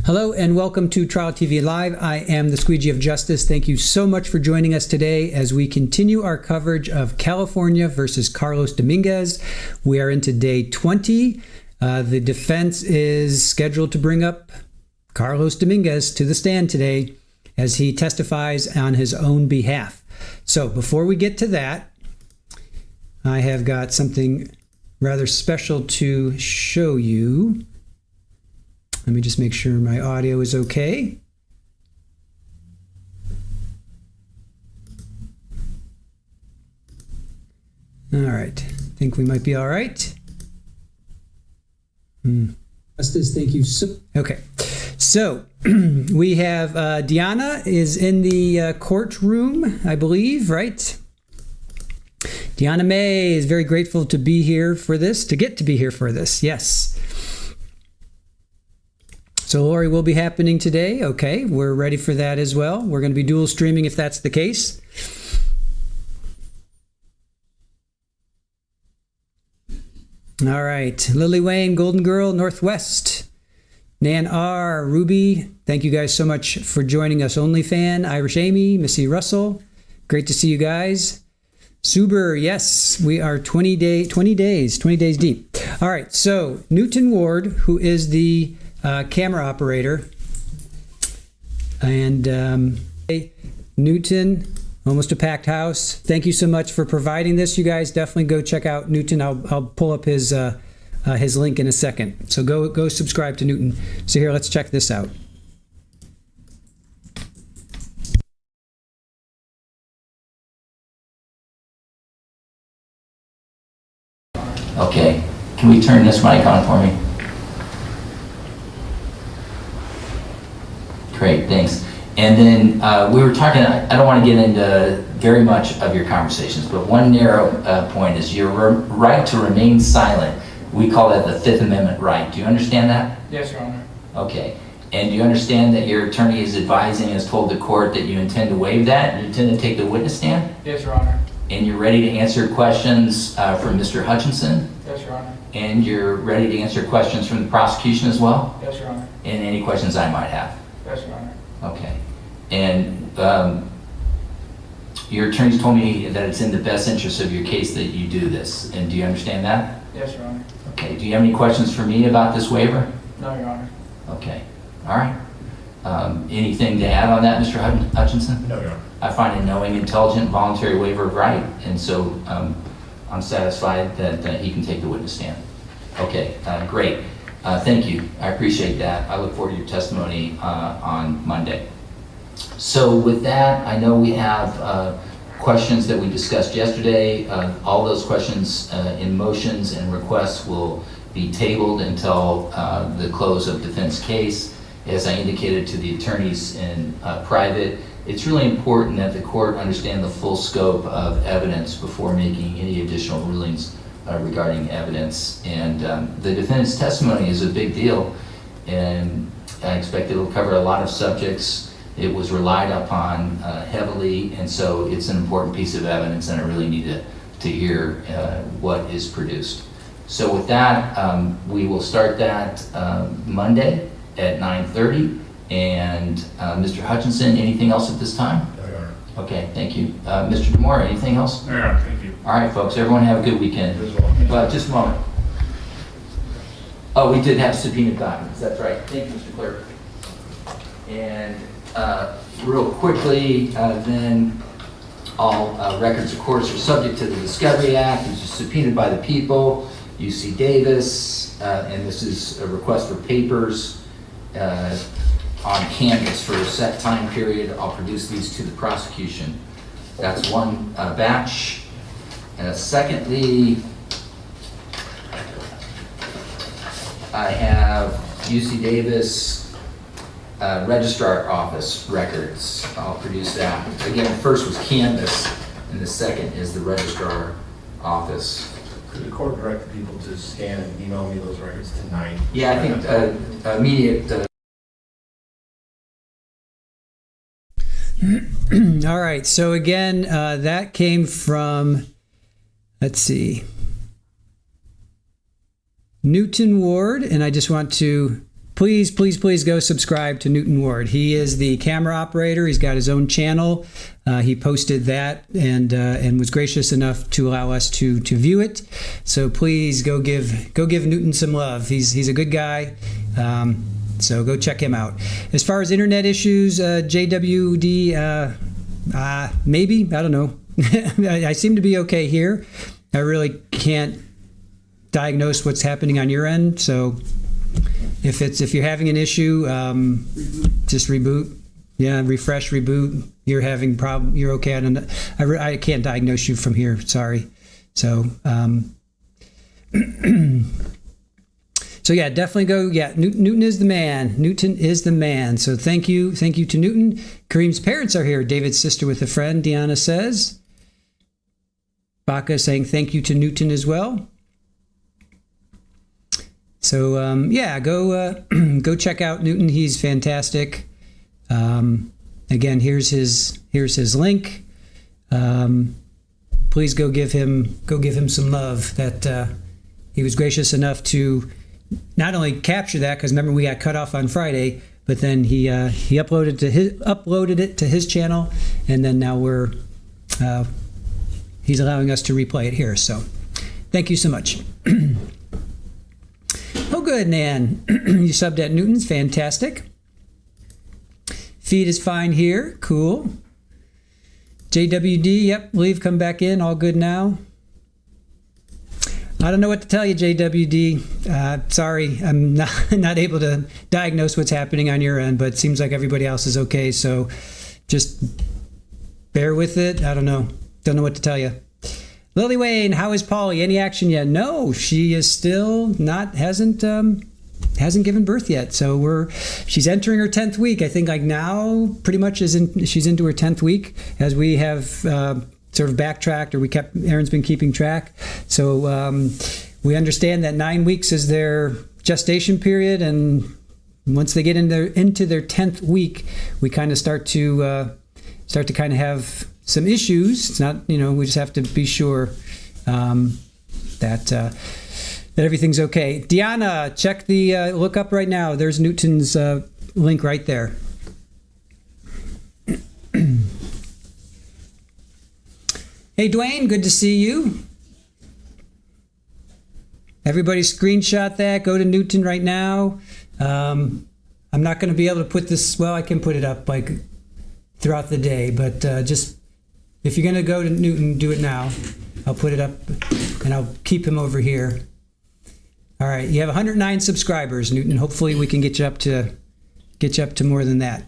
Hello and welcome to Trial TV Live. I am the Squeegee of Justice. Thank you so much for joining us today as we continue our coverage of California versus Carlos Dominguez. We are into day 20. The defense is scheduled to bring up Carlos Dominguez to the stand today as he testifies on his own behalf. So before we get to that, I have got something rather special to show you. Let me just make sure my audio is okay. All right, I think we might be all right. Justice, thank you. Okay, so we have Diana is in the courtroom, I believe, right? Diana May is very grateful to be here for this, to get to be here for this, yes. So Lori will be happening today. Okay, we're ready for that as well. We're going to be dual streaming if that's the case. All right, Lily Wayne, Golden Girl, Northwest. Nan R, Ruby, thank you guys so much for joining us. OnlyFan, Irish Amy, Missy Russell, great to see you guys. Suber, yes, we are 20 days deep. All right, so Newton Ward, who is the camera operator, and Newton, almost a packed house. Thank you so much for providing this. You guys definitely go check out Newton. I'll pull up his link in a second. So go subscribe to Newton. So here, let's check this out. Okay, can we turn this mic on for me? Great, thanks. And then we were talking, I don't want to get into very much of your conversations, but one narrow point is your right to remain silent. We call that the Fifth Amendment right. Do you understand that? Yes, Your Honor. Okay. And do you understand that your attorney is advising, has told the court that you intend to waive that and you intend to take the witness stand? Yes, Your Honor. And you're ready to answer questions from Mr. Hutchinson? Yes, Your Honor. And you're ready to answer questions from the prosecution as well? Yes, Your Honor. And any questions I might have? Yes, Your Honor. Okay. And your attorneys told me that it's in the best interest of your case that you do this. And do you understand that? Yes, Your Honor. Okay. Do you have any questions for me about this waiver? No, Your Honor. Okay. All right. Anything to add on that, Mr. Hutchinson? No, Your Honor. I find a knowing, intelligent, voluntary waiver of right, and so I'm satisfied that he can take the witness stand. Okay, great. Thank you. I appreciate that. I look forward to your testimony on Monday. So with that, I know we have questions that we discussed yesterday. All those questions in motions and requests will be tabled until the close of defense case. As I indicated to the attorneys in private, it's really important that the court understand the full scope of evidence before making any additional rulings regarding evidence. And the defendant's testimony is a big deal, and I expect it'll cover a lot of subjects. It was relied upon heavily, and so it's an important piece of evidence, and I really need to hear what is produced. So with that, we will start that Monday at 9:30. And Mr. Hutchinson, anything else at this time? No, Your Honor. Okay, thank you. Mr. DeMora, anything else? No, Your Honor, thank you. All right, folks, everyone have a good weekend. You as well. Just a moment. Oh, we did have subpoenaed documents, that's right. Thank you, Mr. Clerk. And real quickly, then, all records, of course, are subject to the Discovery Act, which is subpoenaed by the people. UC Davis, and this is a request for papers on canvas for a set time period. I'll produce these to the prosecution. That's one batch. Secondly, I have UC Davis registrar office records. I'll produce that. Again, the first was canvas, and the second is the registrar office. Could the court direct the people to scan and email me those records tonight? Yeah, I think immediate. All right, so again, that came from, let's see, Newton Ward, and I just want to please go subscribe to Newton Ward. He is the camera operator. He's got his own channel. He posted that and was gracious enough to allow us to view it. So please go give Newton some love. He's a good guy. So go check him out. As far as internet issues, JWD, maybe, I don't know. I seem to be okay here. I really can't diagnose what's happening on your end. So if you're having an issue, just reboot. Yeah, refresh, reboot. You're having problem. You're okay. I can't diagnose you from here. Sorry. So so yeah, definitely go. Yeah, Newton is the man. Newton is the man. So thank you to Newton. Karim's parents are here. David's sister with a friend, Deanna says. Baka saying thank you to Newton as well. So yeah, go check out Newton. He's fantastic. Again, here's his link. Please go give him some love. That he was gracious enough to not only capture that, because remember we got cut off on Friday, but then he uploaded it to his channel, and then now he's allowing us to replay it here. So thank you so much. Oh, good, Nan. You subbed at Newton's. Fantastic. Feed is fine here. Cool. JWD, yep, leave, come back in. All good now. I don't know what to tell you, JWD. Sorry, I'm not able to diagnose what's happening on your end, but it seems like everybody else is okay. So just bear with it. I don't know. Don't know what to tell you. Lily Wayne, how is Polly? Any action yet? No, she is still hasn't given birth yet. So she's entering her 10th week. I think like now pretty much she's into her 10th week, as we have sort of backtracked, or Aaron's been keeping track. So we understand that 9 weeks is their gestation period, and once they get into their 10th week, we kind of start to kind of have some issues. It's not, we just have to be sure that everything's okay. Deanna, check the look up right now. There's Newton's link right there. Hey, Dwayne, good to see you. Everybody screenshot that. Go to Newton right now. I'm not going to be able to put this, well, I can put it up like throughout the day, but just if you're going to go to Newton, do it now. I'll put it up and I'll keep him over here. All right, you have 109 subscribers, Newton. Hopefully we can get you up to more than that.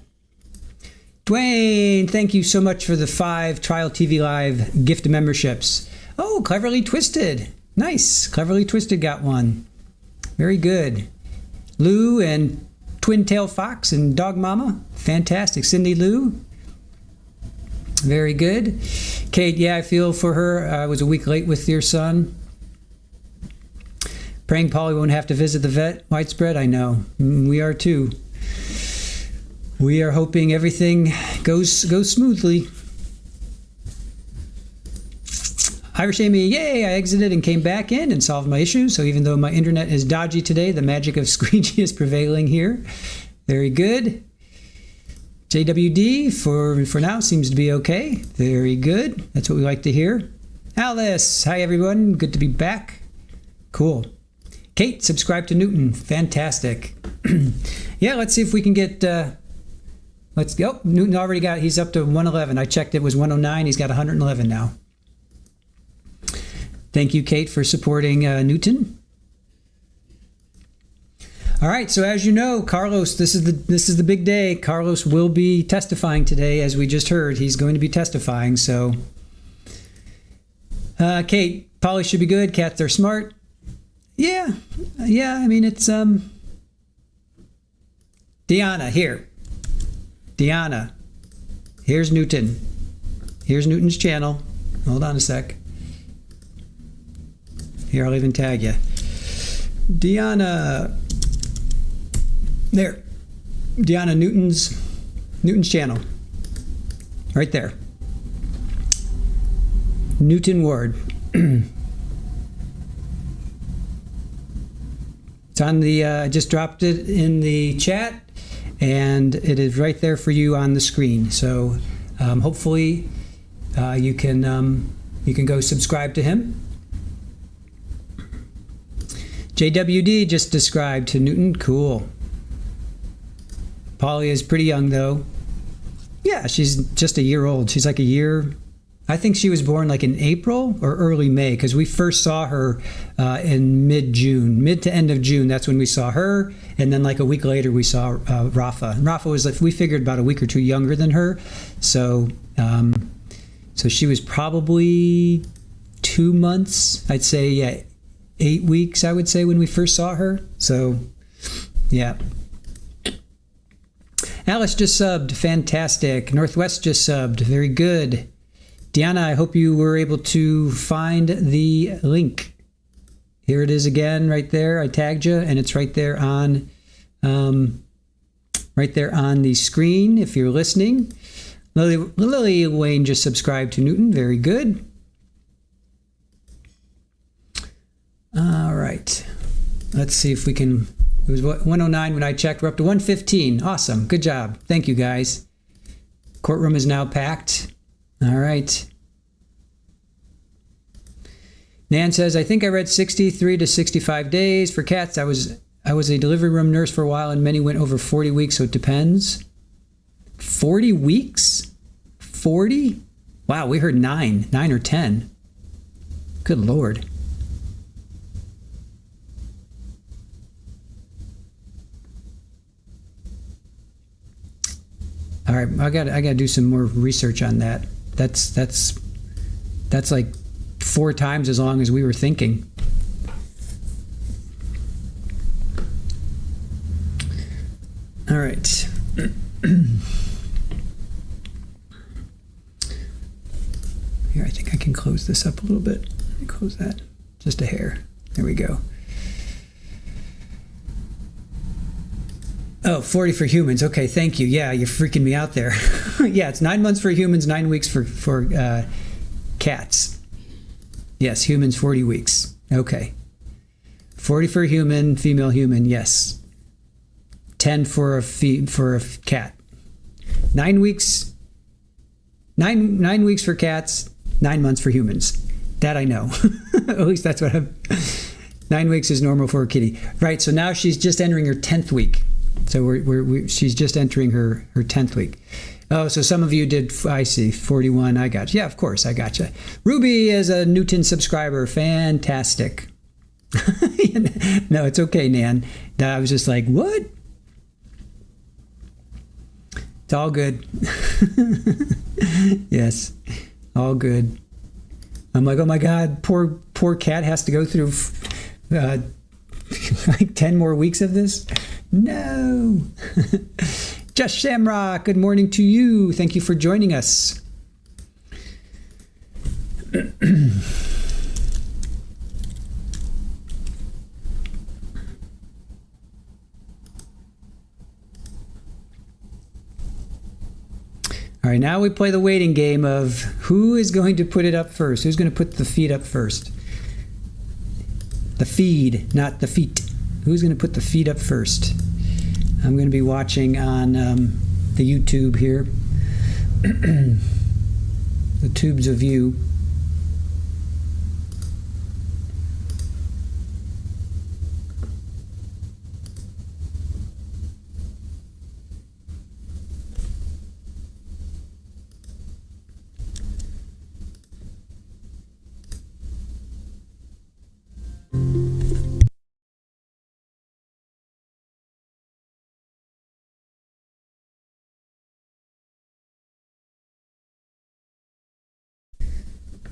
Dwayne, thank you so much for the 5 Trial TV Live gift memberships. Oh, Cleverly Twisted. Nice. Cleverly Twisted got one. Very good. Lou and Twin Tail Fox and Dog Mama. Fantastic. Cindy Lou. Very good. Kate, yeah, I feel for her. I was a week late with your son. Praying Polly won't have to visit the vet. Widespread, I know. We are too. We are hoping everything goes smoothly. Irish Amy, yay, I exited and came back in and solved my issue. So even though my internet is dodgy today, the magic of squeegee is prevailing here. Very good. JWD, for now, seems to be okay. Very good. That's what we like to hear. Alice, hi everyone. Good to be back. Cool. Kate, subscribe to Newton. Fantastic. Yeah, let's see if we can get... let's go. Newton already he's up to 111. I checked, it was 109. He's got 111 now. Thank you, Kate, for supporting Newton. All right, so as you know, Carlos, this is the big day. Carlos will be testifying today, as we just heard. He's going to be testifying, so... Kate, Polly should be good. Cats are smart. Yeah, I mean, it's... Deanna, here. Deanna. Here's Newton. Here's Newton's channel. Hold on a sec. Here, I'll even tag you. Deanna. There. Deanna, Newton's channel. Right there. Newton Ward. It's on the, I just dropped it in the chat, and it is right there for you on the screen. So hopefully you can go subscribe to him. JWD just described to Newton. Cool. Polly is pretty young, though. Yeah, she's just a year old. She's like a year. I think she was born like in April or early May, because we first saw her in mid-June, mid to end of June. That's when we saw her. And then like a week later, we saw Rafa. And Rafa was, like, we figured, about a week or two younger than her. So, so she was probably 2 months, I'd say, yeah, 8 weeks, I would say, when we first saw her. So, yeah. Alice just subbed. Fantastic. Northwest just subbed. Very good. Deanna, I hope you were able to find the link. Here it is again, right there. I tagged you, and it's right there on the screen if you're listening. Lily Wayne just subscribed to Newton. Very good. All right. Let's see if we can. It was 109 when I checked. We're up to 115. Awesome. Good job. Thank you, guys. Courtroom is now packed. All right. Nan says, I think I read 63 to 65 days for cats. I was a delivery room nurse for a while, and many went over 40 weeks, so it depends. 40 weeks? 40? Wow, we heard 9 or 10. Good Lord. All right, I got to do some more research on that. That's like 4 times as long as we were thinking. All right. Here, I think I can close this up a little bit. Let me close that just a hair. There we go. Oh, 40 for humans. Okay, thank you. Yeah, you're freaking me out there. Yeah, it's 9 months for humans, 9 weeks for cats. Yes, humans, 40 weeks. Okay. 40 for a human, female human, yes. 10 for a cat. 9 weeks. 9 weeks for cats, 9 months for humans. That I know. At least that's what I'm. 9 weeks is normal for a kitty. Right, so now she's just entering her 10th week. So she's just entering her 10th week. Oh, so some of you did, I see, 41. I got you. Yeah, of course, I got you. Ruby is a Newton subscriber. Fantastic. No, it's okay, Nan. I was just like, what? It's all good. Yes, all good. I'm like, oh my God, poor cat has to go through like 10 more weeks of this. No. Just Shamrock, good morning to you. Thank you for joining us. All right, now we play the waiting game of who is going to put it up first. Who's going to put the feed up first? The feed, not the feet. Who's going to put the feed up first? I'm going to be watching on the YouTube here. The tubes of you.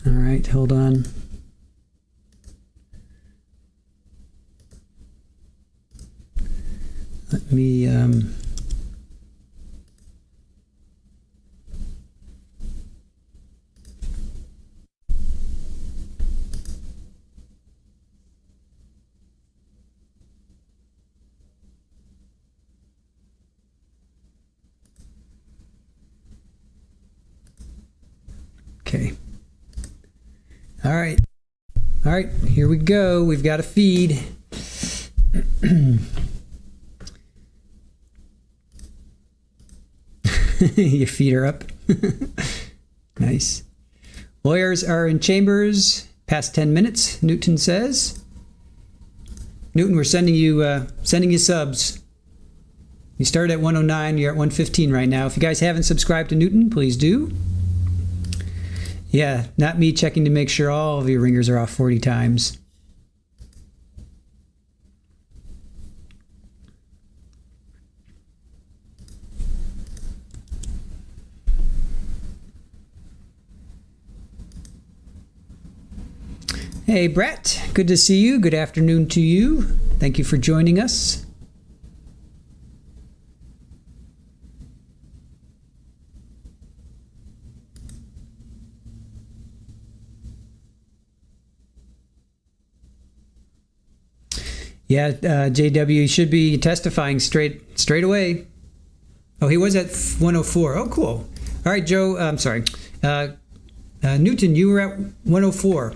All right, hold on. Let me okay. All right, here we go. We've got a feed. Your feet are up. Nice. Lawyers are in chambers. Past 10 minutes, Newton says. Newton, we're sending you subs. You started at 109. You're at 115 right now. If you guys haven't subscribed to Newton, please do. Yeah, not me checking to make sure all of your ringers are off 40 times. Hey, Brett. Good to see you. Good afternoon to you. Thank you for joining us. Yeah, JW should be testifying straight away. Oh, he was at 104. Oh, cool. All right, Joe. I'm sorry. Newton, you were at 104.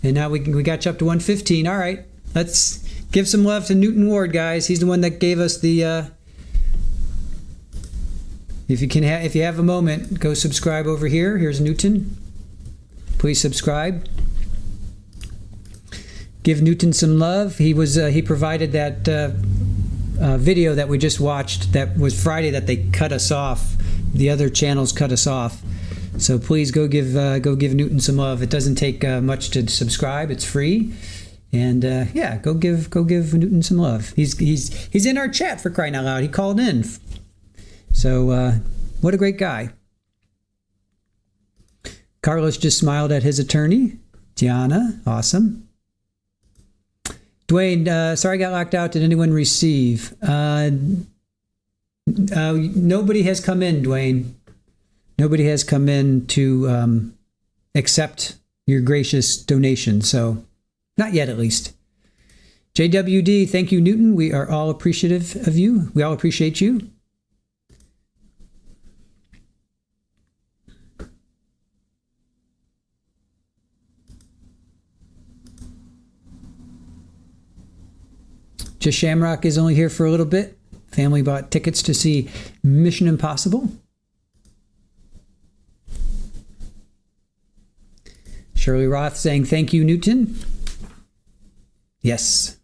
And now we got you up to 115. All right. Let's give some love to Newton Ward, guys. He's the one that gave us the... If you have a moment, go subscribe over here. Here's Newton. Please subscribe. Give Newton some love. He provided that video that we just watched. That was Friday that they cut us off. The other channels cut us off. So please go give Newton some love. It doesn't take much to subscribe. It's free, and yeah, go give Newton some love. He's in our chat, for crying out loud. He called in. So what a great guy. Carlos just smiled at his attorney. Diana, awesome. Dwayne, sorry I got locked out. Did anyone receive? Nobody has come in, Dwayne. Nobody has come in to accept your gracious donation, so not yet at least. JWD, thank you, Newton. We are all appreciative of you. We all appreciate you. Just Shamrock is only here for a little bit. Family bought tickets to see Mission Impossible. Shirley Roth saying, thank you, Newton. Yes.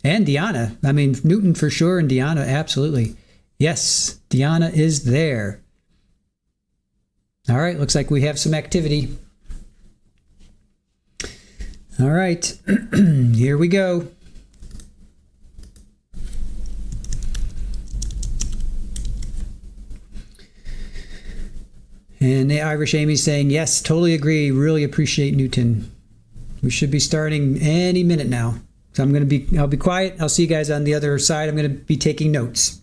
And Deanna. I mean, Newton for sure, and Deanna, absolutely. Yes, Deanna is there. All right, looks like we have some activity. All right, here we go. And the Irish Amy saying, yes, totally agree. Really appreciate Newton. We should be starting any minute now. So I'll be quiet. I'll see you guys on the other side. I'm going to be taking notes.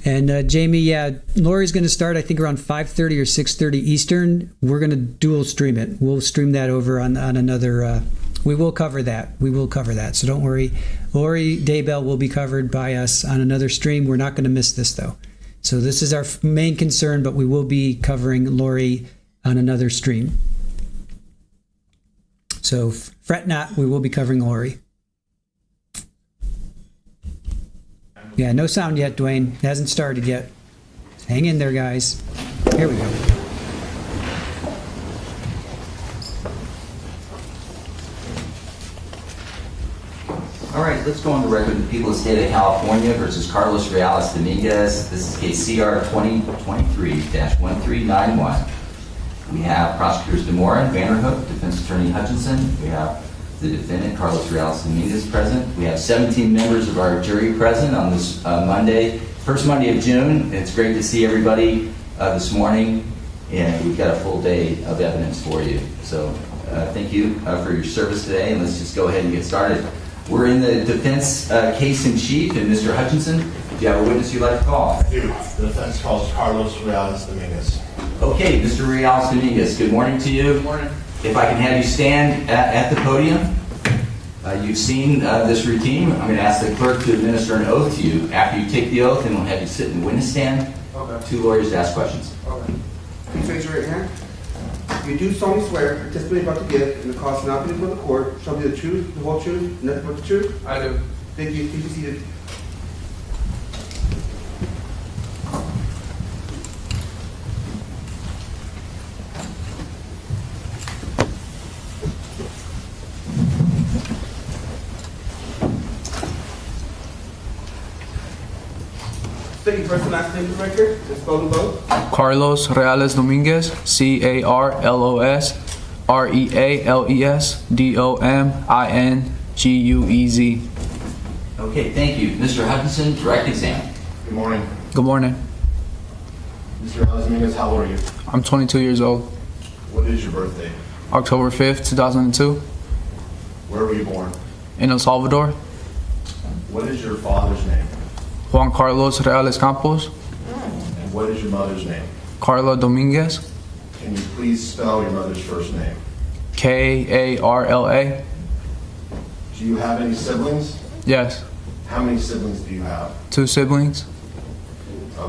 And Jamie, yeah, Lori's going to start, I think, around 5:30 or 6:30 Eastern. We're going to dual stream it. We'll stream that over on another. We will cover that. We will cover that. So don't worry. Lori Daybell will be covered by us on another stream. We're not going to miss this, though. So this is our main concern, but we will be covering Lori on another stream. So fret not. We will be covering Lori. Yeah, no sound yet, Dwayne. It hasn't started yet. Hang in there, guys. Here we go. All right, let's go on the record. The people of the state of California versus Carlos Dominguez. This is case CR 2023-1391. We have prosecutors Demora and Vanderhook, defense attorney Hutchinson. We have the defendant, Carlos Dominguez, present. We have 17 members of our jury present on this Monday, first Monday of June. It's great to see everybody this morning, and we've got a full day of evidence for you. So thank you for your service today, and let's just go ahead and get started. We're in the defense case in chief, and Mr. Hutchinson, do you have a witness you'd like to call? I do. The defense calls Carlos Dominguez. Okay, Mr. Dominguez, good morning to you. Good morning. If I can have you stand at the podium. You've seen this routine. I'm going to ask the clerk to administer an oath to you. After you take the oath, then we'll have you sit in the witness stand. Okay. 2 lawyers to ask questions. Okay. Please raise your right hand. You do solemnly swear the testimony you're about to give and the cause not be before the court shall be the truth, the whole truth, nothing but the truth? I do. Thank you. Please be seated. State your first and last name for the record. Just spell them both. Carlos Reales Dominguez, CarlosRealesDominguez. Okay, thank you. Mr. Hutchinson, direct exam. Good morning. Good morning. Mr. Dominguez, how old are you? I'm 22 years old. What is your birthday? October 5th, 2002, Where were you born? in El Salvador. What is your father's name? Juan Carlos Reales Campos, And what is your mother's name? Carla Dominguez, Can you please spell your mother's first name? Karla. Do you have any siblings? Yes, How many siblings do you have? 2 siblings,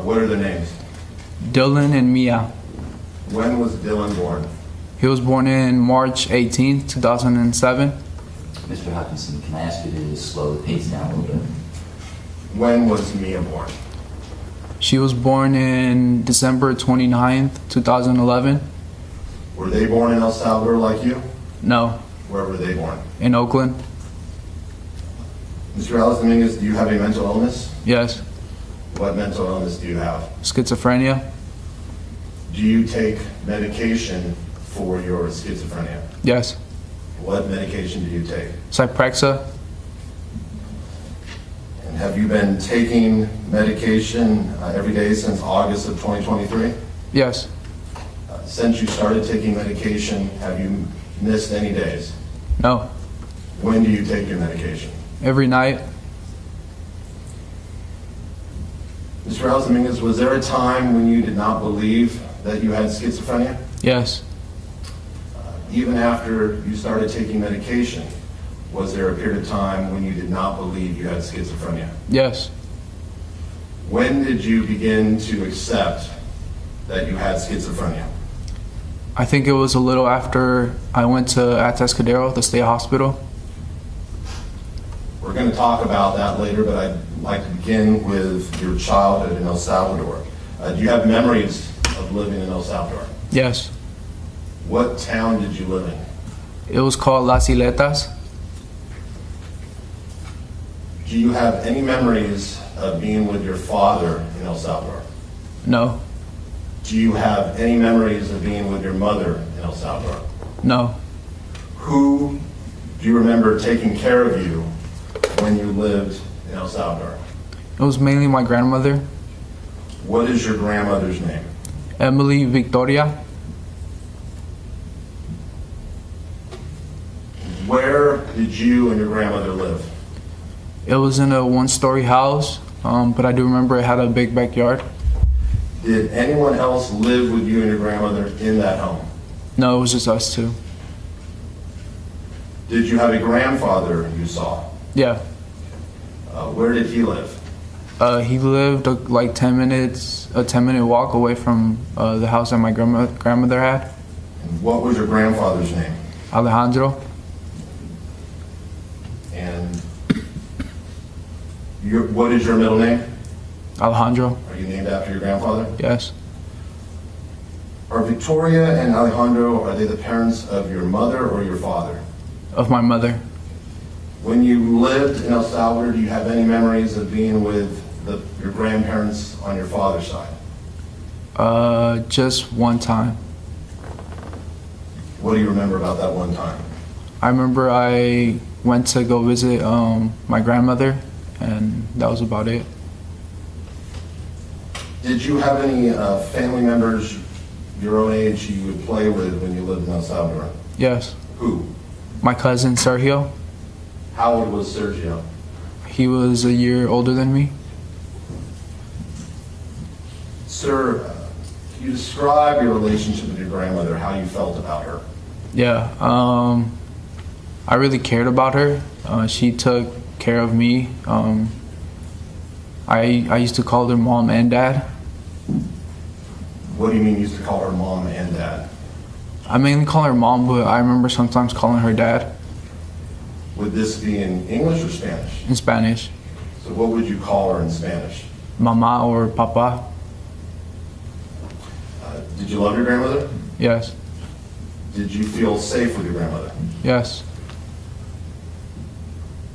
What are their names? Dylan and Mia. When was Dylan born? He was born in March 18th, 2007. Mr. Hutchinson, can I ask you to slow the pace down a little bit? When was Mia born? She was born in December 29th, 2011. Were they born in El Salvador like you? No, Where were they born? in Oakland. Mr. Dominguez, do you have a mental illness? Yes, What mental illness do you have? schizophrenia. Do you take medication for your schizophrenia? Yes, What medication do you take? Zyprexa. And have you been taking medication every day since August of 2023? Yes, Since you started taking medication, have you missed any days? no, When do you take your medication? every night. Mr. Dominguez, was there a time when you did not believe that you had schizophrenia? Yes, Even after you started taking medication, was there a period of time when you did not believe you had schizophrenia? yes. When did you begin to accept that you had schizophrenia? I think it was a little after I went to Atascadero, the state hospital. We're going to talk about that later, but I'd like to begin with your childhood in El Salvador. Do you have memories of living in El Salvador? Yes, What town did you live in? it was called Las Iletas. Do you have any memories of being with your father in El Salvador? No, Do you have any memories of being with your mother in El Salvador? no. Who do you remember taking care of you when you lived in El Salvador? It was mainly my grandmother, What is your grandmother's name? Emily Victoria. Where did you and your grandmother live? It was in a 1-story house, but I do remember it had a big backyard. Did anyone else live with you and your grandmother in that home? No, it was just us 2. Did you have a grandfather you saw? Yeah, Where did he live? he lived like 10 minutes, a 10-minute walk away from the house that my grandmother had, And what was your grandfather's name? Alejandro. And what is your middle name? Alejandro, Are you named after your grandfather? yes. Are Victoria and Alejandro, are they the parents of your mother or your father? Of my mother. When you lived in El Salvador, do you have any memories of being with your grandparents on your father's side? Just one time. What do you remember about that one time? I remember I went to go visit my grandmother, and that was about it. Did you have any family members your own age you would play with when you lived in El Salvador? Yes. Who? My cousin Sergio. How old was Sergio? He was a year older than me. Sir, can you describe your relationship with your grandmother, how you felt about her? Yeah. I really cared about her. She took care of me. I used to call her mom and dad. What do you mean you used to call her mom and dad? I mainly call her mom, but I remember sometimes calling her dad. Would this be in English or Spanish? In Spanish. So what would you call her in Spanish? Mama or papa. Did you love your grandmother? Yes. Did you feel safe with your grandmother? Yes.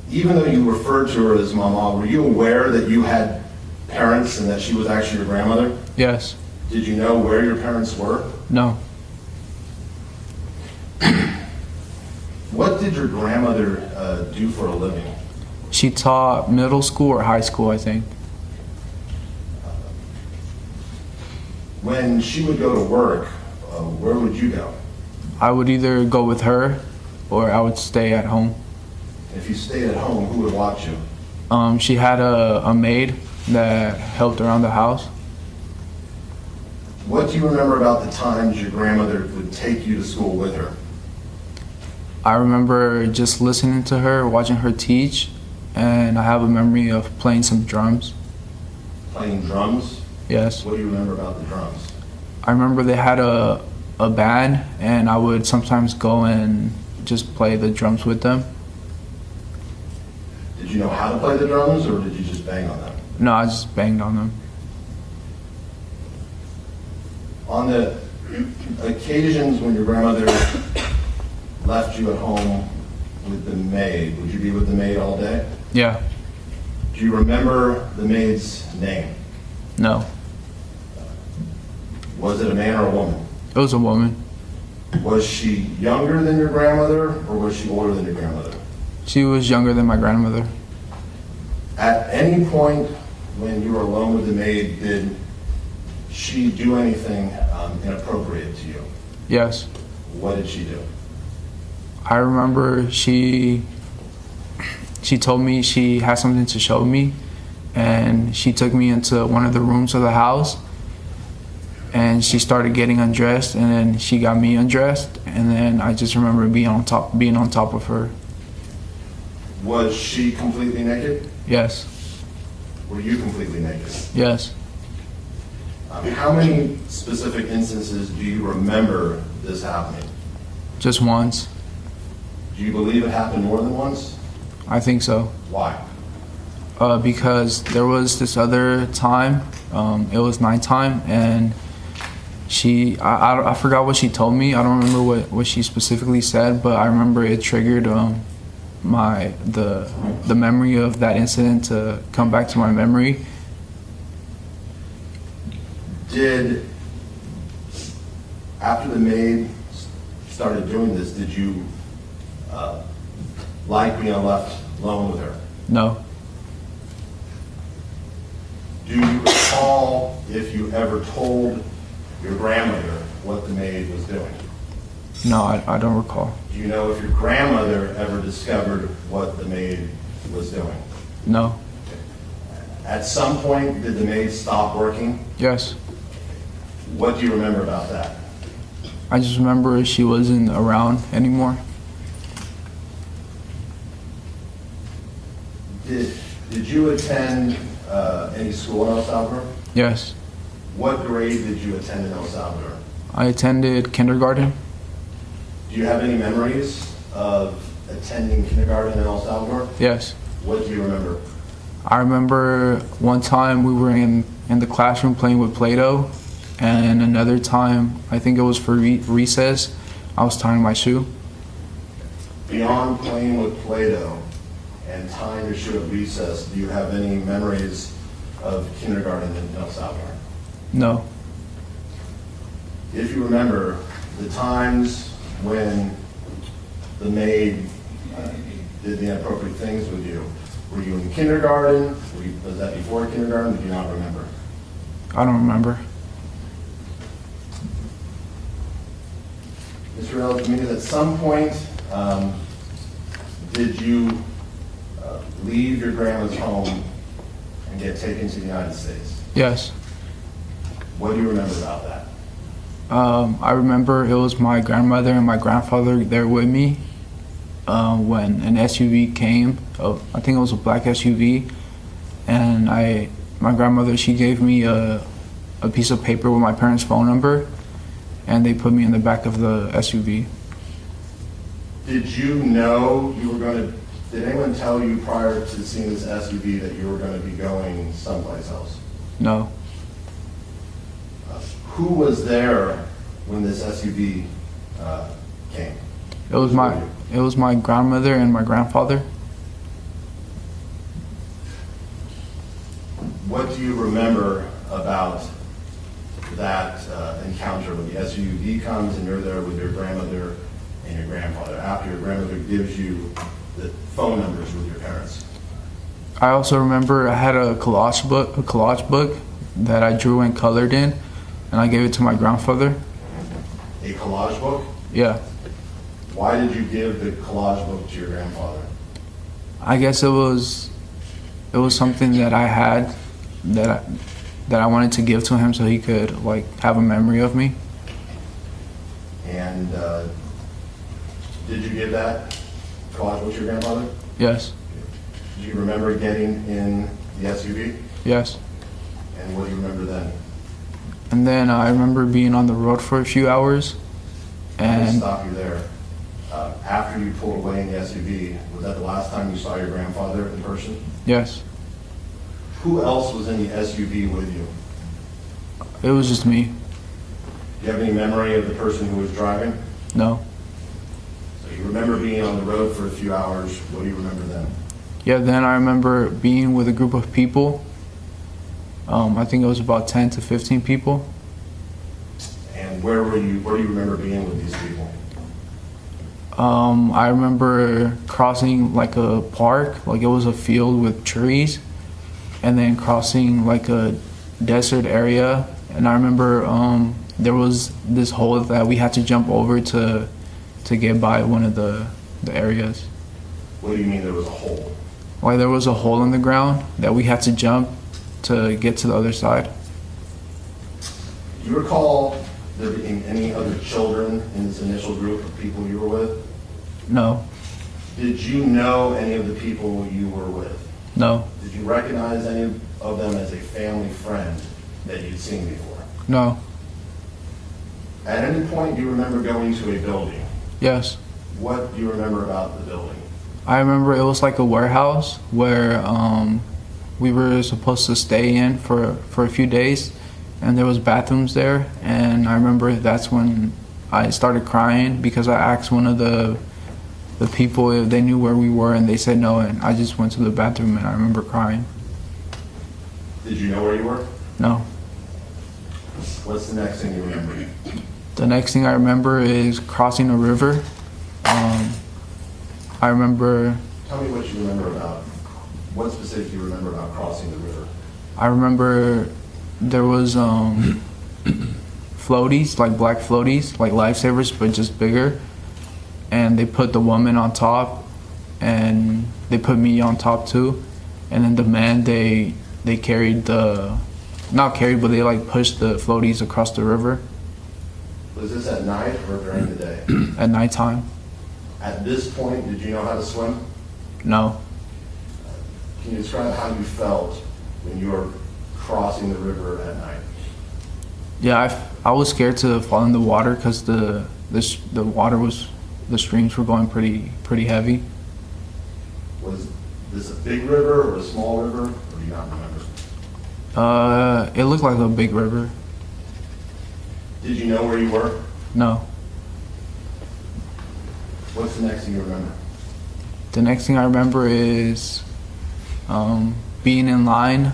Even though you referred to her as mama, were you aware that you had parents and that she was actually your grandmother? Yes. Did you know where your parents were? No. What did your grandmother do for a living? She taught middle school or high school, I think. When she would go to work, where would you go? I would either go with her or I would stay at home. If you stayed at home, who would watch you? She had a maid that helped around the house. What do you remember about the times your grandmother would take you to school with her? I remember just listening to her, watching her teach, and I have a memory of playing some drums. Playing drums? Yes. What do you remember about the drums? I remember they had a band, and I would sometimes go and just play the drums with them. Did you know how to play the drums, or did you just bang on them? No, I just banged on them. On the occasions when your grandmother left you at home with the maid, would you be with the maid all day? Yeah. Do you remember the maid's name? No. Was it a man or a woman? It was a woman. Was she younger than your grandmother, or was she older than your grandmother? She was younger than my grandmother. At any point when you were alone with the maid, did she do anything inappropriate to you? Yes. What did she do? I remember she told me she had something to show me, and she took me into one of the rooms of the house, and she started getting undressed, and then she got me undressed, and then I just remember being on top of her. Was she completely naked? Yes. Were you completely naked? Yes. How many specific instances do you remember this happening? Just once. Do you believe it happened more than once? I think so. Why? Because there was this other time, it was nighttime, and I forgot what she told me. I don't remember what she specifically said, but I remember it triggered the memory of that incident to come back to my memory. After the maid started doing this, did you like being left alone with her? No. Do you recall if you ever told your grandmother what the maid was doing? No, I don't recall. Do you know if your grandmother ever discovered what the maid was doing? No. At some point, did the maid stop working? Yes. What do you remember about that? I just remember she wasn't around anymore. Did you attend any school in El Salvador? Yes. What grade did you attend in El Salvador? I attended kindergarten. Do you have any memories of attending kindergarten in El Salvador? Yes. What do you remember? I remember one time we were in the classroom playing with Play-Doh, and another time, I think it was for recess, I was tying my shoe. Beyond playing with Play-Doh and tying your shoe at recess, do you have any memories of kindergarten in El Salvador? No. If you remember the times when the maid did the inappropriate things with you? Were you in kindergarten? Was that before kindergarten? Do you not remember? I don't remember. Mr. Dominguez, at some point, did you leave your grandma's home and get taken to the United States? Yes. What do you remember about that? I remember it was my grandmother and my grandfather there with me when an SUV came. I think it was a black SUV, and my grandmother, she gave me a piece of paper with my parents' phone number, and they put me in the back of the SUV. Did you know you were going to, did anyone tell you prior to seeing this SUV that you were going to be going someplace else? No. Who was there when this SUV came? It was my grandmother and my grandfather. What do you remember about that encounter when the SUV comes and you're there with your grandmother and your grandfather, after your grandmother gives you the phone numbers with your parents? I also remember I had a collage book that I drew and colored in, and I gave it to my grandfather. A collage book? Yeah. Why did you give the collage book to your grandfather? I guess it was something that I had that I wanted to give to him so he could like have a memory of me. And did you give that collage book to your grandfather? Yes. Do you remember getting in the SUV? Yes. And what do you remember then? And then I remember being on the road for a few hours. Let me And stop you there. After you pulled away in the SUV, was that the last time you saw your grandfather in person? yes, Who else was in the SUV with you? it was just me. Do you have any memory of the person who was driving? No. So you remember being on the road for a few hours. What do you remember then? Yeah, then I remember being with a group of people. I think it was about 10 to 15 people. And where do you remember being with these people? I remember crossing like a park, like it was a field with trees, and then crossing like a desert area. And I remember there was this hole that we had to jump over to get by one of the areas. What do you mean there was a hole? Like there was a hole in the ground that we had to jump to get to the other side. Do you recall there being any other children in this initial group of people you were with? No, Did you know any of the people you were with? no, Did you recognize any of them as a family friend that you'd seen before? no, At any point, do you remember going to a building? yes. What do you remember about the building? I remember it was like a warehouse where we were supposed to stay in for a few days, and there was bathrooms there. And I remember that's when I started crying because I asked one of the people if they knew where we were, and they said no, and I just went to the bathroom and I remember crying. Did you know where you were? No. What's the next thing you remember? The next thing I remember is crossing a river. I remember Tell me what you remember about, what specific you remember about crossing the river. I remember there was floaties, like black floaties, like lifesavers, but just bigger. And they put the woman on top, and they put me on top too. And then the man, they carried not carried, but they like pushed the floaties across the river Was this at night or during the day? at nighttime. At this point, did you know how to swim? No, Can you describe how you felt when you were crossing the river at night? yeah, I was scared to fall in the water because the streams were going pretty heavy. Was this a big river or a small river, or do you not remember? It looked like a big river. Did you know where you were? No. What's the next thing you remember? The next thing I remember is being in line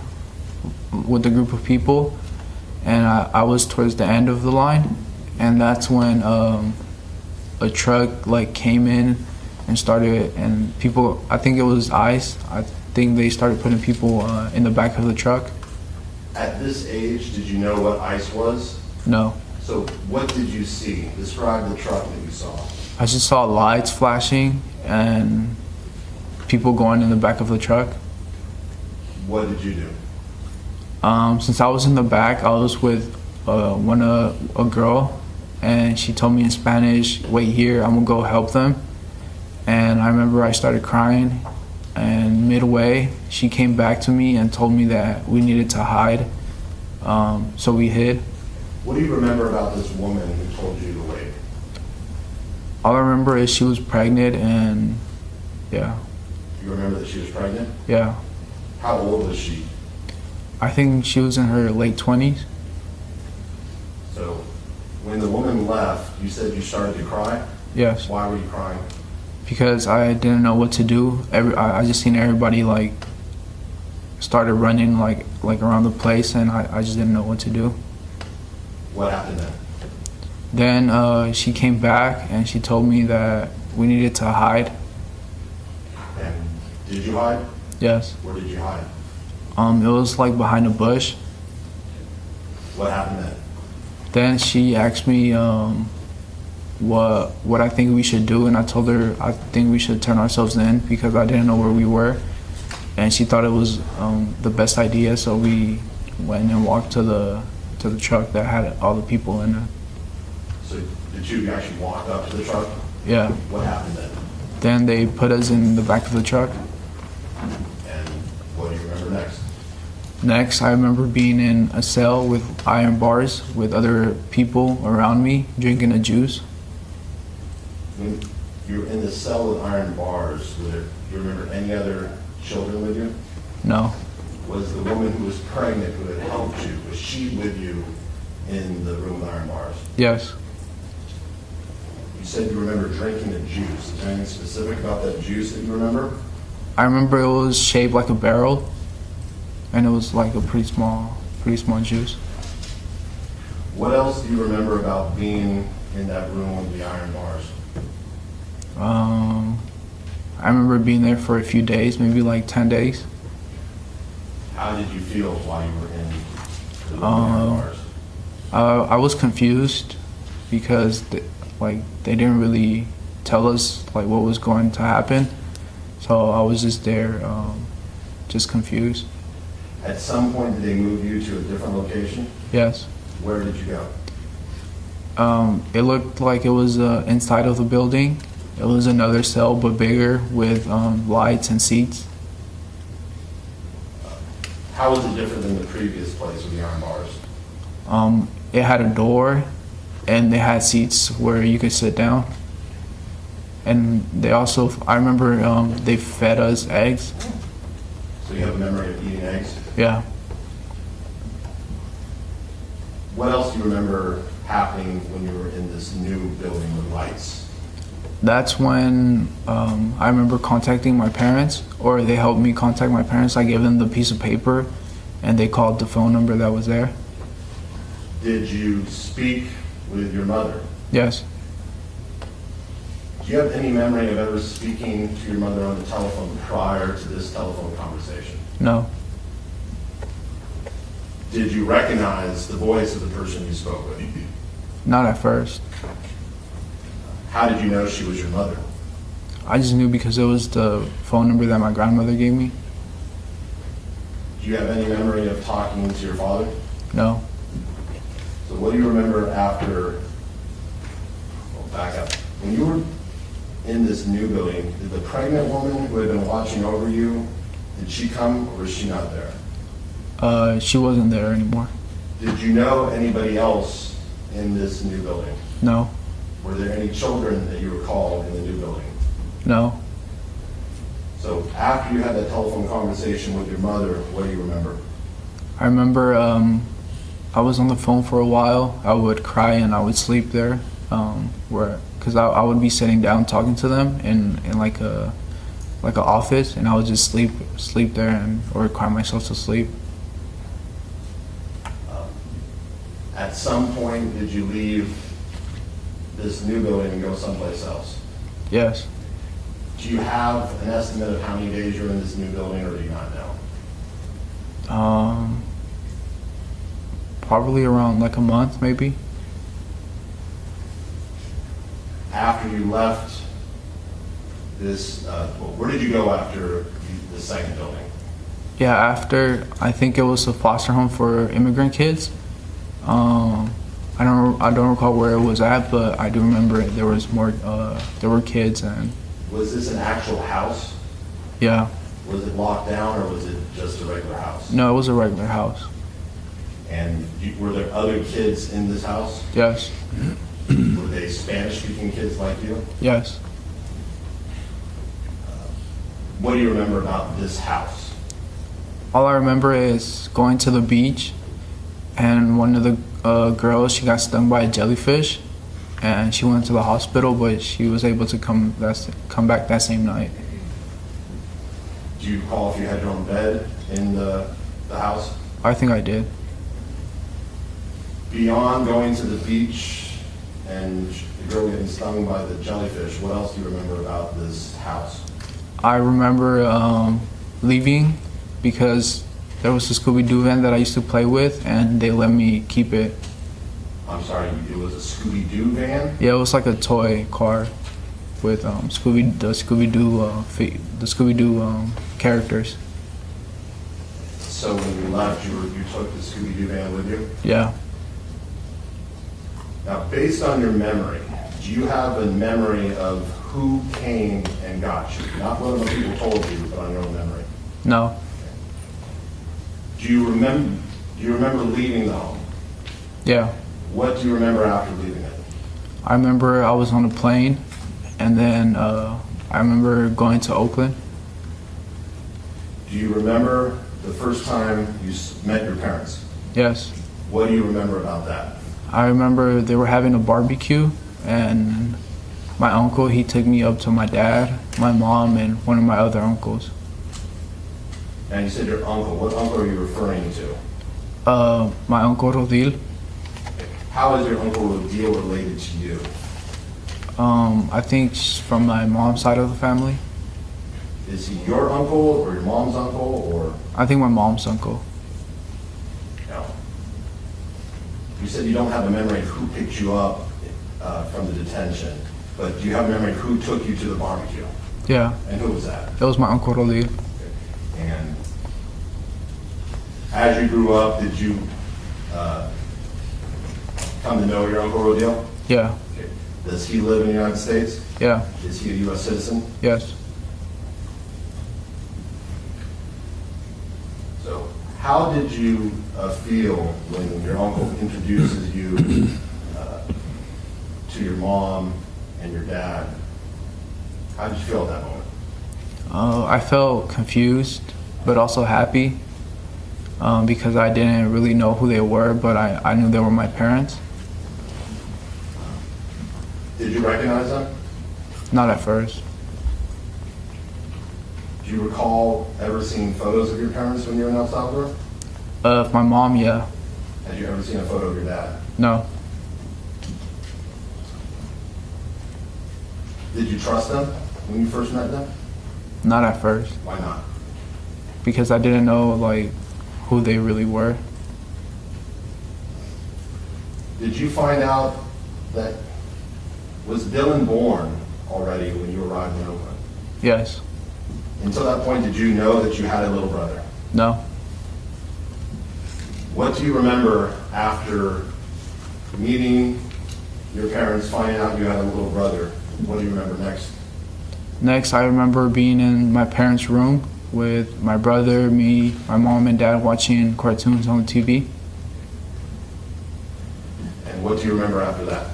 with a group of people, and I was towards the end of the line, and that's when a a truck like came in and started, and people, I think it was ICE, I think they started putting people in the back of the truck. At this age, did you know what ICE was? No. So what did you see? Describe the truck that you saw. I just saw lights flashing and people going in the back of the truck. What did you do? Since I was in the back, I was with a girl, and she told me in Spanish, "Wait here, I'm gonna go help them." And I remember I started crying, and midway, she came back to me and told me that we needed to hide. So we hid. What do you remember about this woman who told you to wait? All I remember is she was pregnant, and yeah, You remember that she was pregnant? yeah. How old was she? I think she was in her late 20s. So when the woman left, you said you started to cry? Yes, Why were you crying? because I didn't know what to do. I just seen everybody like started running like around the place, and I just didn't know what to do. What happened then? Then she came back and she told me that we needed to hide. And did you hide? Yes. Where did you hide? It was like behind a bush. What happened then? Then she asked me what I think we should do, and I told her I think we should turn ourselves in because I didn't know where we were, and she thought it was the best idea. So we went and walked to the truck that had all the people in it. So did you actually walk up to the truck? Yeah. What happened then? Then they put us in the back of the truck. And what do you remember next? Next, I remember being in a cell with iron bars with other people around me drinking a juice. When you were in the cell with iron bars, do you remember any other children with you? No. Was the woman who was pregnant who had helped you, was she with you in the room with iron bars? Yes. You said you remember drinking the juice. Is there anything specific about that juice that you remember? I remember it was shaped like a barrel, and it was like a pretty small juice. What else do you remember about being in that room with the iron bars? I remember being there for a few days, maybe like 10 days. How did you feel while you were in the room with the iron bars? I was confused because they didn't really tell us like what was going to happen, so I was just there, just confused. At some point, did they move you to a different location? Yes. Where did you go? It looked like it was inside of the building. It was another cell but bigger with lights and seats. How was it different than the previous place with the iron bars? It had a door, and they had seats where you could sit down. And they also, I remember they fed us eggs. So you have a memory of eating eggs? Yeah. What else do you remember happening when you were in this new building with lights? That's when I remember contacting my parents, or they helped me contact my parents. I gave them the piece of paper, and they called the phone number that was there. Did you speak with your mother? Yes. Do you have any memory of ever speaking to your mother on the telephone prior to this telephone conversation? No. Did you recognize the voice of the person you spoke with? Not at first. How did you know she was your mother? I just knew because it was the phone number that my grandmother gave me. Do you have any memory of talking to your father? No. So what do you remember after, well, back up. When you were in this new building, did the pregnant woman who had been watching over you, did she come or was she not there? She wasn't there anymore. Did you know anybody else in this new building? No. Were there any children that you recall in the new building? No. So after you had that telephone conversation with your mother, what do you remember? I remember I was on the phone for a while. I would cry and I would sleep there, because I would be sitting down talking to them in like a office, and I would just sleep there or cry myself to sleep. At some point, did you leave this new building and go someplace else. Yes. Do you have an estimate of how many days you're in this new building, or do you not know? Probably around like a month, maybe. After you left this, where did you go after the second building? Yeah, after, I think it was a foster home for immigrant kids. I don't recall where it was at, but I do remember there was more. There were kids, and Was this an actual house? yeah. Was it locked down, or was it just a regular house? No, it was a regular house. And were there other kids in this house? Yes. Were they Spanish-speaking kids like you? Yes. What do you remember about this house? All I remember is going to the beach, and one of the girls, she got stung by a jellyfish, and she went to the hospital, but she was able to come back that same night. Do you recall if you had your own bed in the house? I think I did. Beyond going to the beach and the girl getting stung by the jellyfish, what else do you remember about this house? I remember leaving because there was a Scooby-Doo van that I used to play with, and they let me keep it. I'm sorry, it was a Scooby-Doo van? Yeah, it was like a toy car with the Scooby-Doo characters. So when you left, you took the Scooby-Doo van with you? Yeah. Now, based on your memory, do you have a memory of who came and got you? Not what other people told you, but on your own memory. No. Do you remember leaving the home? Yeah. What do you remember after leaving it? I remember I was on a plane, and then I remember going to Oakland. Do you remember the first time you met your parents? Yes. What do you remember about that? I remember they were having a barbecue, and my uncle, he took me up to my dad, my mom, and one of my other uncles. And you said your uncle. What uncle are you referring to? My uncle Rodil. How is your uncle Rodil related to you? I think from my mom's side of the family. Is he your uncle or your mom's uncle, or I think my mom's uncle. no? You said you don't have a memory of who picked you up from the detention, but do you have a memory of who took you to the barbecue? Yeah, And who was that? it was my uncle Rodil. And as you grew up, did you come to know your Uncle Rodil? Yeah, Okay. Does he live in the United States? yeah, Is he a U.S. citizen? yes. So how did you feel when your uncle introduces you to your mom and your dad? How did you feel at that moment? I felt confused, but also happy because I didn't really know who they were, but I knew they were my parents. Did you recognize them? Not at first. Do you recall ever seeing photos of your parents when you were in El Salvador? My mom, yeah. Had you ever seen a photo of your dad? No, Did you trust them when you first met them? not at first Why not? because I didn't know like who they really were. Did you find out that, was Dylan born already when you arrived in Oakland? Yes. Until that point, did you know that you had a little brother? No. What do you remember after meeting your parents, finding out you had a little brother? What do you remember next? Next, I remember being in my parents' room with my brother, me, my mom, and dad watching cartoons on the TV. And what do you remember after that?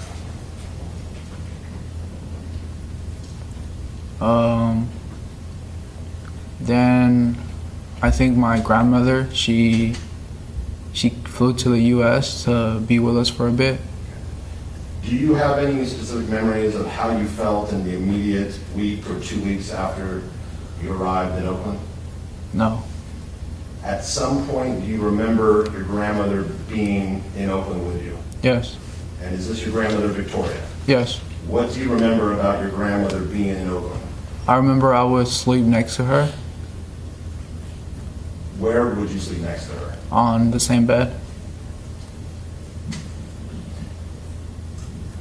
Then I think my grandmother, she flew to the U.S. to be with us for a bit. Do you have any specific memories of how you felt in the immediate week or 2 weeks after you arrived in Oakland? No. At some point, do you remember your grandmother being in Oakland with you? Yes. And is this your grandmother, Victoria? Yes. What do you remember about your grandmother being in Oakland? I remember I would sleep next to her Where would you sleep next to her? on the same bed.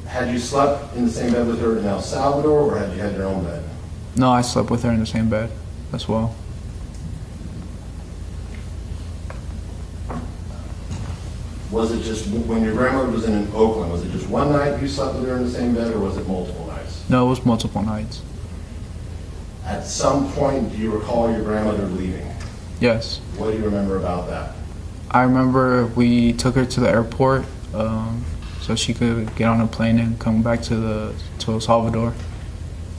Had you slept in the same bed with her in El Salvador, or had you had your own bed? No, I slept with her in the same bed as well. Was it just, when your grandmother was in Oakland, was it just one night you slept with her in the same bed, or was it multiple nights? No, it was multiple nights. At some point, do you recall your grandmother leaving? Yes. What do you remember about that? I remember we took her to the airport so she could get on a plane and come back to El Salvador.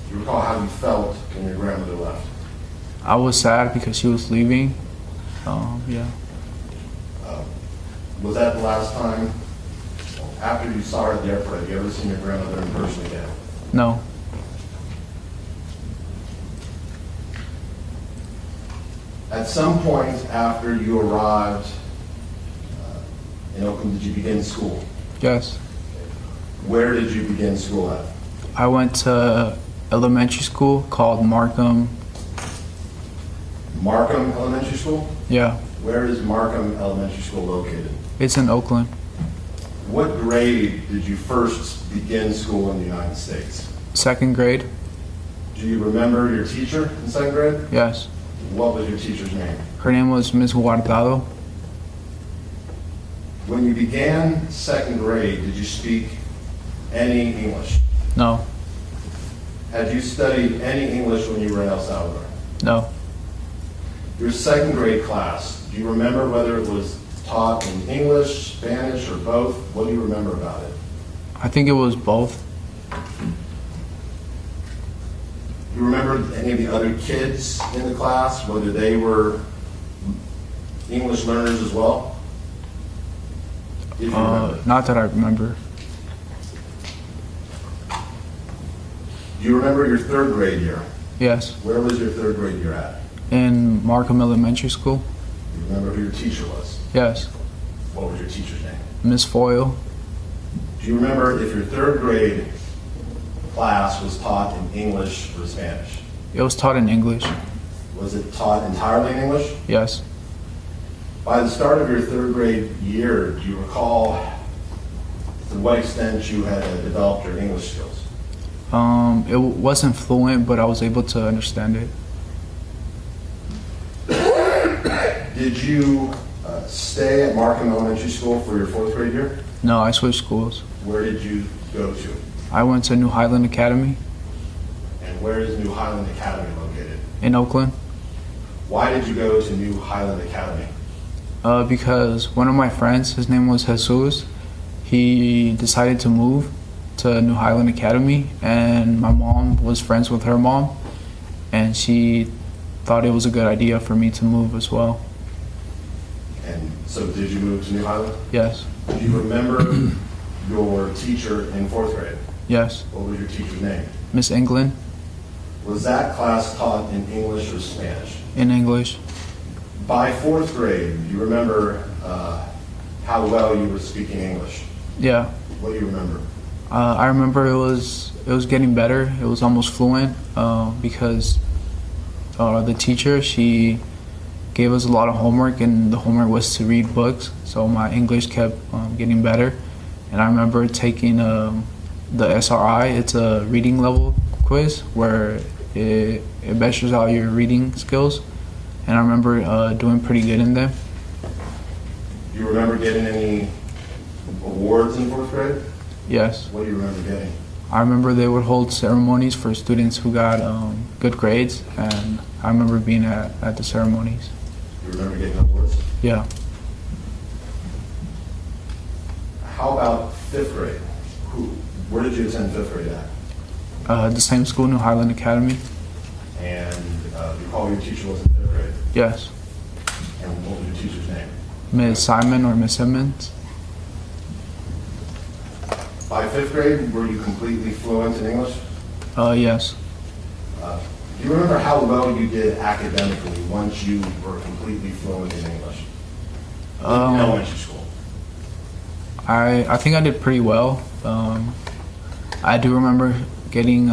Do you recall how you felt when your grandmother left? I was sad because she was leaving. Yeah. Was that the last time, after you saw her at the airport, have you ever seen your grandmother in person again? No. At some point after you arrived in Oakland, did you begin school? Yes. Where did you begin school at? I went to elementary school called Markham. Markham Elementary School? Yeah. Where is Markham Elementary School located? It's in Oakland. What grade did you first begin school in the United States? 2nd grade. Do you remember your teacher in second grade? Yes. What was your teacher's name? Her name was Ms. Guardado. When you began second grade, did you speak any English? No. Had you studied any English when you were in El Salvador? No. Your second grade class, do you remember whether it was taught in English, Spanish, or both? What do you remember about it? I think it was both. Do you remember any of the other kids in the class, whether they were English learners as well? If you remember. Not that I remember. Do you remember your third grade year? Yes. Where was your third grade year at? In Markham Elementary School. Do you remember who your teacher was? Yes. What was your teacher's name? Miss Foyle. Do you remember if your third grade class was taught in English or Spanish? It was taught in English. Was it taught entirely in English? Yes. By the start of your third grade year, do you recall to what extent you had developed your English skills? It wasn't fluent, but I was able to understand it. Did you stay at Markham Elementary School for your fourth grade year? No, I switched schools. Where did you go to? I went to New Highland Academy And where is New Highland Academy located? in Oakland Why did you go to New Highland Academy? because one of my friends, his name was Jesus, he decided to move to New Highland Academy, and my mom was friends with her mom, and she thought it was a good idea for me to move as well. And so did you move to New Highland? Yes. Do you remember your teacher in fourth grade? Yes. What was your teacher's name? Miss England Was that class taught in English or Spanish? in English. By fourth grade, do you remember how well you were speaking English? Yeah. What do you remember? I remember it was getting better. It was almost fluent because the teacher, she gave us a lot of homework, and the homework was to read books. So my English kept getting better. And I remember taking the SRI. It's a reading level quiz where it measures out your reading skills. And I remember doing pretty good in them. Do you remember getting any awards in fourth grade? Yes. What do you remember getting? I remember they would hold ceremonies for students who got good grades, and I remember being at the ceremonies. Do you remember getting awards? Yeah. How about fifth grade? Where did you attend fifth grade at? The same school, New Highland Academy. And do you recall your teacher was in fifth grade? Yes. And what was your teacher's name? Ms. Simon or Ms. Simmons. By fifth grade, were you completely fluent in English? Yes. Do you remember how well you did academically once you were completely fluent in English? In elementary school. I think I did pretty well. I do remember getting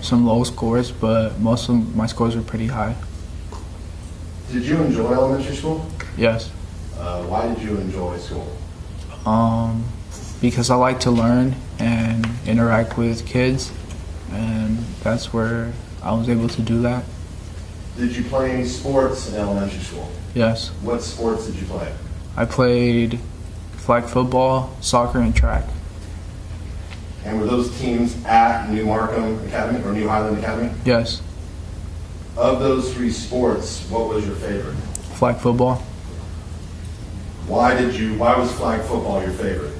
some low scores, but most of my scores were pretty high. Did you enjoy elementary school? Yes. Why did you enjoy school? Because I like to learn and interact with kids, and that's where I was able to do that. Did you play any sports in elementary school? Yes. What sports did you play? I played flag football, soccer, and track. And were those teams at New Markham Academy or New Highland Academy? Yes. Of those three sports, what was your favorite? Flag football. Why was flag football your favorite?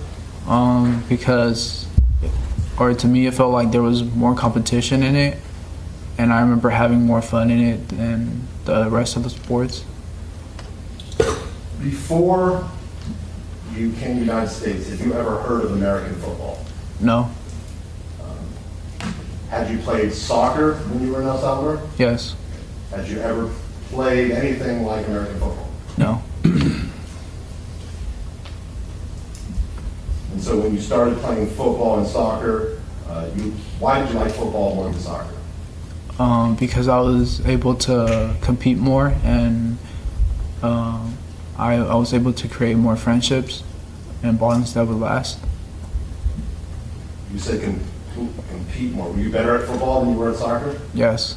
To me, it felt like there was more competition in it, and I remember having more fun in it than the rest of the sports. Before you came to the United States, have you ever heard of American football? No. Had you played soccer when you were in El Salvador? Yes. Had you ever played anything like American football? No. And so when you started playing football and soccer, why did you like football more than soccer? Because I was able to compete more, and I was able to create more friendships and bonds that would last. You said compete more. Were you better at football than you were at soccer? Yes.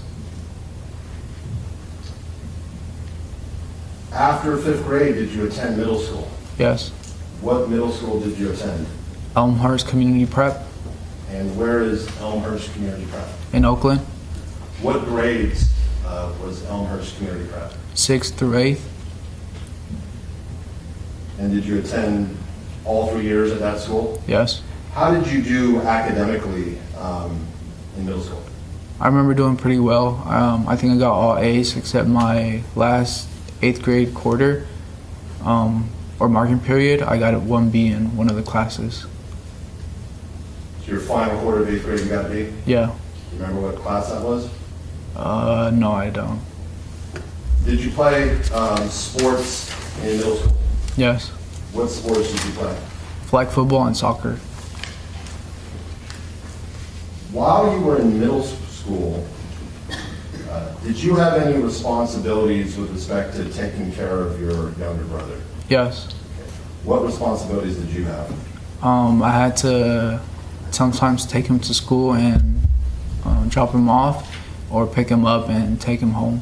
After 5th grade, did you attend middle school? Yes. What middle school did you attend? Elmhurst Community Prep And where is Elmhurst Community Prep? in Oakland, What grades was Elmhurst Community Prep? 6th through 8th. And did you attend all 3 years at that school? Yes. How did you do academically in middle school? I remember doing pretty well. I think I got all A's except my last 8th grade quarter or marking period. I got a 1B in one of the classes. So your final quarter of 8th grade, you got a B? Yeah. You remember what class that was? No, I don't. Did you play sports in middle school? Yes. What sports did you play? Flag football and soccer. While you were in middle school, did you have any responsibilities with respect to taking care of your younger brother? Yes. What responsibilities did you have? I had to sometimes take him to school and drop him off, or pick him up and take him home.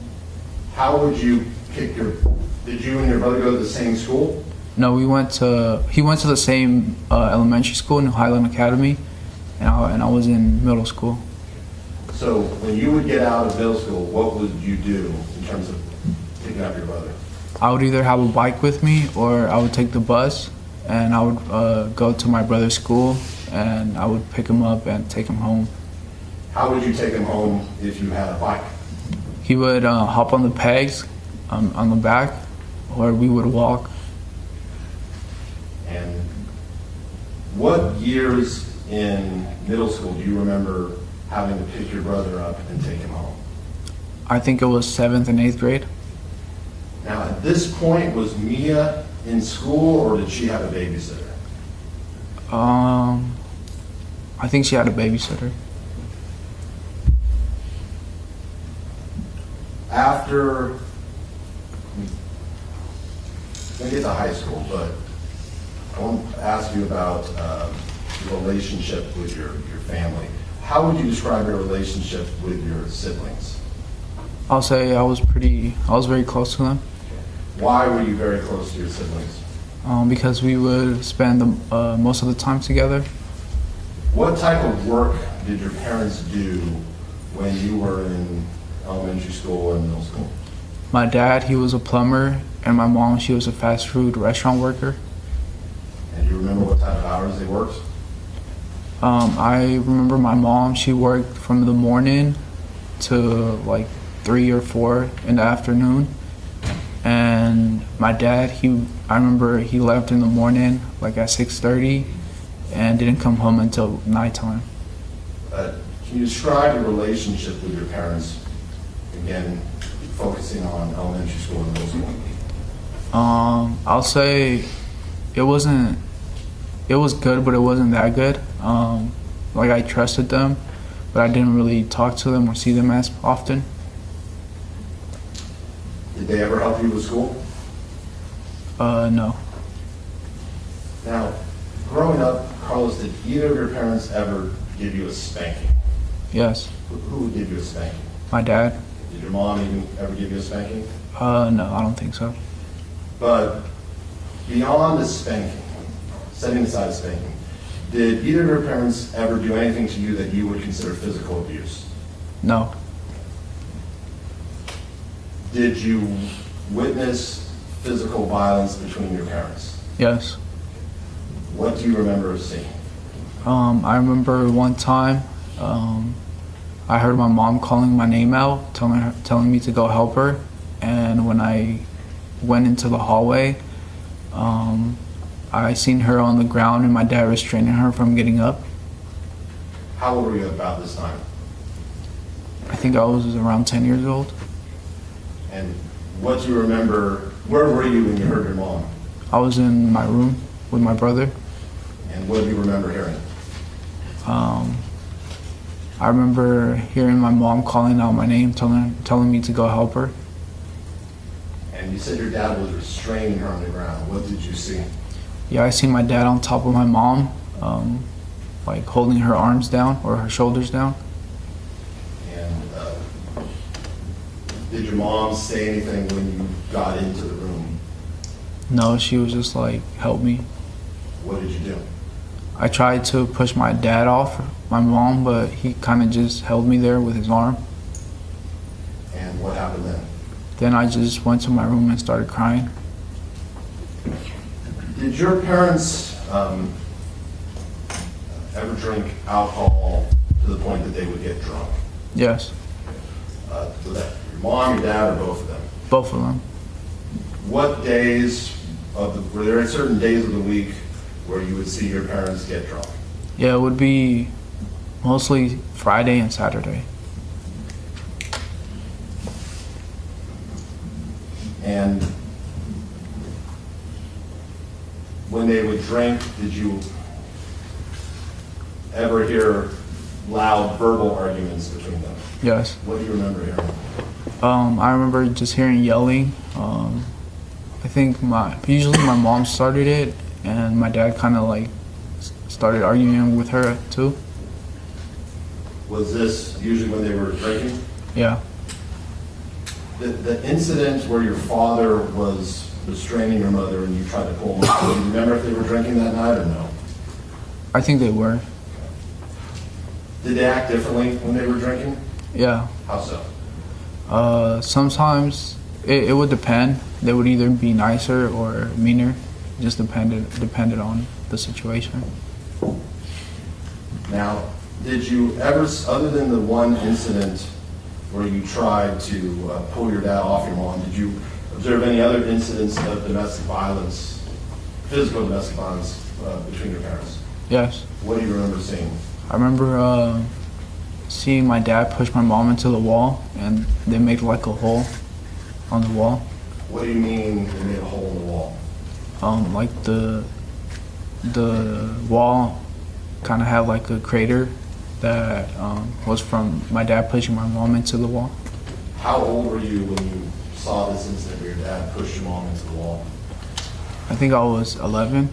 How would you did you and your brother go to the same school? No, he went to the same elementary school, New Highland Academy, and I was in middle school. So when you would get out of middle school, what would you do in terms of picking up your brother? I would either have a bike with me, or I would take the bus, and I would go to my brother's school, and I would pick him up and take him home. How would you take him home if you had a bike? He would hop on the pegs on the back, or we would walk. And what years in middle school do you remember having to pick your brother up and take him home? I think it was 7th and 8th grade. Now, at this point, was Mia in school, or did she have a babysitter? I think she had a babysitter. After, maybe it's a high school, but I want to ask you about your relationship with your family. How would you describe your relationship with your siblings? I'll say I was very close to them. Why were you very close to your siblings? Because we would spend most of the time together. What type of work did your parents do when you were in elementary school and middle school? My dad, he was a plumber, and my mom, she was a fast food restaurant worker. And do you remember what type of hours they worked? I remember my mom, she worked from the morning to like 3 or 4 in the afternoon. And my dad, I remember he left in the morning like at 6:30 and didn't come home until nighttime. Can you describe your relationship with your parents, again, focusing on elementary school and middle school? I'll say it was good, but it wasn't that good. like I trusted them, but I didn't really talk to them or see them as often. Did they ever help you with school? No. Now, growing up, Carlos, did either of your parents ever give you a spanking? Yes. Who would give you a spanking? My dad? Did your mom even ever give you a spanking? No, I don't think so. But beyond the spanking, setting aside spanking, did either of your parents ever do anything to you that you would consider physical abuse? No. Did you witness physical violence between your parents? Yes. What do you remember seeing? I remember one time, I heard my mom calling my name out, telling me to go help her. And when I went into the hallway, I seen her on the ground and my dad restraining her from getting up. How old were you about this time? I think I was around 10 years old. And what do you remember, where were you when you heard your mom? I was in my room with my brother. And what do you remember hearing? I remember hearing my mom calling out my name, telling me to go help her. And you said your dad was restraining her on the ground. What did you see? Yeah, I seen my dad on top of my mom, like holding her arms down or her shoulders down. And did your mom say anything when you got into the room? No, she was just like, help me. What did you do? I tried to push my dad off my mom, but he kind of just held me there with his arm. And what happened then? Then I just went to my room and started crying. Did your parents ever drink alcohol to the point that they would get drunk? Yes, So that your mom, your dad, or both of them? both of them. What days were there certain days of the week where you would see your parents get drunk? Yeah, it would be mostly Friday and Saturday. And when they would drink, did you ever hear loud verbal arguments between them? Yes. What do you remember hearing? I remember just hearing yelling. I think usually my mom started it, and my dad kind of like started arguing with her too. Was this usually when they were drinking? Yeah. The incident where your father was restraining your mother and you tried to pull him out, do you remember if they were drinking that night or no? I think they were. Did they act differently when they were drinking? Yeah. How so? Sometimes it would depend. They would either be nicer or meaner. It just depended on the situation. Now, did you ever, other than the one incident where you tried to pull your dad off your mom, did you observe any other incidents of domestic violence, physical domestic violence between your parents? Yes. What do you remember seeing? I remember seeing my dad push my mom into the wall, and they made like a hole on the wall. What do you mean they made a hole in the wall? Like the wall kind of had like a crater that was from my dad pushing my mom into the wall. How old were you when you saw this incident where your dad pushed your mom into the wall? I think I was 11.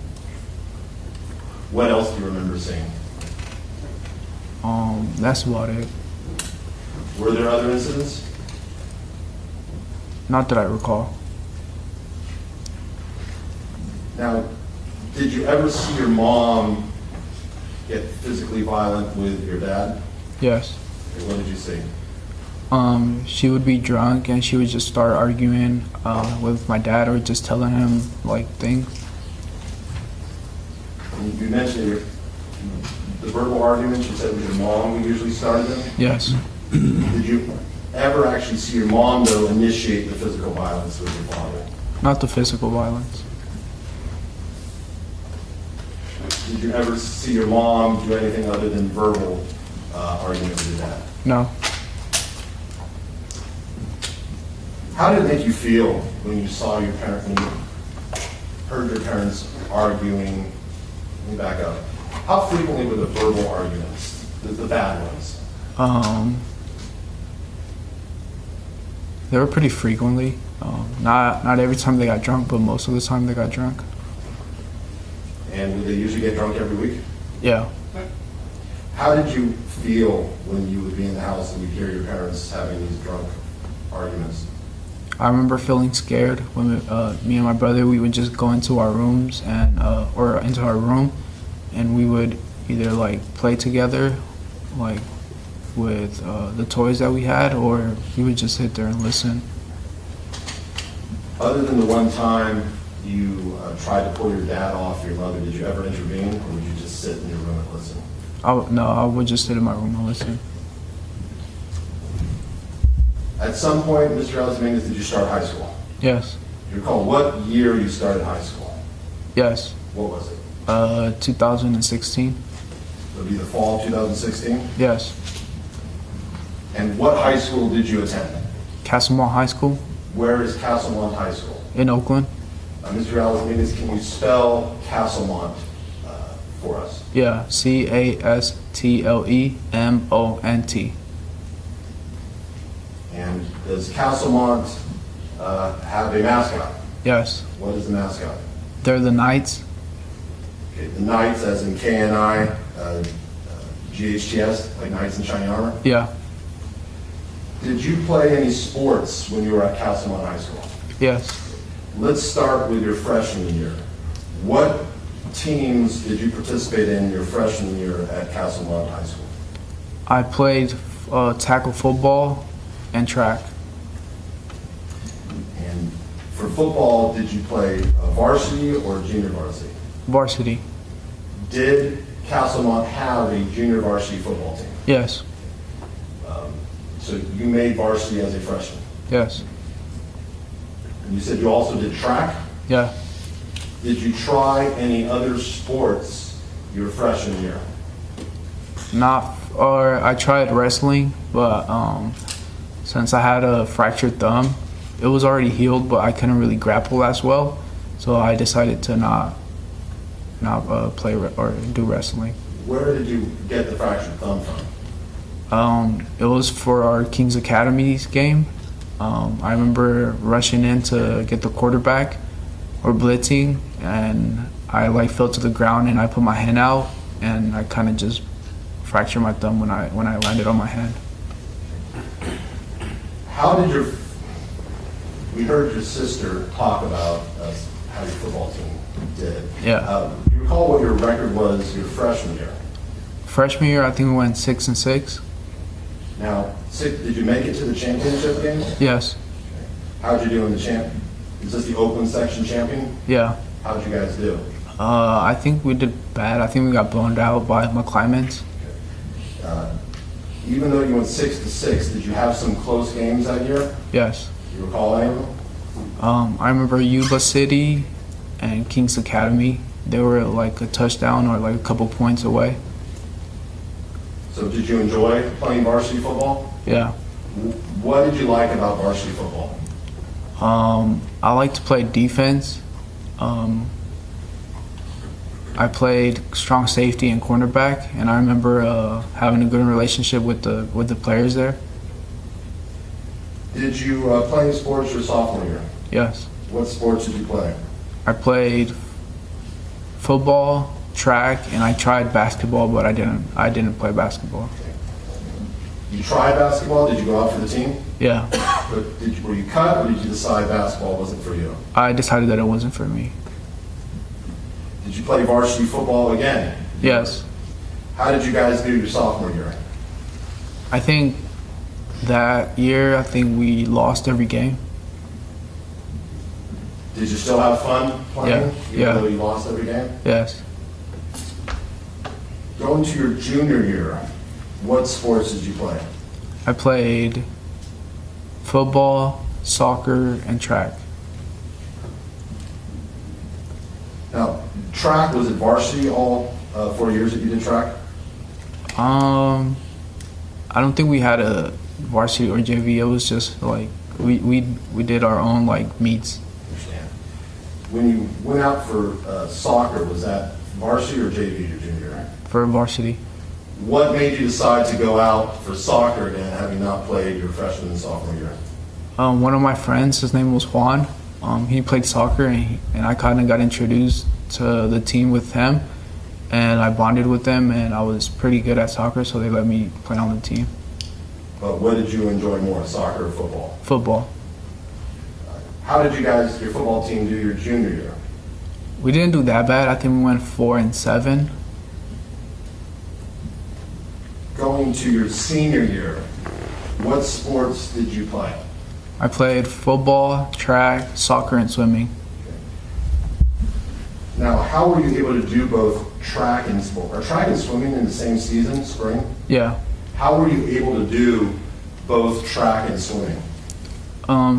What else do you remember seeing? That's about it. Were there other incidents? Not that I recall. Now, did you ever see your mom get physically violent with your dad? Yes. And what did you see? She would be drunk and she would just start arguing with my dad or just telling him like things. And you mentioned the verbal arguments. You said it was your mom who usually started them. Yes. Did you ever actually see your mom, though, initiate the physical violence with your father? Not the physical violence. Did you ever see your mom do anything other than verbal argument with your dad? No. How did it make you feel when you saw your parents, when you heard your parents arguing? Let me back up. How frequently were the verbal arguments, the bad ones? They were pretty frequently. Not every time they got drunk, but most of the time they got drunk. And would they usually get drunk every week? Yeah. How did you feel when you would be in the house and you'd hear your parents having these drunk arguments? I remember feeling scared when me and my brother, we would just go into our rooms and or into our room, and we would either like play together, like with the toys that we had, or we would just sit there and listen. Other than the one time you tried to pull your dad off your mother, did you ever intervene, or would you just sit in your room and listen? No, I would just sit in my room and listen. At some point, Mr. Dominguez, did you start high school? Yes. Do you recall what year you started high school? Yes. What was it? 2016. It would be the fall of 2016? Yes. And what high school did you attend? Castlemont High School Where is Castlemont High School? in Oakland. Mr. Dominguez, can you spell Castlemont for us? Yeah, Castlemont. And does Castlemont have a mascot? Yes. What is the mascot? They're the Knights. Okay, the Knights, as in K-N-I, G-H-T-S, like Knights in Shining Armor. Yeah. Did you play any sports when you were at Castlemont High School? Yes. Let's start with your freshman year. What teams did you participate in your freshman year at Castlemont High School? I played tackle football and track. And for football, did you play varsity or junior varsity? Varsity. Did Castlemont have a junior varsity football team? Yes. So you made varsity as a freshman. Yes. And you said you also did track. Yeah. Did you try any other sports your freshman year? I tried wrestling, but since I had a fractured thumb, it was already healed, but I couldn't really grapple as well, so I decided to not play or do wrestling. Where did you get the fractured thumb from? It was for our Kings Academy's game. I remember rushing in to get the quarterback or blitzing, and I fell to the ground and I put my hand out, and I kind of just fractured my thumb when I landed on my hand. How did we heard your sister talk about how your football team did. Yeah. Do you recall what your record was your freshman year? Freshman year, I think we went 6-6. Now, did you make it to the championship game? Yes. How'd you do in the champ? Is this the Oakland section champion? Yeah. How'd you guys do? I think we did bad. I think we got blown out by McClymonds. Even though you went 6-6, did you have some close games that year? Yes. Do you recall any of them? I remember Yuba City and Kings Academy. They were like a touchdown or like a couple points away. So did you enjoy playing varsity football? Yeah. What did you like about varsity football? I like to play defense. I played strong safety and cornerback, and I remember having a good relationship with the players there. Did you play any sports your sophomore year? Yes. What sports did you play? I played football, track, and I tried basketball, but I didn't play basketball. You tried basketball? Did you go out for the team? Yeah. But were you cut, or did you decide basketball wasn't for you? I decided that it wasn't for me. Did you play varsity football again? Yes. How did you guys do your sophomore year? I think that year, we lost every game. Did you still have fun playing? Yeah. Even though you lost every game? Yes. Going to your junior year, what sports did you play? I played football, soccer, and track. Now, track, was it varsity all 4 years that you did track? I don't think we had a varsity or JV. It was just like we did our own like meets. Understand. When you went out for soccer, was that Varsity or JV your junior year? for varsity. What made you decide to go out for soccer again, having not played your freshman and sophomore year? One of my friends, his name was Juan. He played soccer, and I kind of got introduced to the team with him, and I bonded with them, and I was pretty good at soccer, so they let me play on the team. But what did you enjoy more, soccer or football? Football. How did your football team do your junior year? We didn't do that bad. I think we went 4-7. Going to your senior year, what sports did you play? I played football, track, soccer, and swimming. Now, how were you able to do both track and sport? Are track and swimming in the same season, spring? Yeah. How were you able to do both track and swimming?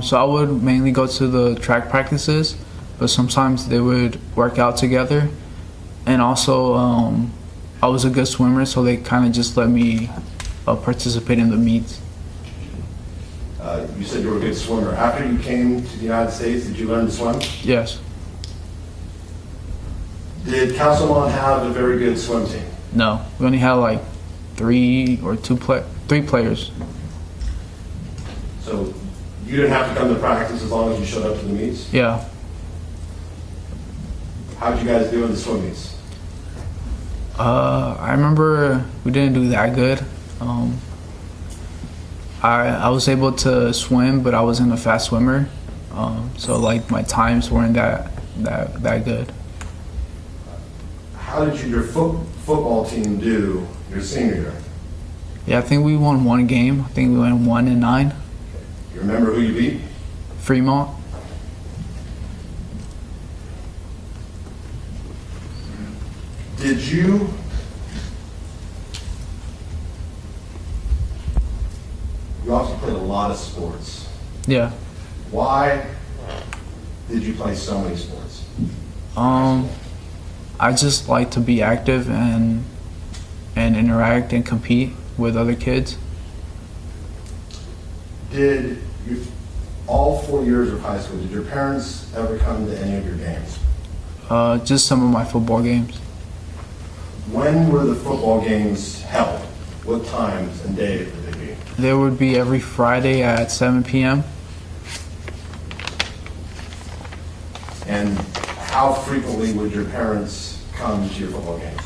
So I would mainly go to the track practices, but sometimes they would work out together. And also, I was a good swimmer, so they kind of just let me participate in the meets. You said you were a good swimmer. After you came to the United States, did you learn to swim? Yes. Did Castlemont have a very good swim team? No. We only had like 3 players. So you didn't have to come to practice as long as you showed up to the meets? Yeah. How did you guys do in the swim meets? I remember we didn't do that good. I was able to swim, but I wasn't a fast swimmer. So like my times weren't that good. How did your football team do your senior year? Yeah, I think we won 1 game. I think we went 1-9. You remember who you beat? Fremont. Did you also played a lot of sports. Yeah. Why did you play so many sports? I just like to be active and interact and compete with other kids. Did you, all 4 years of high school, did your parents ever come to any of your games? Just some of my football games. When were the football games held? What times and days would they be? They would be every Friday at 7 p.m. And how frequently would your parents come to your football games?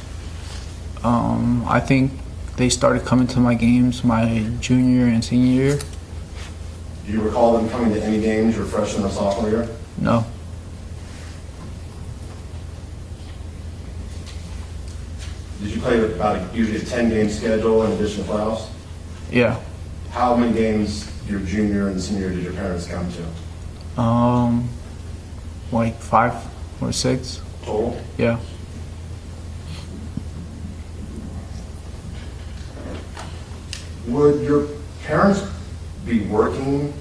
I think they started coming to my games my junior and senior year. Do you recall them coming to any games your freshman or sophomore year? No. Did you play about usually a 10-game schedule in addition to playoffs? Yeah. How many games your junior and senior year did your parents come to? Like 5 or 6. Total? Yeah. Would your parents be working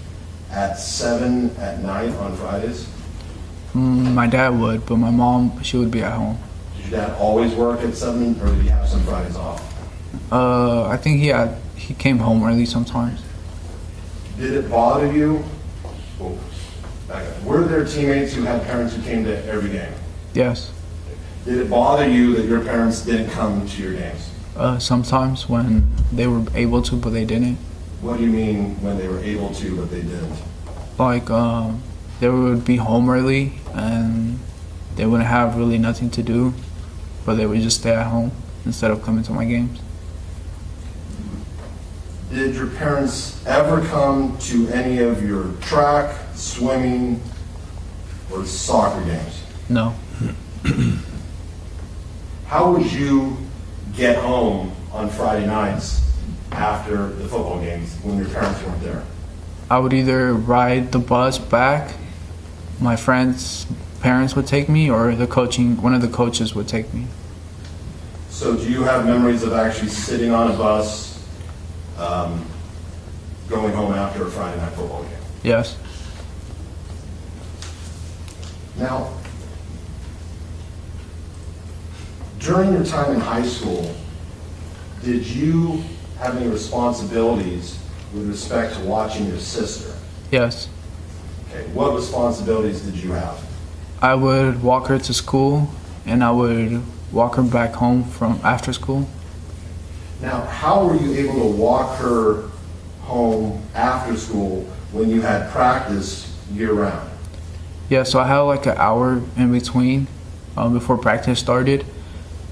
at 7 at night on Fridays? My dad would, but my mom, she would be at home. Did your dad always work at 7, or did he have some Fridays off? I think he came home early sometimes. Did it bother you? Were there teammates who had parents who came to every game? Yes. Did it bother you that your parents didn't come to your games? Sometimes when they were able to, but they didn't. What do you mean when they were able to, but they didn't? Like, they would be home early and they wouldn't have really nothing to do, but they would just stay at home instead of coming to my games. Did your parents ever come to any of your track, swimming, or soccer games? No. How would you get home on Friday nights after the football games when your parents weren't there? I would either ride the bus back, my friends' parents would take me, or one of the coaches would take me. So do you have memories of actually sitting on a bus, going home after a Friday night football game? Yes. Now, during your time in high school, did you have any responsibilities with respect to watching your sister? Yes. Okay, what responsibilities did you have? I would walk her to school, and I would walk her back home from after school. Now, how were you able to walk her home after school when you had practice year-round? Yeah, so I had like an hour in between before practice started.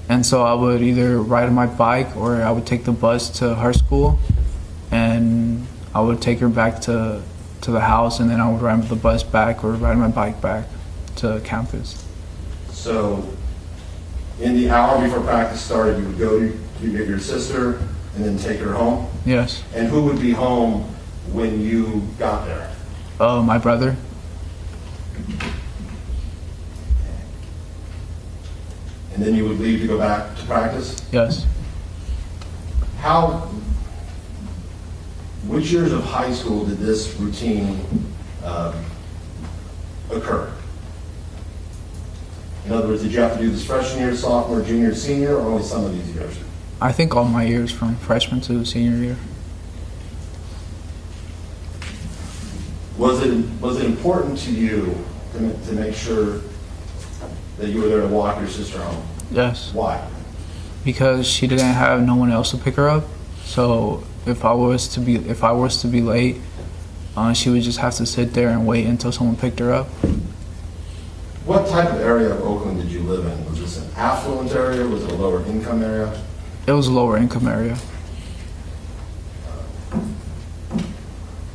And so I would either ride my bike or I would take the bus to her school, and I would take her back to the house, and then I would ride the bus back or ride my bike back to campus. So, in the hour before practice started, you would go to get your sister and then take her home? Yes. And who would be home when you got there? My brother. And then you would leave to go back to practice? Yes. Which years of high school did this routine occur? In other words, did you have to do this freshman year, sophomore, junior, senior, or only some of these years? I think all my years from freshman to senior year. Was it important to you to make sure that you were there to walk your sister home? Yes. Why? Because she didn't have no one else to pick her up. So if I was to be late, she would just have to sit there and wait until someone picked her up. What type of area of Oakland did you live in? Was this an affluent area? Was it a lower income area? It was a lower income area.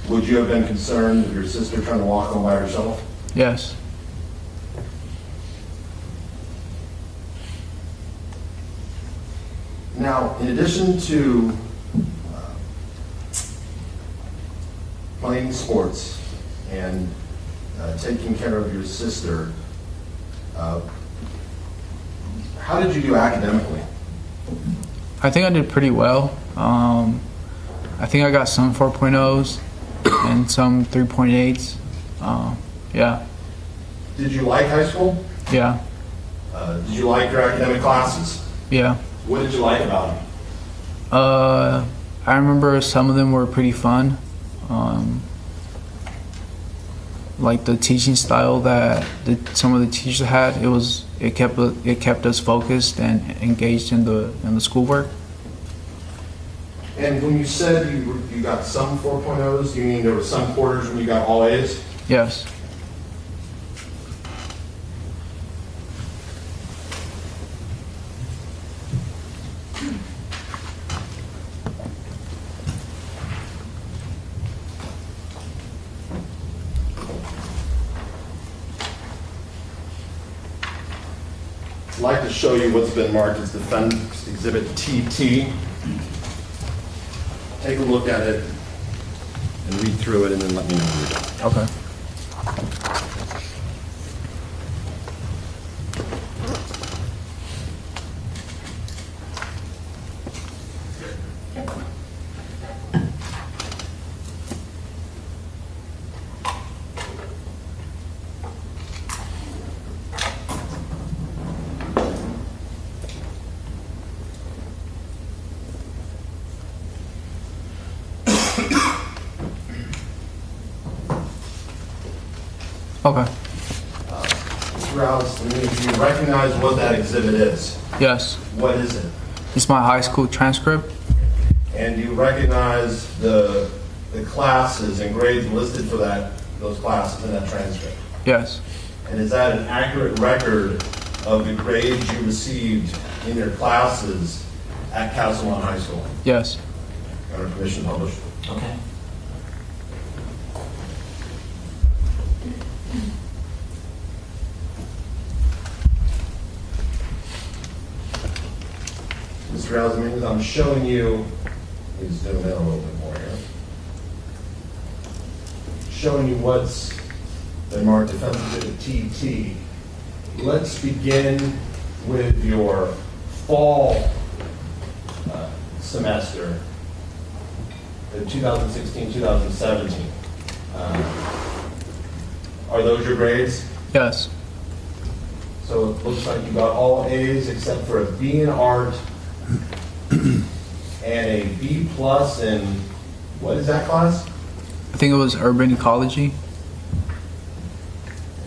Would you have been concerned with your sister trying to walk home by herself? Yes. Now, in addition to playing sports and taking care of your sister, how did you do academically? I think I did pretty well. I think I got some 4.0s and some 3.8s. Yeah. Did you like high school? Yeah. Did you like your academic classes? Yeah. What did you like about them? I remember some of them were pretty fun. Like the teaching style that some of the teachers had, it kept us focused and engaged in the schoolwork. And when you said you got some 4.0s, you mean there were some quarters when you got all A's? Yes. I'd like to show you what's been marked as Defendant's Exhibit TT. Take a look at it and read through it and then let me know when you're done. Okay. Okay. Mr. Rouse, do you recognize what that exhibit is? Yes. What is it? It's my high school transcript. And do you recognize the classes and grades listed for those classes in that transcript? Yes. And is that an accurate record of the grades you received in your classes at Castlemont High School? Yes. Under permission to publish. Okay. Mr. Alzamins, I'm showing you, let me zoom in a little bit more here. Showing you what's been marked Defensive Exhibit TT. Let's begin with your fall semester, 2016-2017. Are those your grades? Yes. So it looks like you got all A's except for a B in art and a B plus in, what is that class? I think it was urban ecology.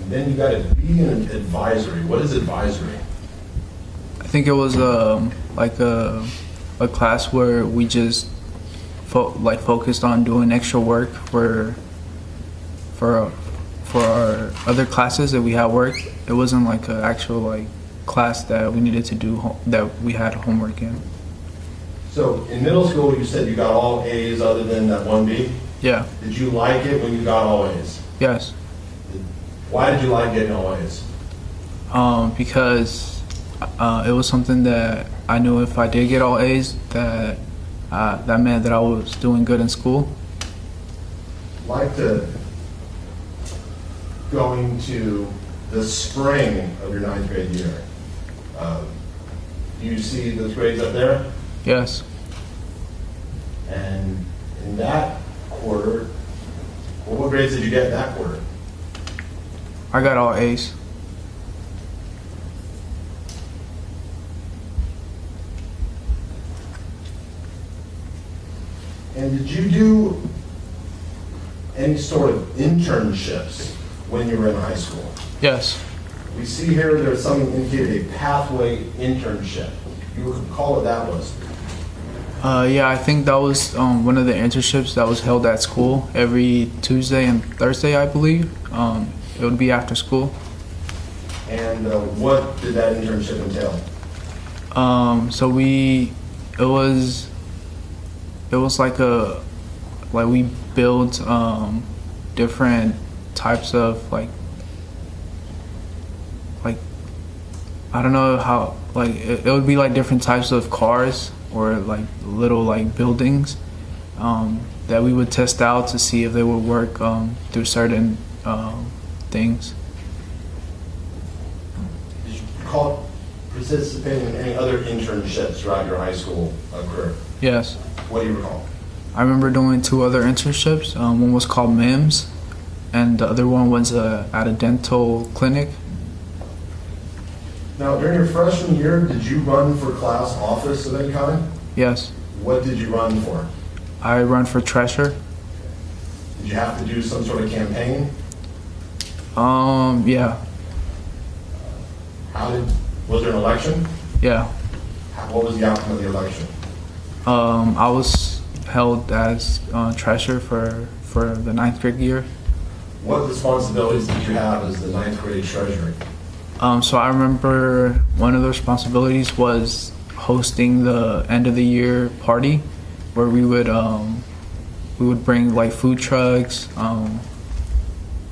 And then you got a B in advisory. What is advisory? I think it was like a class where we just focused on doing extra work for our other classes that we had work. It wasn't like an actual like class that we needed to do that we had homework in. So in middle school, you said you got all A's other than that one B? Yeah. Did you like it when you got all A's? Yes. Why did you like getting all A's? Because it was something that I knew if I did get all A's, that meant that I was doing good in school. Like to going to the spring of your 9th grade year. Do you see those grades up there? Yes. And in that quarter, well, what grades did you get in that quarter? I got all A's. And did you do any sort of internships when you were in high school? Yes. We see here there's something indicated a pathway internship. You recall what that was? Yeah, I think that was one of the internships that was held at school every Tuesday and Thursday, I believe. It would be after school. And what did that internship entail? So it was like we built different types of like I don't know how, like it would be like different types of cars or like little like buildings that we would test out to see if they would work through certain things. Did you recall participating in any other internships throughout your high school career? Yes. What do you recall? I remember doing 2 other internships. One was called MIMS, and the other one was at a dental clinic. Now, during your freshman year, did you run for class office of any kind? Yes. What did you run for? I run for treasurer. Did you have to do some sort of campaign? Yeah. Was there an election? Yeah. What was the outcome of the election? I was held as treasurer for the 9th grade year. What responsibilities did you have as the 9th grade treasurer? So I remember one of the responsibilities was hosting the end of the year party, where we would bring like food trucks,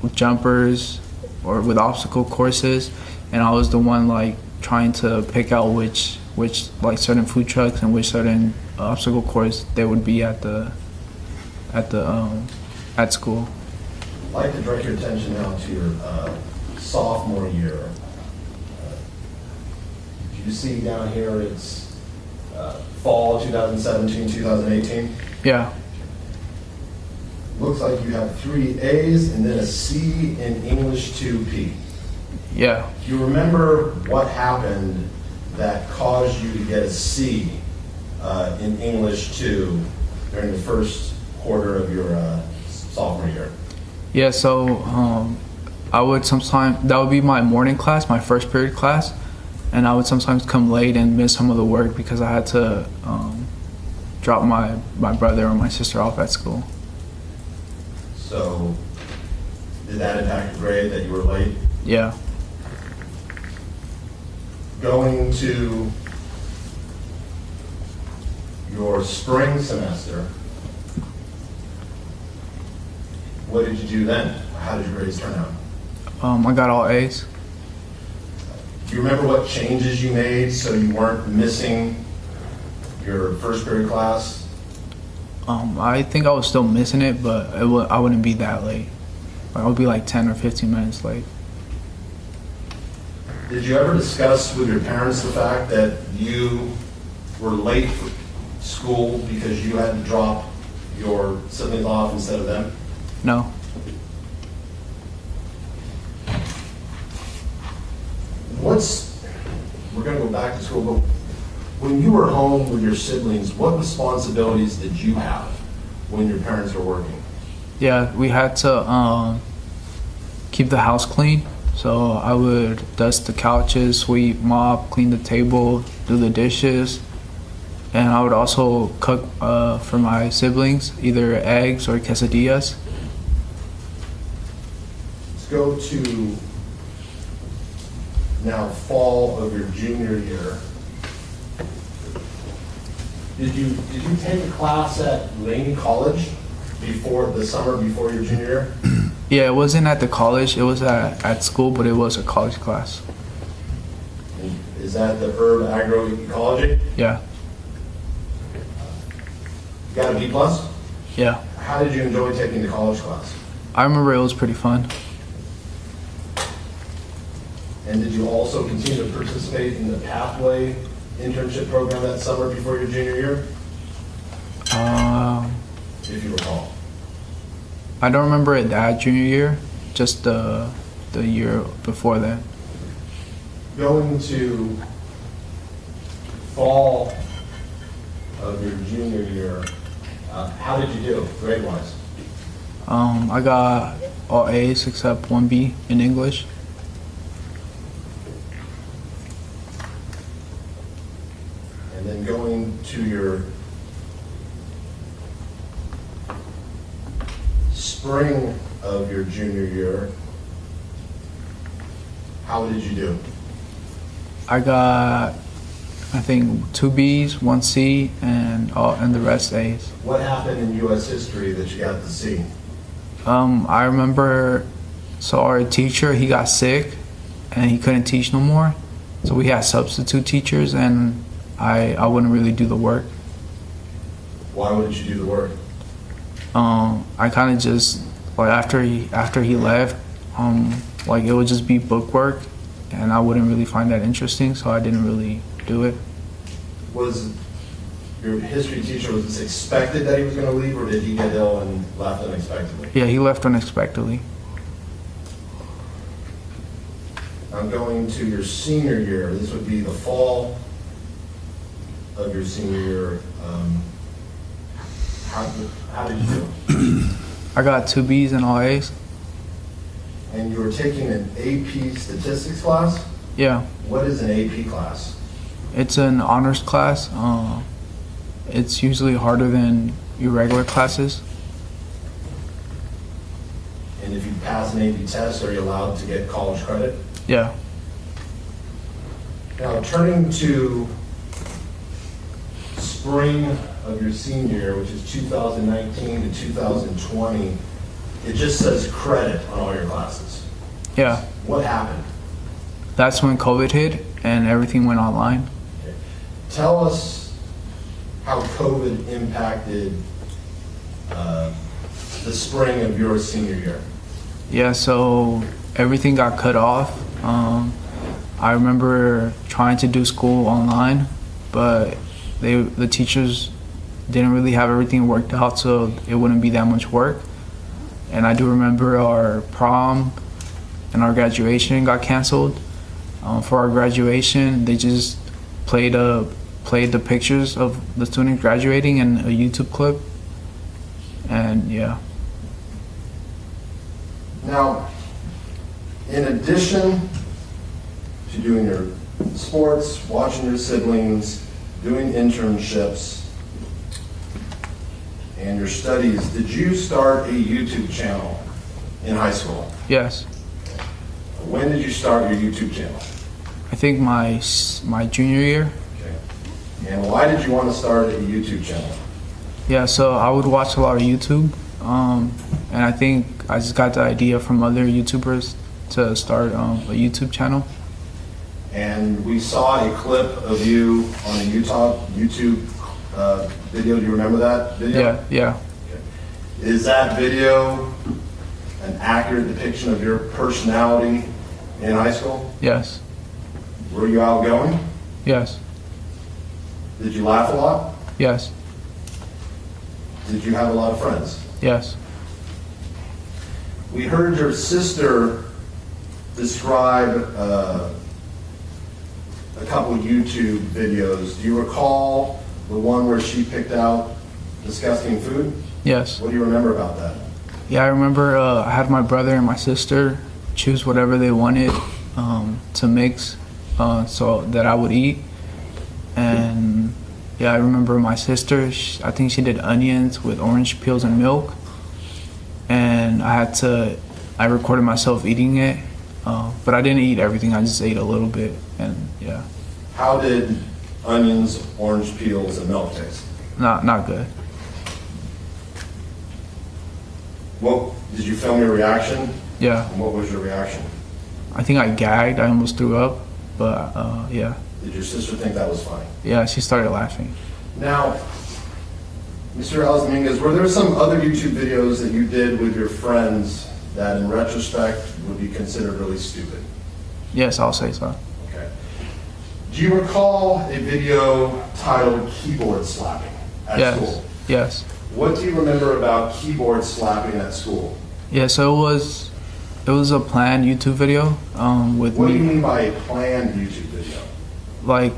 with jumpers, or with obstacle courses, and I was the one like trying to pick out which like certain food trucks and which certain obstacle course they would be at school. I'd like to direct your attention now to your sophomore year. You see down here it's fall 2017, 2018. Yeah. Looks like you have 3 A's and then a C in English 2P. Yeah. Do you remember what happened that caused you to get a C in English 2 during the first quarter of your sophomore year? Yeah, so I would sometimes, that would be my morning class, my first period class, and I would sometimes come late and miss some of the work because I had to drop my brother or my sister off at school. So, did that impact your grade that you were late? Yeah. Going to your spring semester, what did you do then? How did your grades turn out? I got all A's. Do you remember what changes you made so you weren't missing your first period class? I think I was still missing it, but I wouldn't be that late. I would be like 10 or 15 minutes late. Did you ever discuss with your parents the fact that you were late for school because you had to drop your siblings off instead of them? No. We're going to go back to school, but when you were home with your siblings, what responsibilities did you have when your parents were working? Yeah, we had to keep the house clean, So I would dust the couches, sweep, mop, clean the table, do the dishes, and I would also cook for my siblings, either eggs or quesadillas. Let's go to now fall of your junior year. Did you take a class at Lane College before the summer before your junior year? Yeah, it wasn't at the college, it was at school, but it was a college class. And is that the herb agroecology? Yeah, You got a B plus? yeah. How did you enjoy taking the college class? I remember it was pretty fun. And did you also continue to participate in the pathway internship program that summer before your junior year, if you recall? I don't remember it that junior year, just the year before that. Going to fall of your junior year, how did you do grade-wise? I got all A's except 1B in English. And then going to your spring of your junior year, how did you do? I got, I think, 2 B's, 1 C, and the rest A's. What happened in U.S. history that you got to see? I remember, so our teacher, he got sick, and he couldn't teach no more. So we had substitute teachers, and I wouldn't really do the work. Why wouldn't you do the work? I kind of just, like, after he left, like, it would just be book work, and I wouldn't really find that interesting, so I didn't really do it. Was your history teacher, was this expected that he was going to leave, or did he get ill and left unexpectedly? Yeah, he left unexpectedly. I'm going to your senior year. This would be the fall of your senior year. How did you do? I got 2 B's and all A's. And you were taking an AP statistics class? Yeah, What is an AP class? it's an honors class. It's usually harder than your regular classes. And if you pass an AP test, are you allowed to get college credit? Yeah. Now, turning to spring of your senior year, which is 2019 to 2020, it just says credit on all your classes. Yeah, What happened? that's when COVID hit and everything went online. Okay. Tell us how COVID impacted the spring of your senior year. Yeah, so everything got cut off. I remember trying to do school online, but the teachers didn't really have everything worked out, so it wouldn't be that much work. And I do remember our prom and our graduation got canceled. For our graduation, they just played the pictures of the students graduating in a YouTube clip, and yeah. Now, in addition to doing your sports, watching your siblings, doing internships, and your studies, did you start a YouTube channel in high school? Yes, When did you start your YouTube channel? I think my junior year. Okay. And why did you want to start a YouTube channel? Yeah, so I would watch a lot of YouTube, and I think I just got the idea from other YouTubers to start a YouTube channel. And we saw a clip of you on a YouTube video. Do you remember that video? Yeah. Is that video an accurate depiction of your personality in high school? Yes. Were you outgoing? Yes. Did you laugh a lot? Yes. Did you have a lot of friends? Yes. We heard your sister describe a couple YouTube videos. Do you recall the one where she picked out disgusting food? Yes. What do you remember about that? Yeah, I remember I had my brother and my sister, choose whatever they wanted to mix so that I would eat. And yeah, I remember my sister, I think she did onions with orange peels and milk. And I recorded myself eating it, but I didn't eat everything, I just ate a little bit, and yeah. How did onions, orange peels, and milk taste? Not good. Well, did you film your reaction? Yeah, And what was your reaction? I think I gagged, I almost threw up, but yeah. Did your sister think that was funny? Yeah, she started laughing. Now, Mr. Dominguez, were there some other YouTube videos that you did with your friends that in retrospect would be considered really stupid? Yes, I'll say so. Okay. Do you recall a video titled Keyboard Slapping at Yes, school? yes. What do you remember about keyboard slapping at school? Yeah, so it was a planned YouTube video with What do you me, mean by a planned YouTube video? like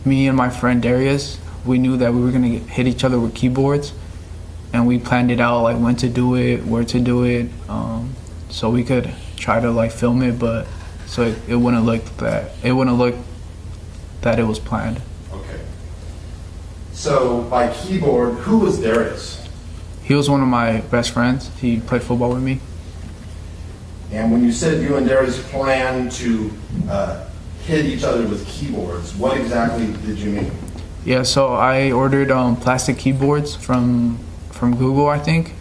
me and my friend Darius. We knew that we were gonna hit each other with keyboards, and we planned it out, like when to do it, where to do it, so we could try to like film it, but so it wouldn't look that it was planned. Okay. So by keyboard, who was Darius? He was one of my best friends. He played football with me. And when you said you and Darius planned to hit each other with keyboards, what exactly did you mean? Yeah, so I ordered plastic keyboards from Google, I think,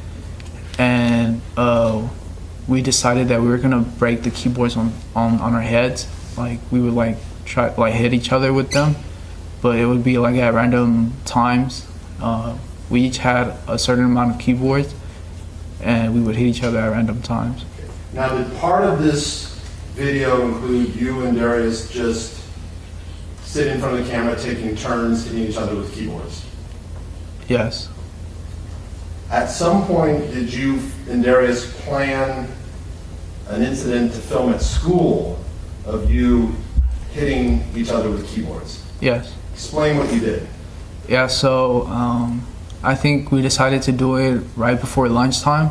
and we decided that we were gonna break the keyboards on our heads. Like we would like try like hit each other with them, but it would be like at random times. We each had a certain amount of keyboards, and we would hit each other at random times. Now, did part of this video include you and Darius just sitting in front of the camera taking turns hitting each other with keyboards? Yes. At some point, did you and Darius plan an incident to film at school of you hitting each other with keyboards? Yes. Explain what you did. Yeah, so I think we decided to do it right before lunchtime.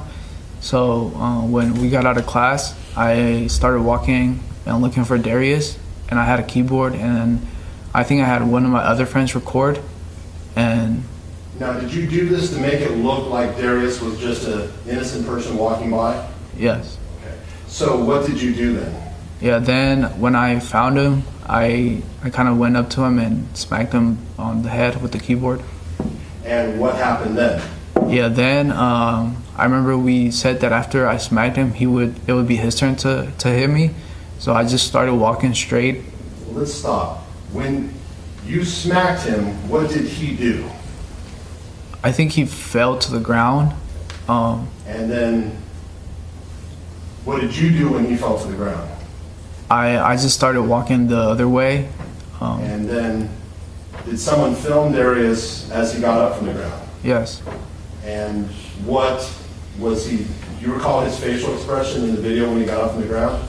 So when we got out of class, I started walking and looking for Darius, and I had a keyboard, and I think I had one of my other friends record. And Now, did you do this to make it look like Darius was just an innocent person walking by? yes. Okay. So what did you do then? Yeah, then when I found him, I kind of went up to him and smacked him on the head with the keyboard. And what happened then? Yeah, then I remember we said that after I smacked him, it would be his turn to hit me. So I just started walking straight. Let's stop. When you smacked him, what did he do? I think he fell to the ground. And then what did you do when he fell to the ground? I just started walking the other way. And then did someone film Darius as he got up from the ground? Yes. And what was he, do you recall his facial expression in the video when he got up from the ground?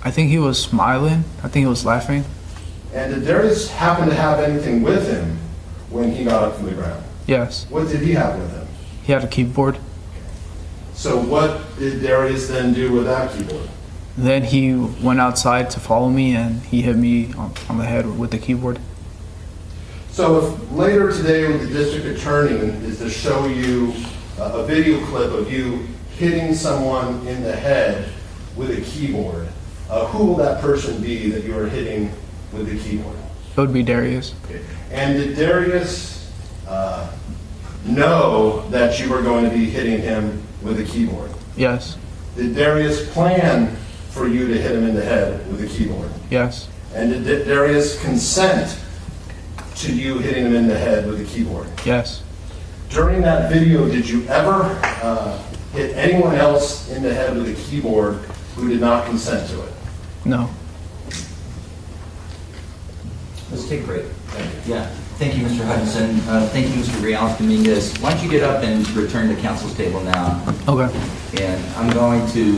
I think he was smiling. I think he was laughing. And did Darius happen to have anything with him when he got up from the ground? Yes. What did he have with him? He had a keyboard. So what did Darius then do with that keyboard? Then he went outside to follow me, and he hit me on the head with the keyboard. So if later today with the district attorney is to show you a video clip of you hitting someone in the head with a keyboard, who will that person be that you are hitting with the keyboard? It would be Darius. Okay. And did Darius know that you were going to be hitting him with a keyboard? Yes. Did Darius plan for you to hit him in the head with a keyboard? Yes. And did Darius consent to you hitting him in the head with a keyboard? Yes. During that video, did you ever hit anyone else in the head with a keyboard who did not consent to it? No. Let's take a break. Yeah. Thank you, Mr. Hutchinson. Thank you, Mr. Real Dominguez. Why don't you get up and return to counsel's table now? Okay. And I'm going to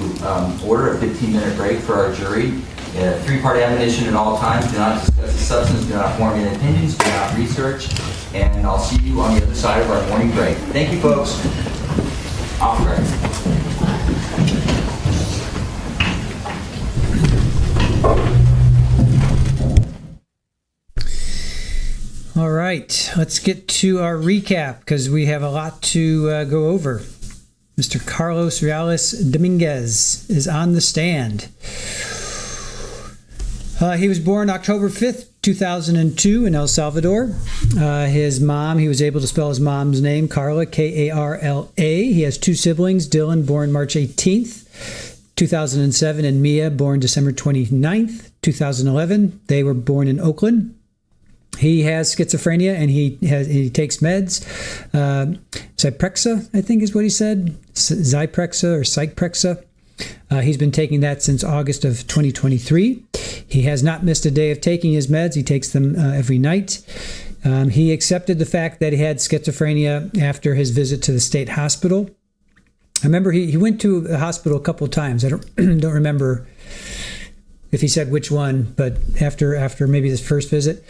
order a 15-minute break for our jury. Three-part admonition at all times. Do not discuss the substance. Do not form any opinions. Do not research. And I'll see you on the other side of our morning break. Thank you, folks. Off break. right, let's get to our recap because we have a lot to go over. Mr. Carlos Reales Dominguez is on the stand. He was born October 5th, 2002 in El Salvador. His mom, he was able to spell his mom's name, Carla, K-A-R-L-A. He has 2 siblings, Dylan, born March 18th, 2007, and Mia, born December 29th, 2011. They were born in Oakland. He has schizophrenia and he takes meds. Zyprexa, I think is what he said. Zyprexa or Cyprexa. He's been taking that since August of 2023. He has not missed a day of taking his meds. He takes them every night. He accepted the fact that he had schizophrenia after his visit to the state hospital. I remember he went to the hospital a couple of times. I don't remember if he said which one, but after maybe this first visit.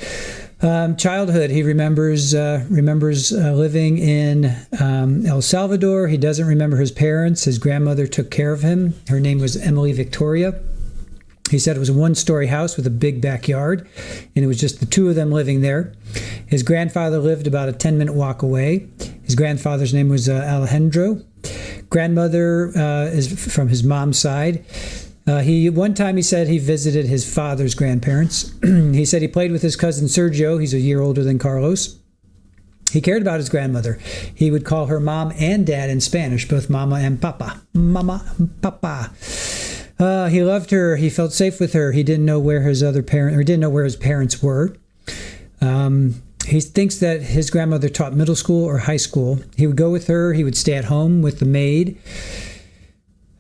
Childhood, he remembers living in El Salvador. He doesn't remember his parents. His grandmother took care of him. Her name was Emily Victoria. He said it was a 1-story house with a big backyard, and it was just the 2 of them living there. His grandfather lived about a 10-minute walk away. His grandfather's name was Alejandro. Grandmother is from his mom's side. One time he said he visited his father's grandparents. He said he played with his cousin Sergio. He's a year older than Carlos. He cared about his grandmother. He would call her mom and dad in Spanish, both mama and papa. Mama and papa. He loved her. He felt safe with her. He didn't know where his parents were. He thinks that his grandmother taught middle school or high school. He would go with her. He would stay at home with the maid.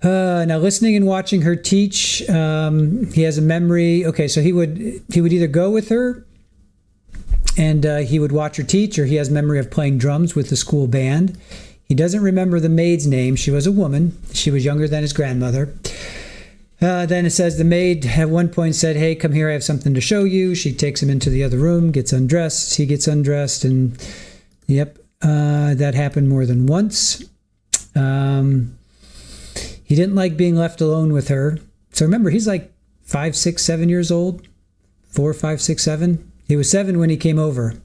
Now, listening and watching her teach, he has a memory. Okay, so he would either go with her and he would watch her teach, or he has memory of playing drums with the school band. He doesn't remember the maid's name. She was a woman. She was younger than his grandmother. Then it says the maid at one point said, "Hey, come here, I have something to show you." She takes him into the other room, gets undressed. He gets undressed, and that happened more than once. He didn't like being left alone with her. So remember, he's like 5, 6, 7 years old. 4, 5, 6, 7. He was 7 when he came over.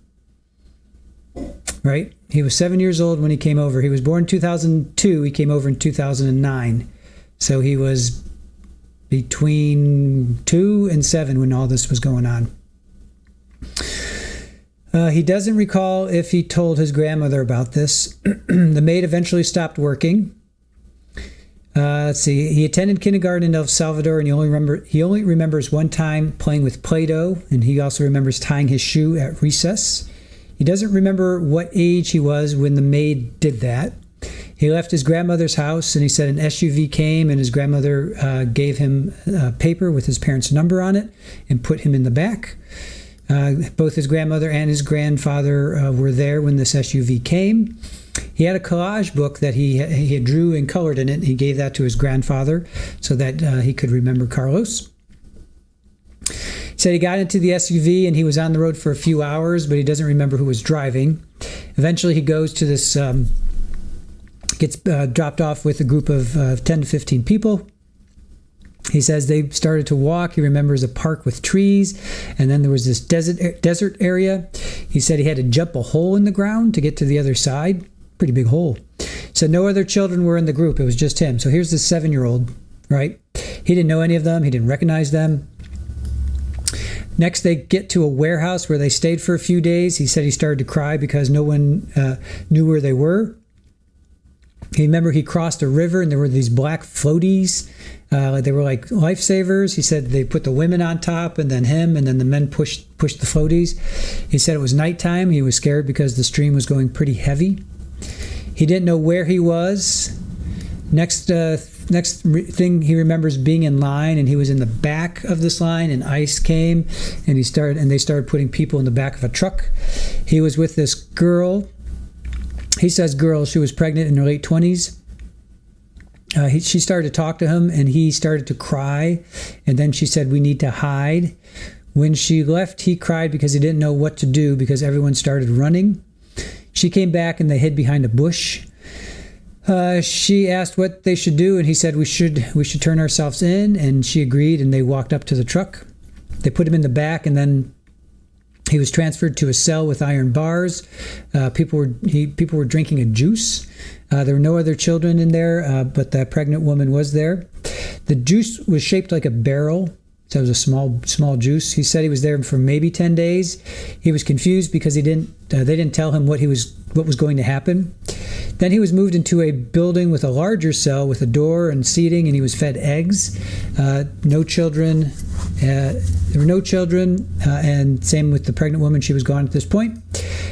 Right? He was 7 years old when he came over. He was born 2002. He came over in 2009. So he was between 2 and 7 when all this was going on. He doesn't recall if he told his grandmother about this. The maid eventually stopped working. Let's see. He attended kindergarten in El Salvador, and he only remembers one time playing with Play-Doh, and he also remembers tying his shoe at recess. He doesn't remember what age he was when the maid did that. He left his grandmother's house, and he said an SUV came, and his grandmother gave him a paper with his parents' number on it and put him in the back. Both his grandmother and his grandfather were there when this SUV came. He had a collage book that he drew and colored in it. He gave that to his grandfather so that he could remember Carlos. He said he got into the SUV and he was on the road for a few hours, but he doesn't remember who was driving. Eventually he goes to this, gets dropped off with a group of 10 to 15 people. He says they started to walk. He remembers a park with trees, and then there was this desert area. He said he had to jump a hole in the ground to get to the other side. Pretty big hole. He said no other children were in the group. It was just him. So here's this 7-year-old, right? He didn't know any of them. He didn't recognize them. Next, they get to a warehouse where they stayed for a few days. He said he started to cry because no one knew where they were. He remembered he crossed a river and there were these black floaties. They were like lifesavers. He said they put the women on top and then him, and then the men pushed the floaties. He said it was nighttime. He was scared because the stream was going pretty heavy. He didn't know where he was. Next thing he remembers being in line, and he was in the back of this line, and ICE came, and they started putting people in the back of a truck. He was with this girl. He says girl, she was pregnant in her late 20s. She started to talk to him, and he started to cry, and then she said, "We need to hide." When she left, he cried because he didn't know what to do because everyone started running. She came back, and they hid behind a bush. She asked what they should do, and he said we should turn ourselves in, and she agreed, and they walked up to the truck. They put him in the back, and then He was transferred to a cell with iron bars. People were drinking a juice. There were no other children in there, but that pregnant woman was there. The juice was shaped like a barrel, so it was a small juice. He said he was there for maybe 10 days. He was confused because they didn't tell him what was going to happen. Then he was moved into a building with a larger cell with a door and seating, and he was fed eggs. No children. There were no children, and same with the pregnant woman. She was gone at this point.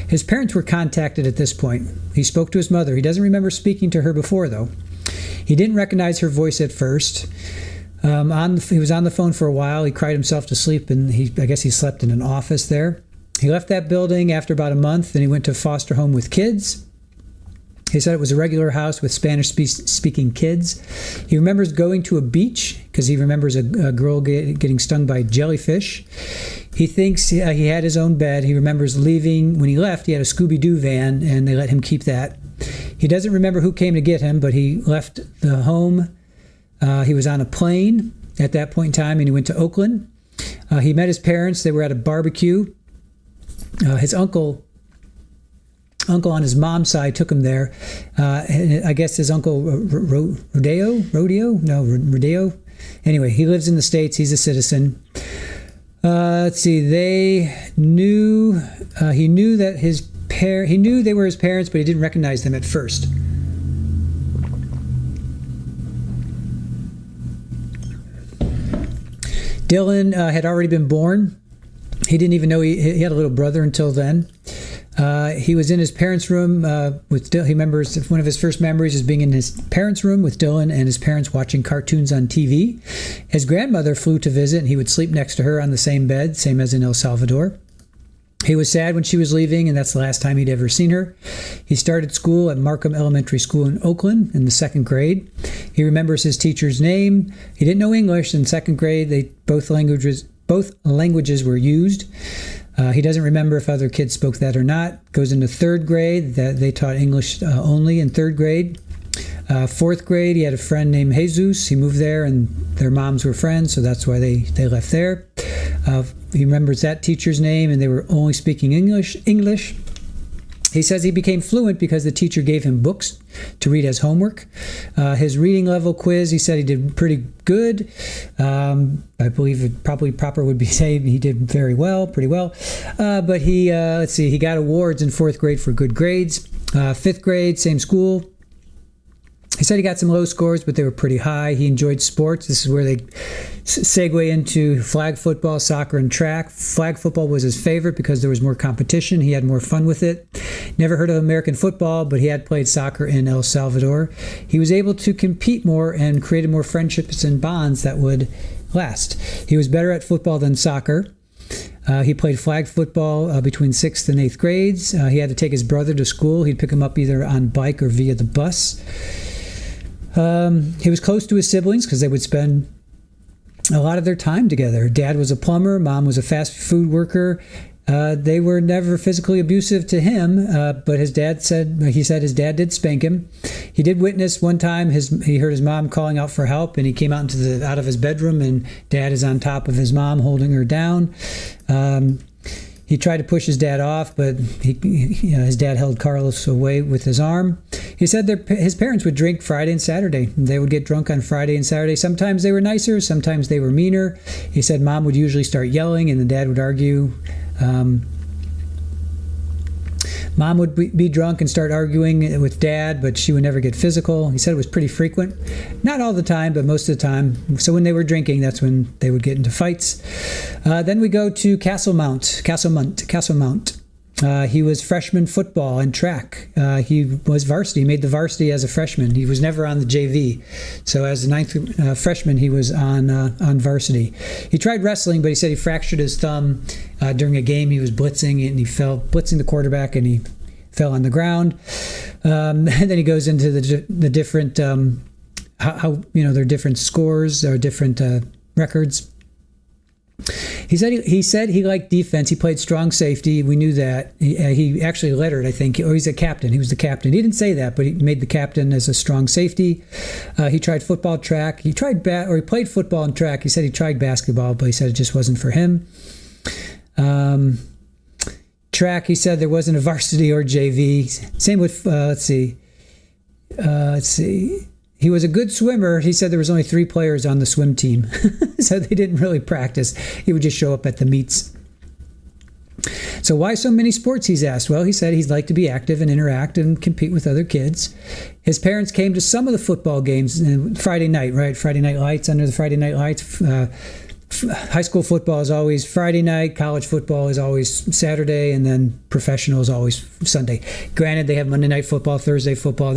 His parents were contacted at this point. He spoke to his mother. He doesn't remember speaking to her before, though. He didn't recognize her voice at first. He was on the phone for a while. He cried himself to sleep, and I guess he slept in an office there. He left that building after about a month, and he went to a foster home with kids. He said it was a regular house with Spanish-speaking kids. He remembers going to a beach because he remembers a girl getting stung by jellyfish. He thinks he had his own bed. He remembers leaving. When he left, he had a Scooby-Doo van, and they let him keep that. He doesn't remember who came to get him, but he left the home. He was on a plane at that point in time, and he went to Oakland. He met his parents. They were at a barbecue. His uncle on his mom's side took him there. I guess his uncle Rodeo. Anyway, he lives in the States. He's a citizen. Let's see. He knew they were his parents, but he didn't recognize them at first. Dylan had already been born. He didn't even know he had a little brother until then. He was in his parents' room with Dylan. He remembers one of his first memories is being in his parents' room with Dylan and his parents watching cartoons on TV. His grandmother flew to visit, and he would sleep next to her on the same bed, same as in El Salvador. He was sad when she was leaving, and that's the last time he'd ever seen her. He started school at Markham Elementary School in Oakland in the 2nd grade. He remembers his teacher's name. He didn't know English in 2nd grade. Both languages were used. He doesn't remember if other kids spoke that or not. Goes into 3rd grade. That they taught English only in 3rd grade. 4th grade, he had a friend named Jesus. He moved there, and their moms were friends, so that's why they left there. He remembers that teacher's name, and they were only speaking English. He says he became fluent because the teacher gave him books to read as homework. His reading level quiz, he said he did pretty good. I believe it probably proper would be saying he did pretty well. But he got awards in 4th grade for good grades. 5th grade, same school. He said he got some low scores, but they were pretty high. He enjoyed sports. This is where they segue into flag football, soccer, and track. Flag football was his favorite because there was more competition. He had more fun with it. Never heard of American football, but he had played soccer in El Salvador. He was able to compete more and created more friendships and bonds that would last. He was better at football than soccer. He played flag football between 6th and 8th grades. He had to take his brother to school. He'd pick him up either on bike or via the bus. He was close to his siblings because they would spend a lot of their time together. Dad was a plumber. Mom was a fast food worker. They were never physically abusive to him, but his dad said his dad did spank him. He did witness one time he heard his mom calling out for help, and he came out out of his bedroom, and Dad is on top of his mom holding her down. He tried to push his dad off, but his dad held Carlos away with his arm. He said his parents would drink Friday and Saturday. They would get drunk on Friday and Saturday. Sometimes they were nicer, sometimes they were meaner. He said Mom would usually start yelling, and the dad would argue. Mom would be drunk and start arguing with Dad, but she would never get physical. He said it was pretty frequent. Not all the time, but most of the time. So when they were drinking, that's when they would get into fights. Then we go to Castlemount. He was freshman football and track. He was varsity. He made the varsity as a freshman. He was never on the JV. So as a 9th freshman, he was on varsity. He tried wrestling, but he said he fractured his thumb during a game. He was blitzing, and he fell blitzing the quarterback, and he fell on the ground. And then he goes into the different how their different scores or different records. He said he liked defense. He played strong safety. We knew that. He actually lettered, I think. Or he's a captain. He was the captain. He didn't say that, but he made the captain as a strong safety. He tried football, track. He played football and track. He said he tried basketball, but he said it just wasn't for him. Track, he said there wasn't a varsity or JV. Same with, let's see. He was a good swimmer. He said there was only 3 players on the swim team. So they didn't really practice. He would just show up at the meets. So why so many sports, he's asked? Well, he said he'd like to be active and interact and compete with other kids. His parents came to some of the football games Friday night, right? Friday Night Lights, under the Friday Night Lights. High school football is always Friday night. College football is always Saturday. And then professional is always Sunday. Granted, they have Monday Night Football, Thursday football.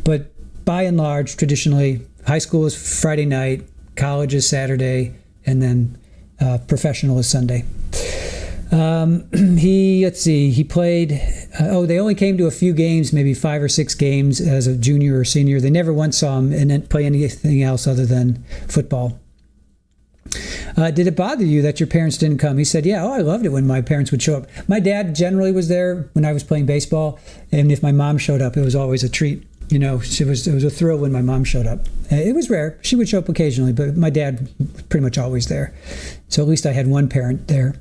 But by and large, traditionally, high school is Friday night, college is Saturday, and then professional is Sunday. He played, they only came to a few games, maybe 5 or 6 games as a junior or senior. They never once saw him play anything else other than football. Did it bother you that your parents didn't come? He said, I loved it when my parents would show up. My dad generally was there when I was playing baseball, and if my mom showed up, it was always a treat. It was a thrill when my mom showed up. It was rare. She would show up occasionally, but my dad was pretty much always there. So at least I had one parent there.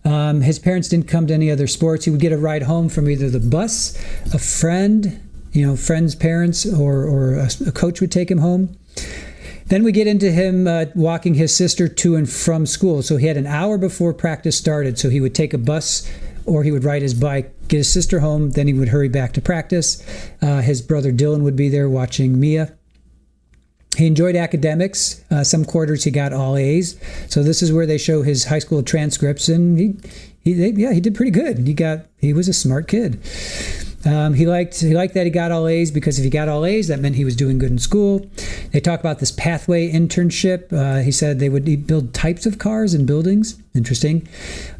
His parents didn't come to any other sports. He would get a ride home from either the bus, a friend, friend's parents, or a coach would take him home. Then we get into him walking his sister to and from school. So he had an hour before practice started. So he would take a bus or he would ride his bike, get his sister home. Then he would hurry back to practice. His brother Dylan would be there watching Mia. He enjoyed academics. Some quarters he got all A's. So this is where they show his high school transcripts, and he did pretty good. He was a smart kid. He liked that he got all A's, because if he got all A's, that meant he was doing good in school. They talk about this pathway internship. He said they would build types of cars and buildings. Interesting.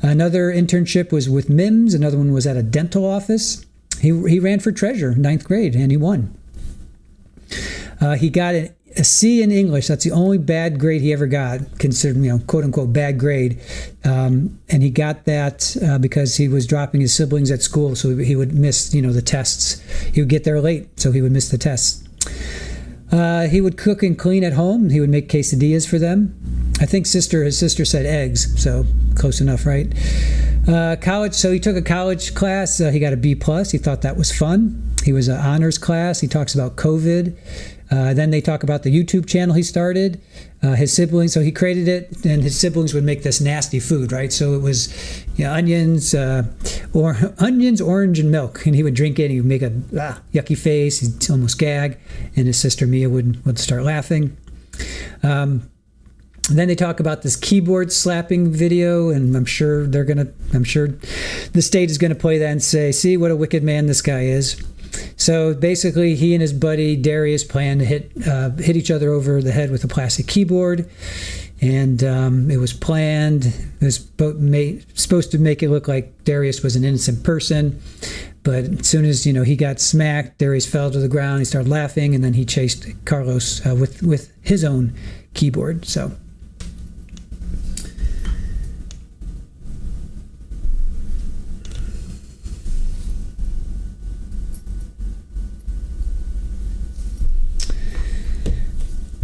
Another internship was with MIMS. Another one was at a dental office. He ran for treasurer, 9th grade, and he won. He got a C in English. That's the only bad grade he ever got, considered, quote unquote, bad grade. And he got that because he was dropping his siblings at school. So he would miss, the tests. He would get there late, so he would miss the tests. He would cook and clean at home. He would make quesadillas for them. I think his sister said eggs, so close enough, right? College. So he took a college class. He got a B+. He thought that was fun. He was an honors class. He talks about COVID. Then they talk about the YouTube channel he started. His siblings, so he created it, and his siblings would make this nasty food, right? So it was onions, orange, and milk, and he would drink it, and he would make a yucky face. He'd almost gag, and his sister Mia would start laughing. Then they talk about this keyboard slapping video, and I'm sure the state is gonna play that and say, "See what a wicked man this guy is." So basically, he and his buddy Darius planned to hit each other over the head with a plastic keyboard, and it was planned. It was supposed to make it look like Darius was an innocent person, but as soon as he got smacked, Darius fell to the ground. He started laughing, and then he chased Carlos with his own keyboard. So.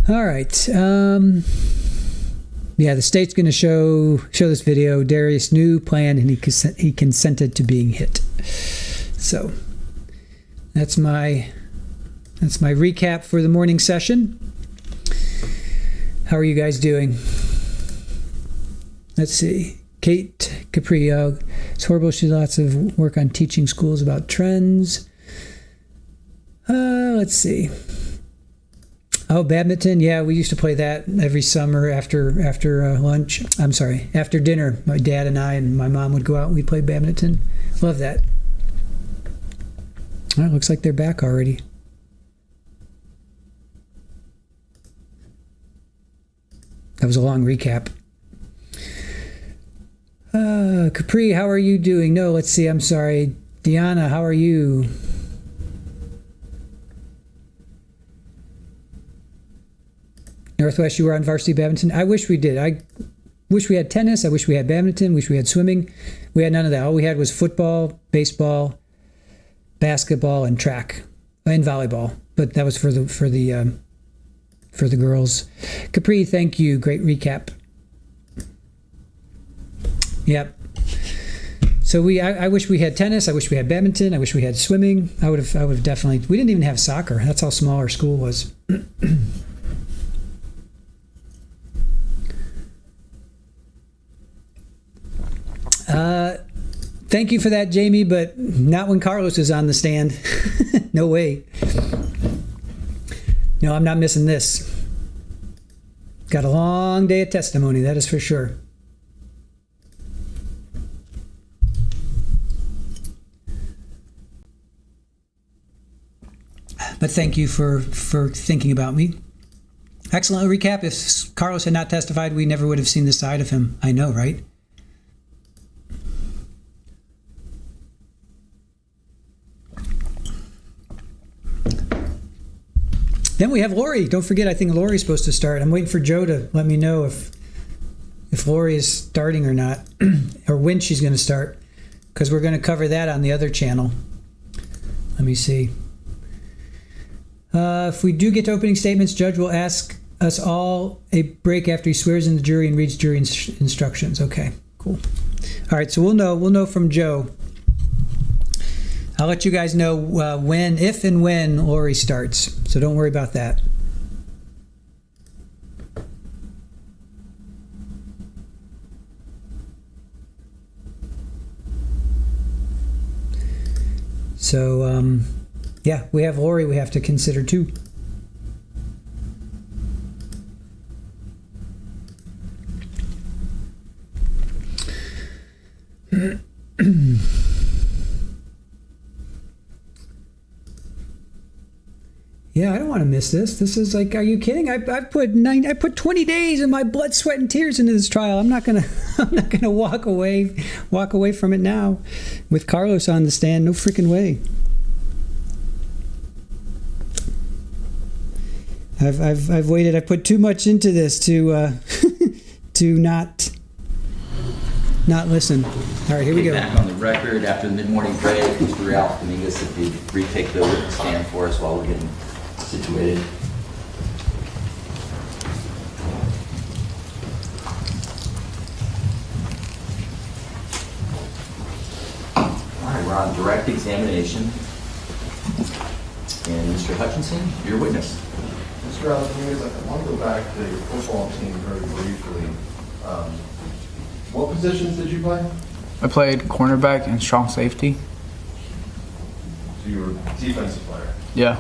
All right. The state's going to show this video. Darius knew, planned, and he consented to being hit. So that's my recap for the morning session. How are you guys doing? Let's see. Kate Capri. It's horrible. She did lots of work on teaching schools about trends. Let's see. Oh, badminton. Yeah, we used to play that every summer after lunch. I'm sorry, after dinner. My dad and I and my mom would go out and we'd play badminton. Love that. Well, it looks like they're back already. That was a long recap. Capri, how are you doing? No, let's see. I'm sorry. Deanna, how are you? Northwest, you were on varsity badminton. I wish we did. I wish we had tennis. I wish we had badminton. Wish we had swimming. We had none of that. All we had was football, baseball, basketball, and track, and volleyball. But that was for the girls. Capri, thank you. Great recap. Yep. So I wish we had tennis. I wish we had badminton. I wish we had swimming. I would have definitely. We didn't even have soccer. That's how small our school was. Thank you for that, Jamie, but not when Carlos is on the stand. No way. No, I'm not missing this. Got a long day of testimony, that is for sure. But thank you for thinking about me. Excellent recap. If Carlos had not testified, we never would have seen this side of him. I know, right? Then we have Lori. Don't forget, I think Lori's supposed to start. I'm waiting for Joe to let me know if Lori is starting or not, or when she's going to start, because we're going to cover that on the other channel. Let me see. If we do get to opening statements, Judge will ask us all a break after he swears in the jury and reads jury instructions. Okay, cool. All right, so we'll know from Joe. I'll let you guys know if and when Lori starts, so don't worry about that. So, yeah, we have Lori we have to consider too. Yeah, I don't want to miss this. This is like, are you kidding? I put 20 days of my blood, sweat, and tears into this trial. I'm not gonna walk away from it now, with Carlos on the stand. No freaking way. I've waited. I put too much into this to to not listen. All right, here we go. Back on the record after the mid-morning break. Mr. Dominguez, if you retake the witness stand for us while we're getting situated. All right, we're on direct examination. And Mr. Hutchinson, your witness. Mr. Dominguez, I want to go back to your football team very briefly. What positions did you play? I played cornerback and strong safety. So you were a defensive player. Yeah.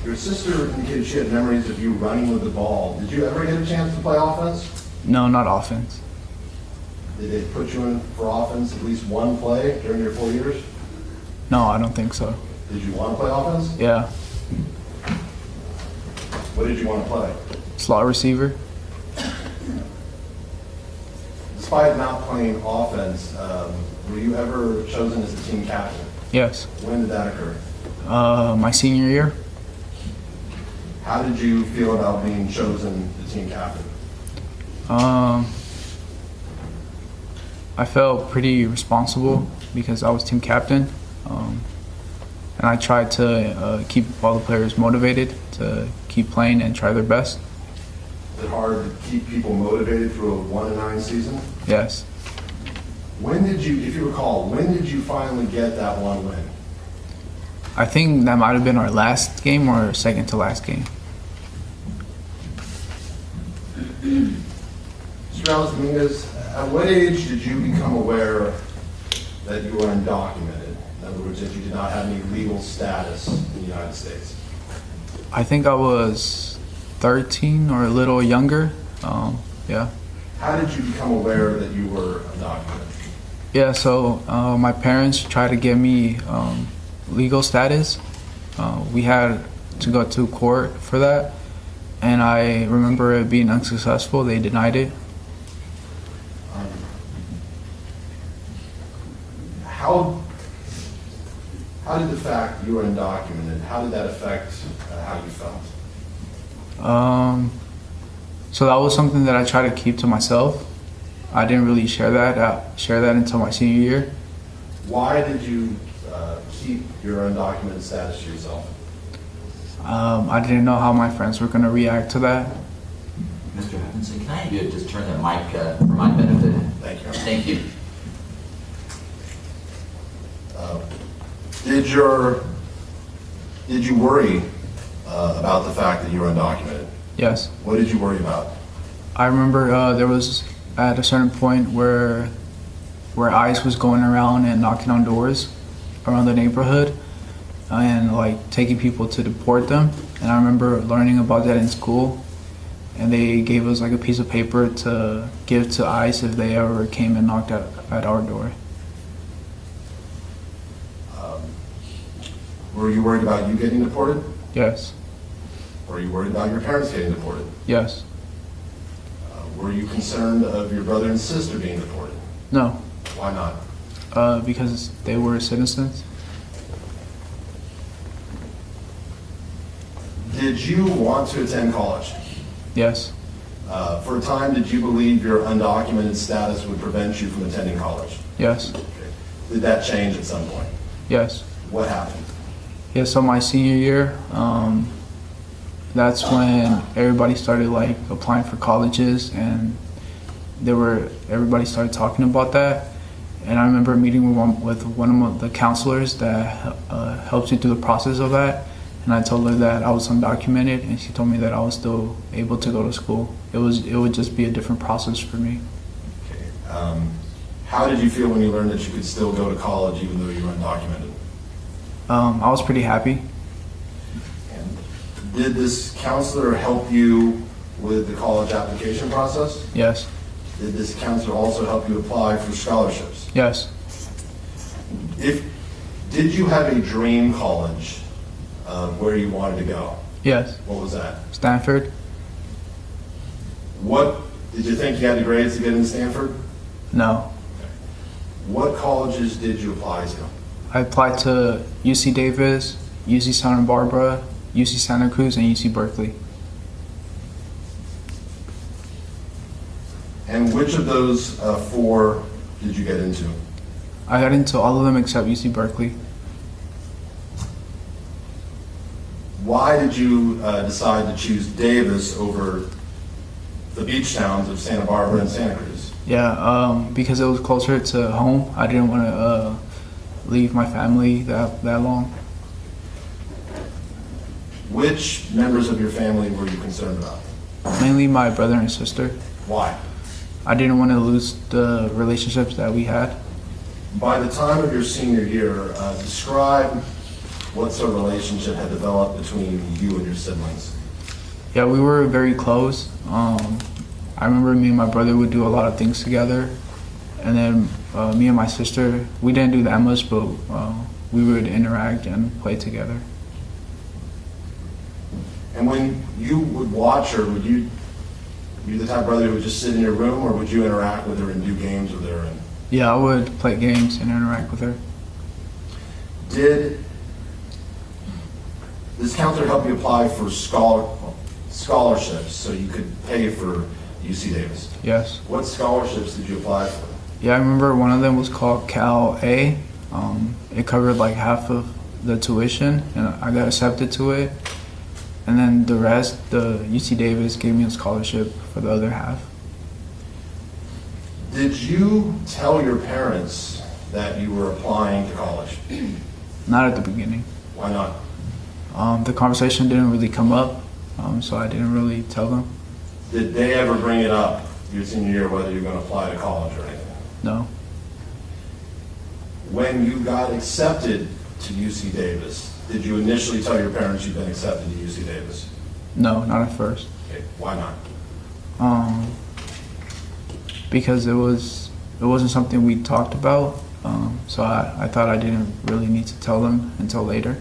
Your sister indicated she had memories of you running with the ball. Did you ever get a chance to play offense? No, not offense. Did they put you in for offense at least one play during your 4 years? No, I don't think so. Did you want to play offense? Yeah. What did you want to play? Slot receiver. Despite not playing offense, were you ever chosen as the team captain? Yes. When did that occur? My senior year. How did you feel about being chosen the team captain? I felt pretty responsible because I was team captain, and I tried to keep all the players motivated to keep playing and try their best. Is it hard to keep people motivated through a 1-9 season? Yes. When did you, if you recall, when did you finally get that one win? I think that might have been our last game or second to last game. Mr. Dominguez, at what age did you become aware that you were undocumented? In other words, that you did not have any legal status in the United States? I think I was 13 or a little younger. Yeah. How did you become aware that you were undocumented? Yeah, so my parents tried to get me legal status. We had to go to court for that, and I remember it being unsuccessful. They denied it. How did the fact you were undocumented, how did that affect how you felt? So that was something that I tried to keep to myself. I didn't really share that until my senior year. Why did you keep your undocumented status to yourself? I didn't know how my friends were going to react to that. Mr. Hutchinson, can I have you just turn the mic for my benefit? Thank you. Thank you. Did you worry about the fact that you were undocumented? Yes. What did you worry about? I remember there was at a certain point where ICE was going around and knocking on doors around the neighborhood and like taking people to deport them. And I remember learning about that in school, and they gave us like a piece of paper to give to ICE if they ever came and knocked at our door. Were you worried about you getting deported? Yes. Were you worried about your parents getting deported? Yes. Were you concerned of your brother and sister being deported? No. Why not? Because they were citizens. Did you want to attend college? Yes. For a time, did you believe your undocumented status would prevent you from attending college? Yes. Okay. Did that change at some point? Yes. What happened? Yeah, so my senior year, that's when everybody started like applying for colleges, and everybody started talking about that. And I remember meeting with one of the counselors that helped me through the process of that. And I told her that I was undocumented, and she told me that I was still able to go to school. It would just be a different process for me. Okay. How did you feel when you learned that you could still go to college even though you were undocumented? I was pretty happy. And did this counselor help you with the college application process? Yes. Did this counselor also help you apply for scholarships? Yes. Did you have a dream college where you wanted to go? Yes. What was that? Stanford? What did you think you had the grades to get into Stanford? No. What colleges did you apply to? I applied to UC Davis, UC Santa Barbara, UC Santa Cruz, and UC Berkeley. And which of those four did you get into? I got into all of them except UC Berkeley. Why did you decide to choose Davis over the beach towns of Santa Barbara and Santa Cruz? Yeah, because it was closer to home. I didn't want to leave my family that long. Which members of your family were you concerned about? Mainly my brother and sister. Why? I didn't want to lose the relationships that we had. By the time of your senior year, describe what sort of relationship had developed between you and your siblings. Yeah, we were very close. I remember me and my brother would do a lot of things together. And then me and my sister, we didn't do that much, but we would interact and play together. And when you would watch her, would you be the type of brother who would just sit in your room, or would you interact with her and do games with her? Yeah, I would play games and interact with her. Did this counselor help you apply for scholarships so you could pay for UC Davis? Yes. What scholarships did you apply for? Yeah, I remember one of them was called Cal A. It covered like half of the tuition, and I got accepted to it. And then the rest, the UC Davis gave me a scholarship for the other half. Did you tell your parents that you were applying to college? Not at the beginning. Why not? The conversation didn't really come up, so I didn't really tell them. Did they ever bring it up your senior year, whether you're going to apply to college or anything? No. When you got accepted to UC Davis, did you initially tell your parents you'd been accepted to UC Davis? No, not at first. Okay, why not? Because it wasn't something we talked about, so I thought I didn't really need to tell them until later.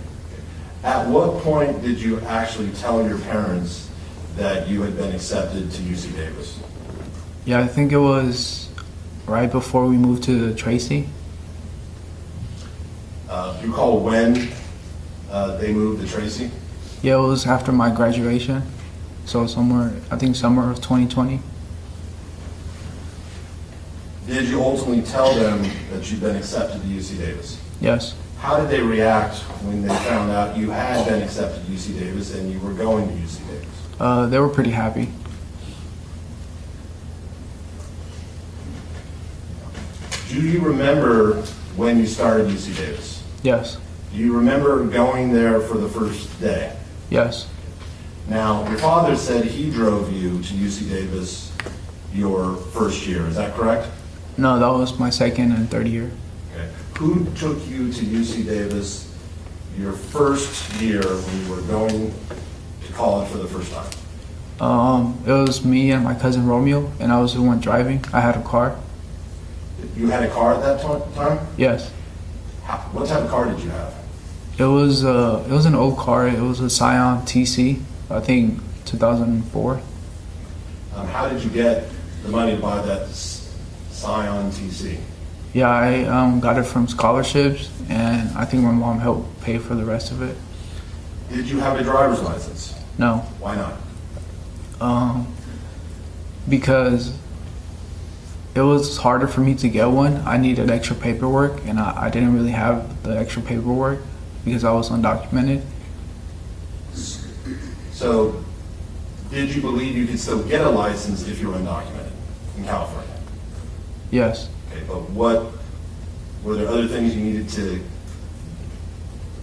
At what point did you actually tell your parents that you had been accepted to UC Davis? Yeah, I think it was right before we moved to Tracy. Do you recall when they moved to Tracy? Yeah, it was after my graduation, so summer of 2020. Did you ultimately tell them that you'd been accepted to UC Davis? Yes. How did they react when they found out you had been accepted to UC Davis and you were going to UC Davis? They were pretty happy. Do you remember when you started UC Davis? Yes. Do you remember going there for the first day? Yes. Now, your father said he drove you to UC Davis your first year, is that correct? No, that was my second and third year. Okay. Who took you to UC Davis your first year when you were going to college for the first time? It was me and my cousin Romeo, and I was the one driving. I had a car. You had a car at that time? Yes. What type of car did you have? It was an old car. It was a Scion TC, I think 2004. How did you get the money to buy that Scion TC? Yeah, I got it from scholarships, and I think my mom helped pay for the rest of it. Did you have a driver's license? No. Why not? Because it was harder for me to get one. I needed extra paperwork, and I didn't really have the extra paperwork because I was undocumented. So, did you believe you could still get a license if you were undocumented in California? Yes. Okay, but were there other things you needed to,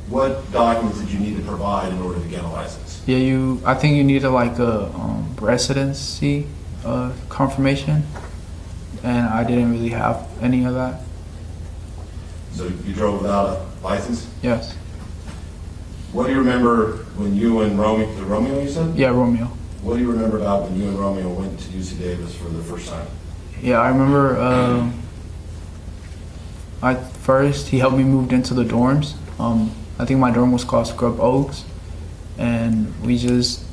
what documents did you need to provide in order to get a license? Yeah, I think you needed like a residency confirmation, and I didn't really have any of that. So you drove without a license? Yes. What do you remember when you and Romeo you said? Yeah, Romeo. What do you remember about when you and Romeo went to UC Davis for the first time? Yeah, I remember at first he helped me move into the dorms. I think my dorm was called Scrub Oaks, and he just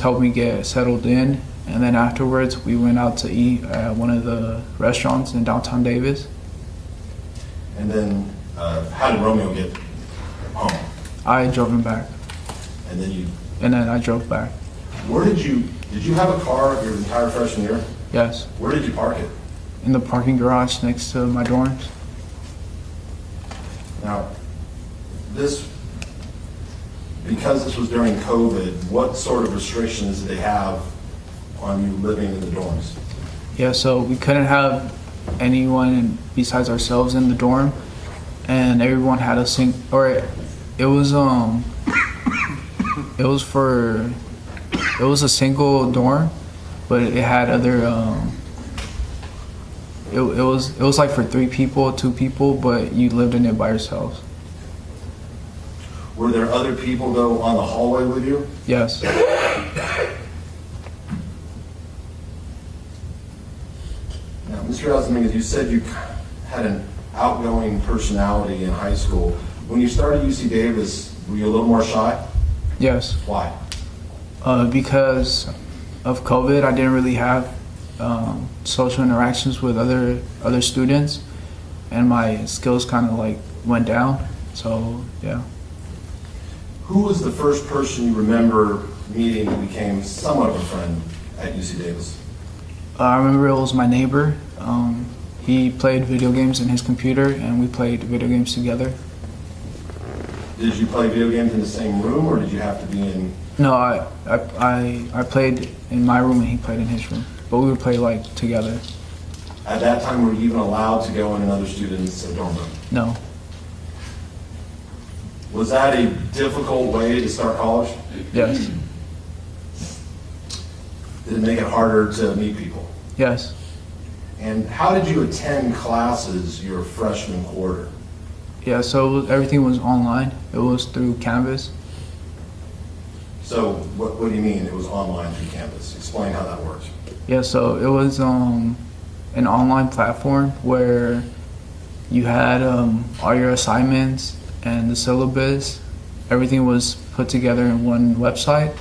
helped me get settled in, and then afterwards we went out to eat at one of the restaurants in downtown Davis. And then how did Romeo get home? I drove him back, And and then I drove back. where did you have a car your entire freshman year? Yes, Where did you park it? in the parking garage next to my dorms. Now, because this was during COVID, what sort of restrictions did they have on you living in the dorms? Yeah, so we couldn't have anyone besides ourselves in the dorm, and everyone had a it was a single dorm, but it had other it was like for 3 people, 2 people, but you lived in it by yourselves. Were there other people, though, on the hallway with you? Yes. Now, Mr. Dominguez, you said you had an outgoing personality in high school. When you started UC Davis, were you a little more shy? Yes. Why? Because of COVID, I didn't really have social interactions with other students, and my skills kind of like went down. So yeah. Who was the first person you remember meeting who became somewhat of a friend at UC Davis? I remember it was my neighbor. He played video games in his computer, and we played video games together. Did you play video games in the same room, or did you have to be in? No, I played in my room and he played in his room, but we would play like together. At that time, were you even allowed to go in another student's dorm room? No. Was that a difficult way to start college? Yes. Did it make it harder to meet people? Yes. And how did you attend classes your freshman quarter? Yeah, so everything was online. It was through Canvas. So what do you mean it was online through Canvas? Explain how that works. Yeah, so it was an online platform where you had all your assignments and the syllabus. Everything was put together in one website,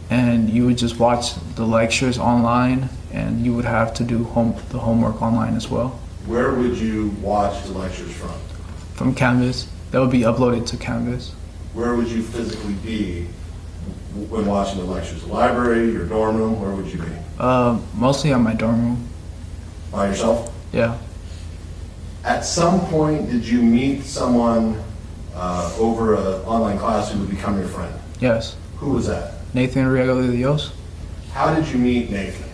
and you would just watch the lectures online, and you would have to do the homework online as well. Where would you watch the lectures from? From Canvas. That would be uploaded to Canvas. Where would you physically be when watching the lectures? The library, your dorm room, where would you be? Mostly at my dorm room. By yourself? Yeah. At some point, did you meet someone over an online class who would become your friend? Yes. Who was that? Nathan Riegos. How did you meet Nathan?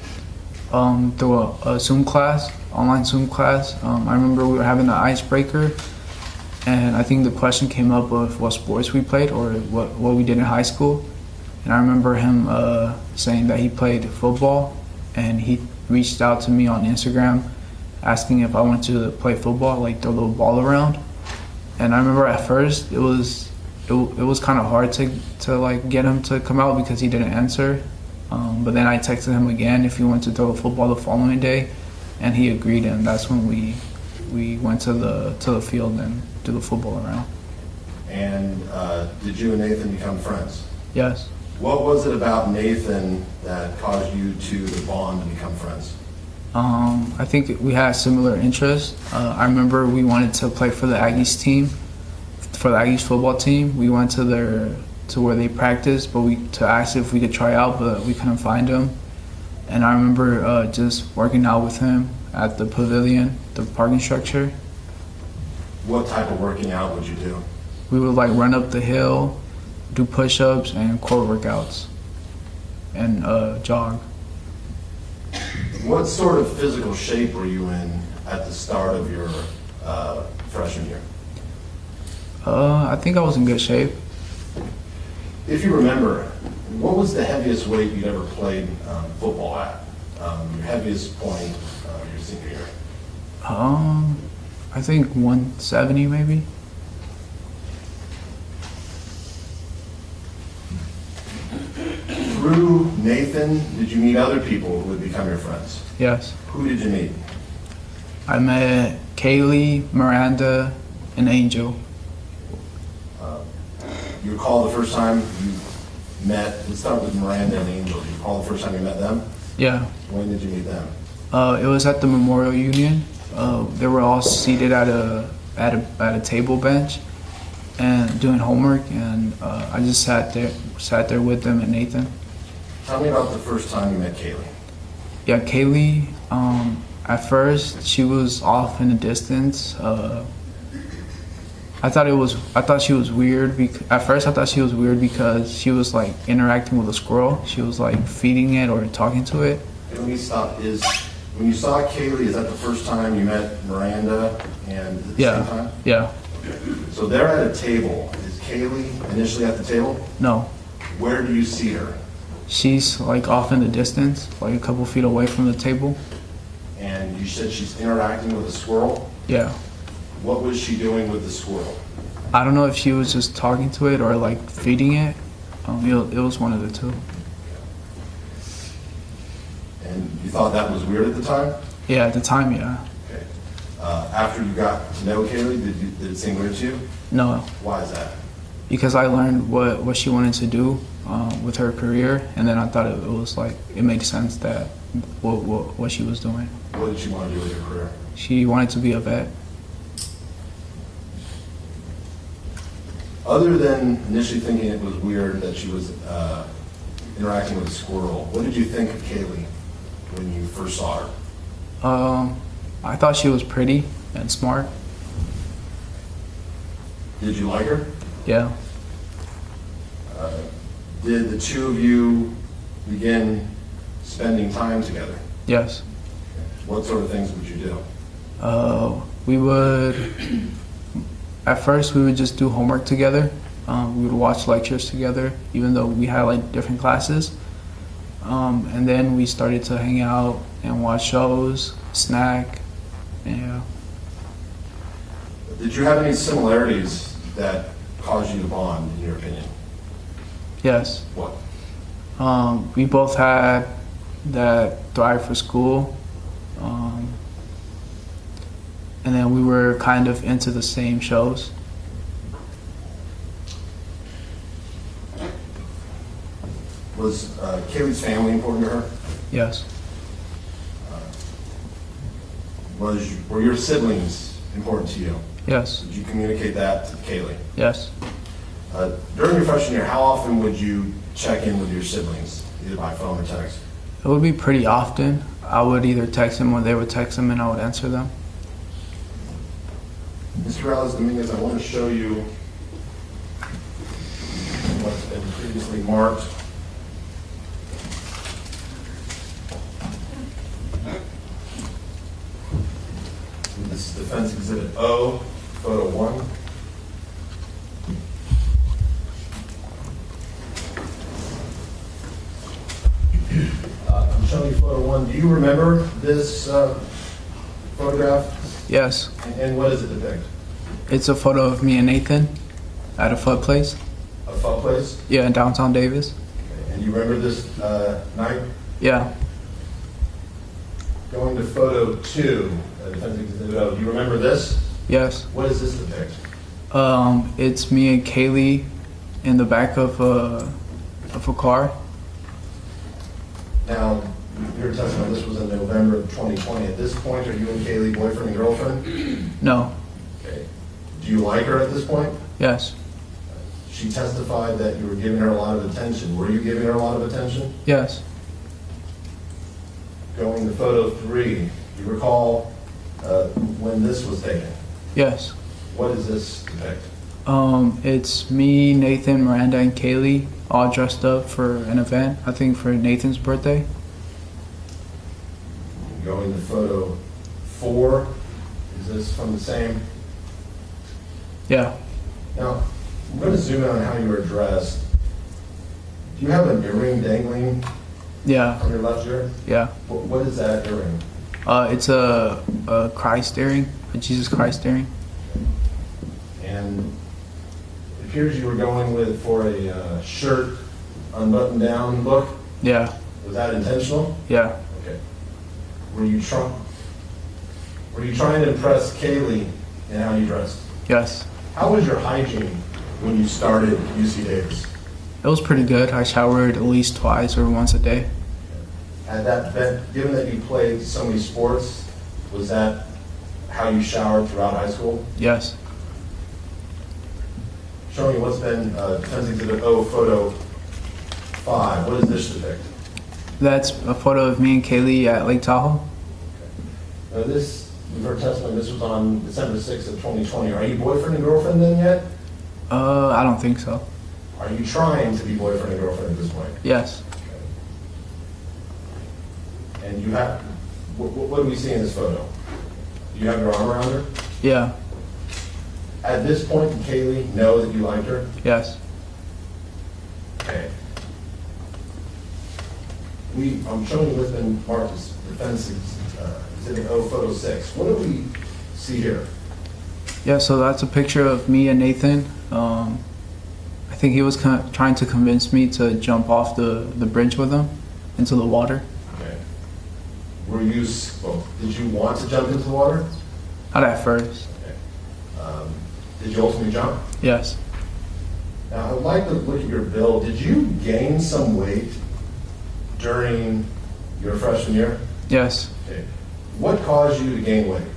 Through a Zoom class online Zoom class. I remember we were having an icebreaker, and I think the question came up of what sports we played or what we did in high school. And I remember him saying that he played football, and he reached out to me on Instagram asking if I wanted to play football, like throw the ball around. And I remember at first it was kind of hard to like get him to come out because he didn't answer. But then I texted him again if he wanted to throw a football the following day, and he agreed. And that's when we went to the field and do the football around. And did you and Nathan become friends? Yes. What was it about Nathan that caused you two to bond and become friends? I think we had similar interests. I remember we wanted to play for the Aggies team, for the Aggies football team. We went to where they practiced, but to ask if we could try out, but we couldn't find him. And I remember just working out with him at the pavilion, the parking structure. What type of working out would you do? We would like run up the hill, do push-ups and core workouts, and jog. What sort of physical shape were you in at the start of your freshman year? I think I was in good shape. If you remember, what was the heaviest weight you'd ever played football at? Your heaviest point your senior year? I think 170 maybe. Through Nathan, did you meet other people who would become your friends? Yes. Who did you meet? I met Kaylee, Miranda, and Angel. You recall the first time you met, let's start with Miranda and Angel. Do you recall the first time you met them? Yeah. When did you meet them? It was at the Memorial Union. They were all seated at a table bench and doing homework, and I just sat there with them and Nathan. Tell me about the first time you met Kaylee. Yeah, Kaylee. At first, she was off in the distance. I thought she was weird. At first, I thought she was weird because she was like interacting with a squirrel. She was like feeding it or talking to it. Okay, let me stop. When you saw Kaylee, is that the first time you met Miranda and at the same time? Yeah. So they're at a table. Is Kaylee initially at the table? No. Where do you see her? She's like off in the distance, like a couple feet away from the table. And you said she's interacting with a squirrel? Yeah. What was she doing with the squirrel? I don't know if she was just talking to it or like feeding it. It was one of the two. And you thought that was weird at the time? Yeah, at the time, yeah. Okay. After you got to know Kaylee, did it seem weird to you? No, Why is that? because I learned what she wanted to do with her career, and then I thought it was like it made sense that what she was doing. What did she want to do with her career? She wanted to be a vet. Other than initially thinking it was weird that she was interacting with a squirrel, what did you think of Kaylee when you first saw her? I thought she was pretty and smart. Did you like her? Yeah. Did the two of you begin spending time together? Yes. What sort of things would you do? At first we would just do homework together. We would watch lectures together, even though we had like different classes. And then we started to hang out and watch shows, snack, yeah. Did you have any similarities that caused you to bond, in your opinion? Yes. What? We both had that drive for school. And then we were kind of into the same shows. Was Kaylee's family important to her? Yes. Were your siblings important to you? Yes. Did you communicate that to Kaylee? Yes. During your freshman year, how often would you check in with your siblings, either by phone or text? It would be pretty often. I would either text them or they would text them and I would answer them. Mr. Dominguez, I want to show you what's been previously marked. This is Defense Exhibit O, photo 1. I'm showing you photo 1. Do you remember this photograph? Yes. And what does it depict? It's a photo of me and Nathan at a flood place. A pub place? Yeah, in downtown Davis. Okay. And you remember this night? Yeah. Going to photo 2, Defense Exhibit O. Do you remember this? Yes. What does this depict? It's me and Kaylee in the back of a car. Now, your testimony, this was in November of 2020. At this point, are you and Kaylee boyfriend and girlfriend? No. Okay. Do you like her at this point? Yes. She testified that you were giving her a lot of attention. Were you giving her a lot of attention? Yes. Going to photo 3, do you recall when this was taken? Yes. What does this depict? It's me, Nathan, Miranda, and Kaylee all dressed up for an event, I think for Nathan's birthday. Going to photo 4, is this from the same? Yeah. Now, I'm going to zoom in on how you were dressed. Do you have an earring dangling Yeah. from your left ear? Yeah. What is that earring? It's a Christ earring, a Jesus Christ earring. And it appears you were going for a shirt unbuttoned down look. Yeah. Was that intentional? Yeah. Okay. Were you trying to impress Kaylee in how you dressed? Yes. How was your hygiene when you started UC Davis? It was pretty good. I showered at least twice or once a day. Given that you played so many sports, was that how you showered throughout high school? Yes. Showing you what's been Defense Exhibit O, photo 5. What does this depict? That's a photo of me and Kaylee at Lake Tahoe. Now we've heard testimony, this was on December 6th of 2020. Are you boyfriend and girlfriend then yet? I don't think so. Are you trying to be boyfriend and girlfriend at this point? Yes. And you have, what do we see in this photo? Do you have your arm around her? Yeah. At this point, did Kaylee know that you liked her? Yes. Okay. I'm showing you what's been marked as Defense Exhibit O, photo 6. What do we see here? Yeah, so that's a picture of me and Nathan. I think he was trying to convince me to jump off the bridge with him into the water. Okay. Did you want to jump into the water? Not at first. Okay. Did you ultimately jump? Yes. Now, I'd like to look at your bill. Did you gain some weight during your freshman year? Yes. Okay. What caused you to gain weight?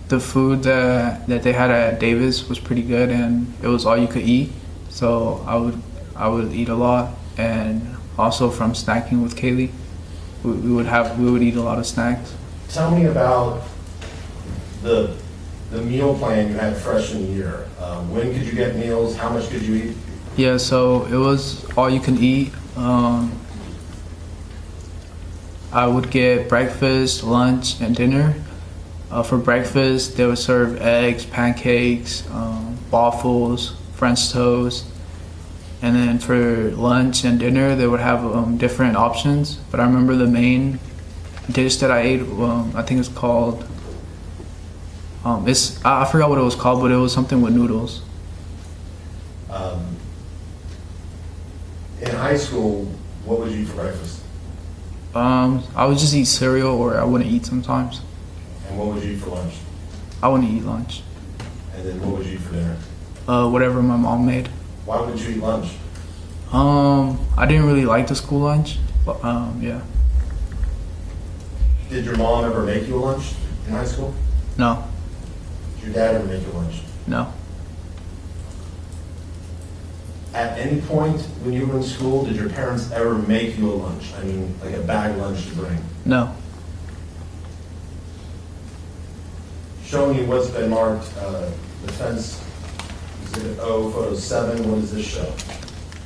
The food that they had at Davis was pretty good, and it was all you could eat. So I would eat a lot, and also from snacking with Kaylee, we would eat a lot of snacks. Tell me about the meal plan you had freshman year. When could you get meals? How much could you eat? Yeah, so it was all you can eat. I would get breakfast, lunch, and dinner. For breakfast, they would serve eggs, pancakes, waffles, French toast. And then for lunch and dinner, they would have different options. But I remember the main dish that I ate, I think it's called, I forgot what it was called, but it was something with noodles. In high school, what would you eat for breakfast? I would just eat cereal, or I wouldn't eat sometimes. And what would you eat for lunch? I wouldn't eat lunch. And then what would you eat for dinner? Whatever my mom made. Why wouldn't you eat lunch? I didn't really like the school lunch, but yeah. Did your mom ever make you a lunch in high school? No, Did your dad ever make you a lunch? no, At any point when you were in school, did your parents ever make you a lunch? I mean, like a bag lunch to bring? no. Showing you what's been marked, Defense Exhibit O, photo 7. What does this show?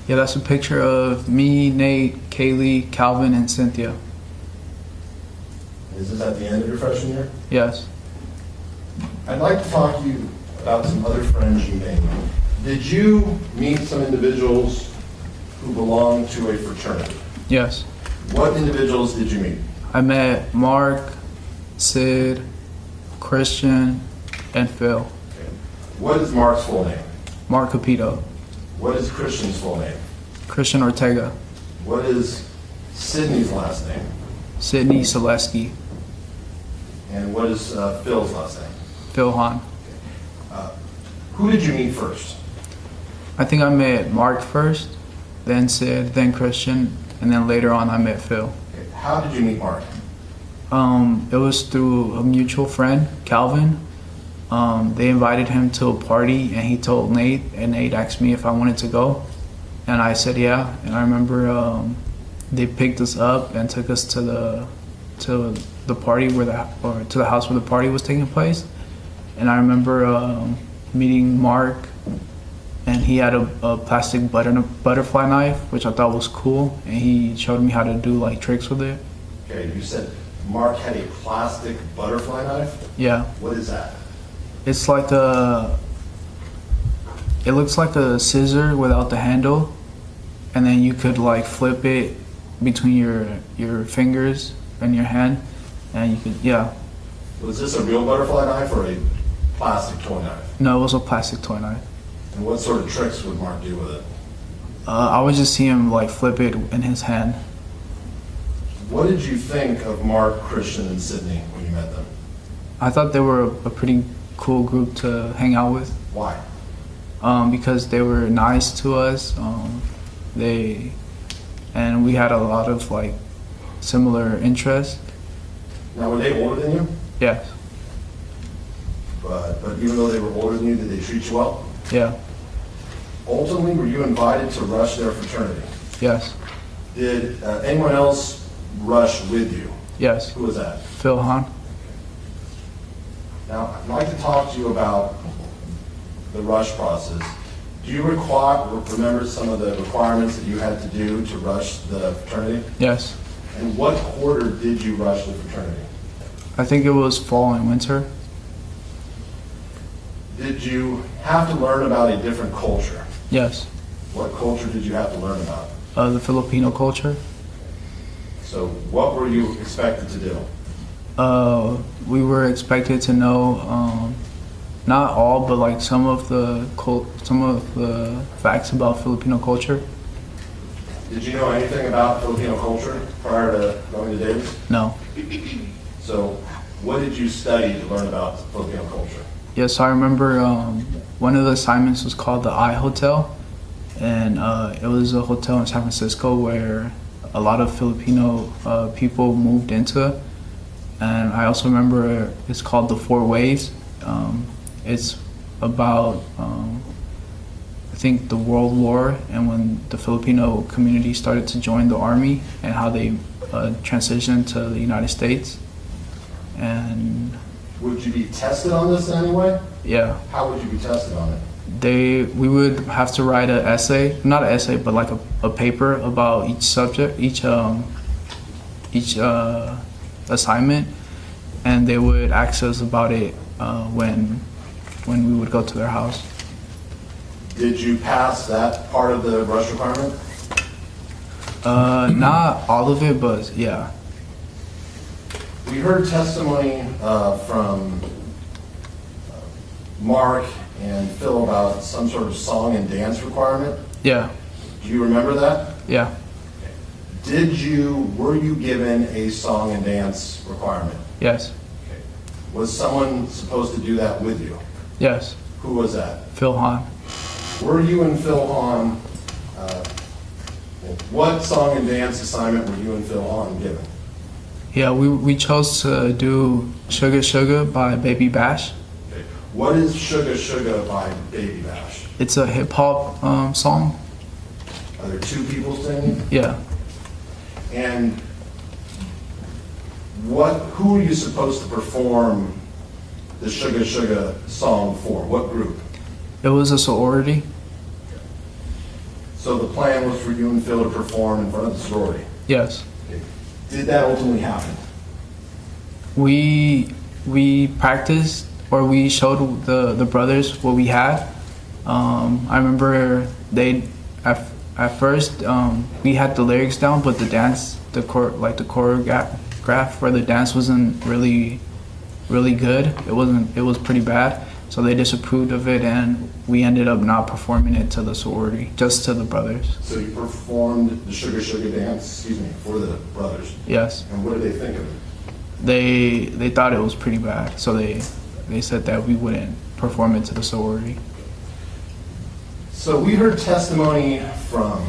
Yeah, that's a picture of me, Nate, Kaylee, Calvin, and Cynthia. Is this at the end of your freshman year? Yes. I'd like to talk to you about some other friends you made. Did you meet some individuals who belong to a fraternity? Yes. What individuals did you meet? I met Mark, Sid, Christian, and Phil. Okay. What is Mark's full name? Mark Capito. What is Christian's full name? Christian Ortega. What is Sydney's last name? Sydney Selesky. And what is Phil's last name? Phil Hahn. Who did you meet first? I think I met Mark first, then Sid, then Christian, and then later on I met Phil. Okay. How did you meet Mark? It was through a mutual friend, Calvin. They invited him to a party and he told Nate, and Nate asked me if I wanted to go. And I said yeah, and I remember they picked us up and took us to the party to the house where the party was taking place. And I remember meeting Mark, and he had a plastic butterfly knife, which I thought was cool, and he showed me how to do like tricks with it. Okay, you said Mark had a plastic butterfly knife? Yeah. What is that? It's like it looks like a scissor without the handle, and then you could like flip it between your fingers and your hand, and you could, yeah. Was this a real butterfly knife or a plastic toy knife? No, it was a plastic toy knife. And what sort of tricks would Mark do with it? I would just see him like flip it in his hand. What did you think of Mark, Christian, and Sydney when you met them? I thought they were a pretty cool group to hang out with. Why? Because they were nice to us. And we had a lot of like similar interests. Now, were they older than you? Yes. But even though they were older than you, did they treat you well? Yeah. Ultimately, were you invited to rush their fraternity? Yes. Did anyone else rush with you? Yes. Who was that? Phil Hahn. Now, I'd like to talk to you about the rush process. Do you remember some of the requirements that you had to do to rush the fraternity? Yes. And what quarter did you rush the fraternity? I think it was fall and winter. Did you have to learn about a different culture? Yes. What culture did you have to learn about? The Filipino culture. So what were you expected to do? We were expected to know not all, but like some of the facts about Filipino culture. Did you know anything about Filipino culture prior to going to Davis? No. So what did you study to learn about Filipino culture? Yes, I remember one of the assignments was called the I Hotel, and it was a hotel in San Francisco where a lot of Filipino people moved into. And I also remember it's called the Four Waves. It's about, I think, the World War and when the Filipino community started to join the army and how they transitioned to the United States. And would you be tested on this in any way? yeah. How would you be tested on it? We would have to write an essay, not an essay, but like a paper about each subject, each assignment, and they would ask us about it when we would go to their house. Did you pass that part of the rush requirement? Not all of it, but yeah. We heard testimony from Mark and Phil about some sort of song and dance requirement. Yeah. Do you remember that? Yeah. Were you given a song and dance requirement? Yes. Okay. Was someone supposed to do that with you? Yes. Who was that? Phil Hahn. Were you and Phil Hahn, what song and dance assignment were you and Phil Hahn given? Yeah, we chose to do Sugar Sugar by Baby Bash. Okay. What is Sugar Sugar by Baby Bash? It's a hip hop song. Are there two people singing? Yeah. And who are you supposed to perform the Sugar Sugar song for? What group? It was a sorority. So the plan was for you and Phil to perform in front of the sorority? Yes. Okay. Did that ultimately happen? We practiced, or we showed the brothers what we had. I remember at first we had the lyrics down, but the dance, the choreograph for the dance wasn't really good. It was pretty bad. So they disapproved of it, and we ended up not performing it to the sorority, just to the brothers. So you performed the Sugar Sugar dance, for the brothers? Yes. And what did they think of it? They thought it was pretty bad, so they said that we wouldn't perform it to the sorority. So we heard testimony from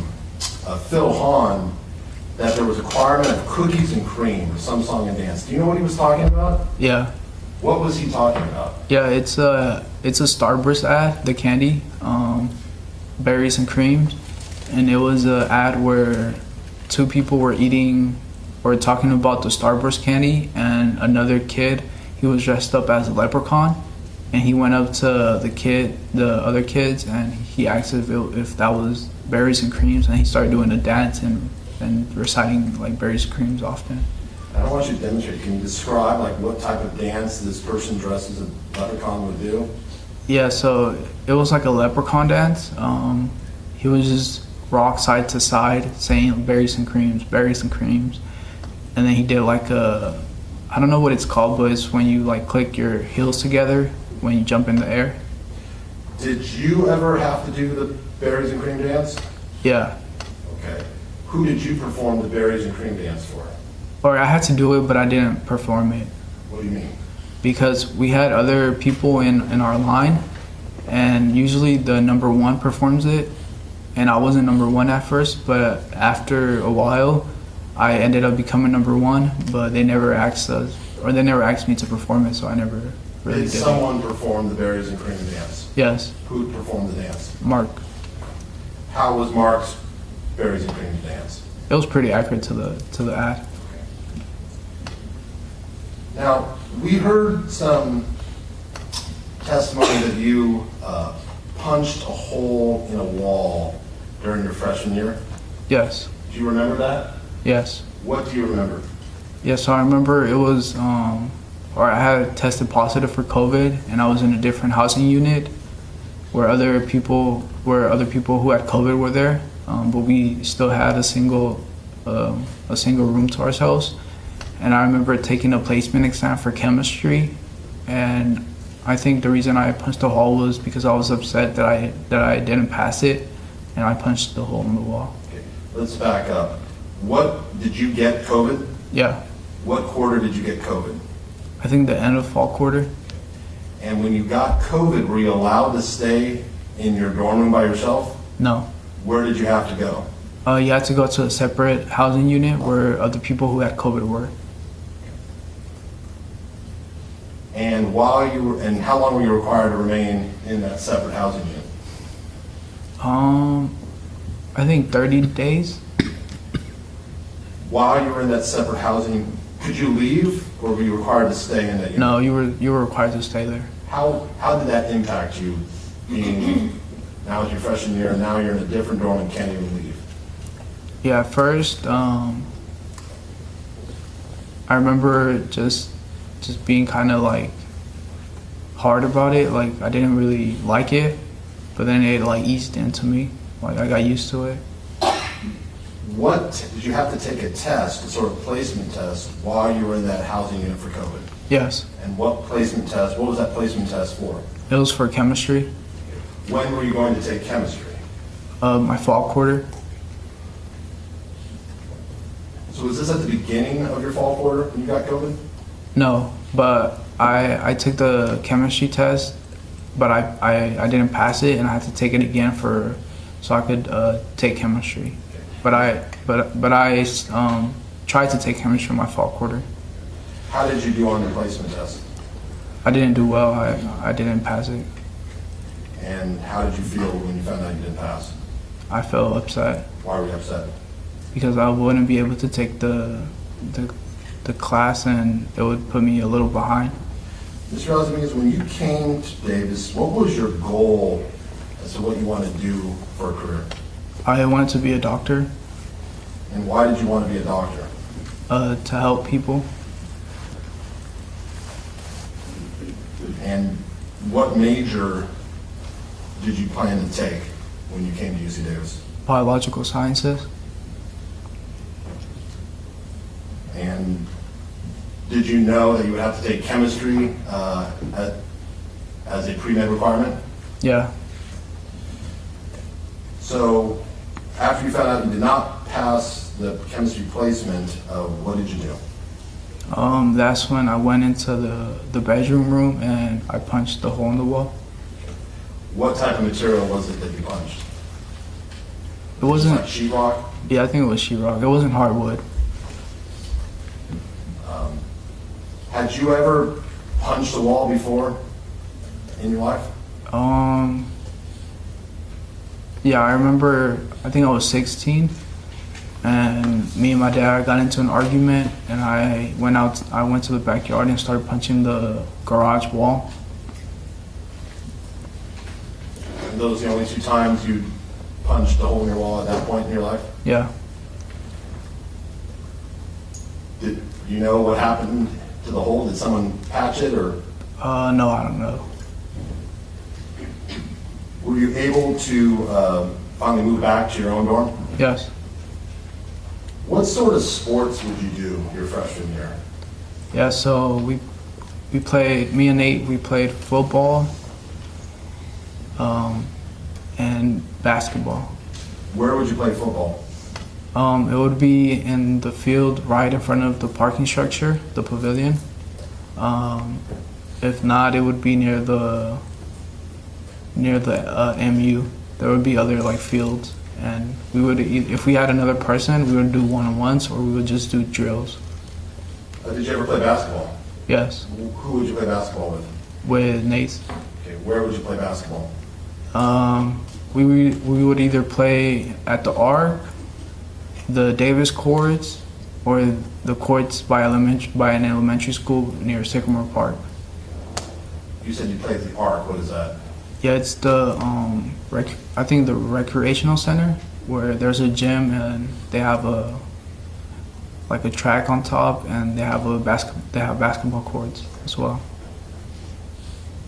Phil Hahn that there was a requirement of cookies and cream for some song and dance. Do you know what he was talking about? Yeah. What was he talking about? Yeah, it's a Starburst ad, the candy, berries and creams, and it was an ad where two people were eating or talking about the Starburst candy, and another kid, he was dressed up as a leprechaun, and he went up to the other kids, and he asked if that was berries and creams, and he started doing a dance and reciting like berries and creams often. I don't want you to demonstrate. Can you describe what type of dance this person dressed as a leprechaun would do? Yeah, so it was like a leprechaun dance. He was just rock side to side saying berries and creams, and then he did I don't know what it's called, but it's when you click your heels together when you jump in the air. Did you ever have to do the berries and cream dance? Yeah. Okay. Who did you perform the berries and cream dance for? Or I had to do it, but I didn't perform it. What do you mean? Because we had other people in our line, and usually the number one performs it, and I wasn't number one at first, but after a while, I ended up becoming number one, but they never asked me to perform it, so I never really did. Did someone perform the berries and cream dance? Yes. Who performed the dance? Mark. How was Mark's berries and cream dance? It was pretty accurate to the ad. Now, we heard some testimony that you punched a hole in a wall during your freshman year. Yes. Do you remember that? Yes. What do you remember? Yes, so I remember it was, I had tested positive for COVID, and I was in a different housing unit where other people who had COVID were there, but we still had a single room to ourselves. And I remember taking a placement exam for chemistry, and I think the reason I punched the hole was because I was upset that I didn't pass it, and I punched the hole in the wall. Okay. Let's back up. Did you get COVID? Yeah. What quarter did you get COVID? I think the end of fall quarter. And when you got COVID, were you allowed to stay in your dorm room by yourself? No. Where did you have to go? You had to go to a separate housing unit where other people who had COVID were. And how long were you required to remain in that separate housing unit? I think 30 days. While you were in that separate housing, could you leave, or were you required to stay in that unit? No, you were required to stay there. How did that impact you, being now it's your freshman year and now you're in a different dorm and can't even leave? Yeah, at first, I remember just being kind of hard about it. I didn't really like it, but then it eased into me. I got used to it. Did you have to take a test, a sort of placement test, while you were in that housing unit for COVID? Yes. And what was that placement test for? It was for chemistry. When were you going to take chemistry? My fall quarter. So was this at the beginning of your fall quarter when you got COVID? No, but I took the chemistry test, but I didn't pass it, and I had to take it again so I could take chemistry. But I tried to take chemistry in my fall quarter. How did you do on your placement test? I didn't do well. I didn't pass it. And how did you feel when you found out you didn't pass? I felt upset. Why were you upset? Because I wouldn't be able to take the class, and it would put me a little behind. Mr. Dominguez, when you came to Davis, what was your goal as to what you want to do for a career? I wanted to be a doctor. And why did you want to be a doctor? To help people. And what major did you plan to take when you came to UC Davis? Biological sciences. And did you know that you would have to take chemistry as a pre-med requirement? Yeah. So after you found out you did not pass the chemistry placement, what did you do? That's when I went into the bedroom room and I punched the hole in the wall. What type of material was it that you punched? It wasn't. Like sheetrock? Yeah, I think it was sheetrock. It wasn't hardwood. Had you ever punched a wall before in your life? Yeah, I remember. I think I was 16, and me and my dad got into an argument, and I went to the backyard and started punching the garage wall. And those are the only 2 times you punched a hole in your wall at that point in your life? Yeah. Did you know what happened to the hole? Did someone patch it, or? No, I don't know. Were you able to finally move back to your own dorm? Yes. What sort of sports would you do your freshman year? Yeah. So we played. Me and Nate. We played football. And basketball. Where would you play football? It would be in the field right in front of the parking structure, the pavilion. If not, it would be near the MU. There would be other like fields, and we would if we had another person, we would do one-on-ones or we would just do drills. Did you ever play basketball? Yes, Who would you play basketball with? with Nate. Okay, where would you play basketball? We would either play at the Arc, the Davis courts, or the courts by an elementary school near Sycamore Park. You said you played at the Arc. What is that? Yeah, it's the I think the recreational center where there's a gym and they have a track on top and they have basketball courts as well.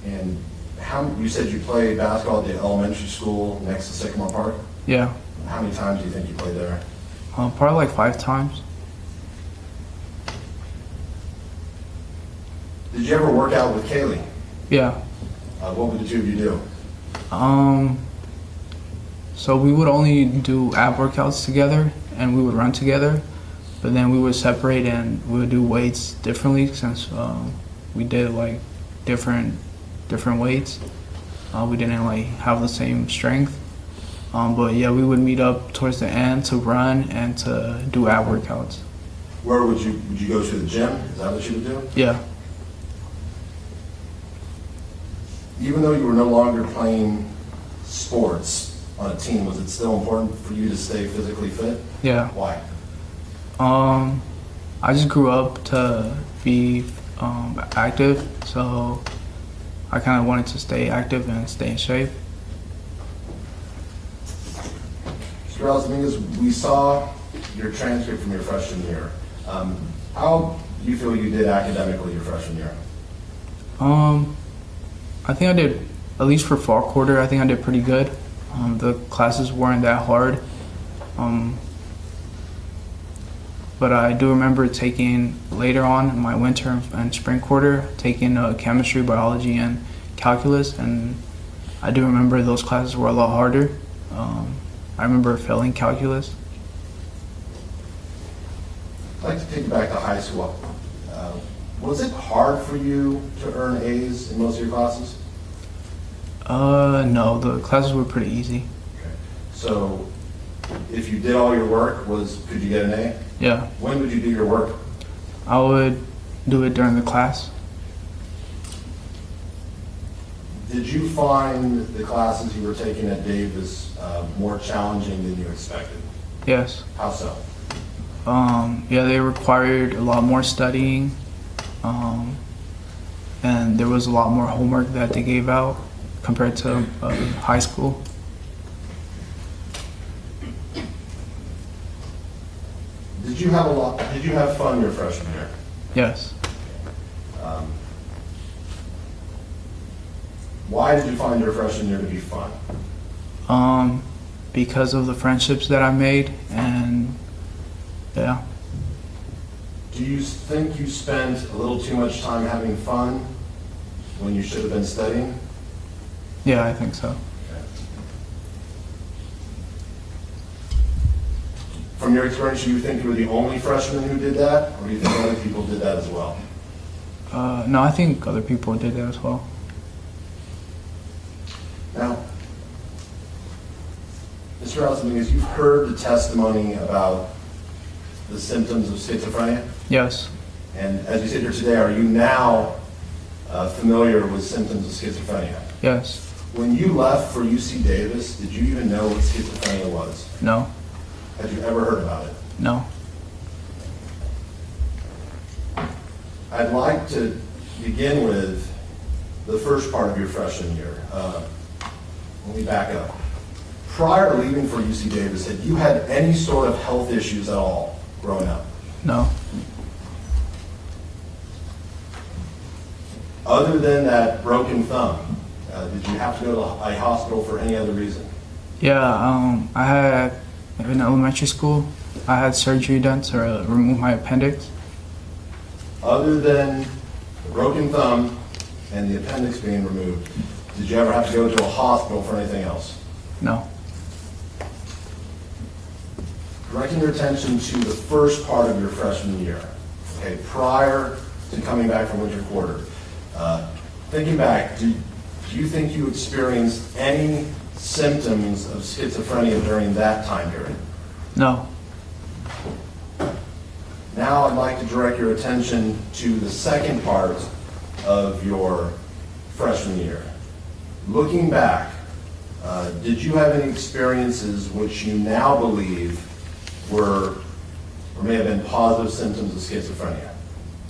And you said you played basketball at the elementary school next to Sycamore Park? Yeah, How many times do you think you played there? probably like 5 times. Did you ever work out with Kaylee? Yeah. What would the 2 of you do? So we would only do ab workouts together and we would run together, but then we would separate and we would do weights differently since we did like different weights. We didn't like have the same strength. But yeah, we would meet up towards the end to run and to do ab workouts. Where would you go to the gym? Is that what you would do? Yeah. Even though you were no longer playing sports on a team, was it still important for you to stay physically fit? Yeah. Why? I just grew up to be active, so I kind of wanted to stay active and stay in shape. Mr. Dominguez, we saw your transcript from your freshman year. How do you feel you did academically your freshman year? I think I did, at least for fall quarter, I think I did pretty good. The classes weren't that hard. But I do remember taking later on in my winter and spring quarter, taking chemistry, biology, and calculus, and I do remember those classes were a lot harder. I remember failing calculus. I'd like to take you back to high school. Was it hard for you to earn A's in most of your classes? No, the classes were pretty easy. Okay. So if you did all your work, could you get an A? Yeah. When would you do your work? I would do it during the class. Did you find the classes you were taking at Davis more challenging than you expected? Yes. How so? Yeah, they required a lot more studying, and there was a lot more homework that they gave out compared to high school. Did you have fun your freshman year? Yes. Why did you find your freshman year to be fun? Because of the friendships that I made, and yeah. Do you think you spent a little too much time having fun when you should have been studying? Yeah, I think so. From your experience, do you think you were the only freshman who did that, or do you think other people did that as well? No, I think other people did that as well. Now, Mr. Dominguez, you've heard the testimony about the symptoms of schizophrenia, Yes, and as you sit here today, are you now familiar with symptoms of schizophrenia? yes, When you left for UC Davis, did you even know what schizophrenia was? no, Had you ever heard about it? no. I'd like to begin with the first part of your freshman year. Let me back up. Prior to leaving for UC Davis, had you had any sort of health issues at all growing up? No. Other than that broken thumb, did you have to go to a hospital for any other reason? Yeah, I had, in elementary school, I had surgery done to remove my appendix. Other than the broken thumb and the appendix being removed, did you ever have to go to a hospital for anything else? No. Directing your attention to the first part of your freshman year, okay, prior to coming back from winter quarter. Thinking back, do you think you experienced any symptoms of schizophrenia during that time period? No. Now I'd like to direct your attention to the second part of your freshman year. Looking back, did you have any experiences which you now believe were or may have been positive symptoms of schizophrenia?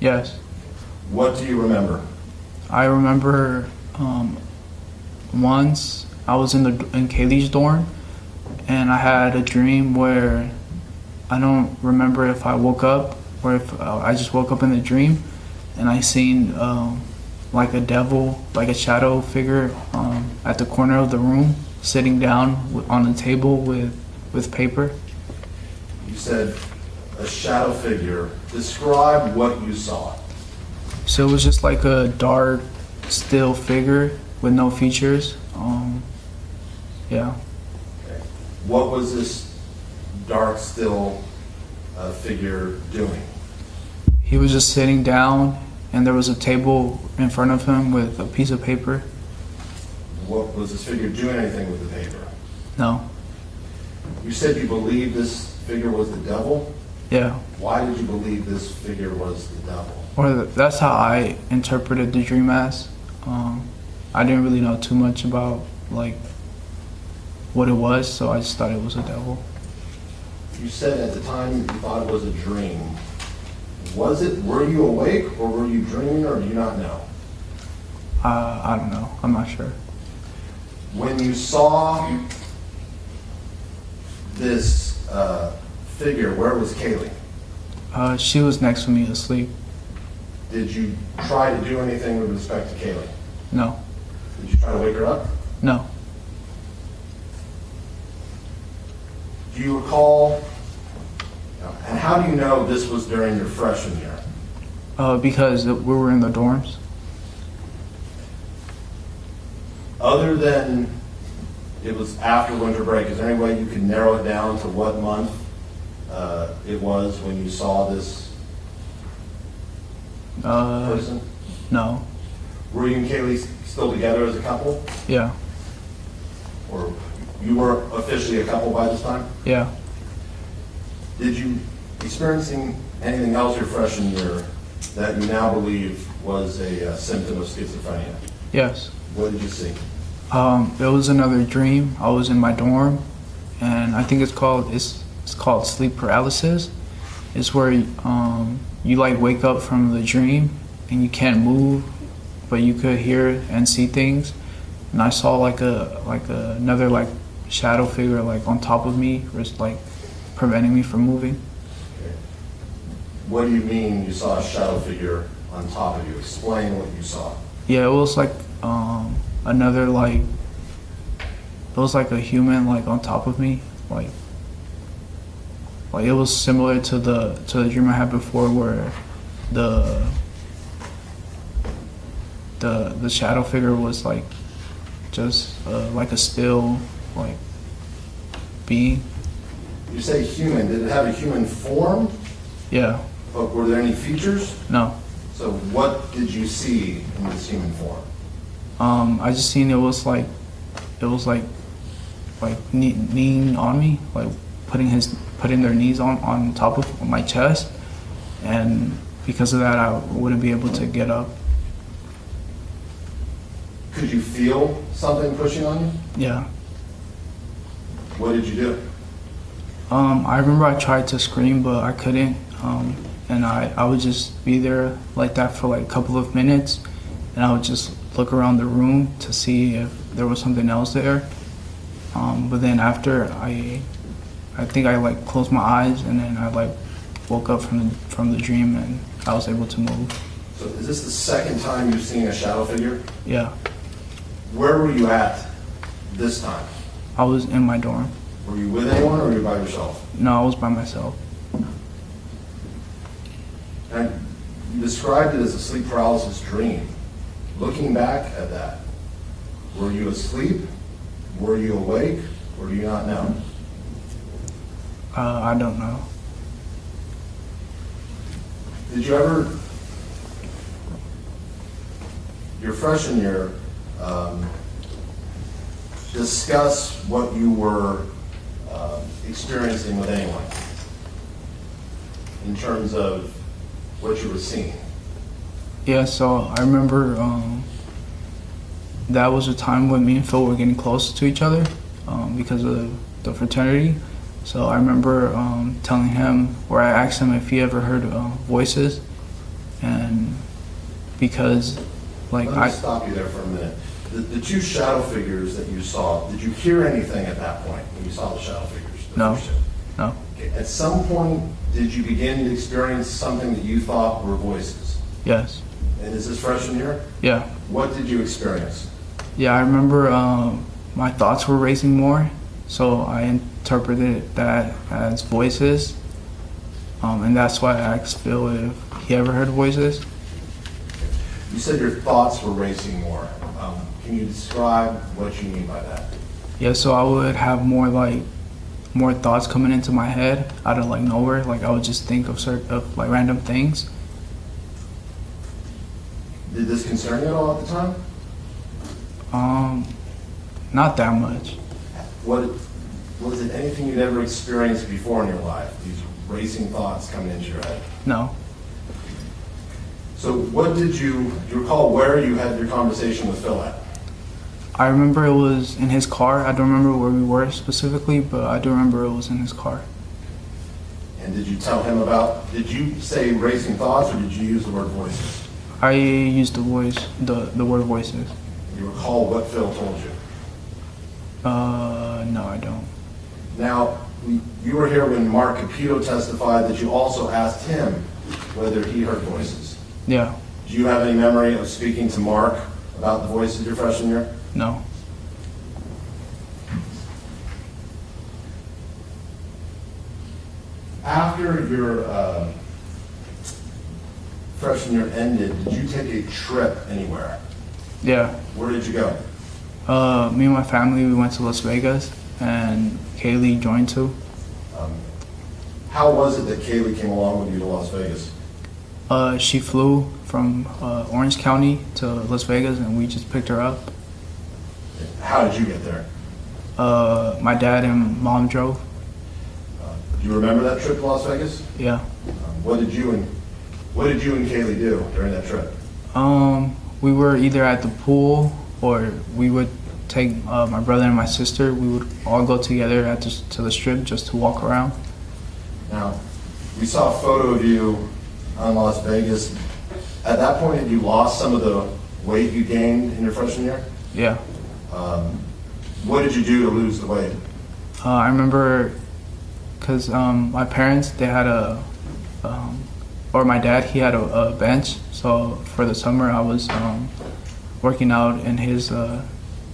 Yes. What do you remember? I remember once I was in Kaylee's dorm, and I had a dream where I don't remember if I woke up or if I just woke up in the dream, and I seen like a devil, like a shadow figure at the corner of the room, sitting down on the table with paper. You said a shadow figure. Describe what you saw. So it was just like a dark, still figure with no features. Yeah. Okay. What was this dark, still figure doing? He was just sitting down, and there was a table in front of him with a piece of paper. What was this figure doing anything with the paper? No. You said you believed this figure was the devil. Yeah. Why did you believe this figure was the devil? Or that's how I interpreted the dream as. I didn't really know too much about like what it was, so I just thought it was a devil. You said at the time you thought it was a dream. Was it? Were you awake or were you dreaming, or do you not know? I don't know. I'm not sure. When you saw this figure, where was Kaylee? She was next to me asleep. Did you try to do anything with respect to Kaylee? No. Did you try to wake her up? No. Do you recall, and how do you know this was during your freshman year? Because we were in the dorms. Other than it was after winter break, is there any way you could narrow it down to what month it was when you saw this person? No. Were you and Kaylee still together as a couple? Yeah. Or you were officially a couple by this time? Yeah. Did you experiencing anything else your freshman year that you now believe was a symptom of schizophrenia? Yes. What did you see? It was another dream. I was in my dorm, and I think it's called sleep paralysis. It's where you like wake up from the dream and you can't move, but you could hear and see things. And I saw like another like shadow figure like on top of me, just like preventing me from moving. Okay. What do you mean you saw a shadow figure on top of you? Explain what you saw. Yeah, it was like another like, it was like a human like on top of me, like it was similar to the dream I had before, where the shadow figure was like just like a still like being. You say human, did it have a human form? Yeah. But were there any features? No. So what did you see in this human form? I just seen it was like kneeing on me, like putting their knees on top of my chest, and because of that I wouldn't be able to get up. Could you feel something pushing on you? Yeah. What did you do? I remember I tried to scream, but I couldn't, and I would just be there like that for like a couple of minutes, and I would just look around the room to see if there was something else there. But then after I think I like closed my eyes, and then I like woke up from the dream, and I was able to move. So is this the second time you've seen a shadow figure? Yeah. Where were you at this time? I was in my dorm. Were you with anyone or were you by yourself? No, I was by myself. And you described it as a sleep paralysis dream. Looking back at that, were you asleep? Were you awake? Or do you not know? I don't know. Did you ever, your freshman year, discuss what you were experiencing with anyone in terms of what you were seeing? Yeah, so I remember that was a time when me and Phil were getting close to each other because of the fraternity. So I remember telling him, where I asked him if he ever heard voices, and because like Let me stop you there for a minute. The two shadow figures that you saw, did you hear anything at that point when you saw the shadow figures? No. No. Okay. At some point, did you begin to experience something that you thought were voices? Yes. And is this freshman year? Yeah. What did you experience? Yeah, I remember my thoughts were racing more, so I interpreted that as voices, and that's why I asked Phil if he ever heard voices. You said your thoughts were racing more. Can you describe what you mean by that? Yeah, so I would have more thoughts coming into my head out of like nowhere. Like I would just think of like random things. Did this concern you at all at the time? Not that much. Was it anything you'd ever experienced before in your life? These racing thoughts coming into your head? No. So what did you recall where you had your conversation with Phil at? I remember it was in his car. I don't remember where we were specifically, but I do remember it was in his car. And did you tell him did you say racing thoughts or did you use the word voices? I used the word voices. You recall what Phil told you? No, I don't. Now, you were here when Mark Capito testified that you also asked him whether he heard voices. Yeah. Do you have any memory of speaking to Mark about the voices your freshman year? No. After your freshman year ended, did you take a trip anywhere? Yeah. Where did you go? Me and my family, we went to Las Vegas, and Kaylee joined too. How was it that Kaylee came along with you to Las Vegas? She flew from Orange County to Las Vegas, and we just picked her up. How did you get there? My dad and mom drove. Do you remember that trip to Las Vegas? Yeah. What did you and Kaylee do during that trip? We were either at the pool, or we would take my brother and my sister. We would all go together to the strip just to walk around. Now, we saw a photo of you on Las Vegas. At that point, had you lost some of the weight you gained in your freshman year? Yeah. What did you do to lose the weight? I remember because my parents, they had or my dad, he had a bench. So for the summer, I was working out in his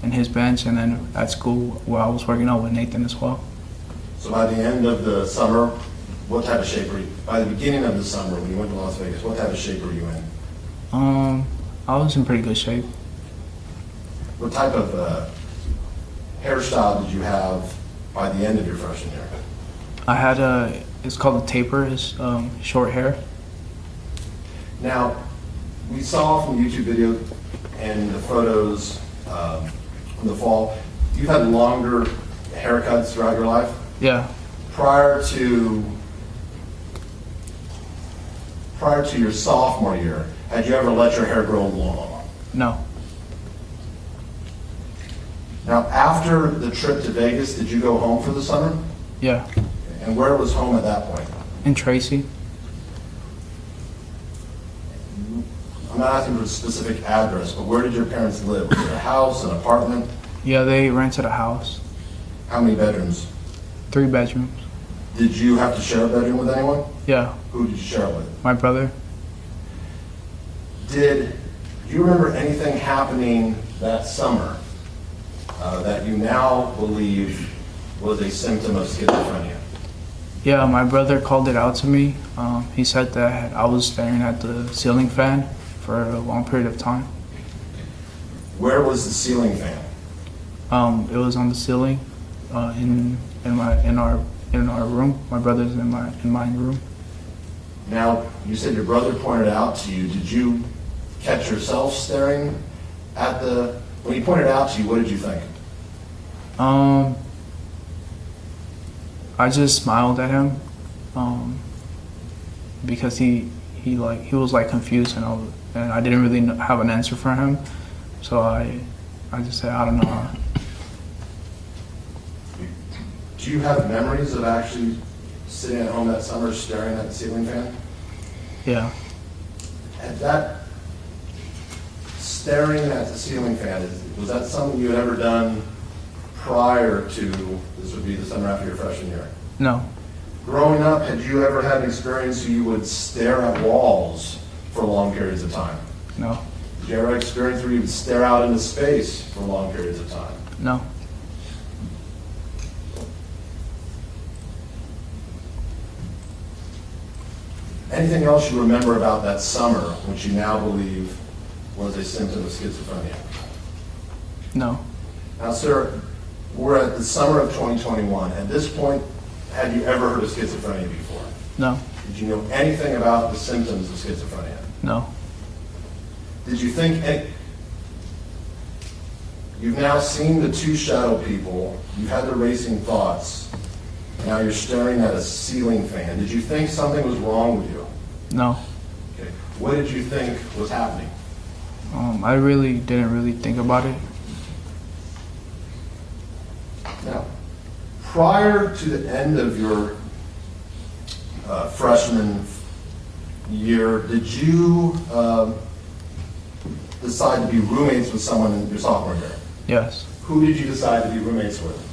in his bench, and then at school where I was working out with Nathan as well. So by the end of the summer, what type of shape were you? By the beginning of the summer, when you went to Las Vegas, what type of shape were you in? I was in pretty good shape. What type of hairstyle did you have by the end of your freshman year? I had it's called a taper, it's short hair. Now, we saw from the YouTube video and the photos from the fall, you've had longer haircuts throughout your life. Yeah. Prior to your sophomore year, had you ever let your hair grow long? No. Now, after the trip to Vegas, did you go home for the summer? Yeah. And where was home at that point? In Tracy. I'm not asking for a specific address, but where did your parents live? Was it a house, an apartment? Yeah, they rented a house. How many bedrooms? 3 bedrooms. Did you have to share a bedroom with anyone? Yeah. Who did you share it with? My brother. Do you remember anything happening that summer that you now believe was a symptom of schizophrenia? Yeah, my brother called it out to me. He said that I was staring at the ceiling fan for a long period of time. Where was the ceiling fan? It was on the ceiling in our room. My brother's in my room. Now, you said your brother pointed it out to you. Did you catch yourself staring at when he pointed it out to you, what did you think? I just smiled at him because he was like confused, and I didn't really have an answer for him. So I just said, I don't know. Do you have memories of actually sitting at home that summer staring at the ceiling fan? Yeah. Had that staring at the ceiling fan, was that something you had ever done prior to, this would be the summer after your freshman year? No. Growing up, had you ever had an experience where you would stare at walls for long periods of time? No. Did you ever have an experience where you would stare out into space for long periods of time? No. Anything else you remember about that summer, which you now believe was a symptom of schizophrenia? No. Now, sir, we're at the summer of 2021. At this point, had you ever heard of schizophrenia before? No. Did you know anything about the symptoms of schizophrenia? No. Did you think you've now seen the 2 shadow people, you've had the racing thoughts, now you're staring at a ceiling fan. Did you think something was wrong with you? No. Okay. What did you think was happening? I really didn't really think about it. Now, prior to the end of your freshman year, did you decide to be roommates with someone in your sophomore year? Yes. Who did you decide to be roommates with?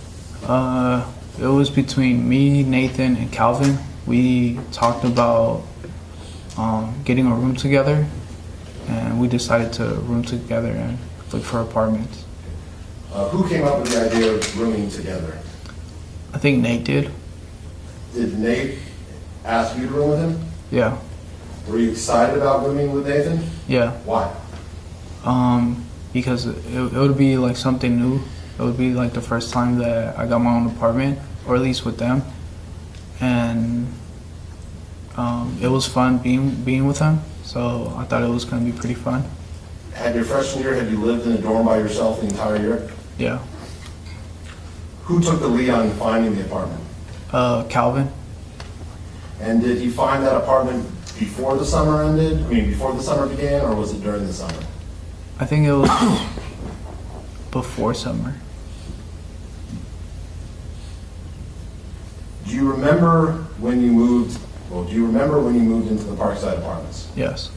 It was between me, Nathan, and Calvin. We talked about getting a room together, and we decided to room together and look for apartments. Who came up with the idea of rooming together? I think Nate did. Did Nate ask you to room with him? Yeah. Were you excited about rooming with Nathan? Yeah. Why? Because it would be like something new. It would be like the first time that I got my own apartment, or at least with them. And it was fun being with them, so I thought it was going to be pretty fun. Had your freshman year, had you lived in a dorm by yourself the entire year? Yeah. Who took the lead on finding the apartment? Calvin. And did he find that apartment before the summer ended? I mean, before the summer began, or was it during the summer? I think it was before summer. Do you remember when you moved into the Parkside Apartments? Yes.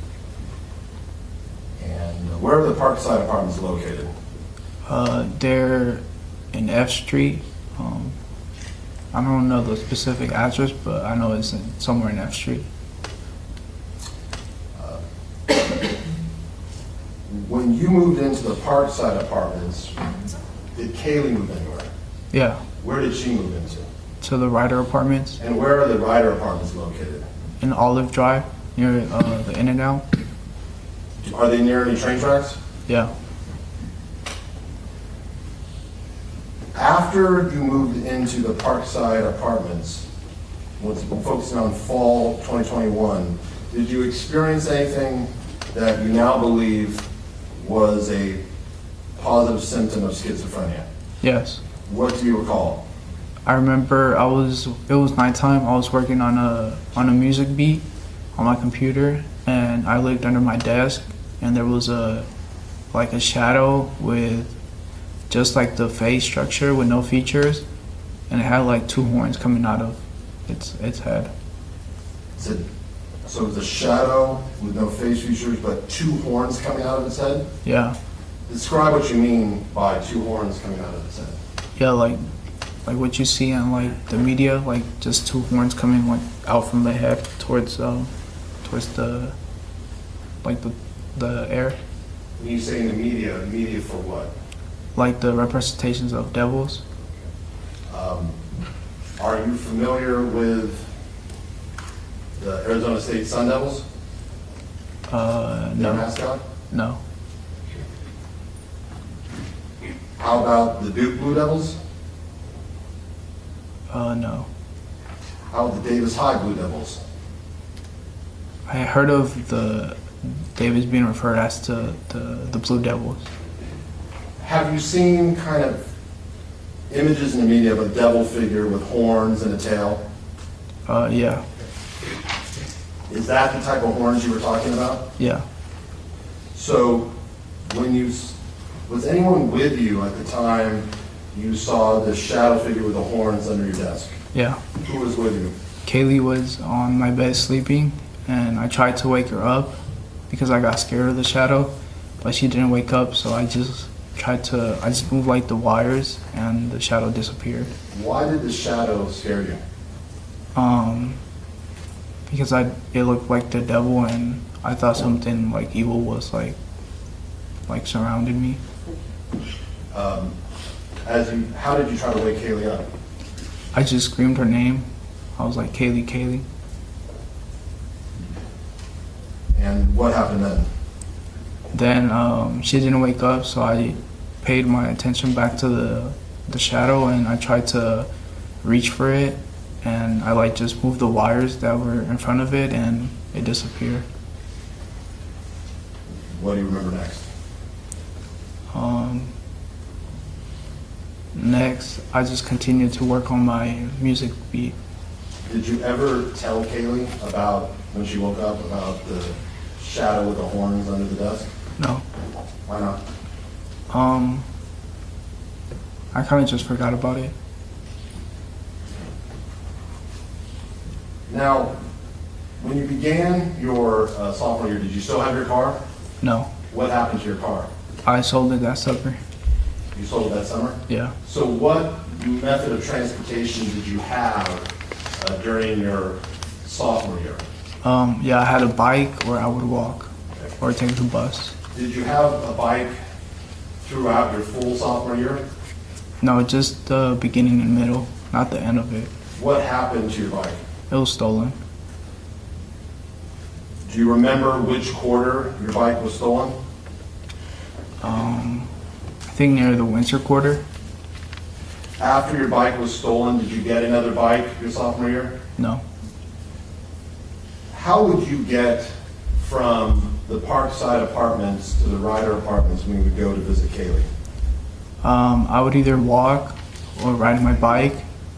And where are the Parkside Apartments located? They're in F Street. I don't know the specific address, but I know it's somewhere in F Street. When you moved into the Parkside Apartments, did Kaylee move anywhere? Yeah, Where did she move into? to the Ryder Apartments And where are the Ryder Apartments located? in Olive Drive near the In-N-Out. Are they near any train tracks? Yeah. After you moved into the Parkside Apartments, was focusing on fall 2021, did you experience anything that you now believe was a positive symptom of schizophrenia? Yes. What do you recall? I remember it was nighttime. I was working on a music beat on my computer, and I looked under my desk, and there was a shadow with just like the face structure with no features, and it had like two horns coming out of its head. So it was a shadow with no face features, but two horns coming out of its head? Yeah. Describe what you mean by two horns coming out of its head. Yeah, like what you see in like the media, like just two horns coming like out from the head towards the air. When you say in the media for what? Like the representations of devils. Are you familiar with the Arizona State Sun Devils? Their No. mascot? No. How about the Duke Blue Devils? No. How about the Davis High Blue Devils? I heard of the Davis being referred as to the Blue Devils. Have you seen kind of images in the media of a devil figure with horns and a tail? Yeah. Is that the type of horns you were talking about? Yeah. So was anyone with you at the time you saw the shadow figure with the horns under your desk? Yeah. Who was with you? Kaylee was on my bed sleeping, and I tried to wake her up because I got scared of the shadow, but she didn't wake up, so I just moved like the wires, and the shadow disappeared. Why did the shadow scare you? Because it looked like the devil, and I thought something like evil was like surrounding me. How did you try to wake Kaylee up? I just screamed her name. I was like, Kaylee, Kaylee. And what happened then? Then she didn't wake up, so I paid my attention back to the shadow, and I tried to reach for it, and I just moved the wires that were in front of it, and it disappeared. What do you remember next? Next, I just continued to work on my music beat. Did you ever tell Kaylee about, when she woke up, about the shadow with the horns under the desk? No. Why not? I kind of just forgot about it. Now, when you began your sophomore year, did you still have your car? No. What happened to your car? I sold it that summer. You sold it that summer? Yeah. So what method of transportation did you have during your sophomore year? Yeah, I had a bike, or I would walk, or take the bus. Did you have a bike throughout your full sophomore year? No, just the beginning and middle, not the end of it. What happened to your bike? It was stolen. Do you remember which quarter your bike was stolen? I think near the winter quarter. After your bike was stolen, did you get another bike your sophomore year? No. How would you get from the Parkside Apartments to the Ryder Apartments when you would go to visit Kaylee? I would either walk or ride my bike.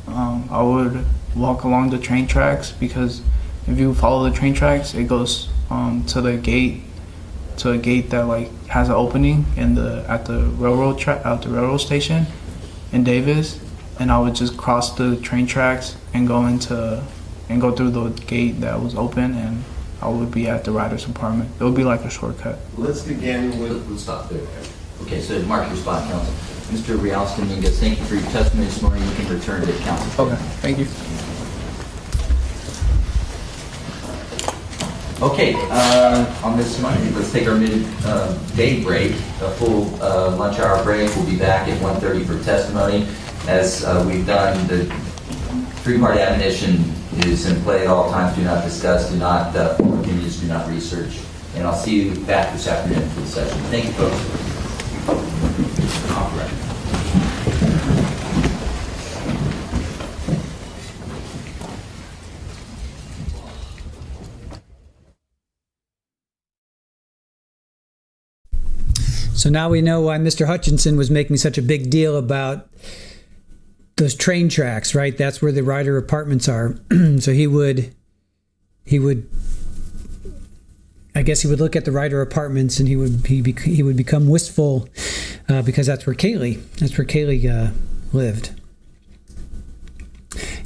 I would walk along the train tracks, because if you follow the train tracks, it goes to a gate that has an opening at the railroad station in Davis, and I would just cross the train tracks and go through the gate that was open, and I would be at the Ryder's apartment. It would be like a shortcut. Let's begin with... Let's stop there. Okay, so mark your spot, counsel. Mr. Dominguez, thank you for your testimony this morning. You can return to counsel. Okay, thank you. Okay, on this Monday, let's take our mid-day break, a full lunch hour break. We'll be back at 1:30 for testimony. As we've done, the three-part admonition is in play at all times. Do not discuss, do not form opinions, do not research. And I'll see you back this afternoon for the session. Thank you, folks. All right. So now we know why Mr. Hutchinson was making such a big deal about those train tracks, right? That's where the Ryder apartments are. So he would, I guess he would look at the Ryder apartments and he would become wistful because that's where Kaylee lived.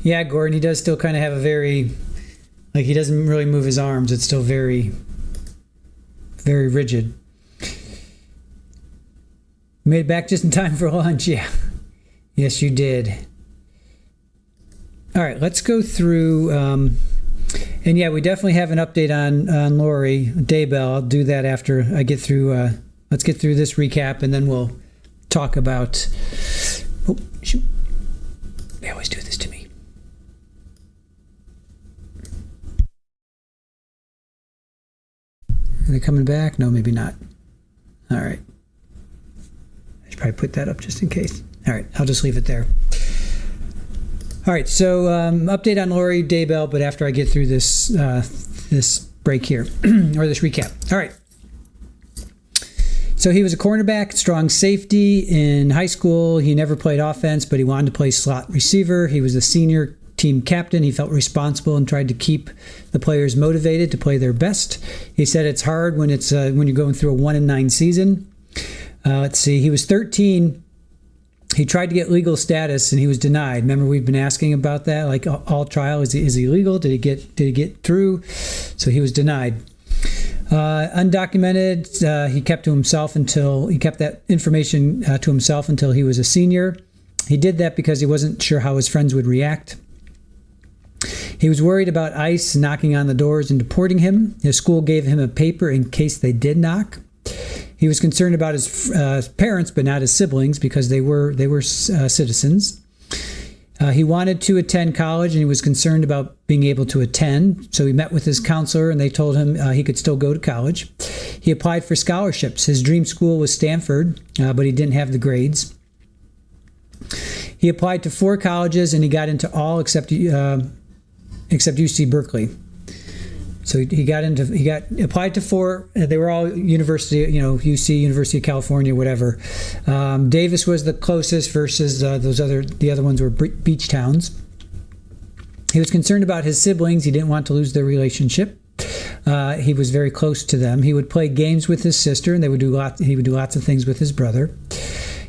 Yeah, Gordon, he does still kind of have a very, like, he doesn't really move his arms. It's still very, very rigid. Made it back just in time for lunch, yeah. Yes, you did. All right, let's go through, and yeah, we definitely have an update on Lori Daybell. I'll do that after I get through, let's get through this recap, and then we'll talk about, oh, shoot. They always do this to me. Are they coming back? No, maybe not. All right. Probably put that up just in case. All right, I'll just leave it there. All right, so update on Lori Daybell, but after I get through this this break here, or this recap. All right. So he was a cornerback, strong safety in high school. He never played offense, but he wanted to play slot receiver. He was the senior team captain. He felt responsible and tried to keep the players motivated to play their best. He said it's hard when it's when you're going through a 1-9 season. Let's see, he was 13. He tried to get legal status and he was denied. Remember, we've been asking about that, like all trial, is he legal? Did he get through? So he was denied. Undocumented, he kept that information to himself until he was a senior. He did that because he wasn't sure how his friends would react. He was worried about ICE knocking on the doors and deporting him. His school gave him a paper in case they did knock. He was concerned about his parents, but not his siblings, because they were citizens. He wanted to attend college, and he was concerned about being able to attend. So he met with his counselor, and they told him he could still go to college. He applied for scholarships. His dream school was Stanford, but he didn't have the grades. He applied to 4 colleges, and he got into all except UC Berkeley. So he applied to 4. They were all university, UC, University of California, whatever. Davis was the closest versus the other ones were beach towns. He was concerned about his siblings. He didn't want to lose their relationship. He was very close to them. He would play games with his sister, and he would do lots of things with his brother.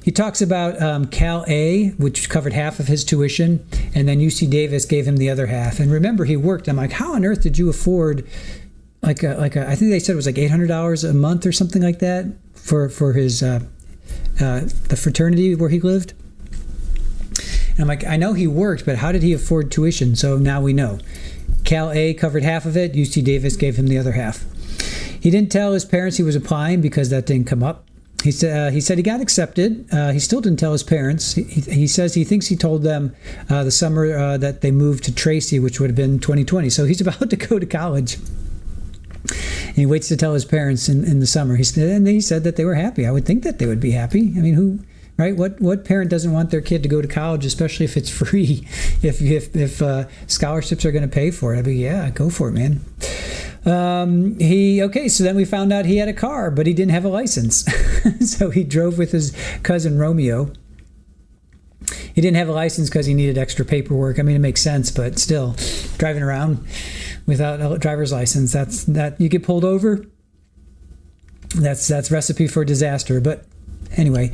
He talks about Cal A, which covered half of his tuition, and then UC Davis gave him the other half. And remember, he worked. I'm like, how on earth did you afford I think they said it was like $800 a month or something like that for his the fraternity where he lived? And I'm like, I know he worked, but how did he afford tuition? So now we know. Cal A covered half of it. UC Davis gave him the other half. He didn't tell his parents he was applying because that didn't come up. He said he got accepted. He still didn't tell his parents. He says he thinks he told them the summer that they moved to Tracy, which would have been 2020. So he's about to go to college. And he waits to tell his parents in the summer. He said that they were happy. I would think that they would be happy. I mean, right? What parent doesn't want their kid to go to college, especially if it's free? If scholarships are going to pay for it, I'd be, yeah, go for it, man. So then we found out he had a car, but he didn't have a license. So he drove with his cousin Romeo. He didn't have a license because he needed extra paperwork. I mean, it makes sense, but still, driving around without a driver's license, that you get pulled over. That's recipe for disaster. But anyway,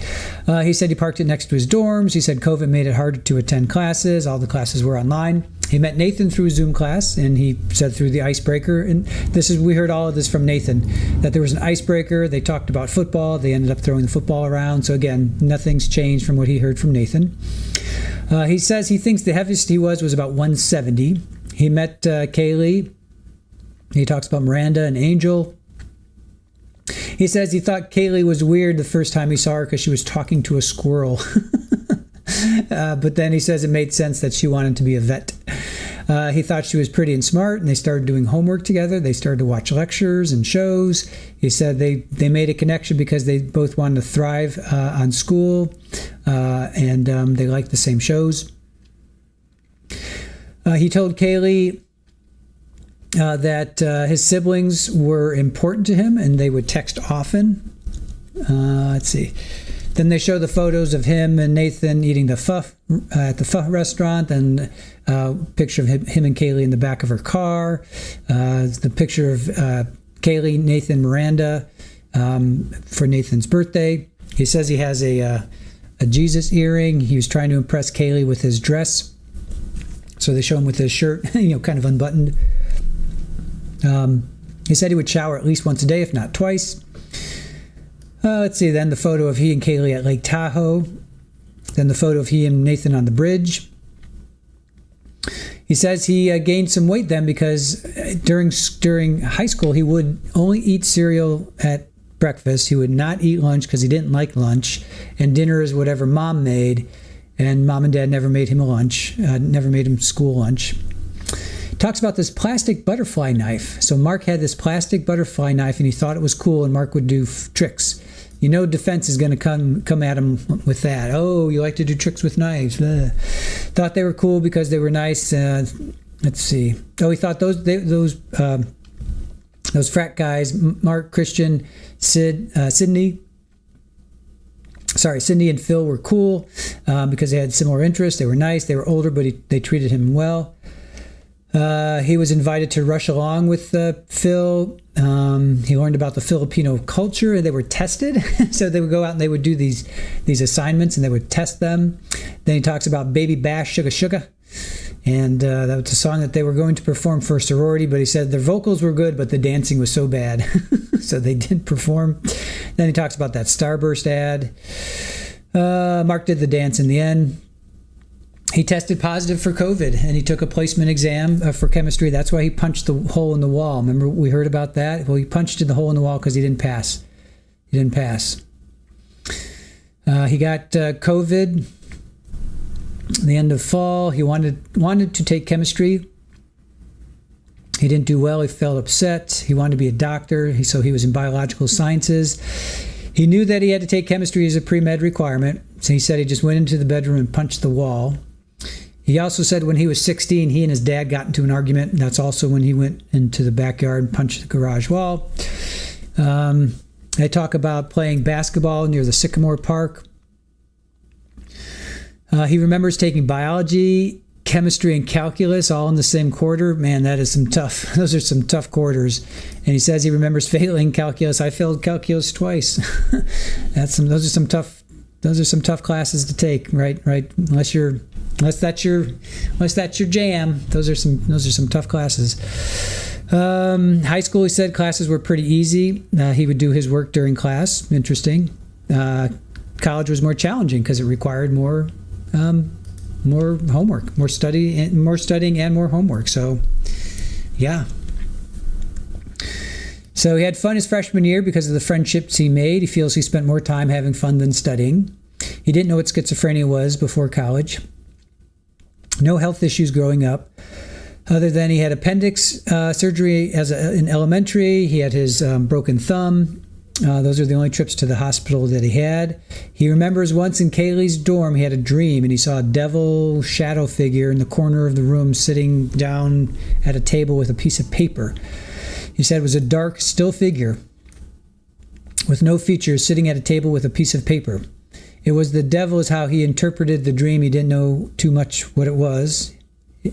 he said he parked it next to his dorms. He said COVID made it hard to attend classes. All the classes were online. He met Nathan through a Zoom class, and he said through the icebreaker, and we heard all of this from Nathan, that there was an icebreaker. They talked about football. They ended up throwing the football around. So again, nothing's changed from what he heard from Nathan. He says he thinks the heaviest he was about 170. He met Kaylee He talks about Miranda and Angel. He says he thought Kaylee was weird the first time he saw her because she was talking to a squirrel. But then he says it made sense that she wanted to be a vet. He thought she was pretty and smart, and they started doing homework together. They started to watch lectures and shows. He said they made a connection because they both wanted to thrive on school, and they liked the same shows. He told Kaylee that his siblings were important to him, and they would text often. Let's see. Then they show the photos of him and Nathan eating the pho at the pho restaurant, and a picture of him and Kaylee in the back of her car. The picture of Kaylee, Nathan, Miranda for Nathan's birthday. He says he has a Jesus earring. He was trying to impress Kaylee with his dress. So they show him with his shirt, kind of unbuttoned. He said he would shower at least once a day, if not twice. Let's see, then the photo of he and Kaylee at Lake Tahoe. Then the photo of he and Nathan on the bridge. He says he gained some weight then because during high school he would only eat cereal at breakfast. He would not eat lunch because he didn't like lunch. And dinner is whatever mom made. And mom and dad never made him a lunch, never made him school lunch. Talks about this plastic butterfly knife. So Mark had this plastic butterfly knife and he thought it was cool, and Mark would do tricks. Defense is going to come at him with that. Oh, you like to do tricks with knives. Thought they were cool because they were nice. Let's see. Oh, he thought those frat guys, Mark, Christian, Sydney and Phil were cool because they had similar interests. They were nice. They were older, but they treated him well. He was invited to rush along with Phil. He learned about the Filipino culture. They were tested. So they would go out and they would do these assignments and they would test them. Then he talks about Baby Bash Sugar Sugar. And that was a song that they were going to perform for a sorority, but he said their vocals were good, but the dancing was so bad. So they didn't perform. Then he talks about that Starburst ad. Mark did the dance in the end. He tested positive for COVID, and he took a placement exam for chemistry. That's why he punched the hole in the wall. Remember, we heard about that? Well, he punched in the hole in the wall because he didn't pass. He got COVID the end of fall. He wanted to take chemistry. He didn't do well. He felt upset. He wanted to be a doctor, so he was in biological sciences. He knew that he had to take chemistry as a pre-med requirement, so he said he just went into the bedroom and punched the wall. He also said when he was 16, he and his dad got into an argument. And that's also when he went into the backyard and punched the garage wall. They talk about playing basketball near the Sycamore Park. He remembers taking biology, chemistry, and calculus all in the same quarter. Man, that is those are some tough quarters. And he says he remembers failing calculus. I failed calculus twice. Those are some tough classes to take, right? Unless that's your jam. Those are some tough classes. High school, he said classes were pretty easy. He would do his work during class. Interesting. College was more challenging because it required more homework, more studying and more homework. So, yeah. So he had fun his freshman year because of the friendships he made. He feels he spent more time having fun than studying. He didn't know what schizophrenia was before college. No health issues growing up, other than he had appendix surgery in elementary. He had his broken thumb. Those are the only trips to the hospital that he had. He remembers once in Kaylee's dorm, he had a dream, and he saw a devil shadow figure in the corner of the room sitting down at a table with a piece of paper. He said it was a dark, still figure with no features sitting at a table with a piece of paper. It was the devil is how he interpreted the dream. He didn't know too much what it was. He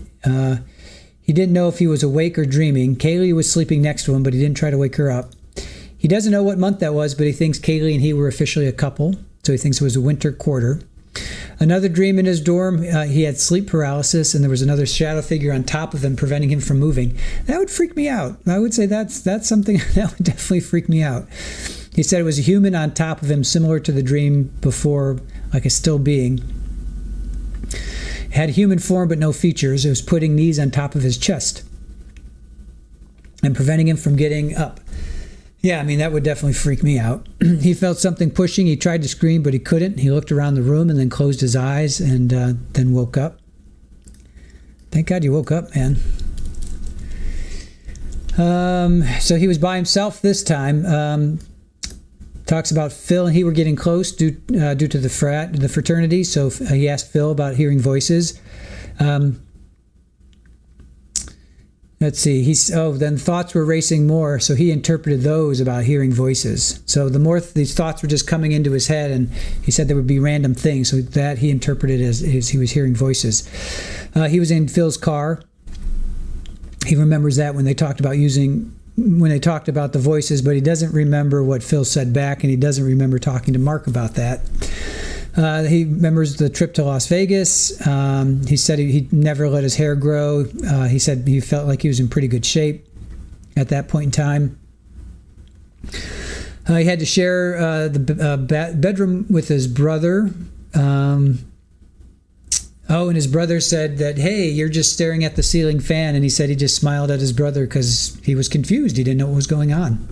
didn't know if he was awake or dreaming. Kaylee was sleeping next to him, but he didn't try to wake her up. He doesn't know what month that was, but he thinks Kaylee and he were officially a couple, so he thinks it was a winter quarter. Another dream in his dorm, he had sleep paralysis, and there was another shadow figure on top of him preventing him from moving. That would freak me out. I would say that's something that would definitely freak me out. He said it was a human on top of him, similar to the dream before, like a still being. It had human form but no features. It was putting knees on top of his chest. and preventing him from getting up. Yeah, I mean, that would definitely freak me out. He felt something pushing. He tried to scream, but he couldn't. He looked around the room and then closed his eyes and then woke up. Thank God you woke up, man. So he was by himself this time. Talks about Phil and he were getting close due to the fraternity. So he asked Phil about hearing voices. Let's see. Then thoughts were racing more, so he interpreted those about hearing voices. So the more these thoughts were just coming into his head, and he said there would be random things, so that he interpreted as he was hearing voices. He was in Phil's car. He remembers that when they talked about the voices, but he doesn't remember what Phil said back, and he doesn't remember talking to Mark about that. He remembers the trip to Las Vegas. He said he never let his hair grow. He said he felt like he was in pretty good shape at that point in time. He had to share the bedroom with his brother. And his brother said that, hey, you're just staring at the ceiling fan. And he said he just smiled at his brother because he was confused. He didn't know what was going on.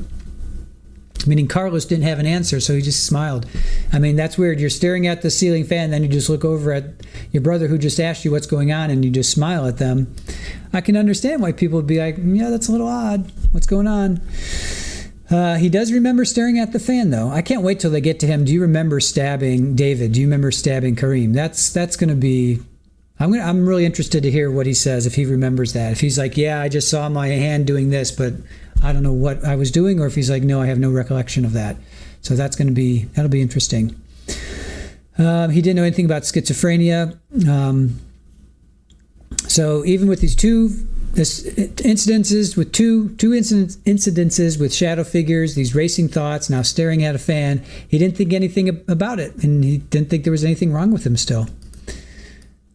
Meaning Carlos didn't have an answer, so he just smiled. I mean, that's weird. You're staring at the ceiling fan, then you just look over at your brother who just asked you what's going on, and you just smile at them. I can understand why people would be like, yeah, that's a little odd. What's going on? He does remember staring at the fan, though. I can't wait till they get to him. Do you remember stabbing David? Do you remember stabbing Karim? That's going to be... I'm really interested to hear what he says, if he remembers that. If he's like, yeah, I just saw my hand doing this, but I don't know what I was doing, or if he's like, no, I have no recollection of that. So that'll be interesting. He didn't know anything about schizophrenia. So even with these two incidences with shadow figures, these racing thoughts, now staring at a fan, he didn't think anything about it, and he didn't think there was anything wrong with him still.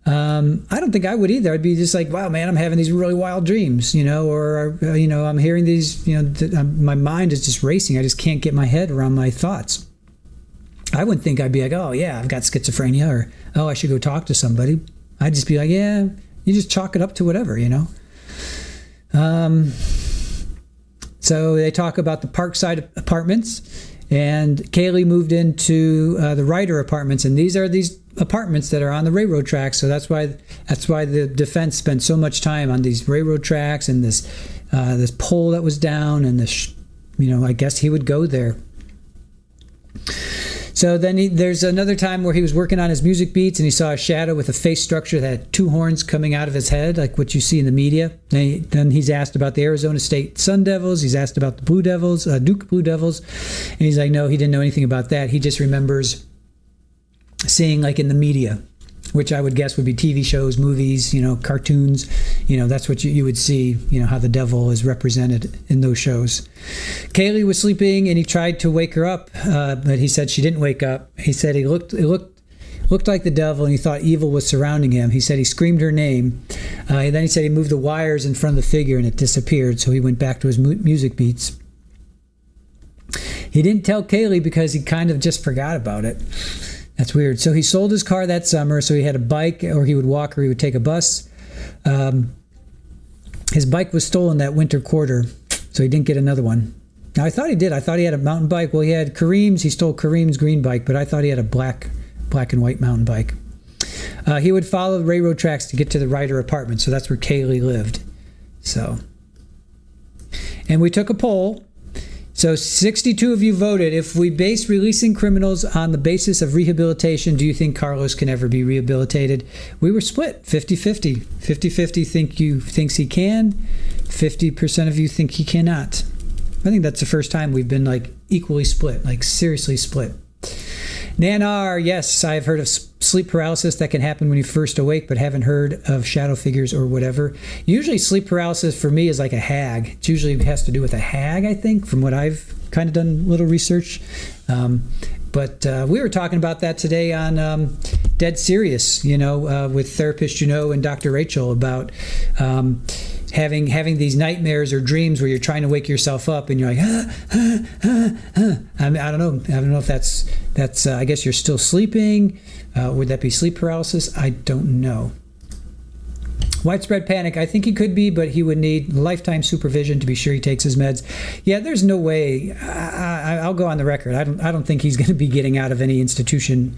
I don't think I would either. I'd be just like, wow, man, I'm having these really wild dreams, or I'm hearing these, my mind is just racing. I just can't get my head around my thoughts. I wouldn't think I'd be like, oh yeah, I've got schizophrenia, or oh, I should go talk to somebody. I'd just be like, yeah, you just chalk it up to whatever, So they talk about the Parkside apartments, and Kaylee moved into the Ryder apartments, and these apartments that are on the railroad tracks. So that's why the defense spent so much time on these railroad tracks and this pole that was down, and I guess he would go there. So then there's another time where he was working on his music beats, and he saw a shadow with a face structure that had two horns coming out of his head, like what you see in the media. Then he's asked about the Arizona State Sun Devils. He's asked about the Duke Blue Devils. And he's like, no, he didn't know anything about that. He just remembers seeing, like, in the media, which I would guess would be TV shows, movies, cartoons. That's what you would see, how the devil is represented in those shows. Kaylee was sleeping, and he tried to wake her up, but he said she didn't wake up. He said it looked like the devil, and he thought evil was surrounding him. He said he screamed her name. Then he said he moved the wires in front of the figure, and it disappeared, so he went back to his music beats. He didn't tell Kaylee because he kind of just forgot about it. That's weird. So he sold his car that summer, so he had a bike, or he would walk, or he would take a bus. His bike was stolen that winter quarter, so he didn't get another one. Now, I thought he did. I thought he had a mountain bike. Well, he had Kareem's. He stole Kareem's green bike, but I thought he had a black and white mountain bike. He would follow the railroad tracks to get to the Ryder apartment, so that's where Kaylee lived. And we took a poll. So 62 of you voted. If we base releasing criminals on the basis of rehabilitation, do you think Carlos can ever be rehabilitated? We were split, 50-50. 50-50 thinks he can. 50% of you think he cannot. I think that's the first time we've been equally split, seriously split. Nanar, yes, I've heard of sleep paralysis that can happen when you first awake, but haven't heard of shadow figures or whatever. Usually sleep paralysis for me is like a hag. It usually has to do with a hag, I think, from what I've kind of done a little research. But we were talking about that today on Dead Serious, with therapist, and Dr. Rachel about having these nightmares or dreams where you're trying to wake yourself up and you're like, I don't know if that's I guess you're still sleeping. Would that be sleep paralysis? I don't know. Widespread panic. I think he could be, but he would need lifetime supervision to be sure he takes his meds. Yeah, there's no way. I'll go on the record. I don't think he's going to be getting out of any institution.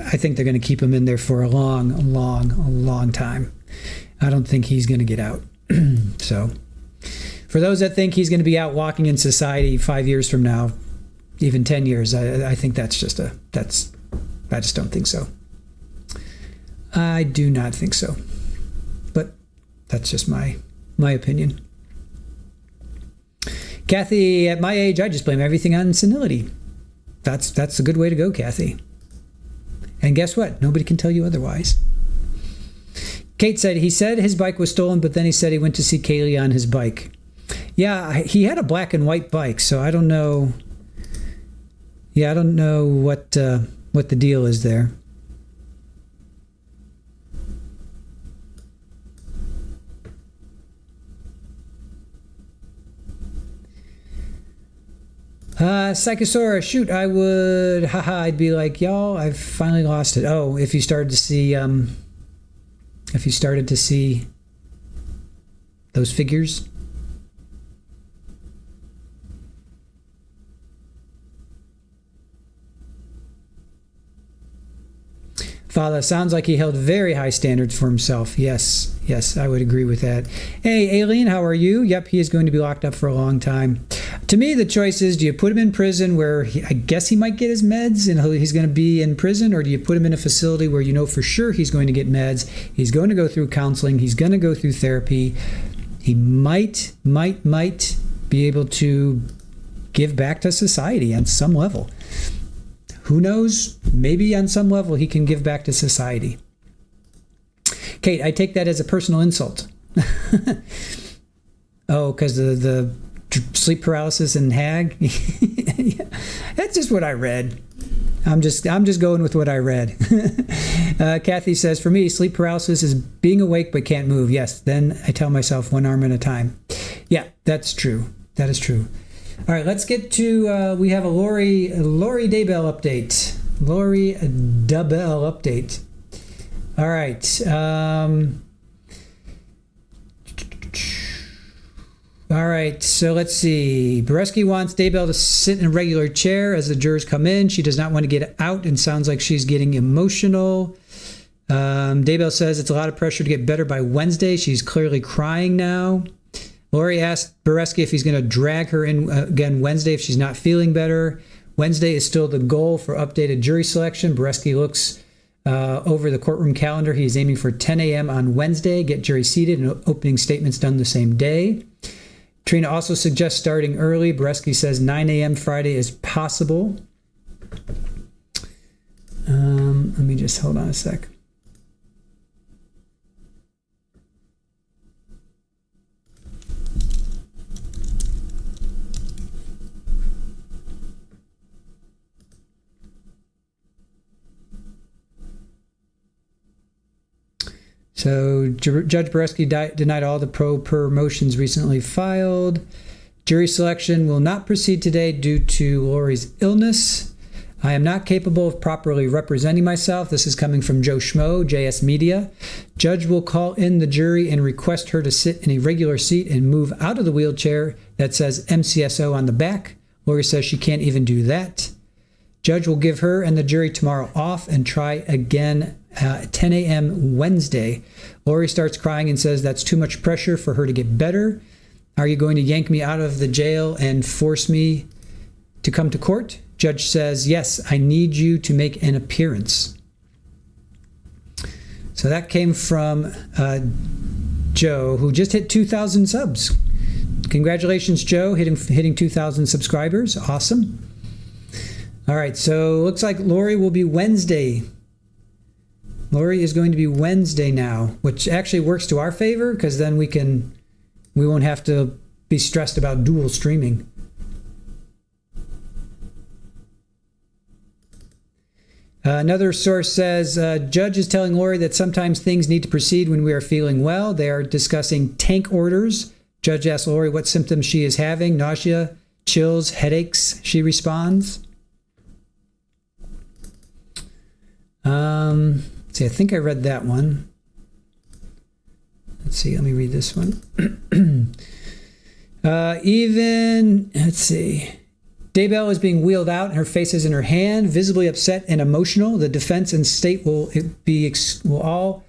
I think they're going to keep him in there for a long time. I don't think he's going to get out. So, for those that think he's going to be out walking in society 5 years from now, even 10 years, I think I just don't think so. I do not think so. But that's just my opinion. Kathy, at my age, I just blame everything on senility. That's a good way to go, Kathy. And guess what? Nobody can tell you otherwise. Kate said, he said his bike was stolen, but then he said he went to see Kaylee on his bike. Yeah, he had a black and white bike, so I don't know. Yeah, I don't know what the deal is there. Psychosaurus, shoot, I would, I'd be like, y'all, I've finally lost it. Oh, if you started to see those figures. Father, sounds like he held very high standards for himself. Yes, I would agree with that. Hey, Aileen, how are you? Yep, he is going to be locked up for a long time. To me, the choice is, do you put him in prison where I guess he might get his meds and he's going to be in prison, or do you put him in a facility where you know for sure he's going to get meds, he's going to go through counseling, he's going to go through therapy, he might be able to give back to society on some level. Who knows? Maybe on some level he can give back to society. Kate, I take that as a personal insult. Oh, because the sleep paralysis and HAG? Yeah, that's just what I read. I'm just going with what I read. Kathy says, for me, sleep paralysis is being awake but can't move. Yes, then I tell myself one arm at a time. Yeah, that's true. That is true. All right, let's get to, we have a Lori Daybell update. Lori Daybell update. All right. All right, so let's see. Boreski wants Daybell to sit in a regular chair as the jurors come in. She does not want to get out and sounds like she's getting emotional. Daybell says it's a lot of pressure to get better by Wednesday. She's clearly crying now. Lori asked Boreski if he's going to drag her in again Wednesday if she's not feeling better. Wednesday is still the goal for updated jury selection. Boreski looks over the courtroom calendar. He's aiming for 10 a.m. on Wednesday. Get jury seated and opening statements done the same day. Trina also suggests starting early. Boreski says 9 a.m. Friday is possible. Let me just hold on a sec. So Judge Boreski denied all the pro-per motions recently filed. Jury selection will not proceed today due to Lori's illness. I am not capable of properly representing myself. This is coming from Joe Schmo, JS Media. Judge will call in the jury and request her to sit in a regular seat and move out of the wheelchair that says MCSO on the back. Lori says she can't even do that. Judge will give her and the jury tomorrow off and try again at 10 a.m. Wednesday. Lori starts crying and says that's too much pressure for her to get better. Are you going to yank me out of the jail and force me to come to court? Judge says, yes, I need you to make an appearance. So that came from Joe, who just hit 2,000 subs. Congratulations, Joe, hitting 2,000 subscribers. Awesome. All right, so looks like Lori will be Wednesday. Lori is going to be Wednesday now, which actually works to our favor because then we won't have to be stressed about dual streaming. Another source says, judge is telling Lori that sometimes things need to proceed when we are feeling well. They are discussing tank orders. Judge asks Lori what symptoms she is having, nausea, chills, headaches. She responds. See, I think I read that one. let's see, let me read this one. Let's see. Daybell is being wheeled out, and her face is in her hand, visibly upset and emotional. The defense and state will all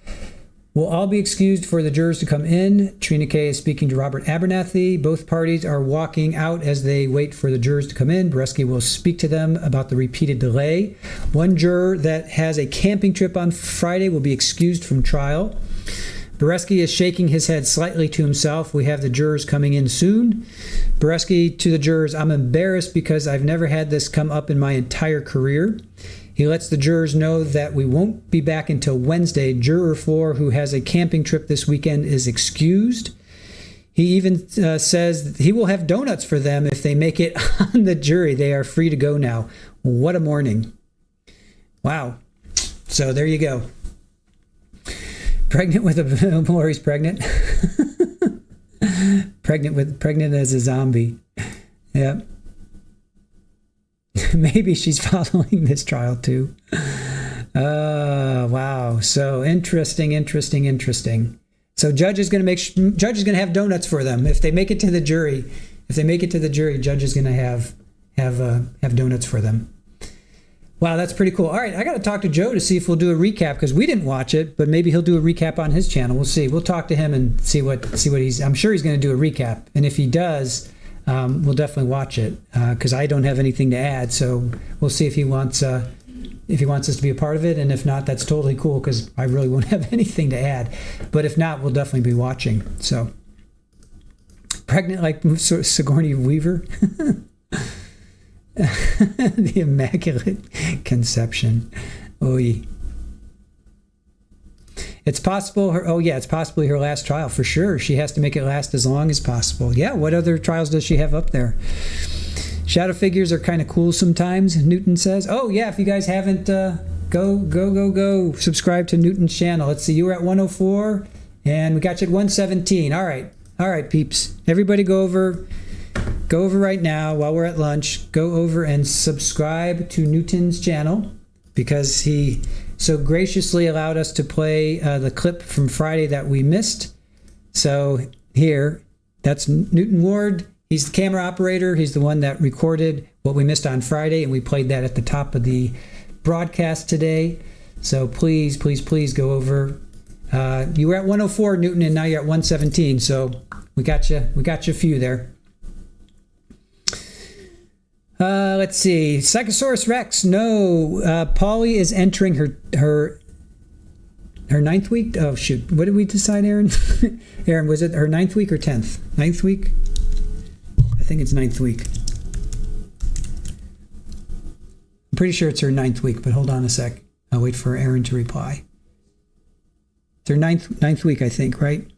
be excused for the jurors to come in. Trina Kay is speaking to Robert Abernathy. Both parties are walking out as they wait for the jurors to come in. Boreski will speak to them about the repeated delay. One juror that has a camping trip on Friday will be excused from trial. Boreski is shaking his head slightly to himself. We have the jurors coming in soon. Boreski to the jurors, I'm embarrassed because I've never had this come up in my entire career. He lets the jurors know that we won't be back until Wednesday. Juror 4, who has a camping trip this weekend, is excused. He even says he will have donuts for them if they make it on the jury. They are free to go now. What a morning. Wow. So there you go. Pregnant with a... Lori's pregnant. Pregnant as a zombie. Yep. Maybe she's following this trial too. Wow. So interesting. So judge is going to have donuts for them if they make it to the jury. Judge is going to have donuts for them. Wow, that's pretty cool. All right, I got to talk to Joe to see if we'll do a recap because we didn't watch it, but maybe he'll do a recap on his channel. We'll see. We'll talk to him and see what he's. I'm sure he's going to do a recap, and if he does, we'll definitely watch it because I don't have anything to add. So we'll see if he wants us to be a part of it, and if not, that's totally cool because I really won't have anything to add. But if not, we'll definitely be watching. So pregnant like Sigourney Weaver. The Immaculate Conception. Oy. It's possible it's possibly her last trial for sure. She has to make it last as long as possible. Yeah, what other trials does she have up there? Shadow figures are kind of cool sometimes, Newton says. Oh yeah, if you guys haven't, go subscribe to Newton's channel. Let's see, you were at 104 and we got you at 117. All right, peeps. Everybody go over right now while we're at lunch. Go over and subscribe to Newton's channel because he so graciously allowed us to play the clip from Friday that we missed. So here, that's Newton Ward. He's the camera operator. He's the one that recorded what we missed on Friday, and we played that at the top of the broadcast today. So please go over. You were at 104, Newton, and now you're at 117. So we got you a few there. Let's see. Psychosaurus Rex. No. Paulie is entering her ninth week. Oh, shoot. What did we decide, Aaron? Aaron, was it her 9th week or 10th? 9th week? I think it's 9th week. I'm pretty sure it's her 9th week, but hold on a sec. I'll wait for Aaron to reply. It's her ninth week, I think, right?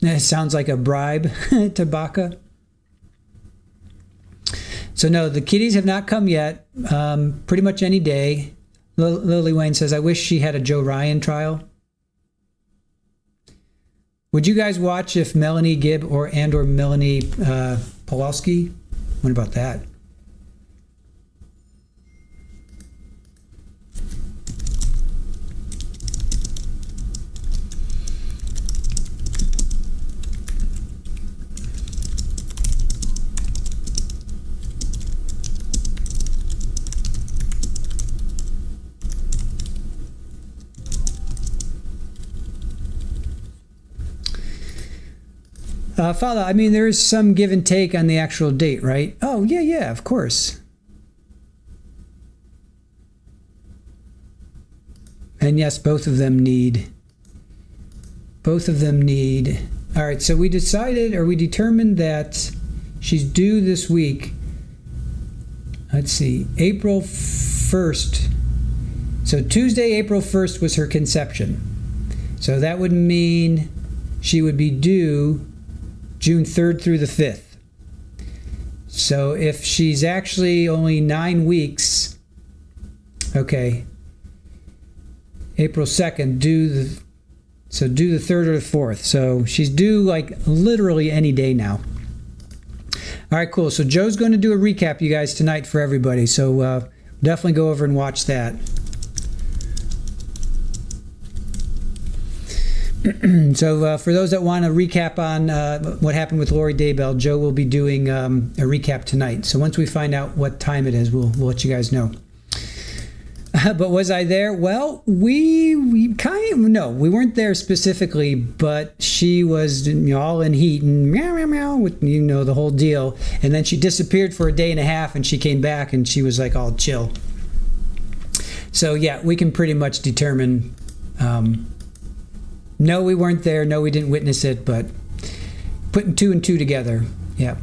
It sounds like a bribe to Baca. So no, the kitties have not come yet. Pretty much any day. Lily Wayne says, I wish she had a Joe Ryan trial. Would you guys watch if Melanie Gibb or Melanie Pawlowski? What about that? Father, I mean, there is some give and take on the actual date, right? Oh, yeah, of course. And yes, both of them need. All right, so we determined that she's due this week. Let's see, April 1st. So Tuesday, April 1st was her conception. So that would mean she would be due June 3rd through the 5th. So if she's actually only 9 weeks, okay, April 2nd, due the 3rd or the 4th. So she's due like literally any day now. All right, cool. So Joe's going to do a recap, you guys, tonight for everybody. So definitely go over and watch that. So for those that want to recap on what happened with Lori Daybell, Joe will be doing a recap tonight. So once we find out what time it is, we'll let you guys know. But was I there? Well, we kind of, no, we weren't there specifically, but she was all in heat and meow, meow, meow, with, the whole deal. And then she disappeared for a day and a half, and she came back and she was like all chill. So yeah, we can pretty much determine, no, we weren't there. No, we didn't witness it, but putting 2 and 2 together. Yeah.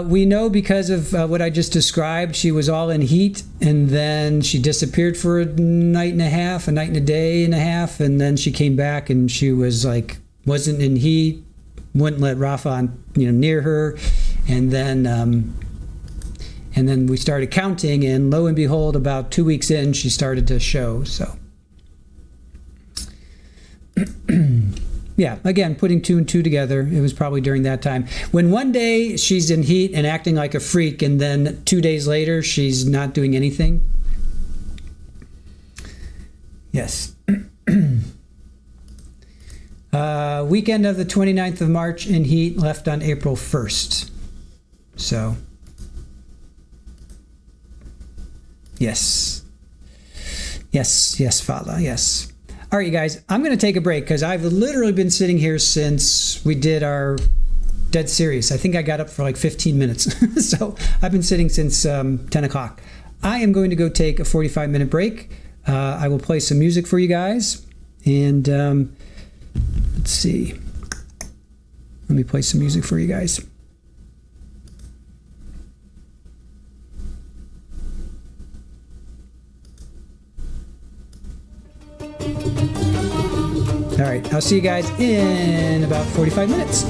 We know because of what I just described, she was all in heat, and then she disappeared for a night and a half, a night and a day and a half, and then she came back and she was like, wasn't in heat, wouldn't let Rafa near her, and then we started counting, and lo and behold, about 2 weeks in, she started to show. So. Yeah, again, putting 2 and 2 together, it was probably during that time. When one day she's in heat and acting like a freak, and then 2 days later she's not doing anything. Yes. Weekend of the 29th of March in heat, left on April 1st. So, yes. Yes, Father, yes. All right, you guys, I'm going to take a break because I've literally been sitting here since we did our Dead Series. I think I got up for like 15 minutes. So I've been sitting since 10 o'clock. I am going to go take a 45-minute break. I will play some music for you guys. And let's see. Let me play some music for you guys. All right, I'll see you guys in about 45 minutes.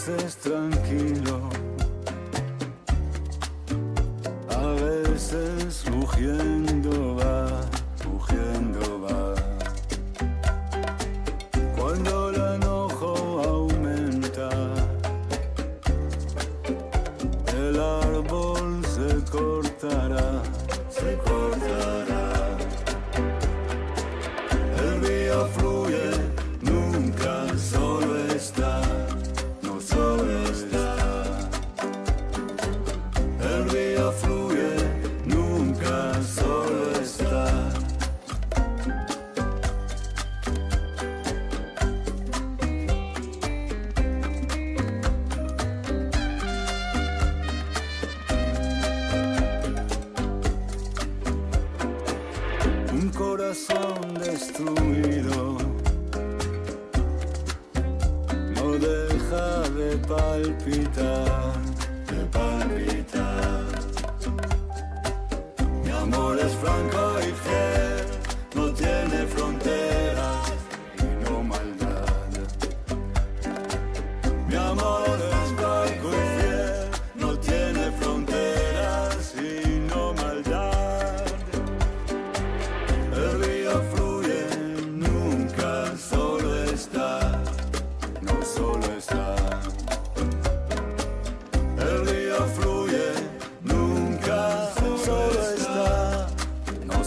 veces tranquilo, a veces rugiendo va, rugiendo va. Cuando el enojo aumenta, el árbol se cortará, se cortará. El río fluye, nunca solo está, no solo está. El río fluye, nunca solo está. Un corazón destruido no deja de palpitar, de palpitar. Mi amor es franco y fiel, no tiene fronteras y no maldad. Mi amor es franco y fiel, no tiene fronteras y no maldad. El río fluye, nunca solo está, no solo está. El río fluye, nunca solo está, no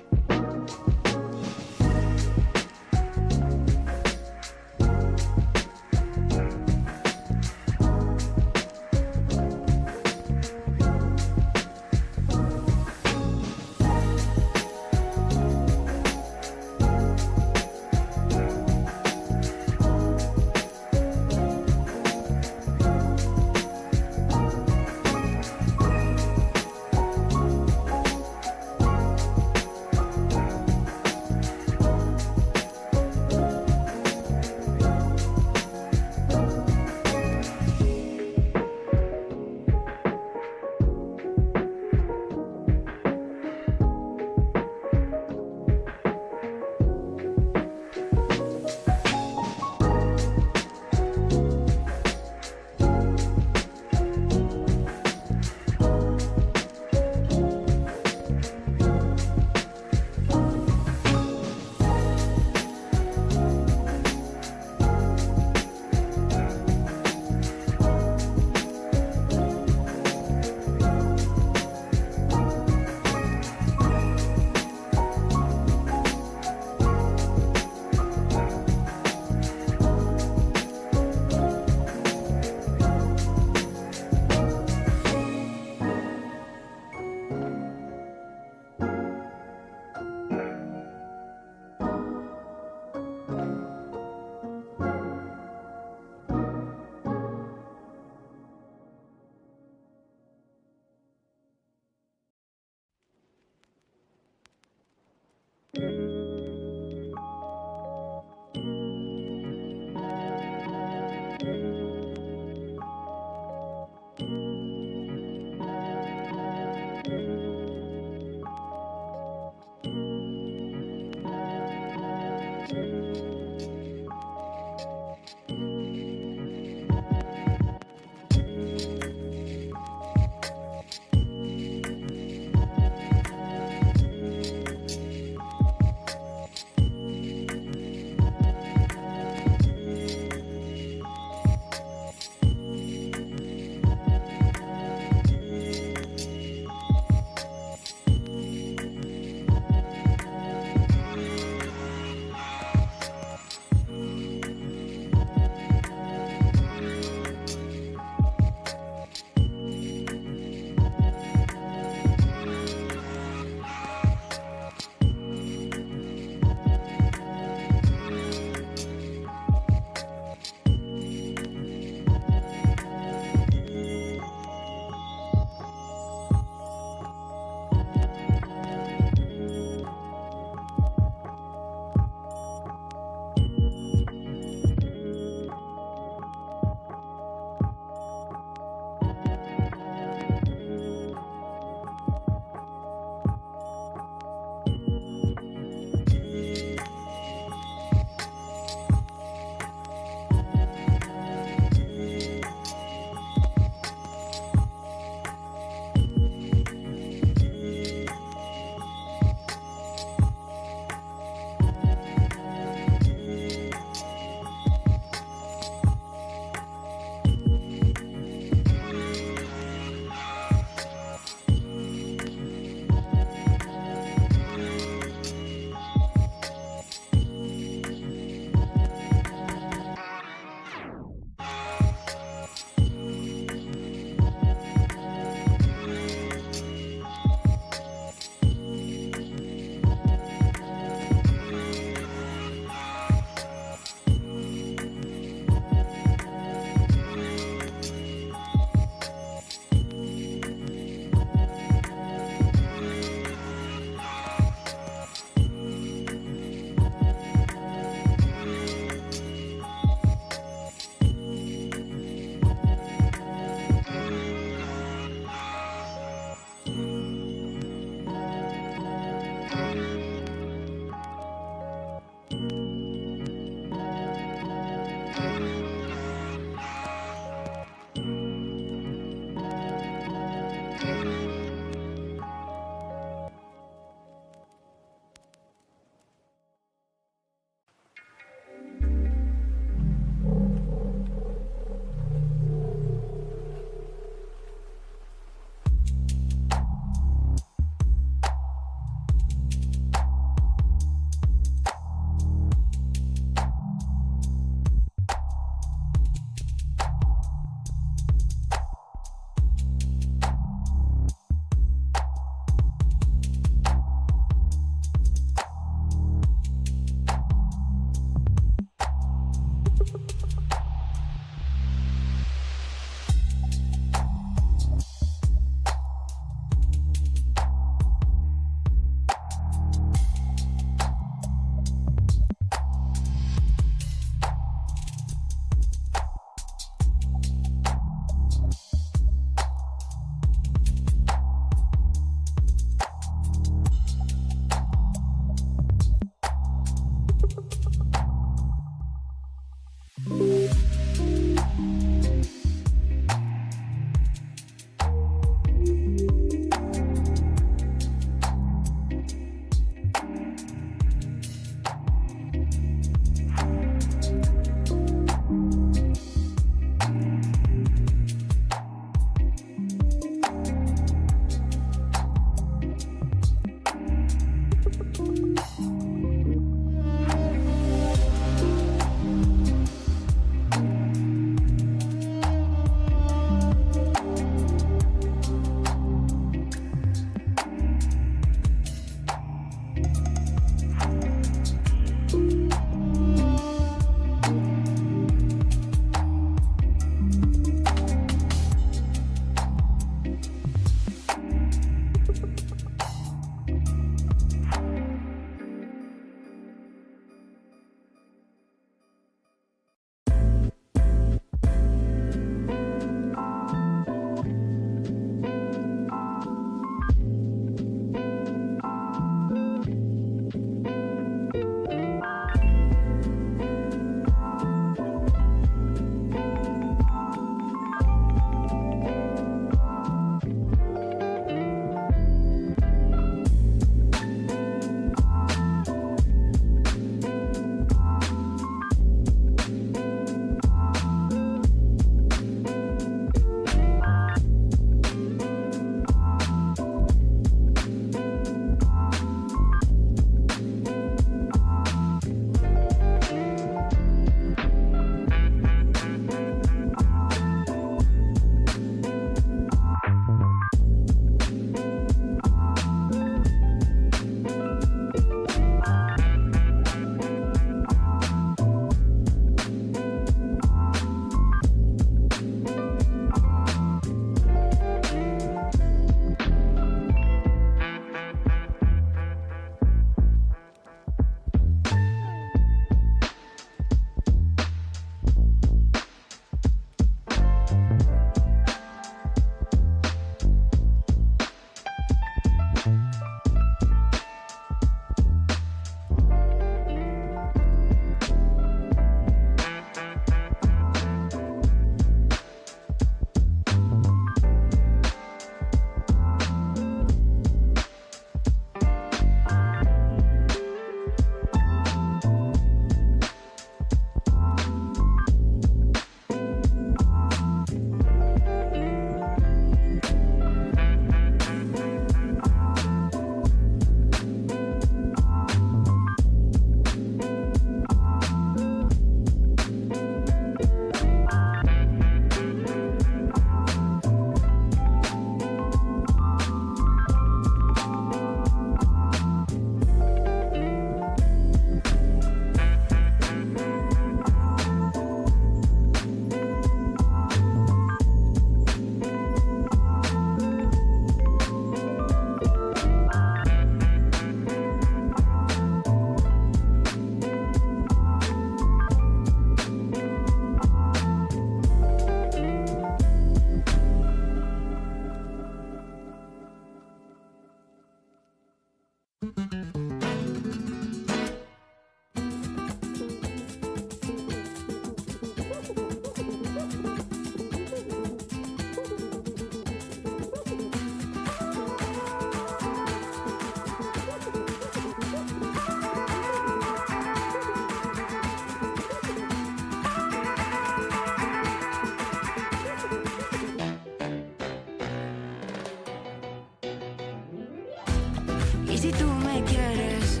Y si tú me quieres,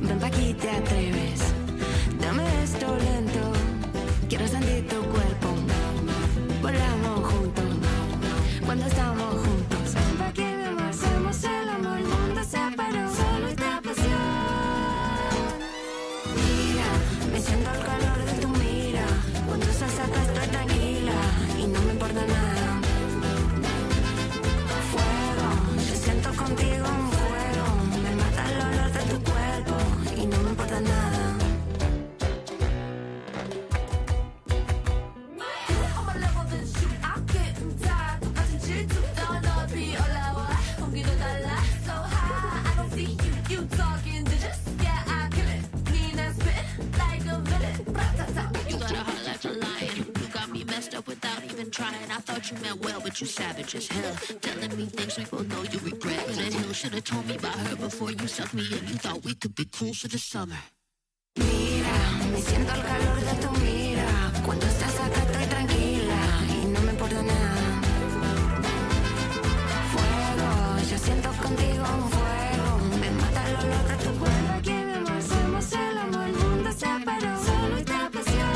ven pa' aquí, te atreves. Dame esto lento, quiero sentir tu cuerpo. Volamos juntos, cuando estamos juntos. Ven pa' aquí, mi amor, hacemos el amor. El mundo se paró, solo esta pasión. Mira, me siento el calor de tu mira. Cuando estás acá estoy tranquila y no me importa nada. Fuego, yo siento contigo un fuego. Me mata el olor de tu cuerpo y no me importa nada. Trying, I thought you meant well, but you savage as hell. Telling me things we both know you regret. That hill should've told me about her before you sucked me in. You thought we could be cool for the summer. Mira, me siento el calor de tu mira. Cuando estás acá estoy tranquila y no me importa nada. Fuego, yo siento contigo un fuego. Me mata el olor de tu cuerpo. Aquí mi amor, hacemos el amor. El mundo se paró, solo esta pasión.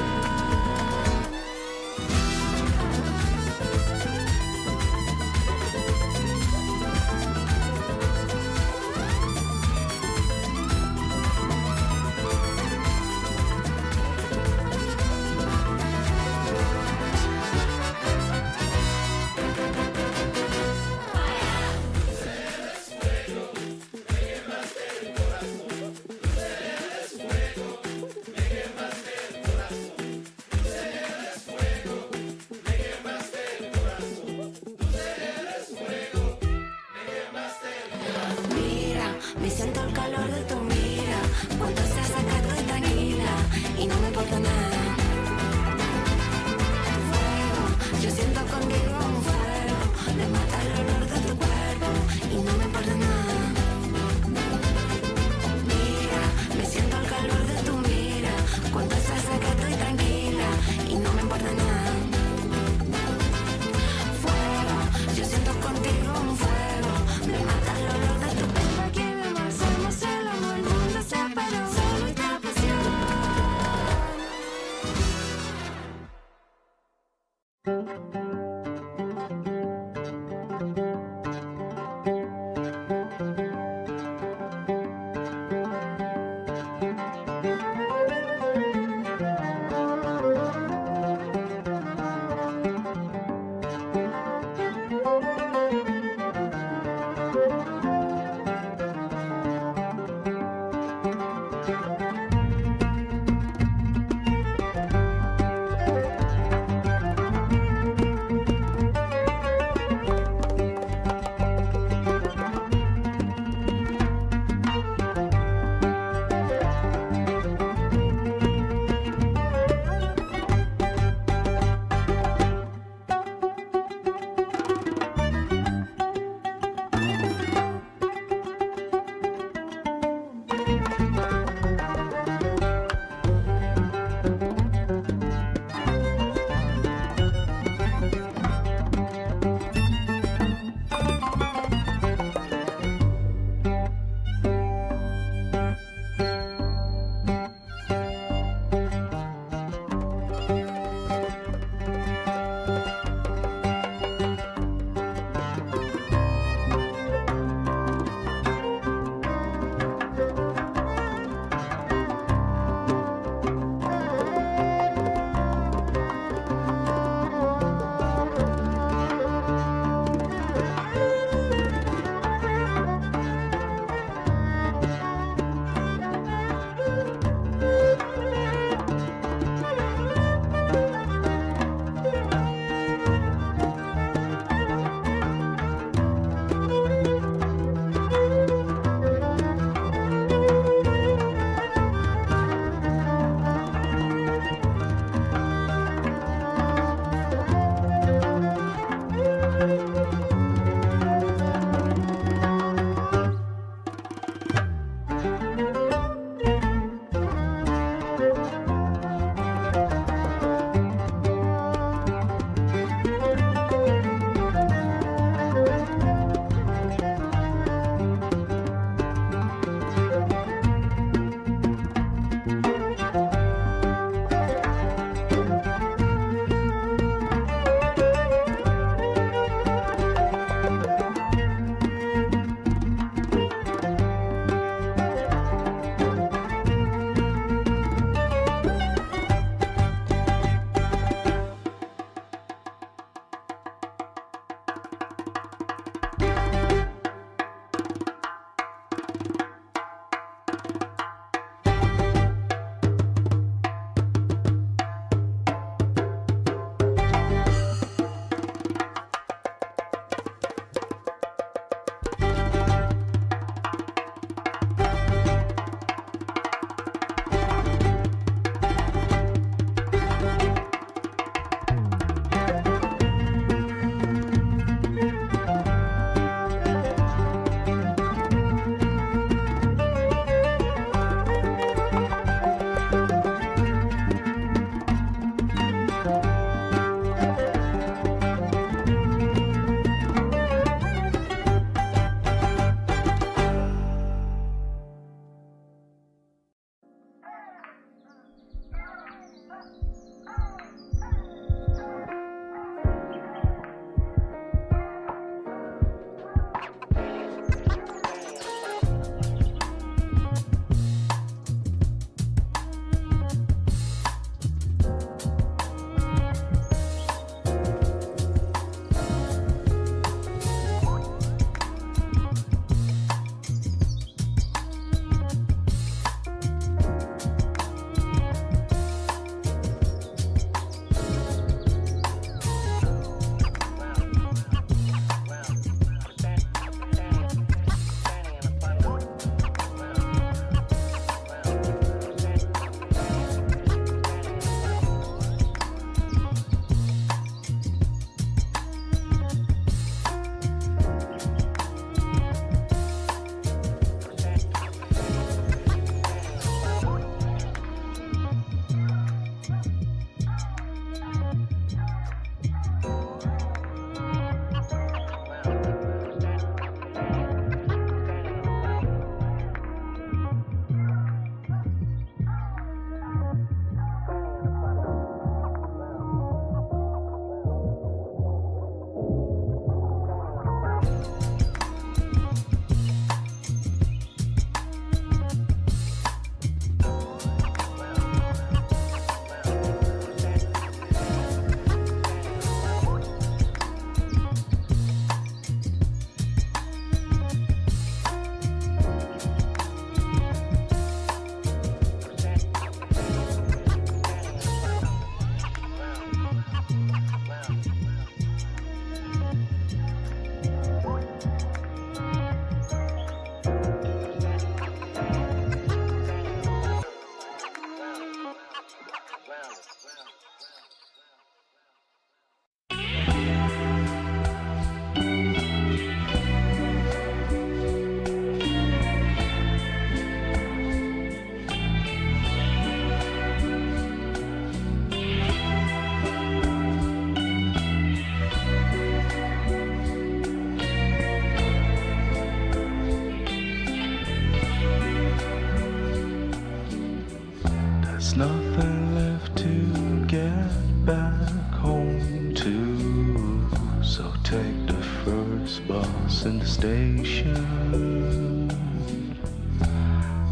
take the first bus in the station.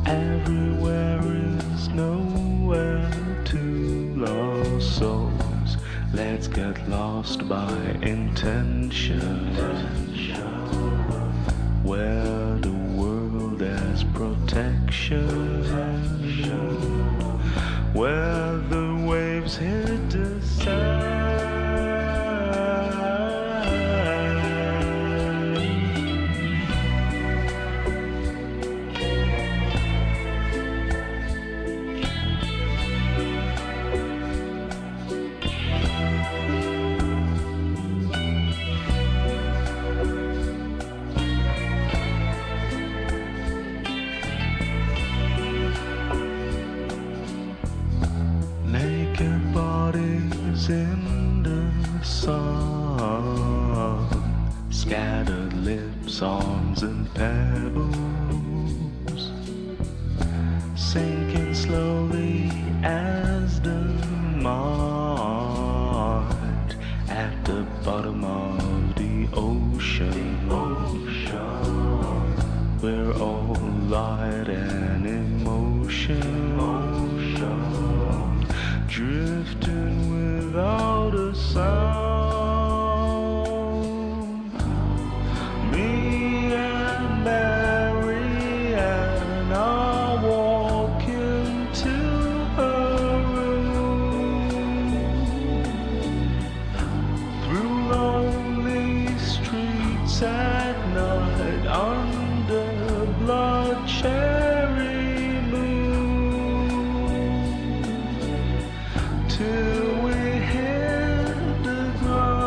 Everywhere is nowhere to lost souls. Let's get lost by intention. Where the world has protection. Where the waves hit the sand. Naked bodies in the sun, scattered lips, arms and pebbles, sinking slowly as the mud at the bottom of the ocean. We're all light and emotion, drifting without a sound. Me and Mary and I walk into her room, through lonely streets at night under blood cherry moon, till we hit the ground.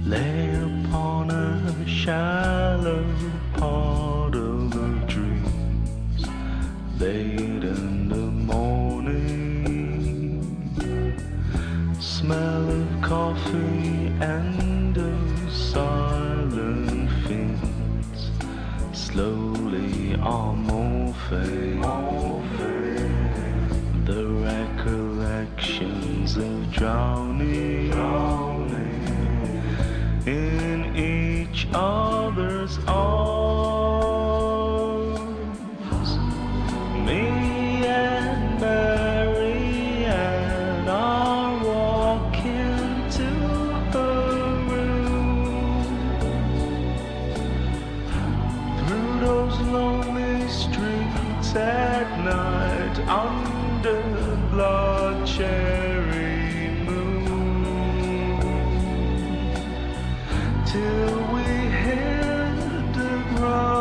Lay upon a shallow part of the dreams, late in the morning, smell of coffee and of silent fiends, slowly are morphing, the recollections of drowning in each other's arms. Me and Mary and I walk into her room, through those lonely streets at night under blood cherry moon, till we hit the ground.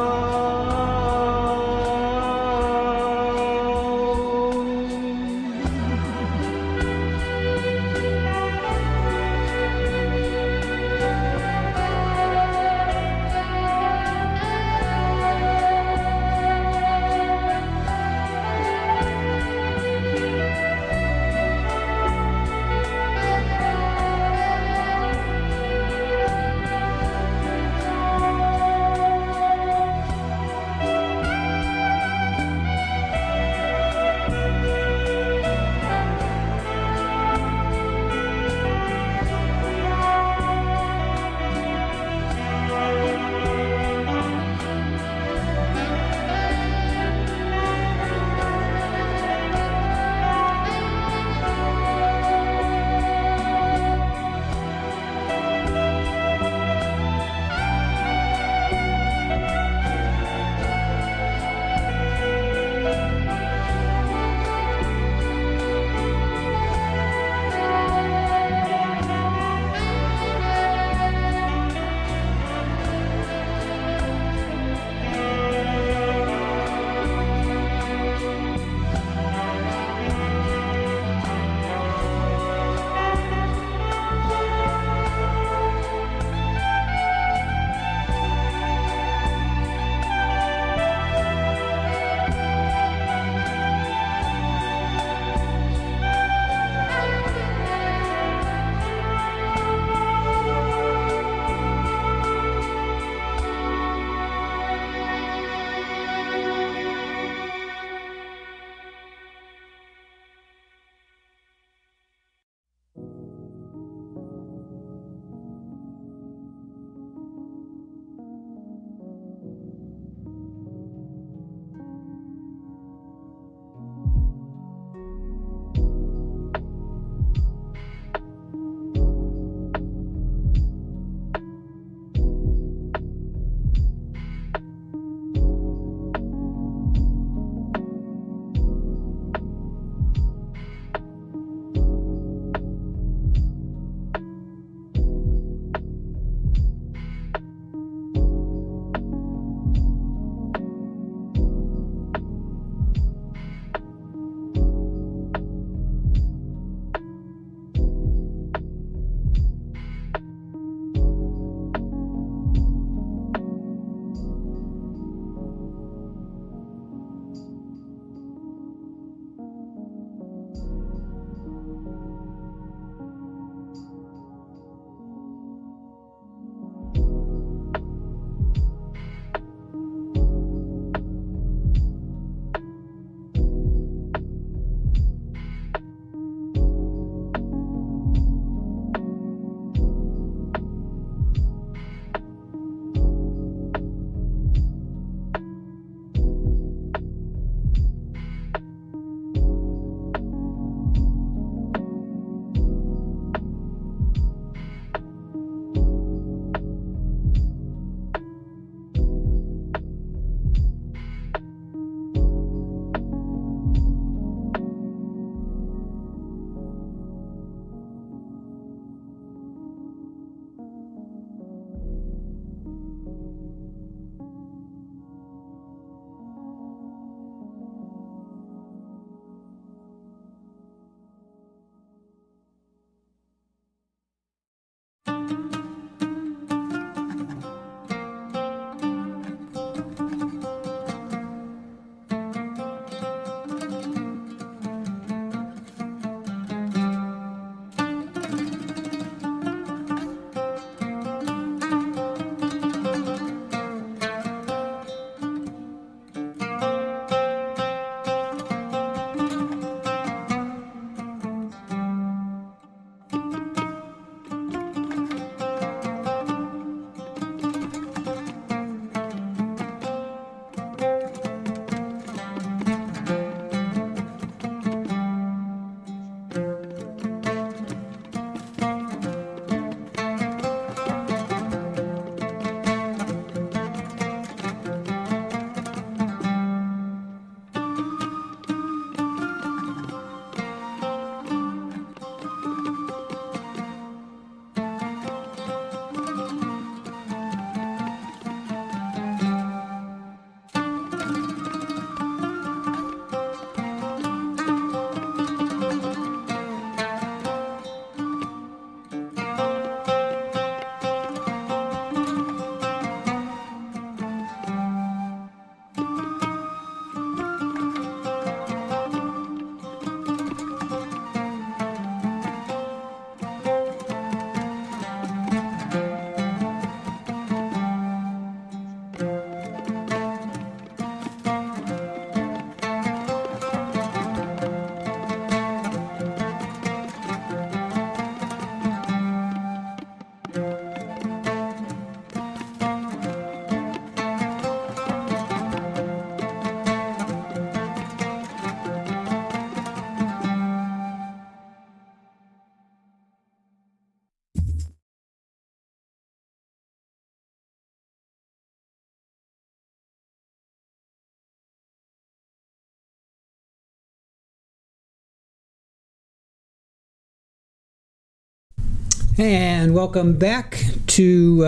And welcome back to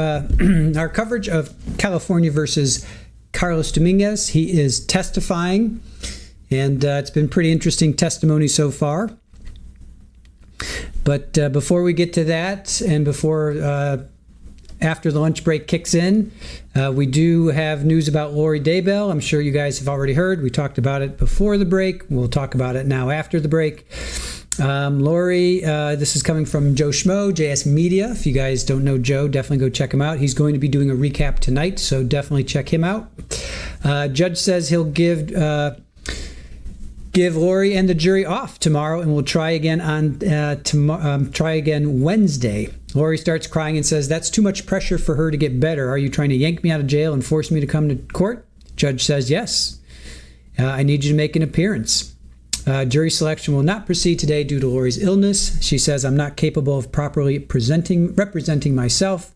our coverage of California versus Carlos Dominguez. He is testifying, and it's been pretty interesting testimony so far. But before we get to that, and before after the lunch break kicks in, we do have news about Lori Daybell. I'm sure you guys have already heard. We talked about it before the break. We'll talk about it now after the break. Lori, this is coming from Joe Schmo, JS Media. If you guys don't know Joe, definitely go check him out. He's going to be doing a recap tonight, so definitely check him out. Judge says he'll give Lori and the jury off tomorrow, and we'll try again on Wednesday. Lori starts crying and says, "That's too much pressure for her to get better. Are you trying to yank me out of jail and force me to come to court?" Judge says, "Yes. I need you to make an appearance. Jury selection will not proceed today due to Lori's illness. She says, I'm not capable of properly representing myself."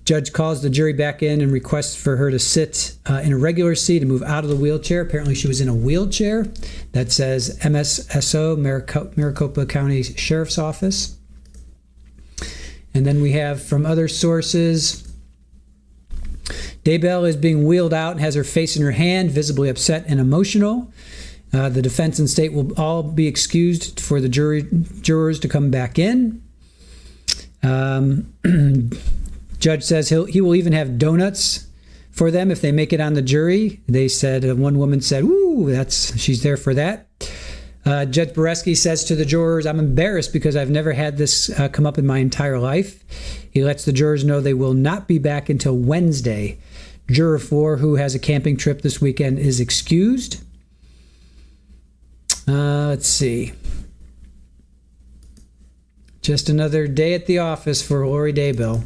Judge calls the jury back in and requests for her to sit in a regular seat and move out of the wheelchair. Apparently she was in a wheelchair. That says MSSO, Maricopa County Sheriff's Office. And then we have from other sources, Daybell is being wheeled out and has her face in her hand, visibly upset and emotional. The defense and state will all be excused for the jurors to come back in. Judge says he will even have donuts for them if they make it on the jury. They said, one woman said, "Ooh, she's there for that." Judge Boreski says to the jurors, "I'm embarrassed because I've never had this come up in my entire life." He lets the jurors know they will not be back until Wednesday. Juror 4, who has a camping trip this weekend, is excused. Let's see. Just another day at the office for Lori Daybell.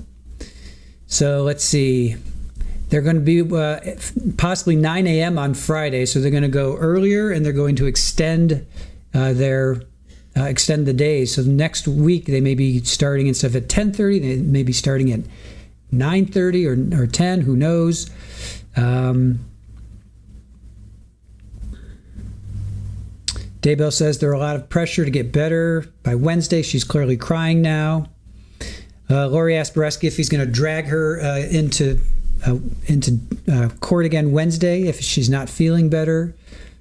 So let's see. They're going to be possibly 9 a.m. on Friday, so they're going to go earlier, and they're going to extend extend the days. So next week they may be starting instead of at 10:30, they may be starting at 9:30 or 10. Who knows? Daybell says there's a lot of pressure to get better by Wednesday. She's clearly crying now. Lori asked Boreski if he's going to drag her into court again Wednesday if she's not feeling better.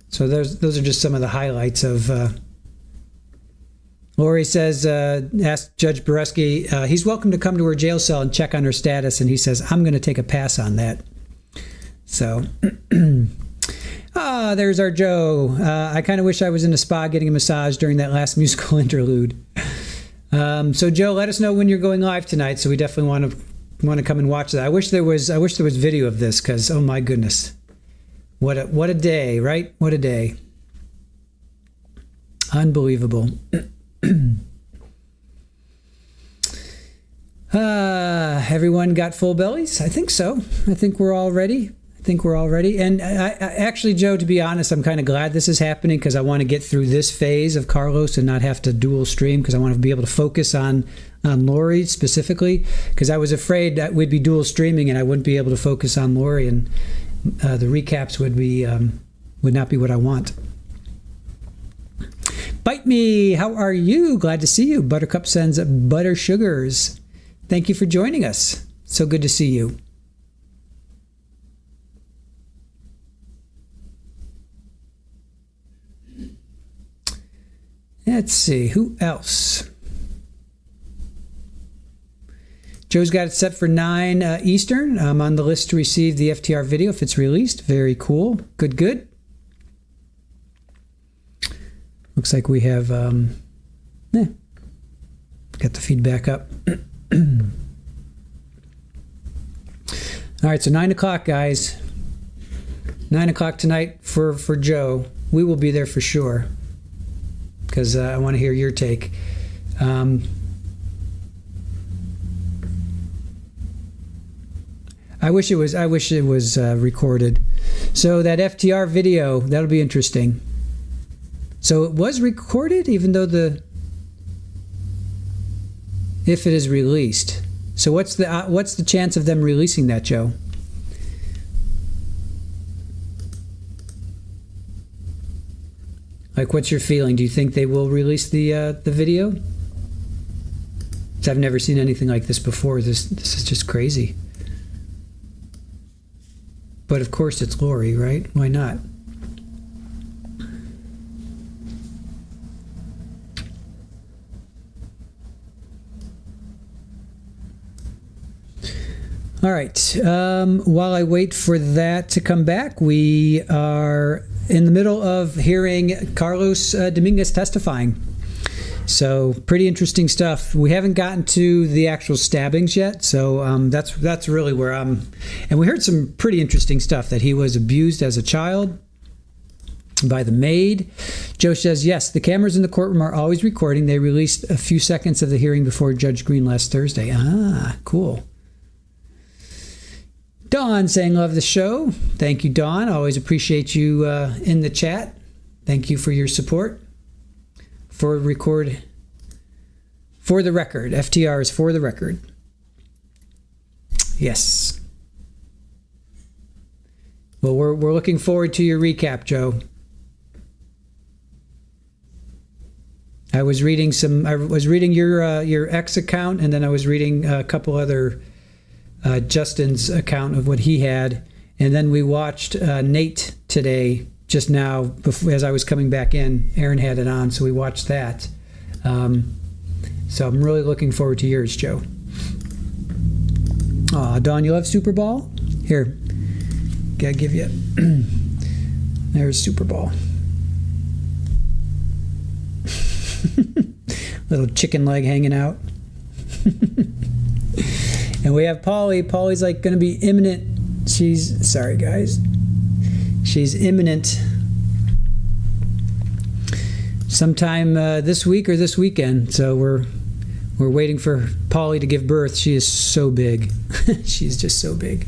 So those are just some of the highlights of. Lori says, asked Judge Boreski, he's welcome to come to her jail cell and check on her status, and he says, "I'm going to take a pass on that." So. There's our Joe. I kind of wish I was in a spa getting a massage during that last musical interlude. So Joe, let us know when you're going live tonight. So we definitely want to come and watch that. I wish there was video of this, because oh my goodness, what a day, right? What a day. Unbelievable. Everyone got full bellies? I think so. I think we're all ready. And I actually, Joe, to be honest, I'm kind of glad this is happening, because I want to get through this phase of Carlos and not have to dual stream, because I want to be able to focus on Lori specifically, because I was afraid that we'd be dual streaming and I wouldn't be able to focus on Lori, and the recaps would not be what I want. Bite Me, how are you? Glad to see you. Buttercup sends butter sugars. Thank you for joining us. So good to see you. Let's see, who else? Joe's got it set for 9 Eastern. I'm on the list to receive the FTR video if it's released. Very cool. Good. Looks like we have, got the feedback up. All right, so 9 o'clock, guys. 9 o'clock tonight for Joe. We will be there for sure, because I want to hear your take. I wish it was recorded. So that FTR video, that'll be interesting. So it was recorded, even though if it is released. So what's the chance of them releasing that, Joe? Like, what's your feeling? Do you think they will release the video? 'Cause I've never seen anything like this before. This is just crazy. But of course it's Lori, right? Why not? All right. While I wait for that to come back, we are in the middle of hearing Carlos Dominguez testifying. So pretty interesting stuff. We haven't gotten to the actual stabbings yet, so that's really where I'm. And we heard some pretty interesting stuff, that he was abused as a child by the maid. Joe says, yes, the cameras in the courtroom are always recording. They released a few seconds of the hearing before Judge Green last Thursday. Ah, cool. Dawn saying love the show. Thank you, Dawn. Always appreciate you in the chat. Thank you for your support. For the record, FTR is for the record. Yes. Well, we're looking forward to your recap, Joe. I was reading your X account, and then I was reading a couple other Justin's account of what he had, and then we watched Nate today just now before, as I was coming back in. Aaron had it on, so we watched that. So I'm really looking forward to yours, Joe. Aw, Dawn, you love Super Ball? Here, gotta give you. There's Super Ball. Little chicken leg hanging out. And we have Polly. Polly's like going to be imminent. Sorry guys. She's imminent. Sometime this week or this weekend. So we're waiting for Polly to give birth. She is so big. She's just so big.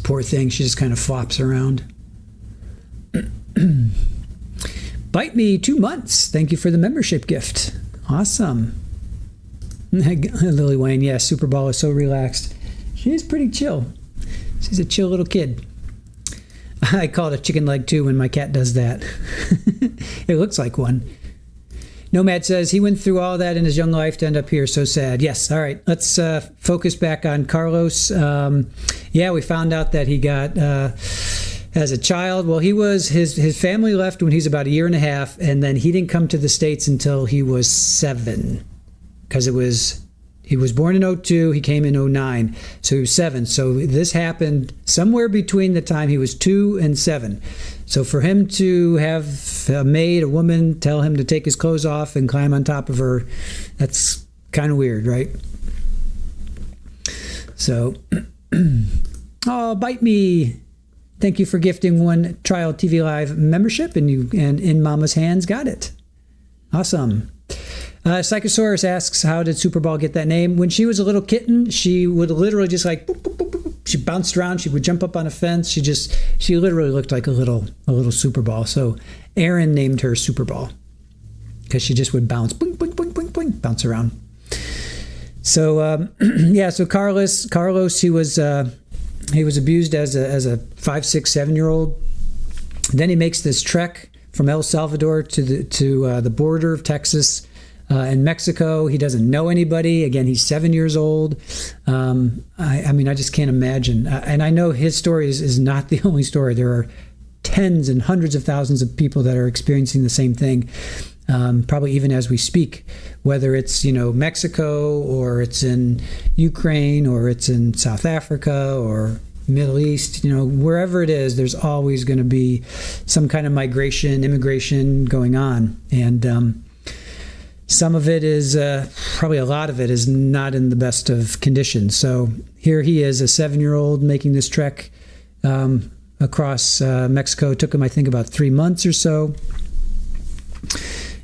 Poor thing. She just kind of flops around. Bite Me 2 months. Thank you for the membership gift. Awesome. Lily Wayne, yeah, Super Ball is so relaxed. She's pretty chill. She's a chill little kid. I call it a chicken leg too when my cat does that. It looks like one. Nomad says he went through all that in his young life to end up here. So sad. Yes. All right. Let's focus back on Carlos. Yeah, we found out that he got as a child. Well, his family left when he was about 1.5 years, and then he didn't come to the States until he was 7. Because he was born in 2002, he came in 2009, so he was 7. So this happened somewhere between the time he was 2 and 7. So for him to have a maid, a woman, tell him to take his clothes off and climb on top of her, that's kind of weird, right? So, oh, Bite Me. Thank you for gifting 1 Trial TV Live membership, and in Mama's hands got it. Awesome. Psychosaurus asks, how did Super Ball get that name? When she was a little kitten, she would literally just like, boop, boop, boop, boop. She bounced around. She would jump up on a fence. She literally looked like a little Super Ball. So Aaron named her Super Ball because she just would bounce, boing, boing, boing, boing, boing, bounce around. So yeah, so Carlos, he was abused as a 5, 6, 7-year-old. Then he makes this trek from El Salvador to the border of Texas. In Mexico, he doesn't know anybody. Again, he's 7 years old. I mean, I just can't imagine. And I know his story is not the only story. There are tens and hundreds of thousands of people that are experiencing the same thing, probably even as we speak, whether it's, Mexico or it's in Ukraine or it's in South Africa or Middle East, wherever it is, there's always going to be some kind of immigration going on. And some of it is, probably a lot of it is not in the best of conditions. So here he is, a 7-year-old making this trek across Mexico. It took him, I think, about 3 months or so.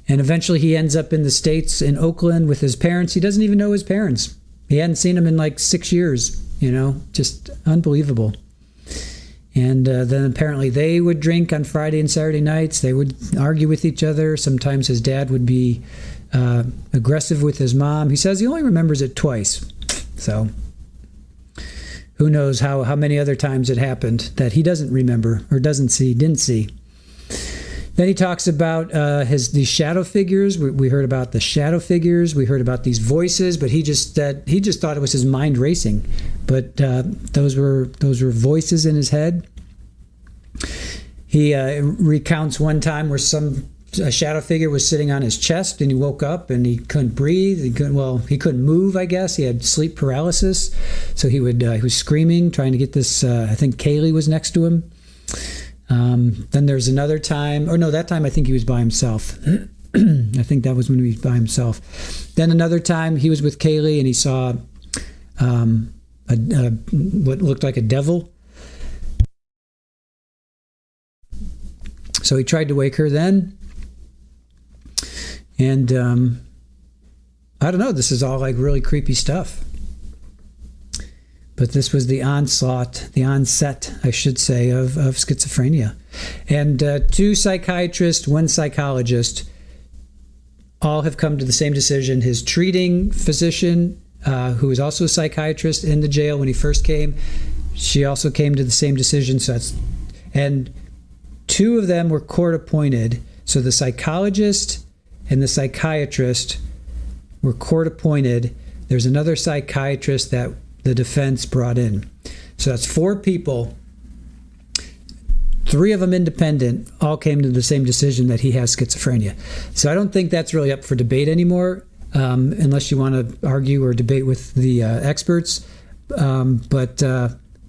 And eventually he ends up in the States, in Oakland, with his parents. He doesn't even know his parents. He hadn't seen them in like 6 years, just unbelievable. And then apparently they would drink on Friday and Saturday nights. They would argue with each other. Sometimes his dad would be aggressive with his mom. He says he only remembers it twice. So who knows how many other times it happened that he doesn't remember or didn't see. Then he talks about these shadow figures. We heard about the shadow figures. We heard about these voices, but he just thought it was his mind racing. But those were voices in his head. He recounts one time where a shadow figure was sitting on his chest, and he woke up and he couldn't breathe. He couldn't move. I guess he had sleep paralysis, so he was screaming, trying to get this. I think Kaylee was next to him. Then there's another time, or no, that time I think he was by himself. I think that was when he was by himself. Then another time he was with Kaylee and he saw what looked like a devil. So he tried to wake her then. And I don't know, this is all like really creepy stuff. But this was the onset, I should say, of schizophrenia. And 2 psychiatrists, 1 psychologist, all have come to the same decision. His treating physician, who was also a psychiatrist in the jail when he first came, she also came to the same decision. And 2 of them were court appointed. So the psychologist and the psychiatrist were court appointed. There's another psychiatrist that the defense brought in. So that's 4 people, 3 of them independent, all came to the same decision that he has schizophrenia. So I don't think that's really up for debate anymore, unless you want to argue or debate with the experts. But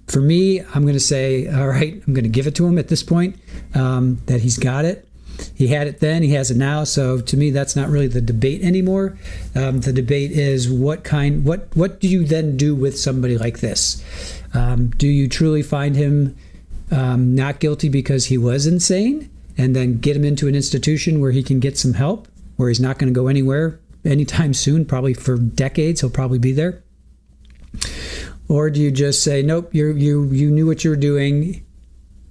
for me, I'm going to say, all right, I'm going to give it to him at this point, that he's got it. He had it then, he has it now. So to me, that's not really the debate anymore. The debate is what do you then do with somebody like this? Do you truly find him not guilty because he was insane, and then get him into an institution where he can get some help, where he's not going to go anywhere anytime soon, probably for decades, he'll probably be there? Or do you just say, nope, you knew what you were doing,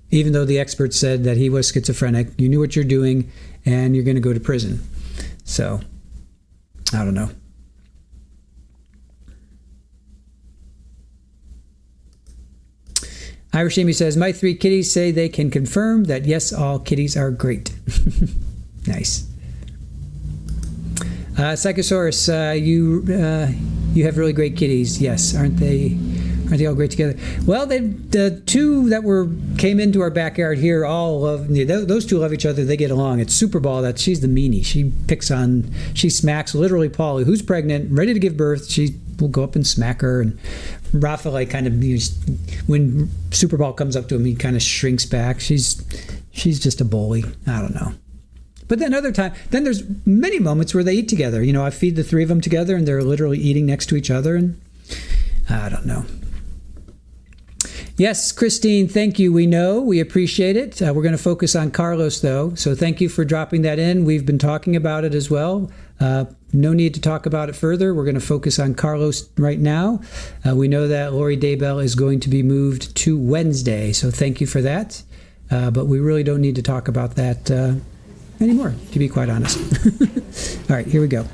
even though the experts said that he was schizophrenic, you knew what you're doing, and you're going to go to prison? So, I don't know. Irish Amy says, my 3 kitties say they can confirm that yes, all kitties are great. Nice. Psychosaurus, you have really great kitties. Yes, aren't they all great together? Well, the 2 that came into our backyard here all love, those 2 love each other. They get along. It's Superball, she's the meanie. She smacks literally Polly, who's pregnant, ready to give birth. She will go up and smack her. And Rafa, kind of, when Superball comes up to him, he kind of shrinks back. She's just a bully. I don't know. But then then there's many moments where they eat together. I feed the 3 of them together, and they're literally eating next to each other, and I don't know. Yes, Christine, thank you. We know. We appreciate it. We're going to focus on Carlos, though, so thank you for dropping that in. We've been talking about it as well. No need to talk about it further. We're going to focus on Carlos right now. We know that Lori Daybell is going to be moved to Wednesday, so thank you for that. But we really don't need to talk about that anymore, to be quite honest. All right, here we go.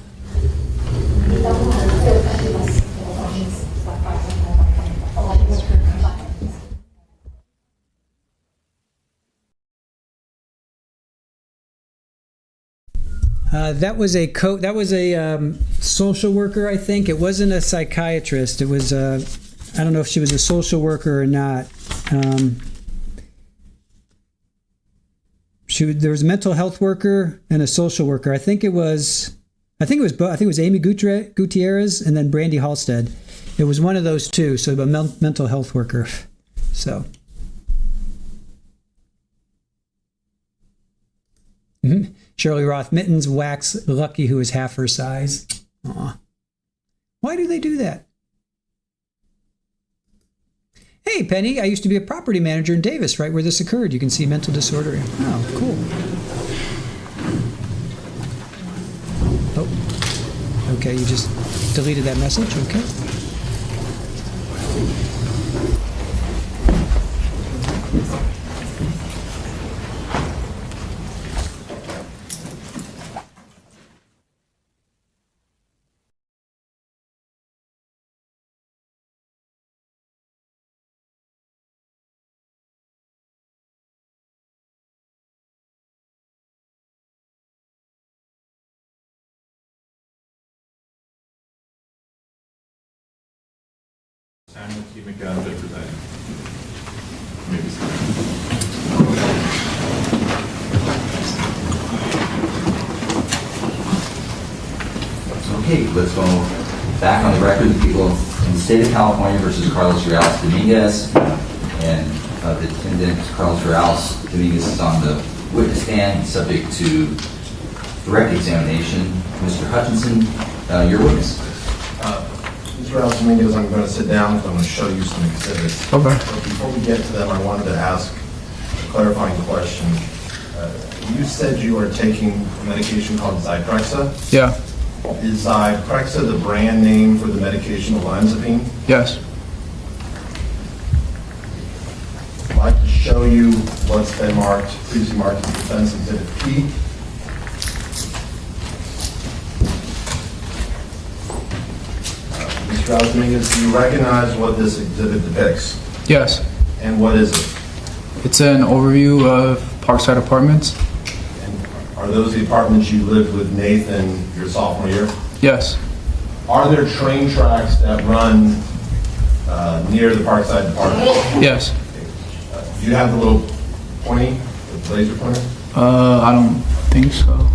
That was a social worker, I think. It wasn't a psychiatrist. It was I don't know if she was a social worker or not. There was a mental health worker and a social worker. I think it was Amy Gutierrez and then Brandy Halstead. It was one of those 2. So a mental health worker. So. Mm-hmm. Shirley Roth, mittens wax Lucky, who is half her size. Aw. Why do they do that? Hey, Penny, I used to be a property manager in Davis, right where this occurred. You can see mental disorder. Oh, cool. Oh, okay, you just deleted that message. Okay. Samuel T. McAdams, presiding. Maybe. Okay, let's go back on the record. The people in the state of California versus Carlos Reales Dominguez. And the defendant, Carlos Reales Dominguez, is on the witness stand, subject to direct examination. Mr. Hutchinson, your witness. Mr. Reales Dominguez, I'm going to sit down, so I'm going to show you some exhibits. Okay. But before we get to them, I wanted to ask a clarifying question. You said you are taking a medication called Zyprexa. Yeah. Is Zyprexa the brand name for the medication olanzapine? Yes. I'd like to show you what's been previously marked as Defense Exhibit P. Mr. Reales Dominguez, do you recognize what this exhibit depicts? Yes. And what is it? It's an overview of Parkside Apartments. And are those the apartments you lived with Nathan your sophomore year? Yes. Are there train tracks that run near the Parkside apartment? Yes. Do you have the little pointy, the laser pointer? I don't think so.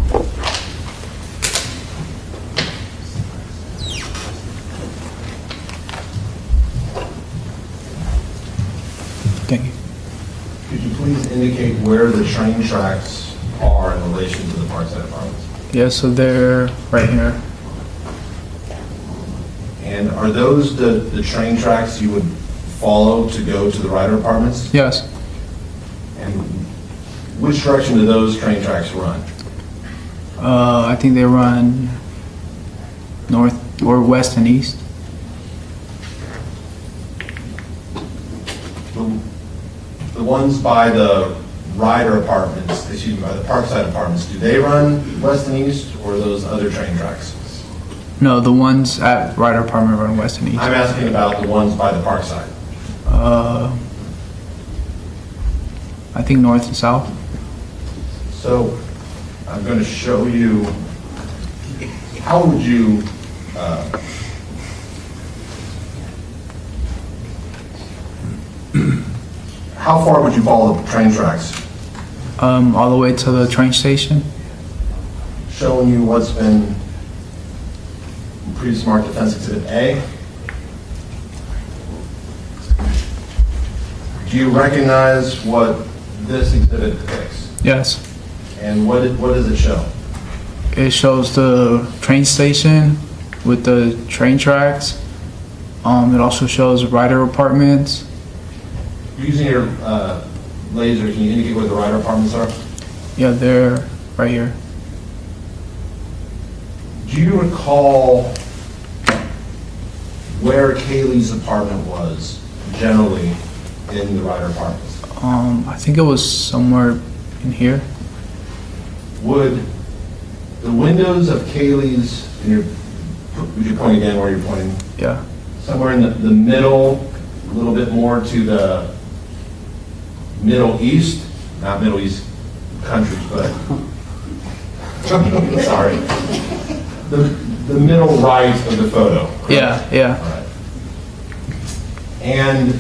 Thank you. Could you please indicate where the train tracks are in relation to the Parkside apartments? Yeah, so they're right here. And are those the train tracks you would follow to go to the Ryder apartments? Yes. And which direction do those train tracks run? I think they run north or west and east. The ones by the Ryder apartments, excuse me, by the Parkside apartments, do they run west and east, or are those other train tracks? No, the ones at Ryder Apartment run west and east. I'm asking about the ones by the Parkside. I think north and south. So I'm going to show you, how would you, how far would you follow the train tracks? All the way to the train station. Showing you what's been previously marked Defense Exhibit A. Do you recognize what this exhibit depicts? Yes. And what does it show? It shows the train station with the train tracks. It also shows Ryder Apartments. Using your laser, can you indicate where the Ryder apartments are? Yeah, they're right here. Do you recall where Kaylee's apartment was generally in the Ryder apartments? I think it was somewhere in here. Would the windows of Kaylee's, would you point again where you're pointing? Yeah. Somewhere in the middle, a little bit more to the Middle East, not Middle East countries, but, sorry, the middle right of the photo. Correct? Yeah, yeah. All right. And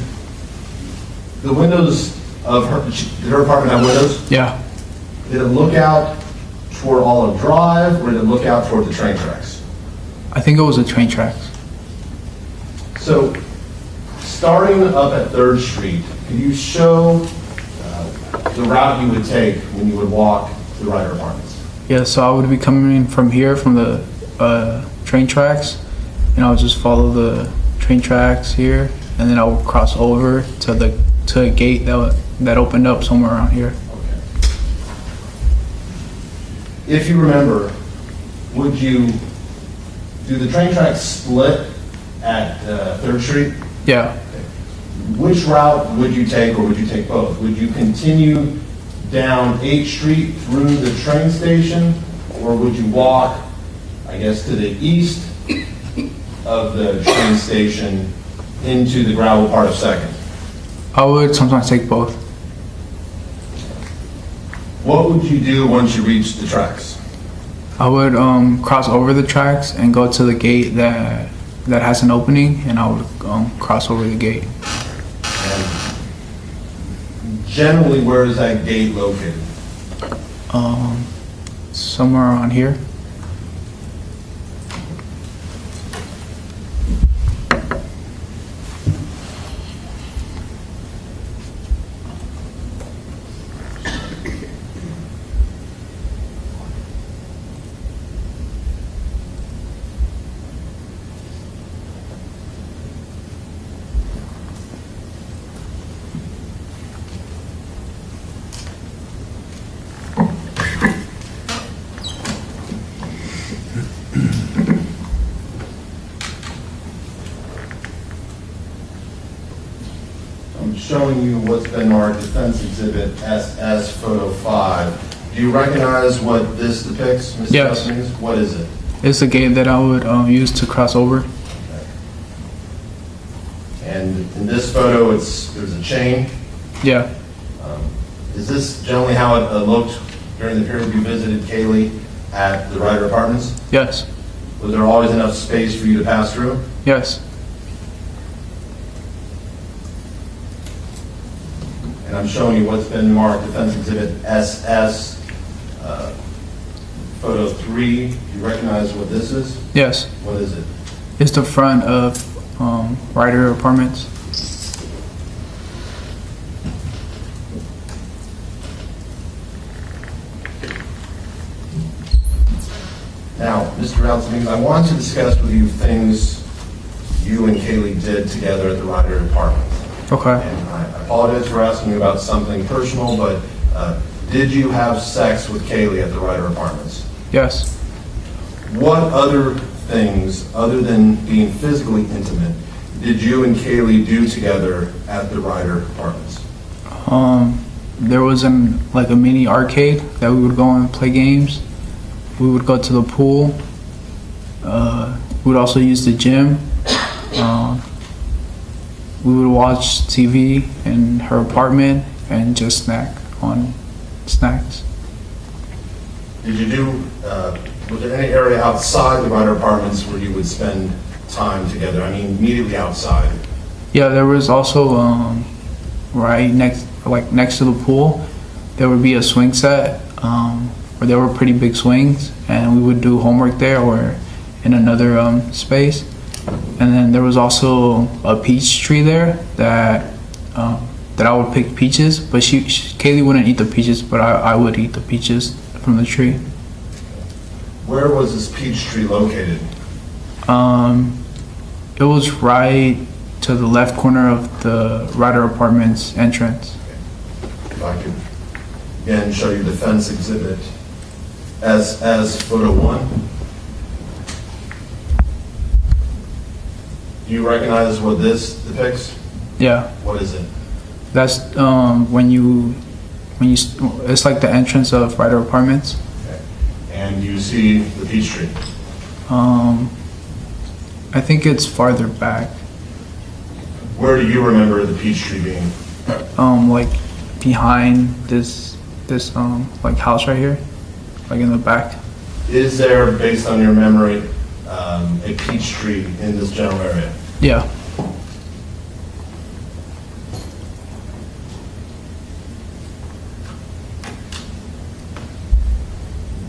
the windows of did her apartment have windows? Yeah. Did it look out toward Olive Drive, or did it look out toward the train tracks? I think it was the train tracks. So, starting up at 3rd Street, can you show the route you would take when you would walk to the Ryder apartments? Yeah, so I would be coming from here from the train tracks, and I would just follow the train tracks here, and then I would cross over to a gate that opened up somewhere around here. Okay. If you remember, do the train tracks split at 3rd Street? Yeah. Which route would you take, or would you take both? Would you continue down 8th Street through the train station, or would you walk, I guess, to the east of the train station into the gravel part of 2nd? I would sometimes take both. What would you do once you reached the tracks? I would cross over the tracks and go to the gate that that has an opening, and I would cross over the gate. And generally, where is that gate located? Somewhere around here. I'm showing you what's been marked Defense Exhibit SS Photo 5. Do you recognize what this depicts, Mr. Yes. Dominguez? What is it? It's the gate that I would use to cross over. And in this photo, there's a chain. Yeah. Is this generally how it looked during the period you visited Kaylee at the Ryder Apartments? Yes. Was there always enough space for you to pass through? Yes. And I'm showing you what's been marked Defense Exhibit SS Photo 3. Do you recognize what this is? Yes. What is it? It's the front of Ryder Apartments. Now, Mr. Dominguez, I want to discuss with you things you and Kaylee did together at the Ryder Apartment. Okay. And I apologize for asking you about something personal, but did you have sex with Kaylee at the Ryder Apartments? Yes. What other things, other than being physically intimate, did you and Kaylee do together at the Ryder Apartments? There was a mini arcade that we would go and play games. We would go to the pool. We would also use the gym. We would watch TV in her apartment and just snack on snacks. Did you do, was there any area outside the Ryder Apartments where you would spend time together? I mean, immediately outside? Yeah, there was also right next to the pool, there would be a swing set where there were pretty big swings, and we would do homework there or in another space. And then there was also a peach tree there that I would pick peaches, but Kaylee wouldn't eat the peaches, but I would eat the peaches from the tree. Where was this peach tree located? It was right to the left corner of the Ryder Apartments entrance. If I could again show you Defense Exhibit as Photo 1. Do you recognize what this depicts? Yeah, What is it? that's when you it's like the entrance of Ryder Apartments. Okay. And you see the peach tree. I think it's farther back, Where do you remember the peach tree being? like behind this like house right here, like in the back. Is there, based on your memory, a peach tree in this general area? Yeah.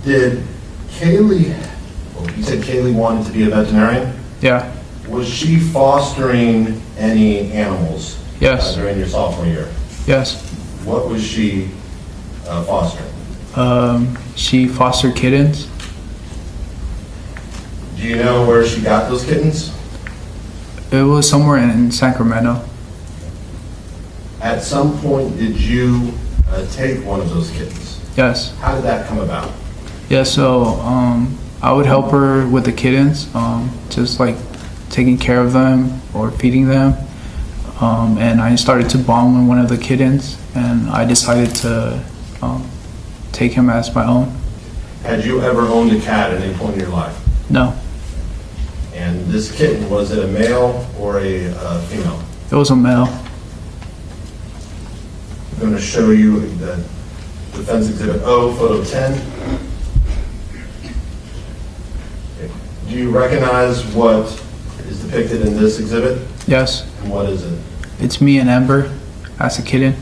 Did Kaylee, well, you said Kaylee wanted to be a veterinarian? Yeah. Was she fostering any animals? Yes. During your sophomore year? Yes. What was she fostering? She fostered kittens. Do you know where she got those kittens? It was somewhere in Sacramento. At some point, did you take one of those kittens? Yes. How did that come about? Yeah, so I would help her with the kittens, just like taking care of them or feeding them. And I started to bond with one of the kittens, and I decided to take him as my own. Had you ever owned a cat at any point in your life? No, And this kitten, was it a male or a female? it was a male. I'm going to show you the Defense Exhibit O, Photo 10. Okay. Do you recognize what is depicted in this exhibit? Yes. And what is it? It's me and Ember as a kitten.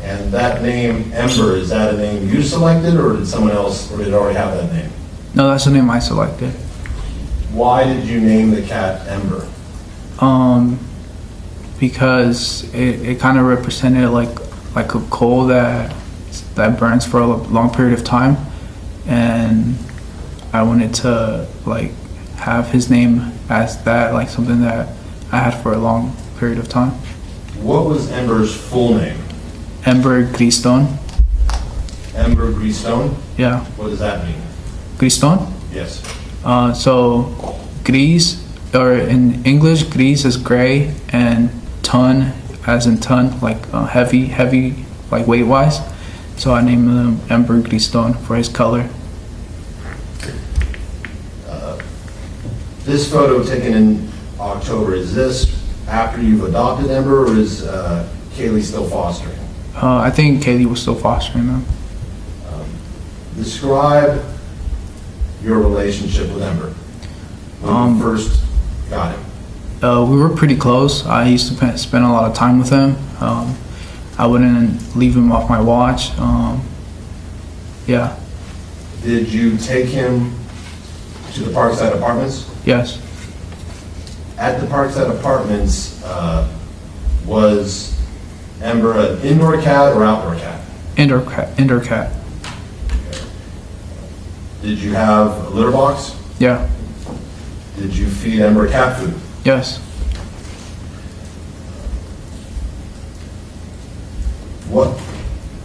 And that name, Ember, is that a name you selected, or did someone else, or did it already have that name? No, that's the name I selected. Why did you name the cat Ember? Because it kind of represented like a coal that burns for a long period of time, and I wanted to like have his name as that, like something that I had for a long period of time. What was Ember's full name? Ember Griston. Ember Greystone? Yeah, What does that mean? Griston. Yes. So gris, or in English, gris is gray, and ton, as in ton, like heavy, like weight-wise. So I named him Ember Griston for his color. This photo taken in October, is this after you've adopted Ember, or is Kaylee still fostering? I think Kaylee was still fostering them. Describe your relationship with Ember when you first got him. We were pretty close. I used to spend a lot of time with him. I wouldn't leave him off my watch. Yeah. Did you take him to the Parkside Apartments? Yes. At the Parkside Apartments, was Ember an indoor cat or outdoor cat? Indoor cat. Indoor cat. Did you have a litter box? Yeah. Did you feed Ember cat food? Yes.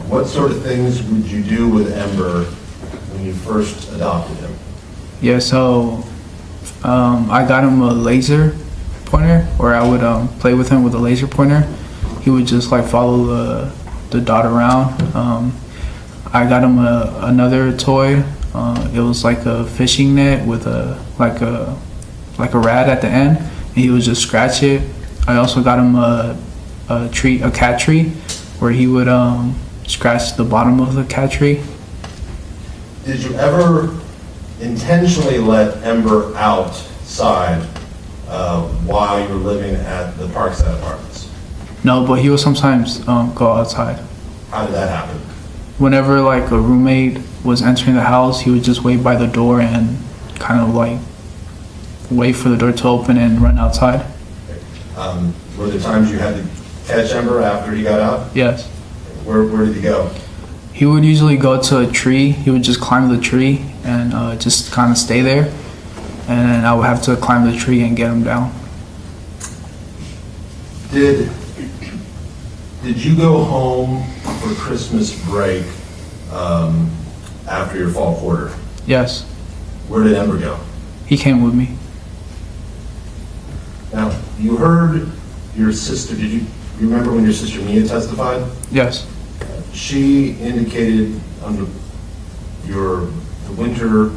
What sort of things would you do with Ember when you first adopted him? Yeah. So I got him a laser pointer, or I would play with him with a laser pointer. He would just like follow the dot around. I got him another toy. It was like a fishing net with like a rat at the end, and he would just scratch it. I also got him a cat tree, where he would scratch the bottom of the cat tree. Did you ever intentionally let Ember outside while you were living at the Parkside Apartments? No, but he would sometimes go outside. How did that happen? Whenever like a roommate was entering the house, he would just wait by the door and kind of like wait for the door to open and run outside. Were there times you had to catch Ember after he got out? Yes. Where did he go? He would usually go to a tree. He would just climb the tree and just kind of stay there. And then I would have to climb the tree and get him down. Did you go home for Christmas break after your fall quarter? Yes. Where did Ember go? He came with me. Now, you heard your sister, did you remember when your sister Mia testified? Yes. She indicated on the winter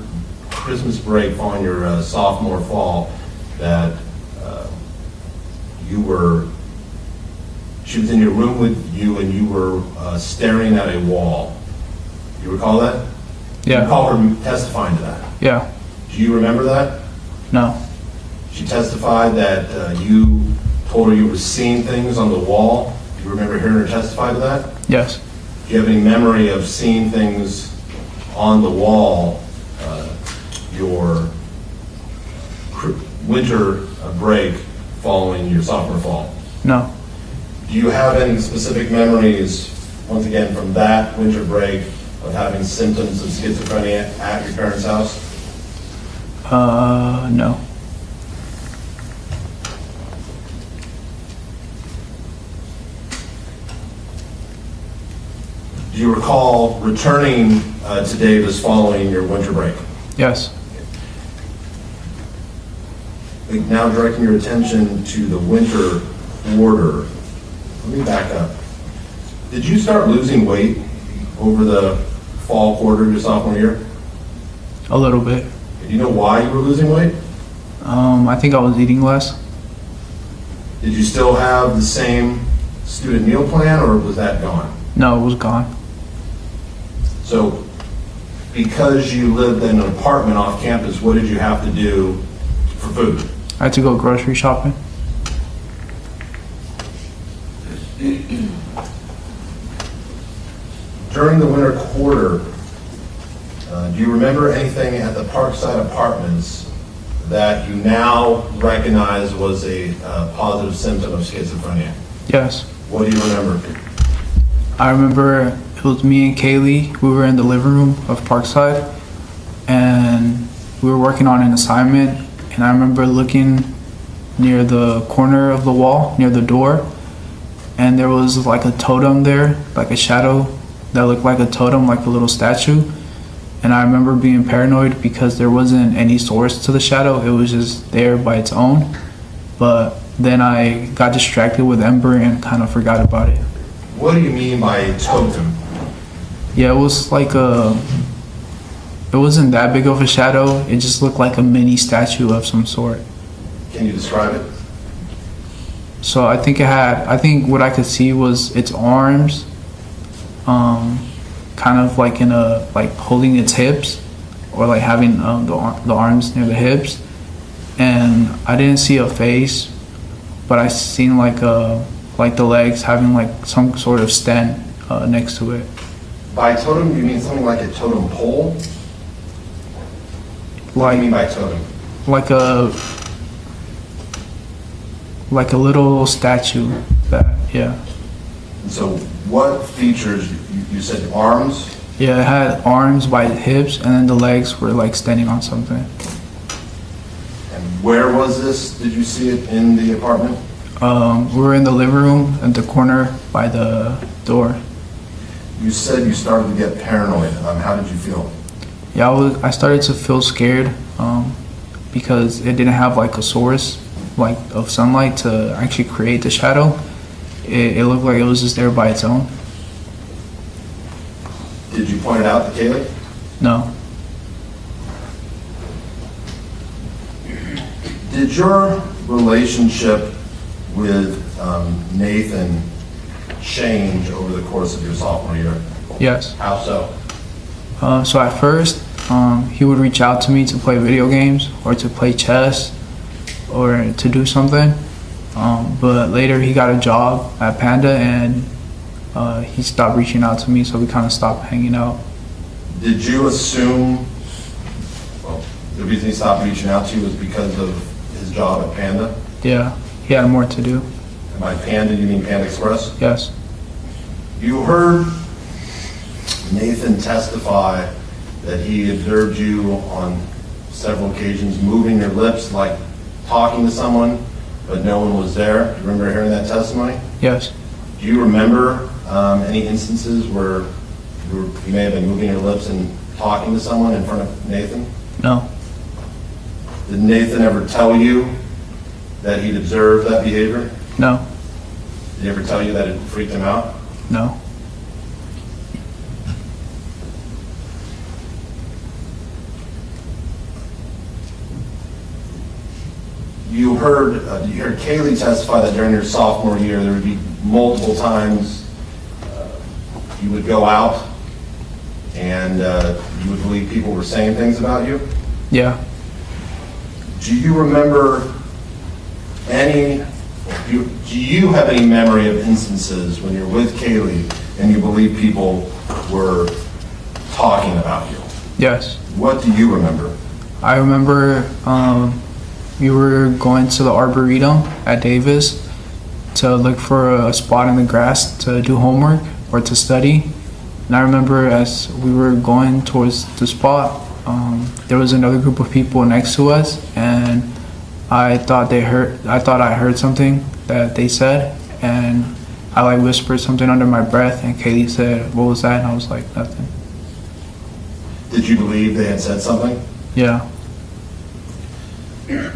Christmas break following your sophomore fall that she was in your room with you and you were staring at a wall. You recall that? Yeah. You recall her testifying to that? Yeah. Do you remember that? No. She testified that you told her you were seeing things on the wall. Do you remember hearing her testify to that? Yes. Do you have any memory of seeing things on the wall your winter break following your sophomore fall? No. Do you have any specific memories, once again, from that winter break of having symptoms of schizophrenia at your parents' house? No. Do you recall returning to Davis following your winter break? Yes. Now directing your attention to the winter order. Let me back up. Did you start losing weight over the fall quarter of your sophomore year? A little bit. Do you know why you were losing weight? I think I was eating less. Did you still have the same student meal plan, or was that gone? No, it was gone. So because you lived in an apartment off campus, what did you have to do for for food? I had to go grocery shopping. During the winter quarter, do you remember anything at the Parkside Apartments that you now recognize was a positive symptom of schizophrenia? Yes. What do you remember? I remember it was me and Kaylee. We were in the living room of Parkside, and we were working on an assignment. And I remember looking near the corner of the wall, near the door, and there was like a totem there, like a shadow that looked like a totem, like a little statue. And I remember being paranoid because there wasn't any source to the shadow. It was just there by its own. But then I got distracted with Ember and kind of forgot about it. What do you mean by totem? Yeah, it was like it wasn't that big of a shadow. It just looked like a mini statue of some sort. Can you describe it? So I think what I could see was its arms, kind of like like holding its hips, or like having the arms near the hips. And I didn't see a face, but I seen like the legs having like some sort of stand next to it. By totem, you mean something like a totem pole? What do you mean by totem? Like a little statue that, yeah. So what features, you said arms? Yeah, it had arms by the hips, and then the legs were like standing on something. And where was this? Did you see it in the apartment? We were in the living room at the corner by the door. You said you started to get paranoid. How did you feel? Yeah, I started to feel scared because it didn't have like a source like of sunlight to actually create the shadow. It looked like it was just there by its own. Did you point it out to Kaylee? No. Did your relationship with Nathan change over the course of your sophomore year? Yes. How so? So at first, he would reach out to me to play video games or to play chess or to do something. But later he got a job at Panda and he stopped reaching out to me, so we kind of stopped hanging out. Did you assume, well, the reason he stopped reaching out to you was because of his job at Panda? Yeah, he had more to do. And by Panda, you mean Panda Express? Yes. You heard Nathan testify that he observed you on several occasions moving your lips like talking to someone, but no one was there. Do you remember hearing that testimony? Yes. Do you remember any instances where you may have been moving your lips and talking to someone in front of Nathan? No. Did Nathan ever tell you that he'd observed that behavior? No. Did he ever tell you that it freaked him out? No. You heard Kaylee testify that during your sophomore year there would be multiple times you would go out and you would believe people were saying things about you? Yeah. Do you remember do you have any memory of instances when you're with Kaylee and you believe people were talking about you? Yes. What do you remember? I remember we were going to the Arboretum at Davis to look for a spot in the grass to do homework or to study. And I remember as we were going towards the spot, there was another group of people next to us, and I thought I heard something that they said, and I like whispered something under my breath, and Kaylee said, "What was that?" And I was like, "Nothing." Did you believe they had said something? Yeah. Do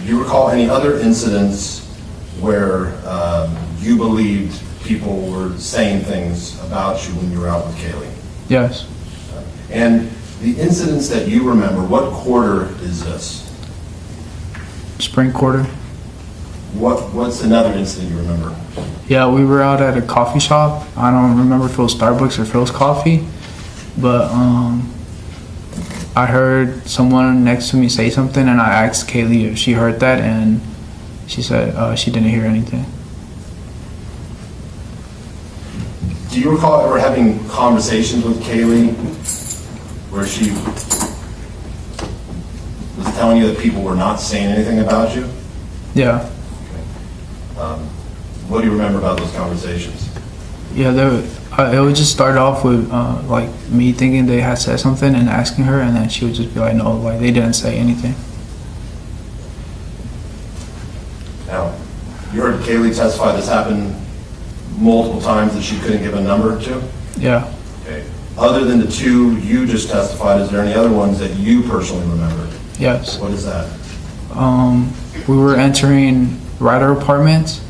you recall any other incidents where you believed people were saying things about you when you were out with Kaylee? Yes. And the incidents that you remember, what quarter is this? Spring quarter. What's another incident you remember? Yeah, we were out at a coffee shop. I don't remember if it was Starbucks or Phil's Coffee, but I heard someone next to me say something, and I asked Kaylee if she heard that, and she said she didn't hear anything. Do you recall ever having conversations with Kaylee where she was telling you that people were not saying anything about you? Yeah. What do you remember about those conversations? Yeah, it would just start off with like me thinking they had said something and asking her, and then she would just be like, no, like they didn't say anything. Now, you heard Kaylee testify this happened multiple times that she couldn't give a number to? Yeah. Okay. Other than the two you just testified, is there any other ones that you personally remember? Yes. What is that? We were entering Ryder Apartments,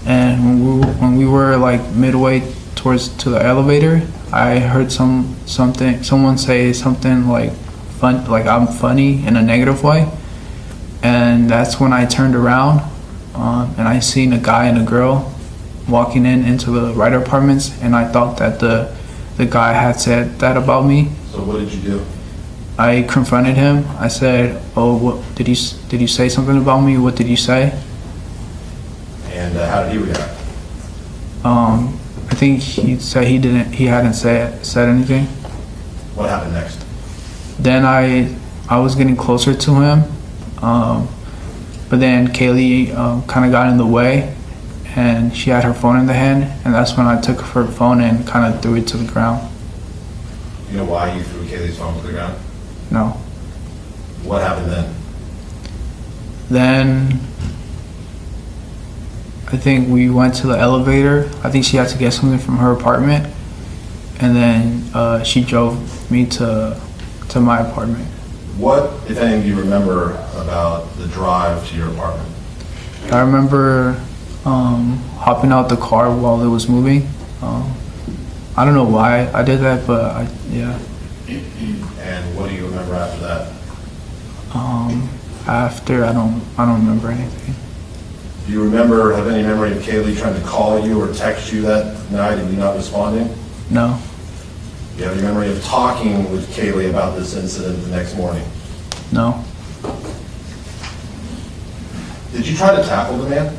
and when we were like midway to the elevator, I heard someone say something like I'm funny in a negative way, and that's when I turned around, and I seen a guy and a girl walking into the Ryder Apartments, and I thought that the guy had said that about me. So what did you do? I confronted him. I said, "Oh, what did you say something about me? What did you say?" And how did he react? I think he said he hadn't said anything. What happened next? Then I was getting closer to him, but then Kaylee kind of got in the way, and she had her phone in the hand, and that's when I took her phone and kind of threw it to the ground. You know why you threw Kaylee's phone to the ground? No. What happened then? Then I think we went to the elevator. I think she had to get something from her apartment, and then she drove me to my apartment. What, if any, do you remember about the drive to your apartment? I remember hopping out the car while it was moving. I don't know why I did that, but yeah. And what do you remember after that? After I don't remember anything. Do you have any memory of Kaylee trying to call you or text you that night and you not responding? No. Do you have any memory of talking with Kaylee about this incident the next morning? No. Did you try to tackle the man?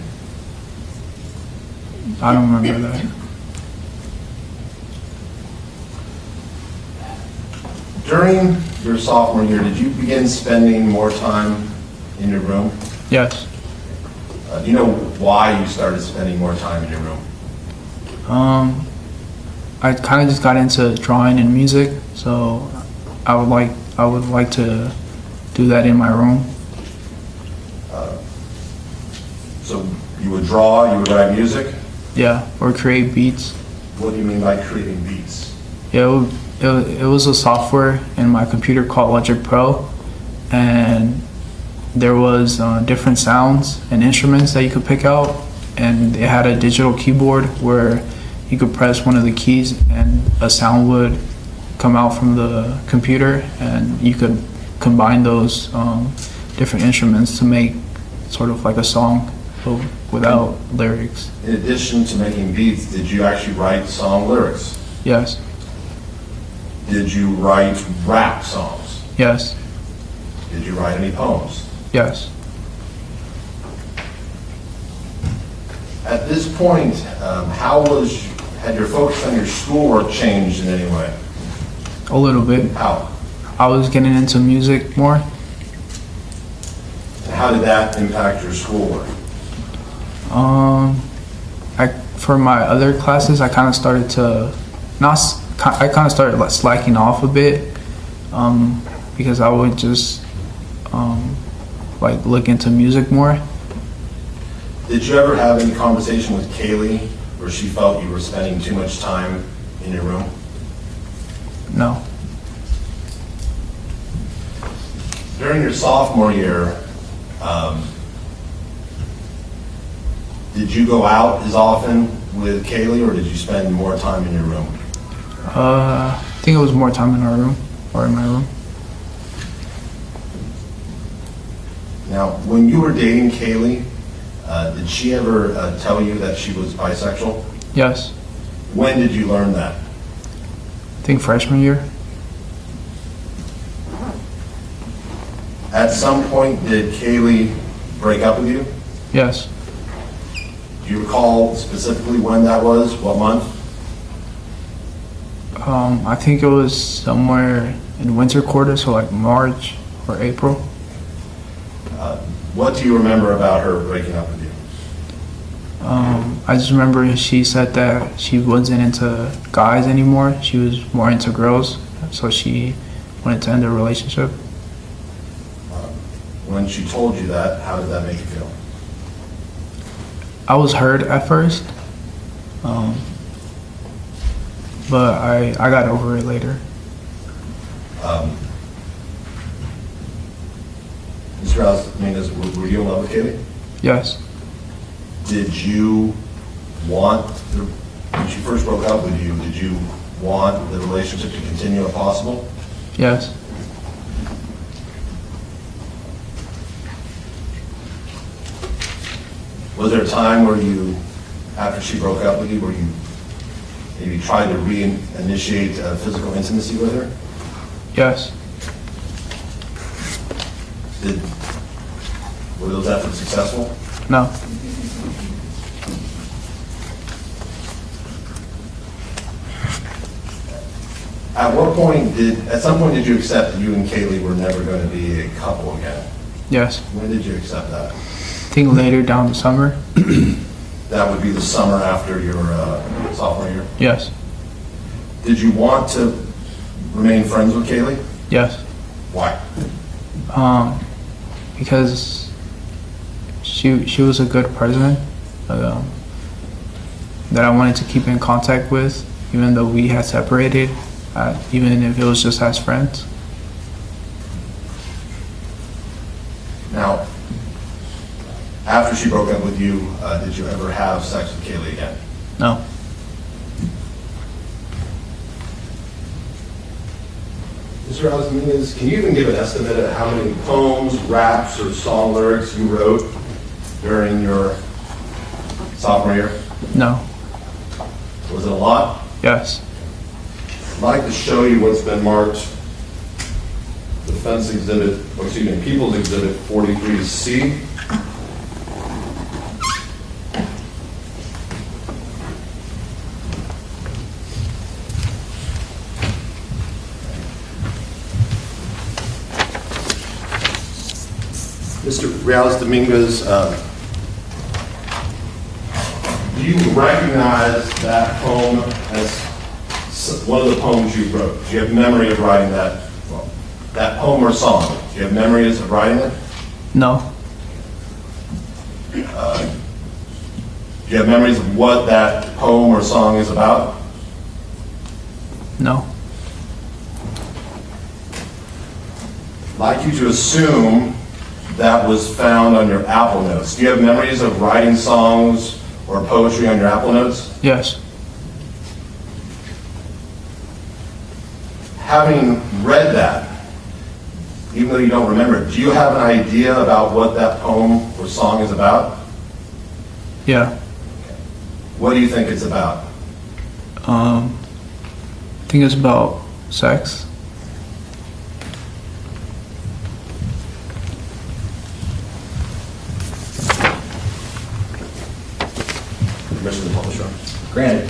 I don't remember that. During your sophomore year, did you begin spending more time in your room? Yes. Do you know why you started spending more time in your room? I kind of just got into drawing and music, so I would like to do that in my room. So you would draw, you would write music? Yeah, or create beats. What do you mean by creating beats? Yeah, it was a software in my computer called Logic Pro, and there was different sounds and instruments that you could pick out, and it had a digital keyboard where you could press one of the keys and a sound would come out from the computer, and you could combine those different instruments to make sort of like a song but without lyrics. In addition to making beats, did you actually write song lyrics? Yes. Did you write rap songs? Yes. Did you write any poems? Yes. At this point, had your focus on your schoolwork changed in any way? A little bit. How? I was getting into music more. And how did that impact your schoolwork? For my other classes, I kind of started to slacking off a bit, because I would just like look into music more. Did you ever have any conversation with Kaylee where she felt you were spending too much time in your room? No. During your sophomore year, did you go out as often with Kaylee, or did you spend more time in your room? I think it was more time in our room, or in my room. Now, when you were dating Kaylee, did she ever tell you that she was bisexual? Yes. When did you learn that? I think freshman year. At some point, did Kaylee break up with you? Yes. Do you recall specifically when that was? What month? I think it was somewhere in winter quarter, so like March or April. What do you remember about her breaking up with you? I just remember she said that she wasn't into guys anymore. She was more into girls, so she wanted to end the relationship. When she told you that, how did that make you feel? I was hurt at first, but I got over it later. Mr. Dominguez, were you in love with Kaylee? Yes. Did you want, when she first broke up with you, did you want the relationship to continue if possible? Yes. Was there a time where you, after she broke up with you, where you maybe tried to reinitiate physical intimacy with her? Yes. Were those efforts successful? No. At some point did you accept that you and Kaylee were never going to be a couple again? Yes. When did you accept that? I think later down the summer. That would be the summer after your sophomore year? Yes. Did you want to remain friends with Kaylee? Yes. Why? Because she was a good person that I wanted to keep in contact with, even though we had separated, even if it was just as friends. Now, after she broke up with you, did you ever have sex with Kaylee again? No. Mr. Dominguez, can you even give an estimate of how many poems, raps, or song lyrics you wrote during your sophomore year? No. Was it a lot? Yes. I'd like to show you what's been marked Defense Exhibit, or excuse me, People's Exhibit 43C. Mr. Dominguez, do you recognize that poem as one of the poems you wrote? Do you have memory of writing that poem or song? Do you have memories of writing it? No. Do you have memories of what that poem or song is about? No. I'd like you to assume that was found on your Apple Notes. Do you have memories of writing songs or poetry on your Apple Notes? Yes. Having read that, even though you don't remember it, do you have an idea about what that poem or song is about? Yeah. What do you think it's about? I think it's about sex. Permission to publish, Your Honor. Granted.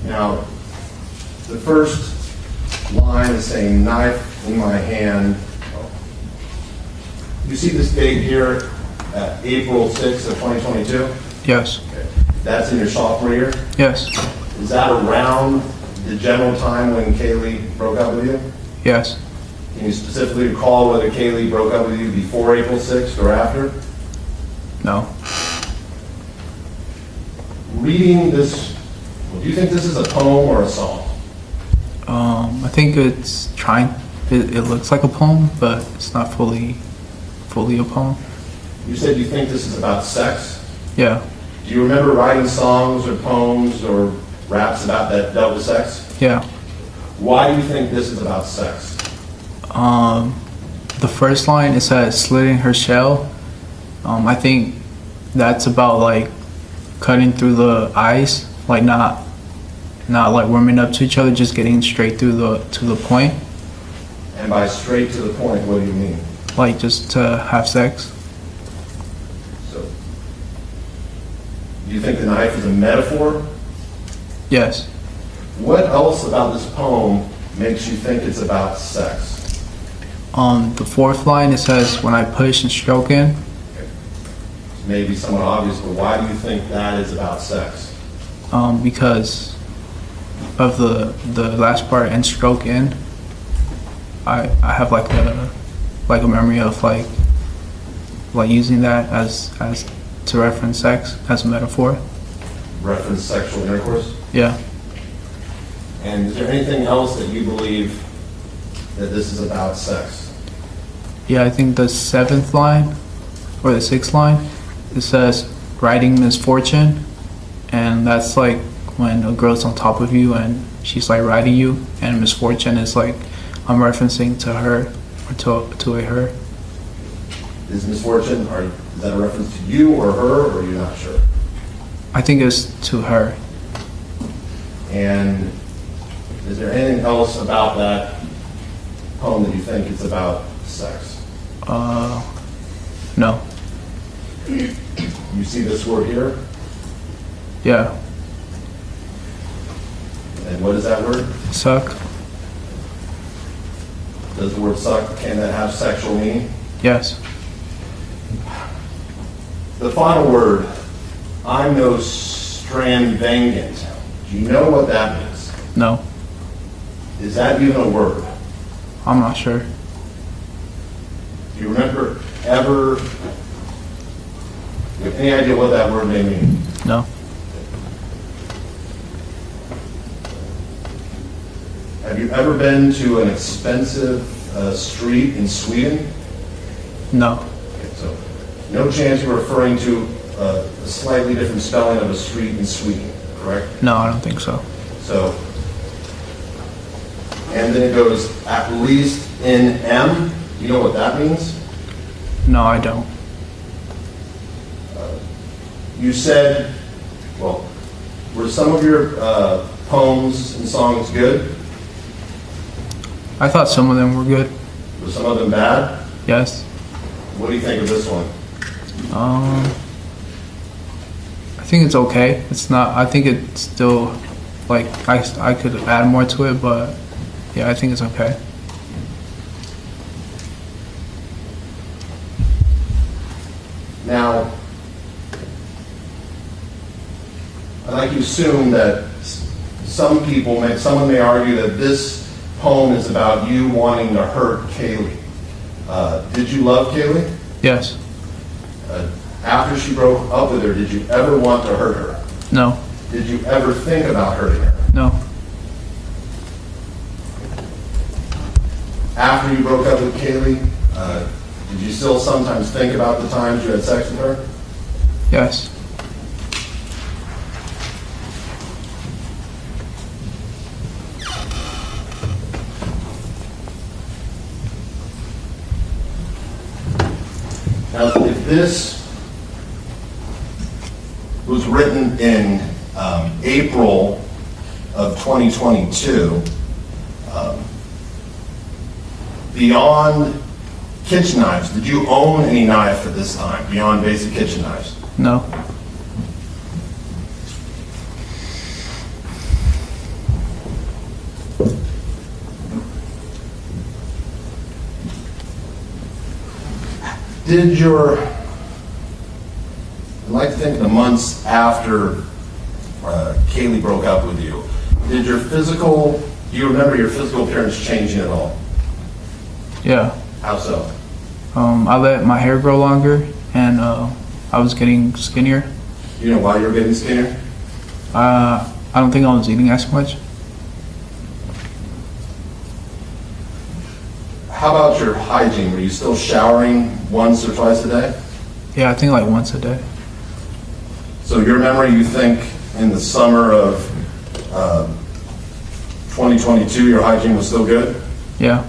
Now, the first line is saying, knife in my hand. You see this date here, April 6th of 2022? Yes. That's in your sophomore year? Yes. Is that around the general time when Kaylee broke up with you? Yes. Can you specifically recall whether Kaylee broke up with you before April 6th or after? No. Reading this, do you think this is a poem or a song? I think it's it looks like a poem, but it's not fully a poem. You said you think this is about sex? Yeah. Do you remember writing songs or poems or raps about that dealt with sex? Yeah. Why do you think this is about sex? The first line, it says slitting her shell. I think That's about like cutting through the ice, like not like warming up to each other, just getting straight through to the point. And by straight to the point, what do you mean? Like just to have sex. So, do you think the knife is a metaphor? Yes. What else about this poem makes you think it's about sex? The fourth line, it says, when I push and stroke in. It's maybe somewhat obvious, but why do you think that is about sex? Because of the last part, and stroke in. I have like a memory of like using that as to reference sex as a metaphor. Reference sexual intercourse? Yeah. And is there anything else that you believe that this is about sex? Yeah, I think the seventh line or the sixth line, it says riding misfortune, and that's like when a girl's on top of you and she's like riding you, and misfortune is like I'm referencing to her or to a her. Is misfortune, is that a reference to you or her, or are you not sure? I think it's to her. And is there anything else about that poem that you think it's about sex? No. You see this word here? Yeah. And what is that word? Suck. Does the word suck, can that have sexual meaning? Yes. The final word, I'm no Strandvangant. Do you know what that means? No. Is that even a word? I'm not sure. Do you remember ever, do you have any idea what that word may mean? No. Have you ever been to an expensive street in Sweden? No. Okay, so no chance you're referring to a slightly different spelling of a street in Sweden, correct? No, I don't think so. So, and then it goes, at least in M. You know what that means? No, I don't. You said, well, were some of your poems and songs good? I thought some of them were good. Were some of them bad? Yes. What do you think of this one? I think it's okay. It's not. I think it's still like I could add more to it, but yeah, I think it's okay. Now, I'd like you to assume that someone may argue that this poem is about you wanting to hurt Kaylee. Did you love Kaylee? Yes. After she broke up with her, did you ever want to hurt her? No. Did you ever think about hurting her? No. After you broke up with Kaylee, did you still sometimes think about the times you had sex with her? Yes. Now, if this was written in April of 2022, beyond kitchen knives, did you own any knife at this time, beyond basic kitchen knives? No. I'd like to think the months after Kaylee broke up with you, do you remember your physical appearance changing at all? Yeah. How so? I let my hair grow longer, and I was getting skinnier. You know why you were getting skinnier? I don't think I was eating as much. How about your hygiene? Were you still showering once or twice a day? Yeah, I think like once a day. So your memory, you think in the summer of 2022, your hygiene was still good? Yeah.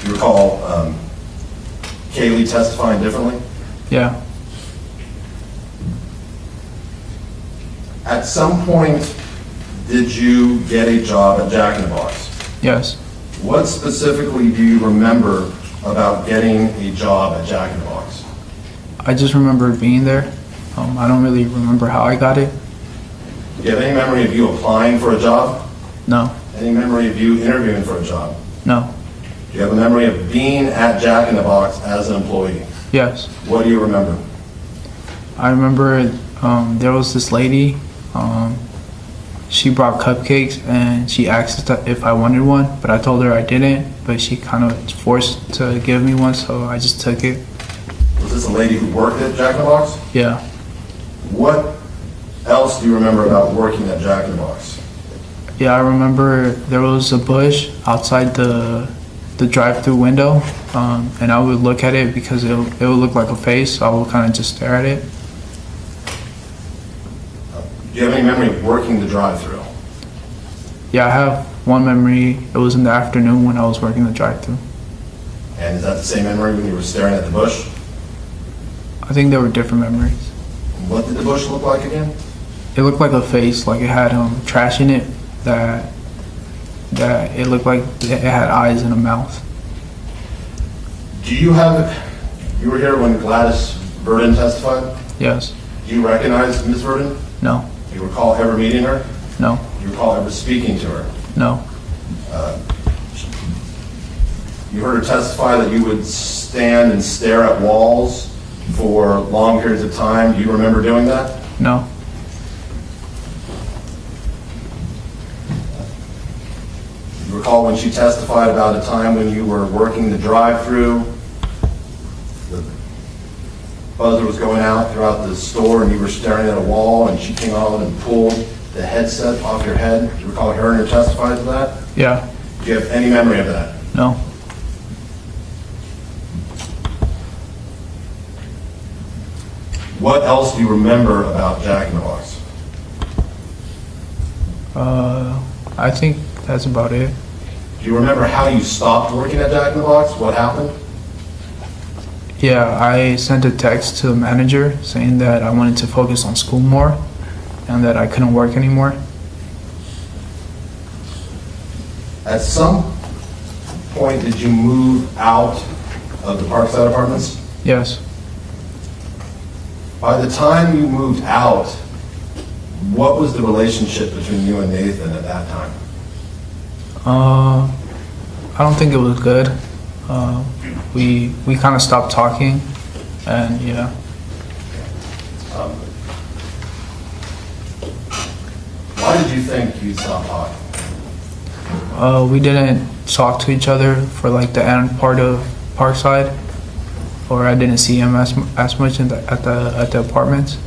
You recall Kaylee testifying differently? Yeah. At some point, did you get a job at Jack in the Box? Yes. What specifically do you remember about getting a job at Jack in the Box? I just remember being there. I don't really remember how I got it. Do you have any memory of you applying for a job? No. Any memory of you interviewing for a job? No. Do you have a memory of being at Jack in the Box as an employee? Yes. What do you remember? I remember there was this lady. She brought cupcakes and she asked if I wanted one, but I told her I didn't, but she kind of forced to give me one, so I just took it. Was this a lady who worked at Jack in the Box? Yeah. What else do you remember about working at Jack in the Box? Yeah, I remember there was a bush outside the drive-through window, and I would look at it because it would look like a face, so I would kind of just stare at it. Do you have any memory of working the drive-through? Yeah, I have one memory. It was in the afternoon when I was working the drive-through. And is that the same memory when you were staring at the bush? I think there were different memories. What did the bush look like again? It looked like a face, like it had trash in it that it looked like it had eyes and a mouth. Do you were here when Gladys Verdon testified? Yes. Do you recognize Ms. Verdon? No. Do you recall ever meeting her? No. Do you recall ever speaking to her? No. You heard her testify that you would stand and stare at walls for long periods of time. Do you remember doing that? No. You recall when she testified about a time when you were working the drive-through, the buzzer was going out throughout the store and you were staring at a wall and she came out and pulled the headset off your head? Do you recall hearing her testify to that? Yeah. Do you have any memory of that? No. What else do you remember about Jack in the Box? I think that's about it. Do you remember how you stopped working at Jack in the Box? What happened? Yeah, I sent a text to the manager saying that I wanted to focus on school more and that I couldn't work anymore. At some point, did you move out of the Parkside Apartments? Yes. By the time you moved out, what was the relationship between you and Nathan at that time? I don't think it was good. We kind of stopped talking, and yeah. Why did you think you stopped talking? We didn't talk to each other for like the end part of Parkside, or I didn't see him as much at the apartments.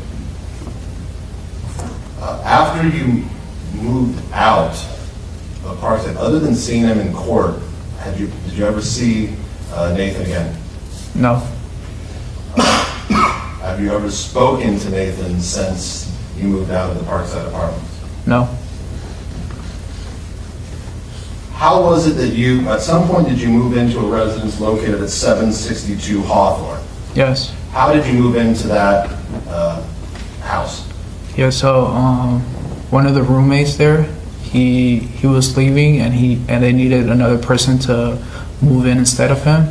After you moved out of Parkside, other than seeing him in court, did you ever see Nathan again? No. Have you ever spoken to Nathan since you moved out of the Parkside Apartments? No. How was it that at some point did you move into a residence located at 762 Hawthorne? Yes. How did you move into that house? Yeah. So one of the roommates there, he was leaving, and they needed another person to move in instead of him,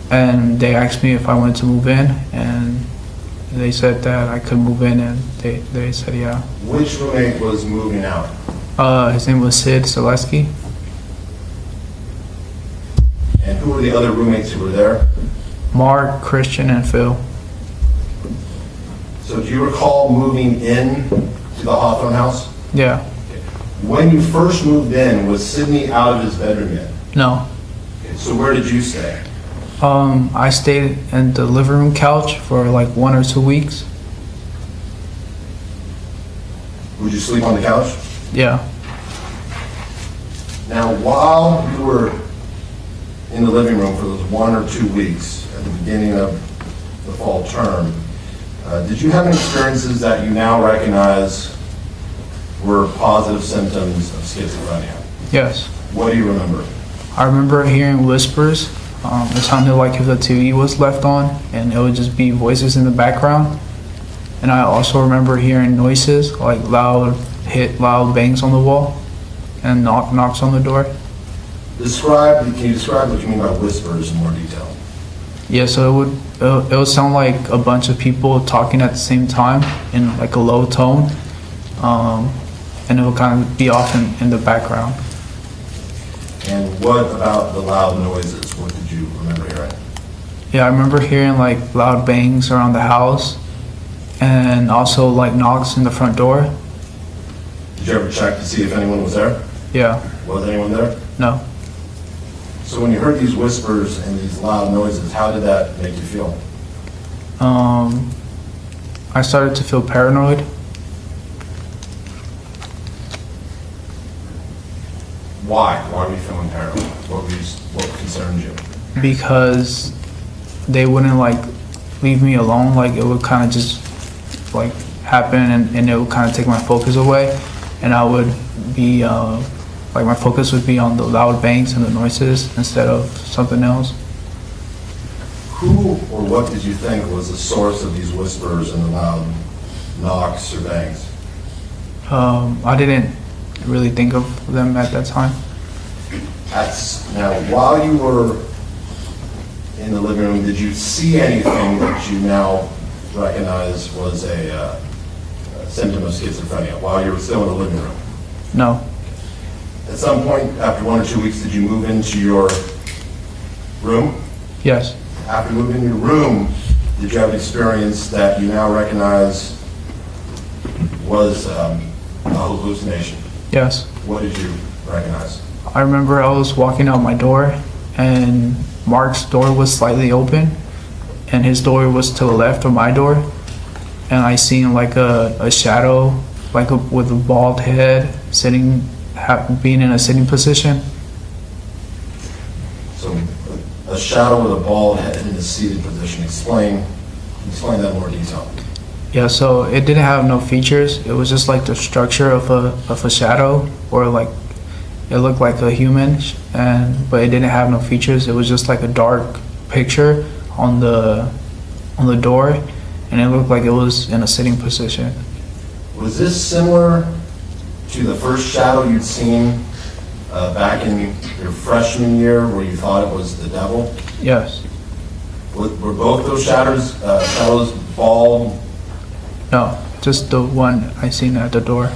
and they asked me if I wanted to move in, and they said that I could move in, and they said yeah. Which roommate was moving out? His name was Sid Selesky. And who were the other roommates who were there? Mark, Christian, and Phil. So do you recall moving in to the Hawthorne house? Yeah. When you first moved in, was Sidney out of his bedroom yet? No. Okay, so where did you stay? I stayed in the living room couch for like 1 or 2 weeks. Would you sleep on the couch? Yeah. Now, while you were in the living room for those 1 or 2 weeks at the beginning of the fall term, did you have any experiences that you now recognize were positive symptoms of schizophrenia? Yes. What do you remember? I remember hearing whispers It sounded like if the TV was left on, and it would just be voices in the background. And I also remember hearing noises, like loud bangs on the wall, and knocks on the door. Can you describe what you mean by whispers in more detail? Yeah, so it would sound like a bunch of people talking at the same time in like a low tone, and it would kind of be off in the background. And what about the loud noises? What did you remember hearing? Yeah, I remember hearing like loud bangs around the house, and also like knocks in the front door. Did you ever check to see if anyone was there? Yeah, Was anyone there? no. So when you heard these whispers and these loud noises, how did that make you feel? I started to feel paranoid. Why? Why were you feeling paranoid? What concerned you? Because they wouldn't like leave me alone. Like it would kind of just like happen, and it would kind of take my focus away, and I would be like my focus would be on the loud bangs and the noises instead of something else. Who or what did you think was the source of these whispers and the loud knocks or bangs? I didn't really think of them at that time. Now, while you were in the living room, did you see anything that you now recognize was a symptom of schizophrenia while you were still in the living room? No. At some point, after 1 or 2 weeks, did you move into your room? Yes. After moving into your room, did you have an experience that you now recognize was a hallucination? Yes. What did you recognize? I remember I was walking out my door, and Mark's door was slightly open, and his door was to the left of my door, and I seen like a shadow, with a bald head, being in a sitting position. So a shadow with a bald head in a seated position. Explain that in more detail. Yeah, so it didn't have no features. It was just like the structure of a shadow, or like it looked like a human, but it didn't have no features. It was just like a dark picture on the door, and it looked like it was in a sitting position. Was this similar to the first shadow you'd seen back in your freshman year where you thought it was the devil? Yes. Were both those shadows bald? No, just the one I seen at the door.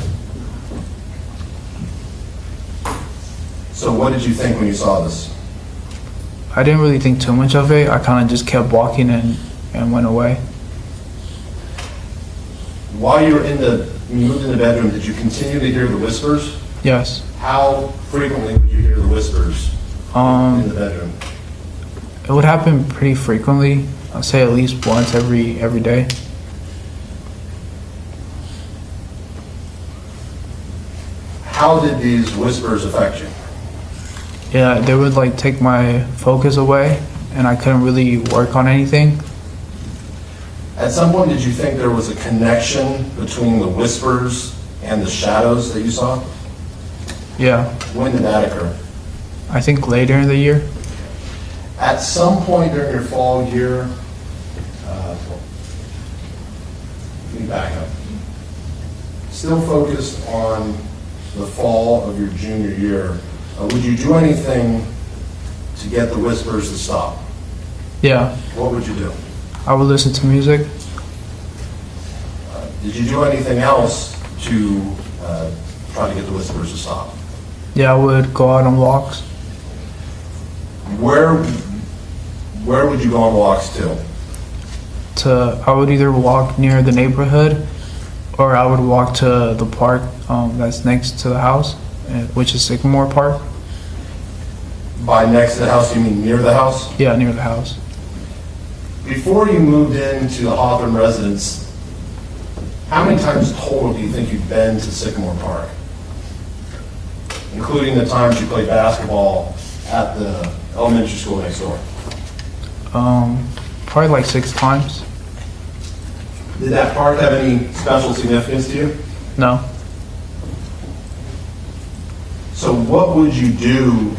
So what did you think when you saw this? I didn't really think too much of it. I kind of just kept walking and went away. While you were when you moved in the bedroom, did you continue to hear the whispers? Yes. How frequently would you hear the whispers in the bedroom? It would happen pretty frequently. I'd say at least once every day. How did these whispers affect you? Yeah, they would like take my focus away, and I couldn't really work on anything. At some point, did you think there was a connection between the whispers and the shadows that you saw? Yeah, When did that occur? I think later in the year. At some point during your fall year, let me back up. Still focused on the fall of your junior year, would you do anything to get the whispers to stop? Yeah, What would you do? I would listen to music. Did you do anything else to try to get the whispers to stop? Yeah, I would go out on walks. Where would you go on walks to? I would either walk near the neighborhood, or I would walk to the park that's next to the house, which is Sycamore Park. By next to the house, you mean near the house? Yeah, near the house. Before you moved into the Hawthorne residence, how many times total do you think you've been to Sycamore Park? Including the times you played basketball at the elementary school next door. Probably like 6 times. Did that park have any special significance to you? No. So what would you do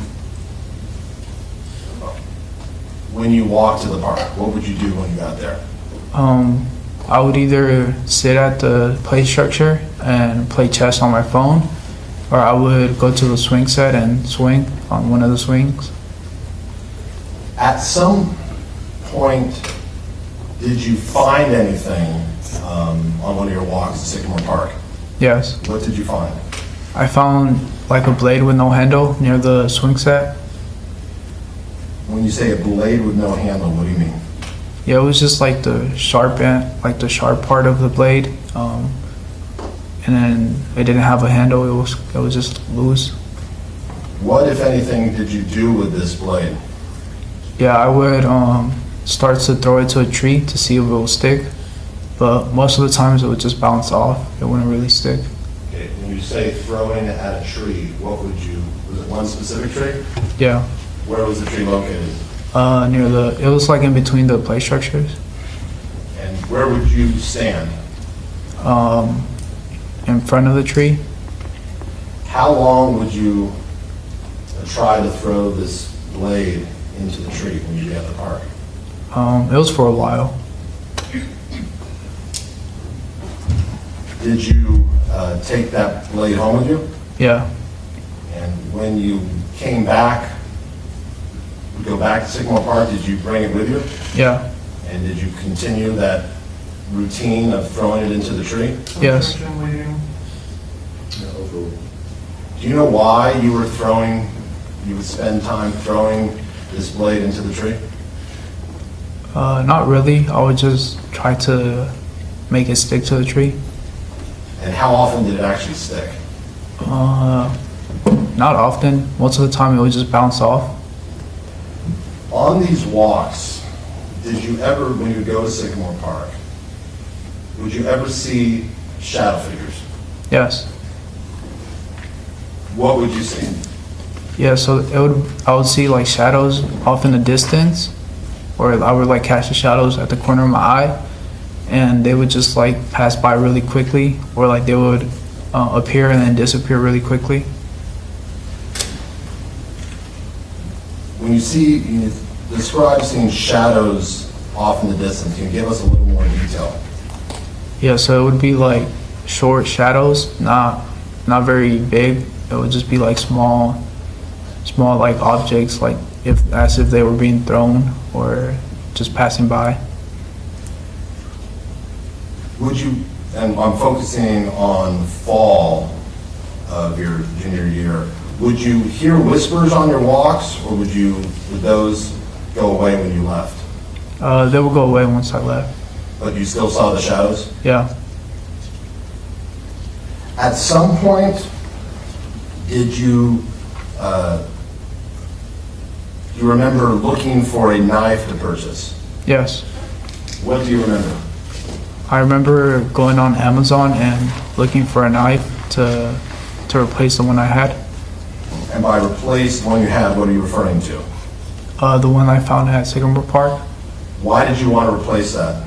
when you walked to the park? What would you do when you got there? I would either sit at the play structure and play chess on my phone, or I would go to the swing set and swing on one of the swings. At some point, did you find anything on one of your walks to Sycamore Park? Yes. What did you find? I found like a blade with no handle near the swing set. When you say a blade with no handle, what do you mean? Yeah, it was just like the sharp end, like the sharp part of the blade, and then it didn't have a handle. It was just loose. What, if anything, did you do with this blade? Yeah, I would start to throw it to a tree to see if it will stick, but most of the times it would just bounce off. It wouldn't really stick. Okay, when you say throwing it at a tree, what would you, was it one specific tree? Yeah, Where was the tree located? it was like in between the play structures. And where would you stand? In front of the tree. How long would you try to throw this blade into the tree when you'd be at the park? It was for a while. Did you take that blade home with you? Yeah, And when you came back, go back to Sycamore Park, did you bring it with you? yeah, And did you continue that routine of throwing it into the tree? yes. Do you know why you would spend time throwing this blade into the tree? Not really. I would just try to make it stick to the tree. And how often did it actually stick? Not often. Most of the time it would just bounce off. On these walks, did you ever, when you go to Sycamore Park, would you ever see shadow figures? Yes. What would you see? Yeah, so I would see like shadows off in the distance, or I would like catch the shadows at the corner of my eye, and they would just like pass by really quickly, or like they would appear and then disappear really quickly. When you describe seeing shadows off in the distance, can you give us a little more detail? Yeah, so it would be like short shadows, not very big. It would just be like small like objects, like as if they were being thrown or just passing by. Would you, and I'm focusing on fall of your junior year, would you hear whispers on your walks, or would those go away when you left? They would go away once I left. But you still saw the shadows? Yeah. At some point, did you remember looking for a knife to purchase? Yes. What do you remember? I remember going on Amazon and looking for a knife to replace the one I had. And by replace the one you had, what are you referring to? The one I found at Sycamore Park. Why did you want to replace that?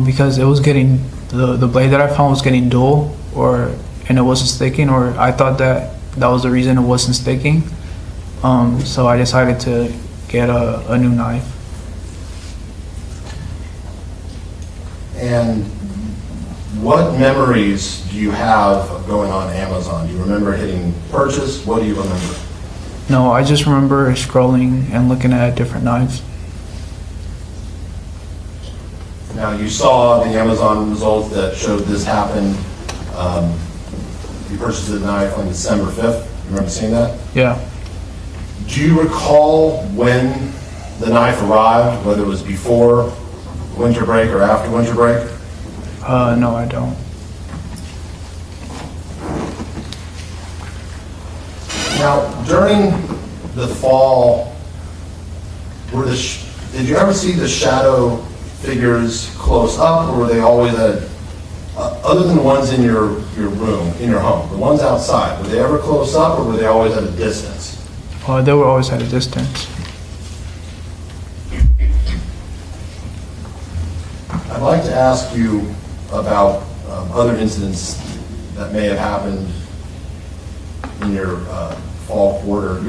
Because it was getting, the blade that I found was getting dull, and it wasn't sticking, or I thought that was the reason it wasn't sticking. So I decided to get a new knife. And what memories do you have of going on Amazon? Do you remember hitting purchase? What do you remember? No, I just remember scrolling and looking at different knives. Now, you saw the Amazon results that showed this happened. You purchased a knife on December 5th. You remember seeing that? Yeah. Do you recall when the knife arrived, whether it was before winter break or after winter break? No, I don't. Now, during the fall, did you ever see the shadow figures close up, or were they always other than the ones in your room, in your home, the ones outside, were they ever close up, or were they always at a distance? They were always at a distance. I'd like to ask you about other incidents that may have happened in your fall quarter.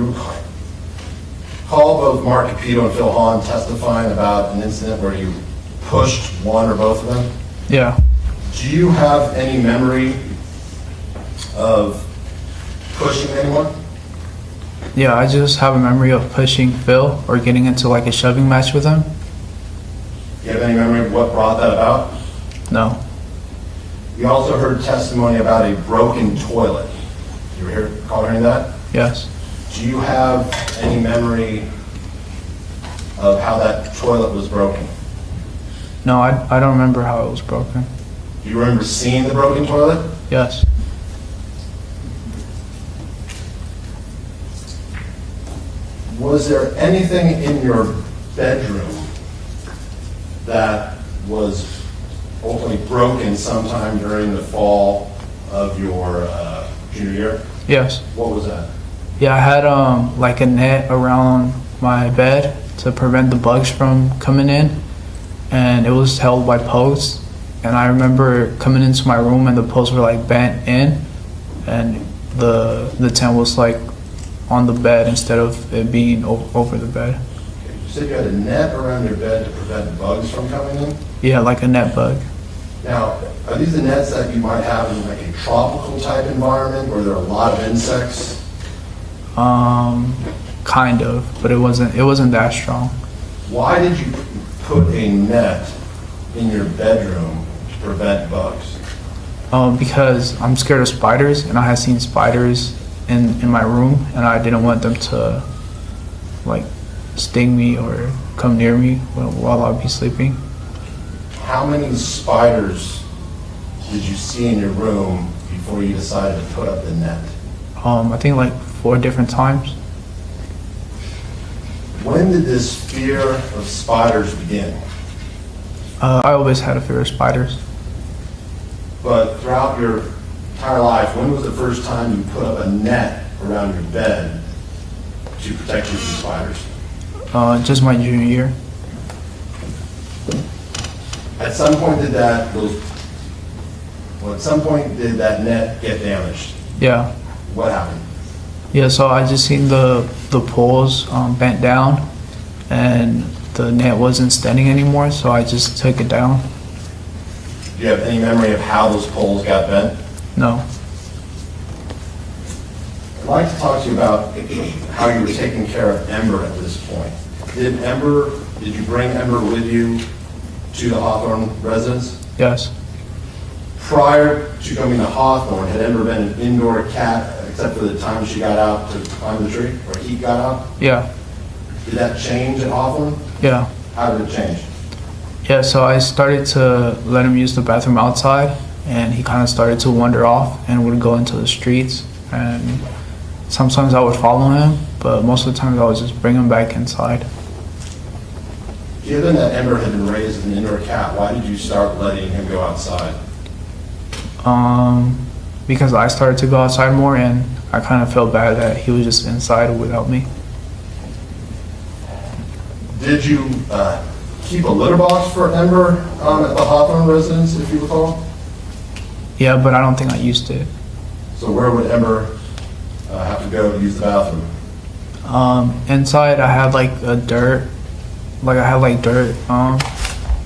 call both Mark Capito and Phil Hahn testifying about an incident where you pushed one or both of them. Yeah. Do you have any memory of pushing anyone? Yeah, I just have a memory of pushing Phil or getting into like a shoving match with him. Do you have any memory of what brought that about? No. We also heard testimony about a broken toilet. You were hearing that? Yes. Do you have any memory of how that toilet was broken? No, I don't remember how it was broken. Do you remember seeing the broken toilet? Yes. Was there anything in your bedroom that was ultimately broken sometime during the fall of your junior year? Yes. What was that? Yeah, I had like a net around my bed to prevent the bugs from coming in, and it was held by posts. And I remember coming into my room and the posts were like bent in, and the tent was like on the bed instead of it being over the bed. You said you had a net around your bed to prevent bugs from coming in? Yeah, like a net bug. Now, are these the nets that you might have in like a tropical type environment where there are a lot of insects? Kind of, but it wasn't that strong. Why did you put a net in your bedroom to prevent bugs? Because I'm scared of spiders, and I had seen spiders in my room, and I didn't want them to like sting me or come near me while I'd be sleeping. How many spiders did you see in your room before you decided to put up the net? I think like 4 different times. When did this fear of spiders begin? I always had a fear of spiders. But throughout your entire life, when was the first time you put up a net around your bed to protect you from spiders? Just my junior year. At some point did that net get damaged? Yeah. What happened? Yeah, so I just seen the poles bent down, and the net wasn't standing anymore, so I just took it down. Do you have any memory of how those poles got bent? No. I'd like to talk to you about how you were taking care of Ember at this point. Did you bring Ember with you to the Hawthorne residence? Yes. Prior to coming to Hawthorne, had Ember been an indoor cat except for the time she got out to climb the tree, or he got out? Yeah. Did that change at Hawthorne? Yeah. How did it change? Yeah, so I started to let him use the bathroom outside, and he kind of started to wander off and would go into the streets. And sometimes I would follow him, but most of the times I would just bring him back inside. Given that Ember had been raised as an indoor cat, why did you start letting him go outside? Because I started to go outside more, and I kind of felt bad that he was just inside without me. Did you keep a litter box for Ember at the Hawthorne residence, if you recall? Yeah, but I don't think I used it. So where would Ember have to go to use the bathroom? Inside I had like dirt,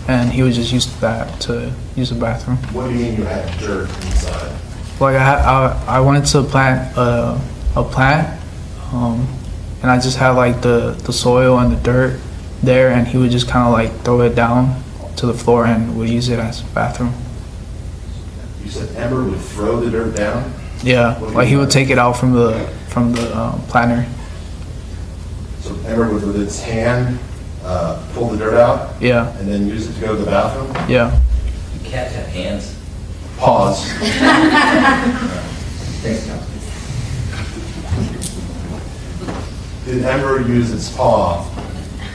and he would just use that to use the bathroom. What do you mean you had dirt inside? Like I wanted to plant a plant, and I just had like the soil and the dirt there, and he would just kind of like throw it down to the floor and would use it as a bathroom. You said Ember would throw the dirt down? Yeah, like he would take it out from the planter. So Ember would, with its hand, pull the dirt out? Yeah. And then use it to go to the bathroom? Yeah. Do cats have hands? Pause. Thanks, Tom. Did Ember use its paw?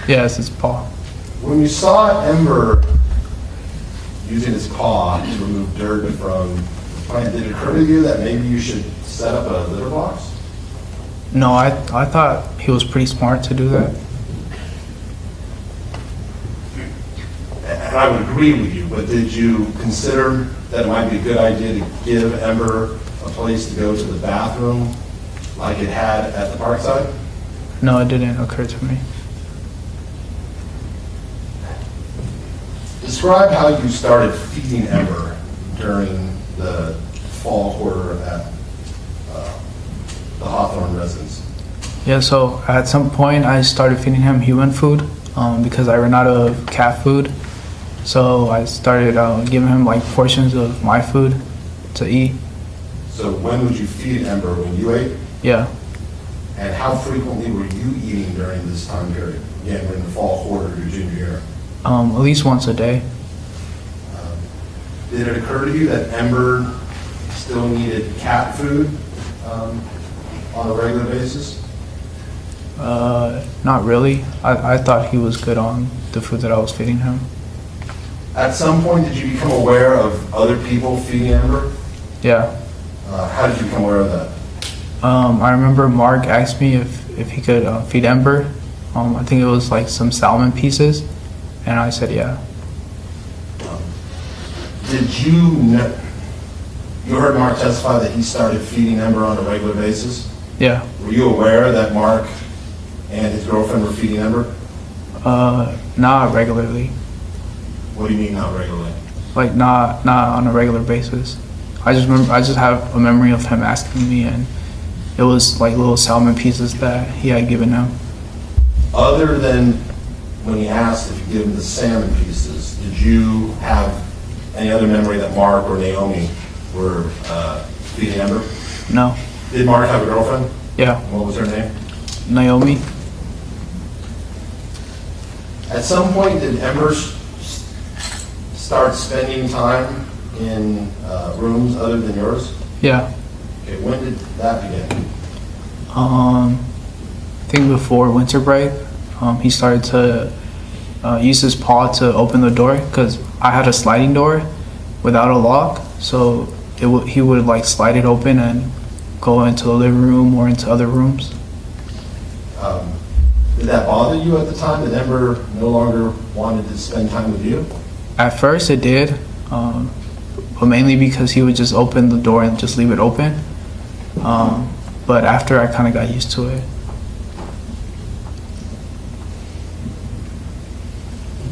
Yes, it's paw. When you saw Ember using his paw to remove dirt from the plant, did it occur to you that maybe you should set up a litter box? No, I thought he was pretty smart to do that. And I would agree with you, but did you consider that it might be a good idea to give Ember a place to go to the bathroom like it had at the Parkside? No, it didn't occur to me. Describe how you started feeding Ember during the fall quarter at the Hawthorne residence. Yeah, so at some point I started feeding him human food because I ran out of cat food. So I started giving him like portions of my food to eat. So when would you feed Ember? When you ate? Yeah. And how frequently were you eating during this time period? Again, we're in the fall quarter of your junior year. At least once a day. Did it occur to you that Ember still needed cat food on a regular basis? Not really. I thought he was good on the food that I was feeding him. At some point, did you become aware of other people feeding Ember? Yeah. How did you become aware of that? I remember Mark asked me if he could feed Ember. I think it was like some salmon pieces, and I said yeah. Did you know, you heard Mark testify that he started feeding Ember on a regular basis? Yeah. Were you aware that Mark and his girlfriend were feeding Ember? Not regularly. What do you mean not regularly? Like not on a regular basis. I just have a memory of him asking me, and it was like little salmon pieces that he had given him. Other than when he asked if you give him the salmon pieces, did you have any other memory that Mark or Naomi were feeding Ember? No. Did Mark have a girlfriend? Yeah. What was her name? Naomi. At some point, did Ember start spending time in rooms other than yours? Yeah. Okay, when did that begin? I think before winter break, he started to use his paw to open the door because I had a sliding door without a lock, so he would like slide it open and go into the living room or into other rooms. Did that bother you at the time that Ember no longer wanted to spend time with you? At first it did, but mainly because he would just open the door and just leave it open. But after I kind of got used to it.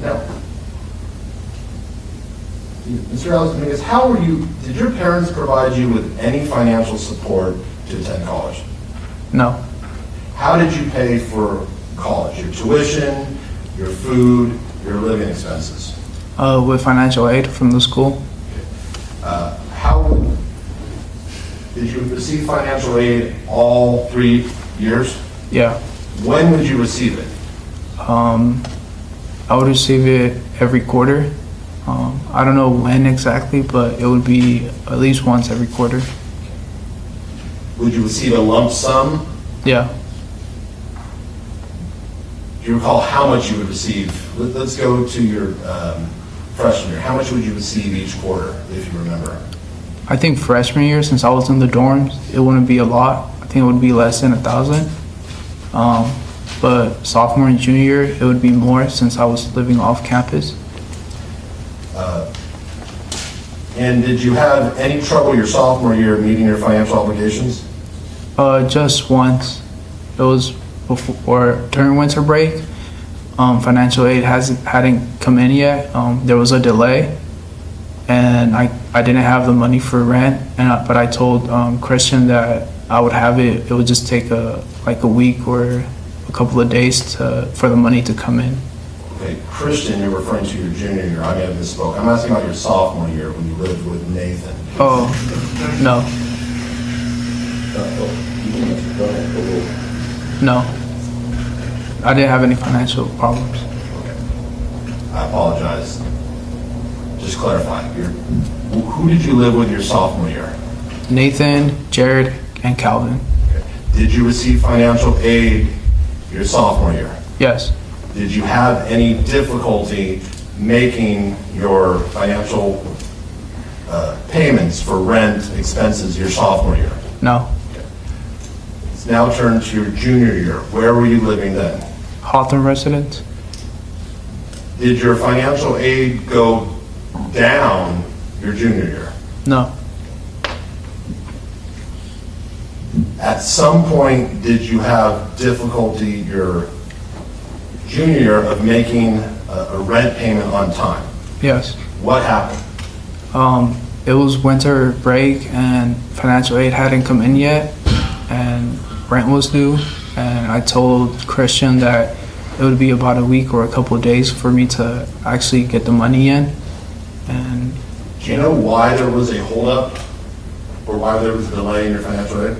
Now, Mr. Dominguez, how were you, did your parents provide you with any financial support to attend college? No. How did you pay for college? Your tuition, your food, your living expenses? With financial aid from the school. How did you receive financial aid all 3 years? Yeah. When would you receive it? I would receive it every quarter. I don't know when exactly, but it would be at least once every quarter. Would you receive a lump sum? Yeah. Do you recall how much you would receive? Let's go to your freshman year. How much would you receive each quarter, if you remember? I think freshman year, since I was in the dorms, it wouldn't be a lot. I think it would be less than 1,000. But sophomore and junior year, it would be more since I was living off campus. And did you have any trouble your sophomore year meeting your financial obligations? Just once. It was before during winter break. Financial aid hadn't come in yet. There was a delay, and I didn't have the money for rent. But I told Christian that I would have it. It would just take a week or a couple of days for the money to come in. Okay, Christian, you're referring to your junior year. I may have misspoke. I'm asking about your sophomore year when you lived with Nathan. Oh, no. No. I didn't have any financial problems. Okay. I apologize. Just clarifying. Who did you live with your sophomore year? Nathan, Jared, and Calvin. Okay. Did you receive financial aid your sophomore year? Yes. Did you have any difficulty making your financial payments for rent expenses your sophomore year? No. Let's now turn to your junior year. Where were you living then? Hawthorne residence? Did your financial aid go down your junior year? No. At some point, did you have difficulty your junior year of making a rent payment on time? Yes. What happened? It was winter break and financial aid hadn't come in yet, and rent was due, and I told Christian that it would be about a week or a couple of days for me to actually get the money in. And Do you know why there was a holdup or why there was a delay in your financial aid?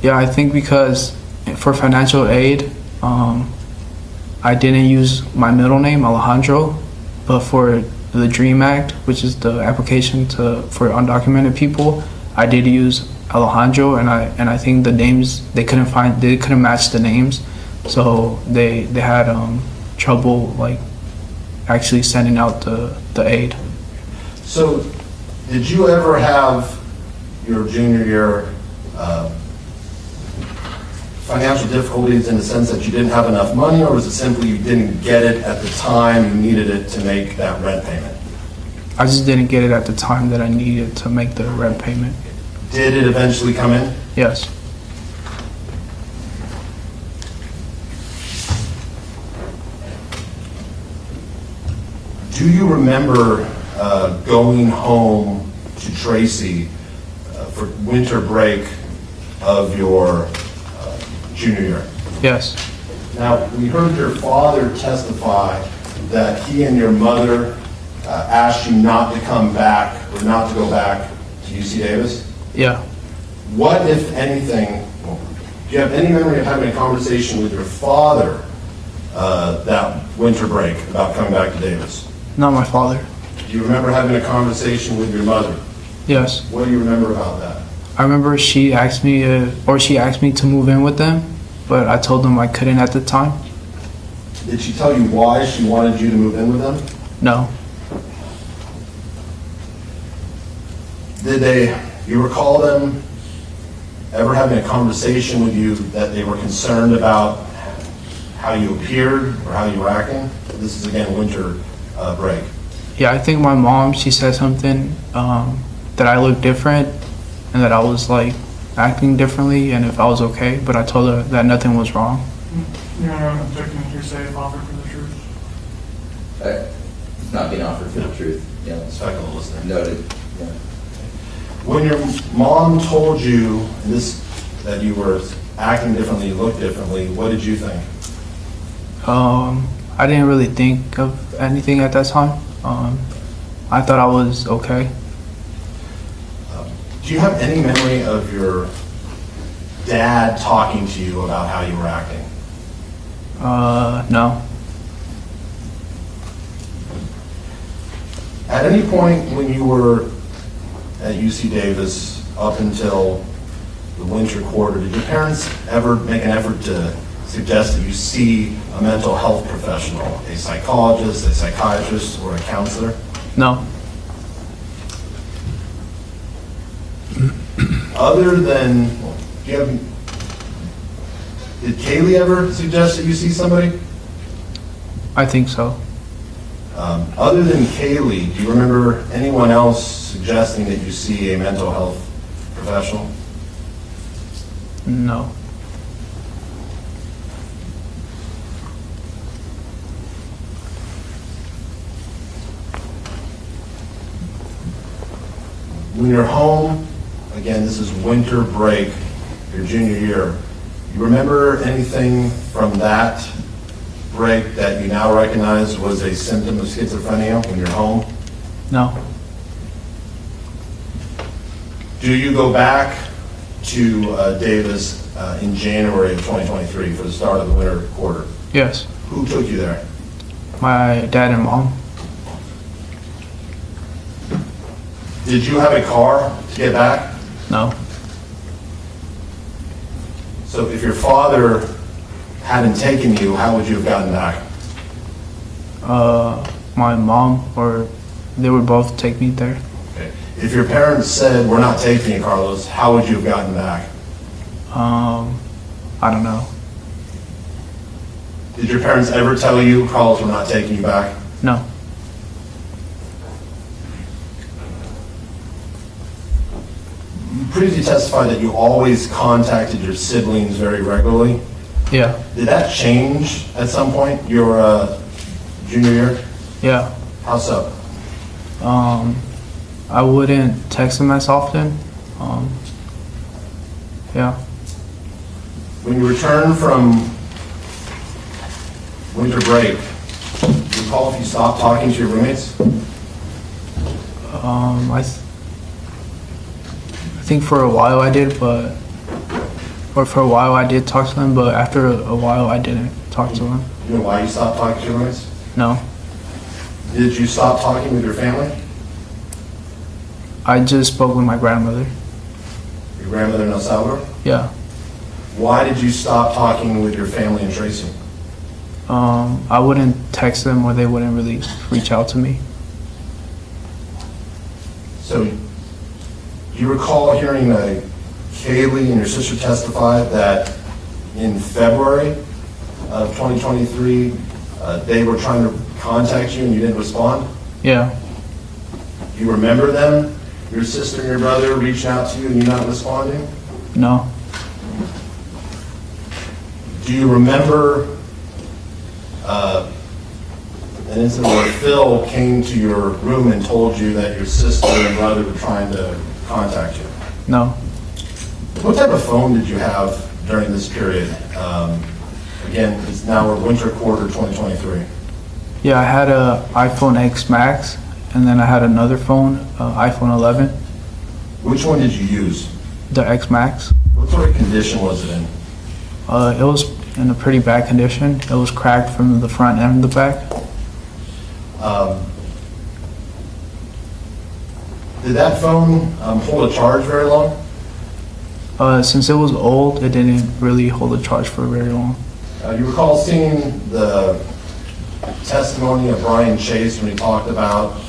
yeah, I think because for financial aid, I didn't use my middle name, Alejandro, but for the DREAM Act, which is the application for undocumented people, I did use Alejandro, and I think the names they couldn't match the names, so they had trouble like actually sending out the aid. So, did you ever have your junior year financial difficulties in the sense that you didn't have enough money, or was it simply you didn't get it at the time you needed it to make that rent payment? I just didn't get it at the time that I needed to make the rent payment. Did it eventually come in? Yes. Do you remember going home to Tracy for winter break of your junior year? Yes. Now, we heard your father testify that he and your mother asked you not to come back or not to go back to UC Davis. Yeah. What, if anything, do you have any memory of having a conversation with your father that winter break about coming back to Davis? Not my father. Do you remember having a conversation with your mother? Yes. What do you remember about that? I remember she asked me to move in with them, but I told them I couldn't at the time. Did she tell you why she wanted you to move in with them? No. Did you recall them ever having a conversation with you that they were concerned about how you appeared or how you were acting? This is again winter break. Yeah, I think my mom, she said something that I looked different and that I was like acting differently and if I was okay, but I told her that nothing was wrong. Your Honor, I'm objecting to hearsay if offered for the truth. It's not being offered for the truth. Yeah, it's Speculative listener. noted. Yeah. When your mom told you that you were acting differently, you looked differently, what did you think? I didn't really think of anything at that time. I thought I was okay. Do you have any memory of your dad talking to you about how you were acting? No. At any point when you were at UC Davis up until the winter quarter, did your parents ever make an effort to suggest that you see a mental health professional, a psychologist, a psychiatrist, or a counselor? No. Other than, did Kaylee ever suggest that you see somebody? I think so. Other than Kaylee, do you remember anyone else suggesting that you see a mental health professional? No. When you're home, again, this is winter break, your junior year, you remember anything from that break that you now recognize was a symptom of schizophrenia when you're home? No. Do you go back to Davis in January of 2023 for the start of the winter quarter? Yes. Who took you there? My dad and mom. Did you have a car to get back? No. So if your father hadn't taken you, how would you have gotten back? My mom, or they would both take me there. Okay. If your parents said, "We're not taking you, Carlos," how would you have gotten back? I don't know. Did your parents ever tell you, "Carlos, we're not taking you back"? No. previously testified that you always contacted your siblings very regularly. Yeah. Did that change at some point, your junior year? Yeah. How so? I wouldn't text them as often. Yeah. When you returned from winter break, do you recall if you stopped talking to your roommates? I think for a while I did, for a while I did talk to them, but after a while I didn't talk to them. Do you know why you stopped talking to your roommates? No. Did you stop talking with your family? I just spoke with my grandmother. Your grandmother in El Salvador? Yeah. Why did you stop talking with your family in Tracy? I wouldn't text them or they wouldn't really reach out to me. So, do you recall hearing Kaylee and your sister testify that in February of 2023, they were trying to contact you and you didn't respond? Yeah. Do you remember them, your sister and your brother, reaching out to you and you not responding? No. Do you remember an incident where Phil came to your room and told you that your sister and brother were trying to contact you? No. What type of phone did you have during this period? Again, it's now we're winter quarter 2023. Yeah, I had a iPhone X Max, and then I had another phone, iPhone 11, Which one did you use? the X Max. What sort of condition was it in? It was in a pretty bad condition. It was cracked from the front and the back. Did that phone hold a charge very long? Since it was old, it didn't really hold a charge for very long. You recall seeing the testimony of Brian Chase when he talked about,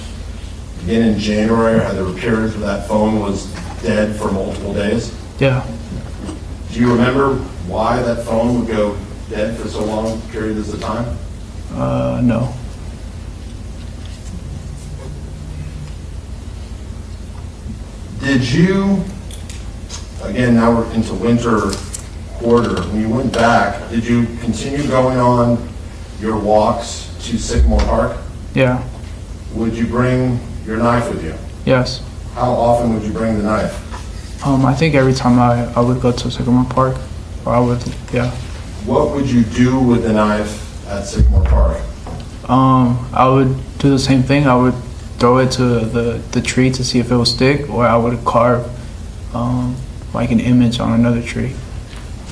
again in January, how there were periods where that phone was dead for multiple days? Yeah. Do you remember why that phone would go dead for so long periods of time? No. Did you, again, now we're into winter quarter, when you went back, did you continue going on your walks to Sycamore Park? Yeah. Would you bring your knife with you? Yes. How often would you bring the knife? I think every time I would go to Sycamore Park, or I would, yeah. What would you do with the knife at Sycamore Park? I would do the same thing. I would throw it to the tree to see if it will stick, or I would carve like an image on another tree.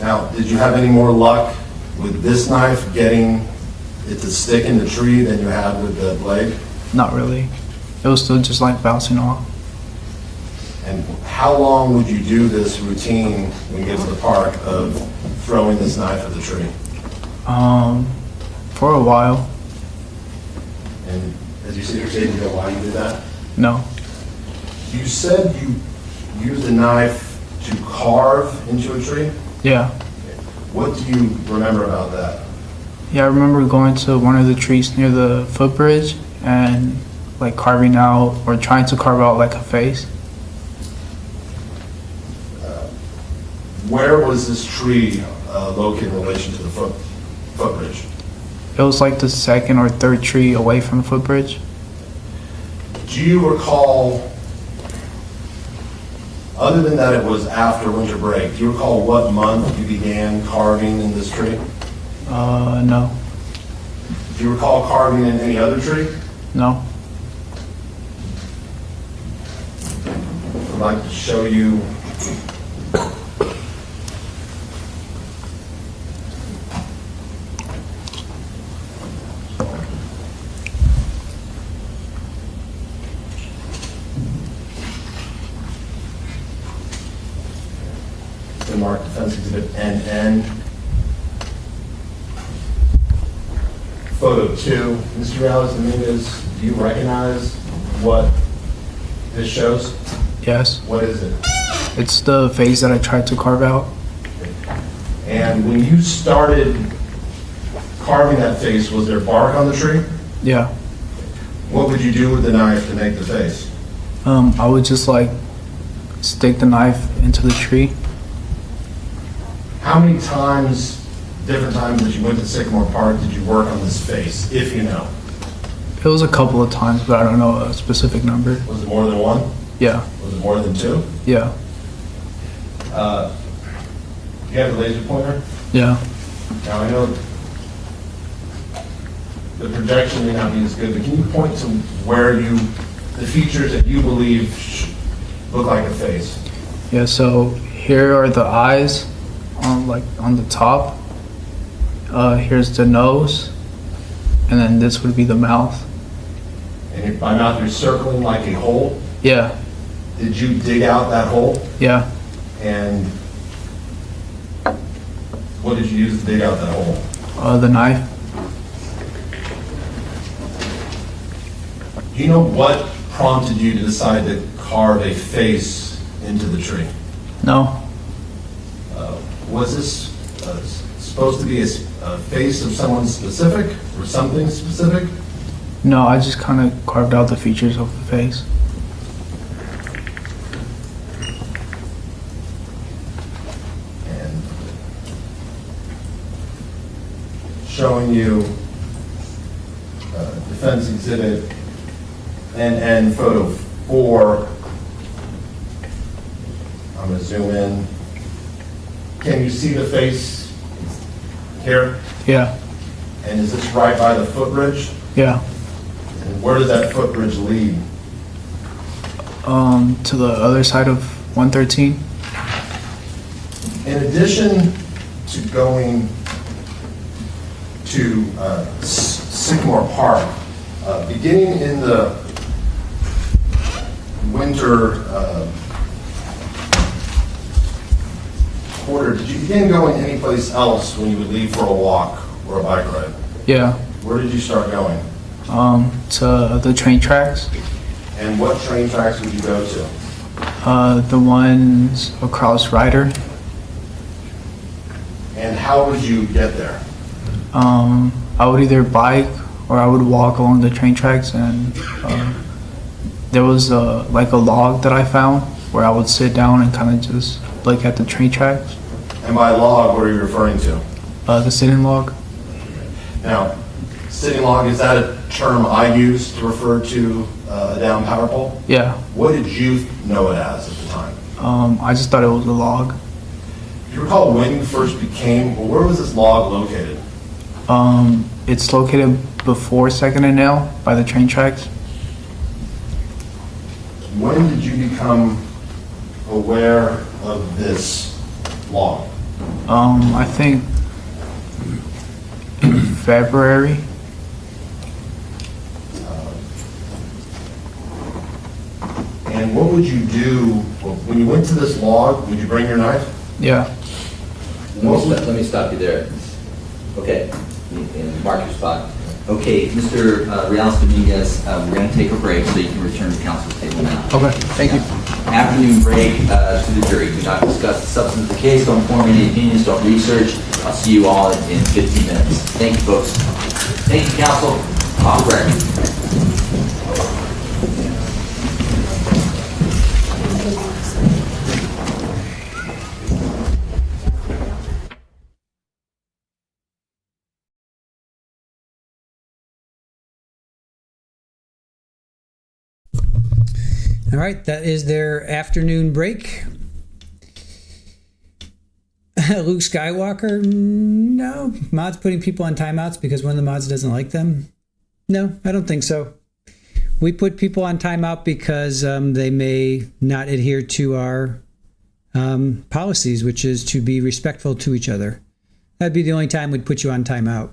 Now, did you have any more luck with this knife getting it to stick in the tree than you had with the blade? Not really. It was still just like bouncing off. And how long would you do this routine when you get to the park of throwing this knife at the tree? For a while. And as you sit here today, do you know why you did that? No. You said you used a knife to carve into a tree? Yeah. What do you remember about that? Yeah, I remember going to one of the trees near the footbridge and like carving out or trying to carve out like a face. Where was this tree located in relation to the footbridge? It was like the second or third tree away from the footbridge. Do you recall, other than that it was after winter break, do you recall what month you began carving in this tree? No. Do you recall carving in any other tree? No. I'd like to show you the marked defense exhibit NN. Photo 2. Mr. Dominguez, do you recognize what this shows? Yes. What is it? It's the face that I tried to carve out. And when you started carving that face, was there bark on the tree? Yeah. What would you do with the knife to make the face? I would just like stick the knife into the tree. How many times, different times that you went to Sycamore Park, did you work on this face, if you know? It was a couple of times, but I don't know a specific number. Was it more than one? Yeah, Was it more than two? yeah, Do you have a laser pointer? yeah. Now, I know the projection may not be as good, but can you point to where the features that you believe look like a face? Yeah, so here are the eyes on the top. Here's the nose, and then this would be the mouth. And by mouth, you're circling like a hole. Yeah, Did you dig out that hole? yeah. And what did you use to dig out that hole? The knife. Do you know what prompted you to decide to carve a face into the tree? No. Was this supposed to be a face of someone specific or something specific? No, I just kind of carved out the features of the face. And showing you defense exhibit and photo 4. I'm going to zoom in. Can you see the face here? Yeah, And is this right by the footbridge? yeah. And where does that footbridge lead? To the other side of 113. In addition to going to Sycamore Park, beginning in the winter quarter, did you begin going anyplace else when you would leave for a walk or a bike ride? Yeah. Where did you start going? To the train tracks. And what train tracks would you go to? The ones across Ryder. And how would you get there? I would either bike or I would walk along the train tracks, and there was like a log that I found where I would sit down and kind of just look at the train tracks. And by log, what are you referring to? The sitting log. Now, sitting log, is that a term I use to refer to a down power pole? Yeah. What did you know it as at the time? I just thought it was a log. Do you recall when you first became, or where was this log located? It's located before Second and Nail by the train tracks. When did you become aware of this log? I think in February. And what would you do, when you went to this log, would you bring your knife? Yeah. Let me stop you there. Okay, and mark your spot. Okay, Mr. Dominguez, we're going to take a break so you can return to counsel's table now. Okay, thank you. Afternoon break to the jury. Do not discuss the substance of the case, don't form any opinions, don't research. I'll see you all in 15 minutes. Thank you, folks. Thank you, counsel. Off record. All right, that is their afternoon break. Luke Skywalker, no. Mods putting people on timeouts because one of the mods doesn't like them? No, I don't think so. We put people on timeout because they may not adhere to our policies, which is to be respectful to each other. That'd be the only time we'd put you on timeout.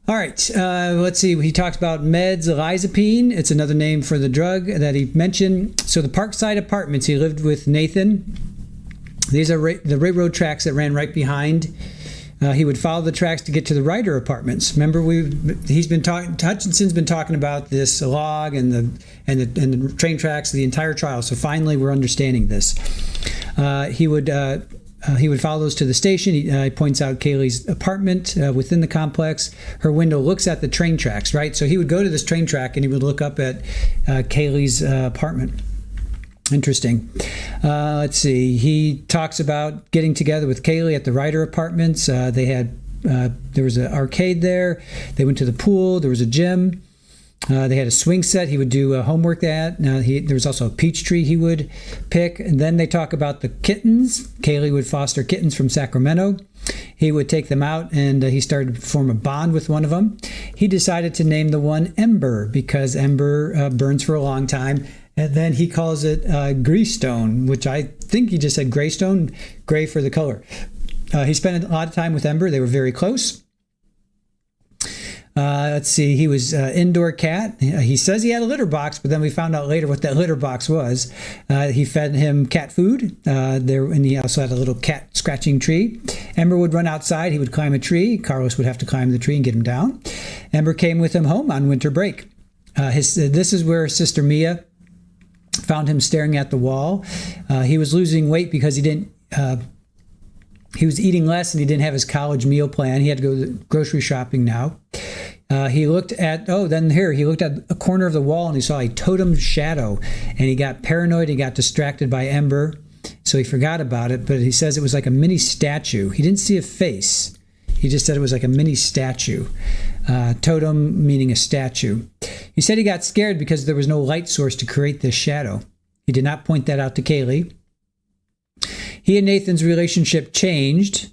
All right, let's see. He talks about meds, elizapine. It's another name for the drug that he mentioned. So the Parkside Apartments, he lived with Nathan. These are the railroad tracks that ran right behind. He would follow the tracks to get to the Ryder Apartments. Remember, Hutchinson's been talking about this log and the train tracks the entire trial. So finally, we're understanding this. He would follow those to the station. He points out Kaylee's apartment within the complex. Her window looks at the train tracks, right? So he would go to this train track and he would look up at Kaylee's apartment. Interesting. Let's see. He talks about getting together with Kaylee at the Ryder Apartments. They had there was an arcade there. They went to the pool. There was a gym. They had a swing set. He would do homework at. There was also a peach tree he would pick. And then they talk about the kittens. Kaylee would foster kittens from Sacramento. He would take them out, and he started to form a bond with one of them. He decided to name the one Ember because Ember burns for a long time. And then he calls it Greystone, which I think he just said Greystone, gray for the color. He spent a lot of time with Ember. They were very close. Let's see. He was indoor cat. He says he had a litter box, but then we found out later what that litter box was. He fed him cat food and he also had a little cat scratching tree. Ember would run outside. He would climb a tree. Carlos would have to climb the tree and get him down. Ember came with him home on winter break. This is where Sister Mia found him staring at the wall. He was losing weight because he was eating less and he didn't have his college meal plan. He had to go grocery shopping now. He looked at a corner of the wall and he saw a totem shadow, and he got paranoid. He got distracted by Ember, so he forgot about it. But he says it was like a mini statue. He didn't see a face. He just said it was like a mini statue. Totem meaning a statue. He said he got scared because there was no light source to create this shadow. He did not point that out to Kaylee. He and Nathan's relationship changed.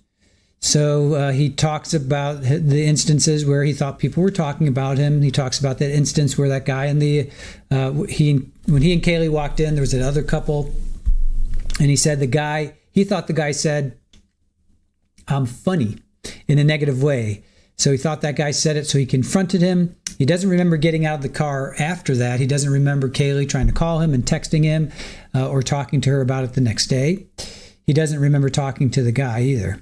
So he talks about the instances where he thought people were talking about him. He talks about that instance where that guy when he and Kaylee walked in, there was another couple, and he said he thought the guy said, "I'm funny," in a negative way. So he thought that guy said it, so he confronted him. He doesn't remember getting out of the car after that. He doesn't remember Kaylee trying to call him and texting him or talking to her about it the next day. He doesn't remember talking to the guy either.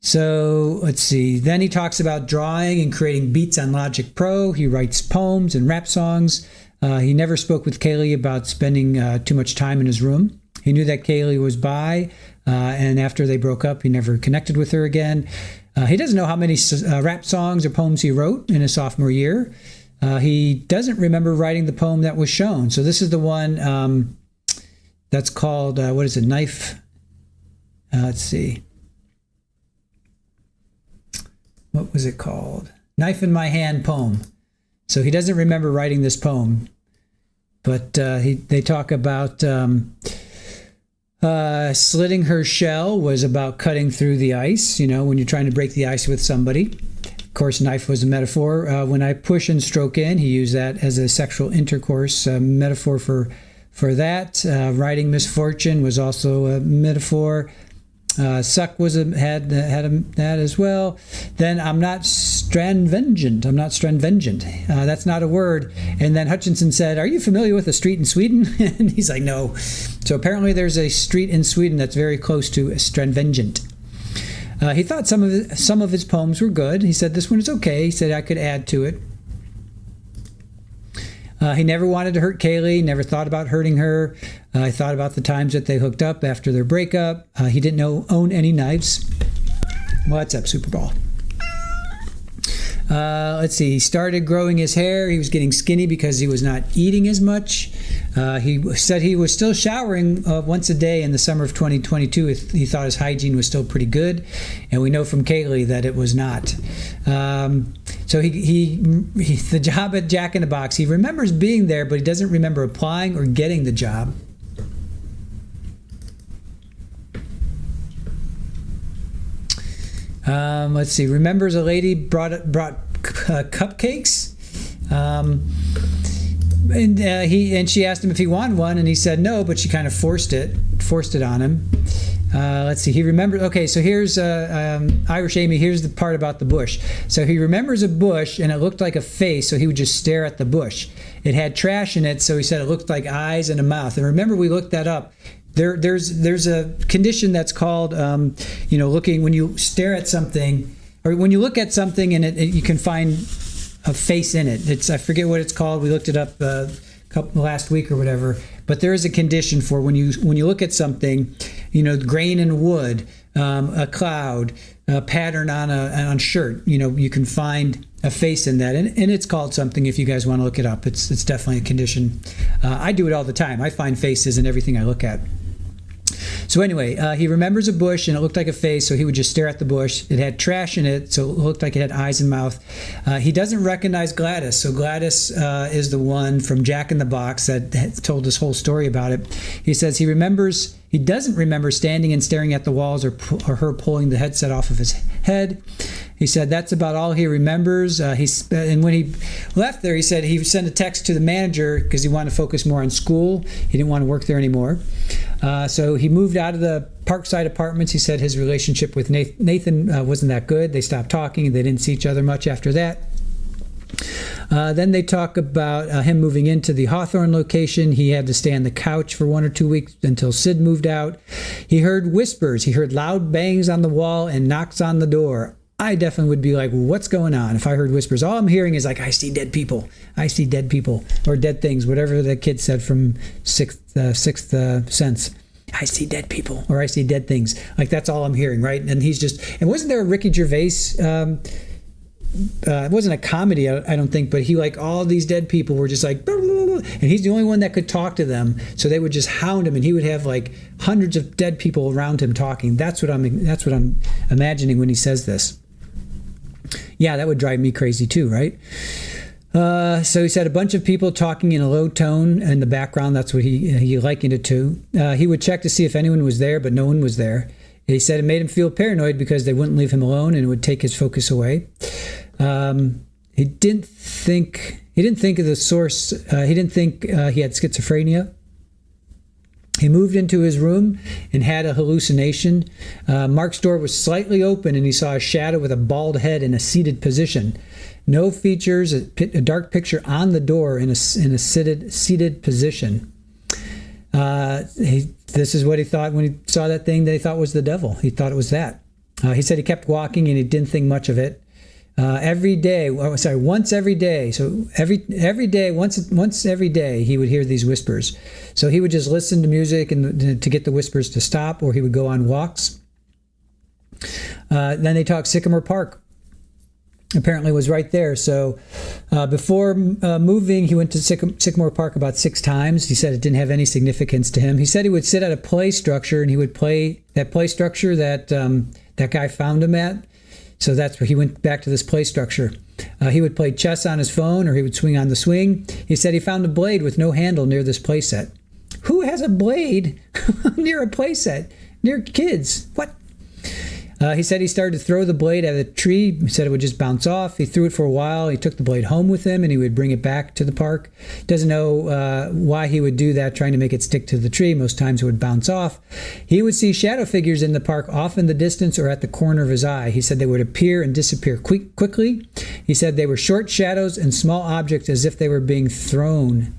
So let's see. Then he talks about drawing and creating beats on Logic Pro. He writes poems and rap songs. He never spoke with Kaylee about spending too much time in his room. He knew that Kaylee was bi, and after they broke up, he never connected with her again. He doesn't know how many rap songs or poems he wrote in his sophomore year. He doesn't remember writing the poem that was shown. So this is the one that's called, Knife? Let's see. What was it called? Knife in My Hand poem. So he doesn't remember writing this poem. But they talk about slitting her shell was about cutting through the ice, when you're trying to break the ice with somebody. Of course, knife was a metaphor. When I push and stroke in, he used that as a sexual intercourse metaphor for that. Writing misfortune was also a metaphor. Suck had that as well. Then I'm not strandvengeant. That's not a word. And then Hutchinson said, "Are you familiar with a street in Sweden?" And he's like, "No." So apparently there's a street in Sweden that's very close to strandvengeant. He thought some of his poems were good. He said this one is okay. He said I could add to it. He never wanted to hurt Kaylee, never thought about hurting her. He thought about the times that they hooked up after their breakup. He didn't own any knives. What's up, Super Bowl? Let's see. He started growing his hair. He was getting skinny because he was not eating as much. He said he was still showering once a day in the summer of 2022. He thought his hygiene was still pretty good. And we know from Kaylee that it was not. So the job at Jack in the Box, he remembers being there, but he doesn't remember applying or getting the job. Let's see. Remembers a lady brought cupcakes, and she asked him if he wanted one, and he said no, but she kind of forced it on him. Let's see. He remembered. Okay, so here's Irish Amy. Here's the part about the bush. So he remembers a bush, and it looked like a face. So he would just stare at the bush. It had trash in it, so he said it looked like eyes and a mouth. And remember, we looked that up. There's a condition that's called, looking when you stare at something, or when you look at something and you can find a face in it. I forget what it's called. We looked it up last week or whatever. But there is a condition for when you look at something, grain in wood, a cloud, a pattern on a shirt. You can find a face in that, and it's called something if you guys want to look it up. It's definitely a condition. I do it all the time. I find faces in everything I look at. So anyway, he remembers a bush, and it looked like a face, so he would just stare at the bush. It had trash in it, so it looked like it had eyes and mouth. He doesn't recognize Gladys. So Gladys is the one from Jack in the Box that told this whole story about it. He says he doesn't remember standing and staring at the walls or her pulling the headset off of his head. He said that's about all he remembers. And when he left there, he said he sent a text to the manager because he wanted to focus more on school. He didn't want to work there anymore. So he moved out of the Parkside Apartments. He said his relationship with Nathan wasn't that good. They stopped talking. They didn't see each other much after that. Then they talk about him moving into the Hawthorne location. He had to stay on the couch for 1 or 2 weeks until Sid moved out. He heard whispers. He heard loud bangs on the wall and knocks on the door. I definitely would be like, what's going on? If I heard whispers, all I'm hearing is like, I see dead people. I see dead people. Or dead things, whatever the kid said from Sixth Sense. I see dead people, or I see dead things. Like, that's all I'm hearing, right? And he's just, and wasn't there a Ricky Gervais, it wasn't a comedy, I don't think, but he, like, all these dead people were just like, blah, blah, blah, and he's the only one that could talk to them, so they would just hound him, and he would have like hundreds of dead people around him talking. That's what I'm imagining when he says this. Yeah, that would drive me crazy too, right? So he said a bunch of people talking in a low tone in the background. That's what he likened it to. He would check to see if anyone was there, but no one was there. He said it made him feel paranoid because they wouldn't leave him alone and it would take his focus away. He didn't think of the source. He didn't think he had schizophrenia. He moved into his room and had a hallucination. Mark's door was slightly open and he saw a shadow with a bald head in a seated position. No features, a dark picture on the door in a seated position. This is what he thought when he saw that thing that he thought was the devil. He thought it was that. He said he kept walking and he didn't think much of it. Once every day. So every day, once every day, he would hear these whispers. So he would just listen to music and to get the whispers to stop, or he would go on walks. Then they talked Sycamore Park. Apparently was right there. So before moving, he went to Sycamore Park about 6 times. He said it didn't have any significance to him. He said he would sit at a play structure and he would play that play structure that that guy found him at. So that's where he went back to this play structure. He would play chess on his phone, or he would swing on the swing. He said he found a blade with no handle near this play set. Who has a blade near a play set? Near kids? What? He said he started to throw the blade at a tree. He said it would just bounce off. He threw it for a while. He took the blade home with him, and he would bring it back to the park. Doesn't know why he would do that, trying to make it stick to the tree. Most times it would bounce off. He would see shadow figures in the park off in the distance or at the corner of his eye. He said they would appear and disappear quickly. He said they were short shadows and small objects as if they were being thrown,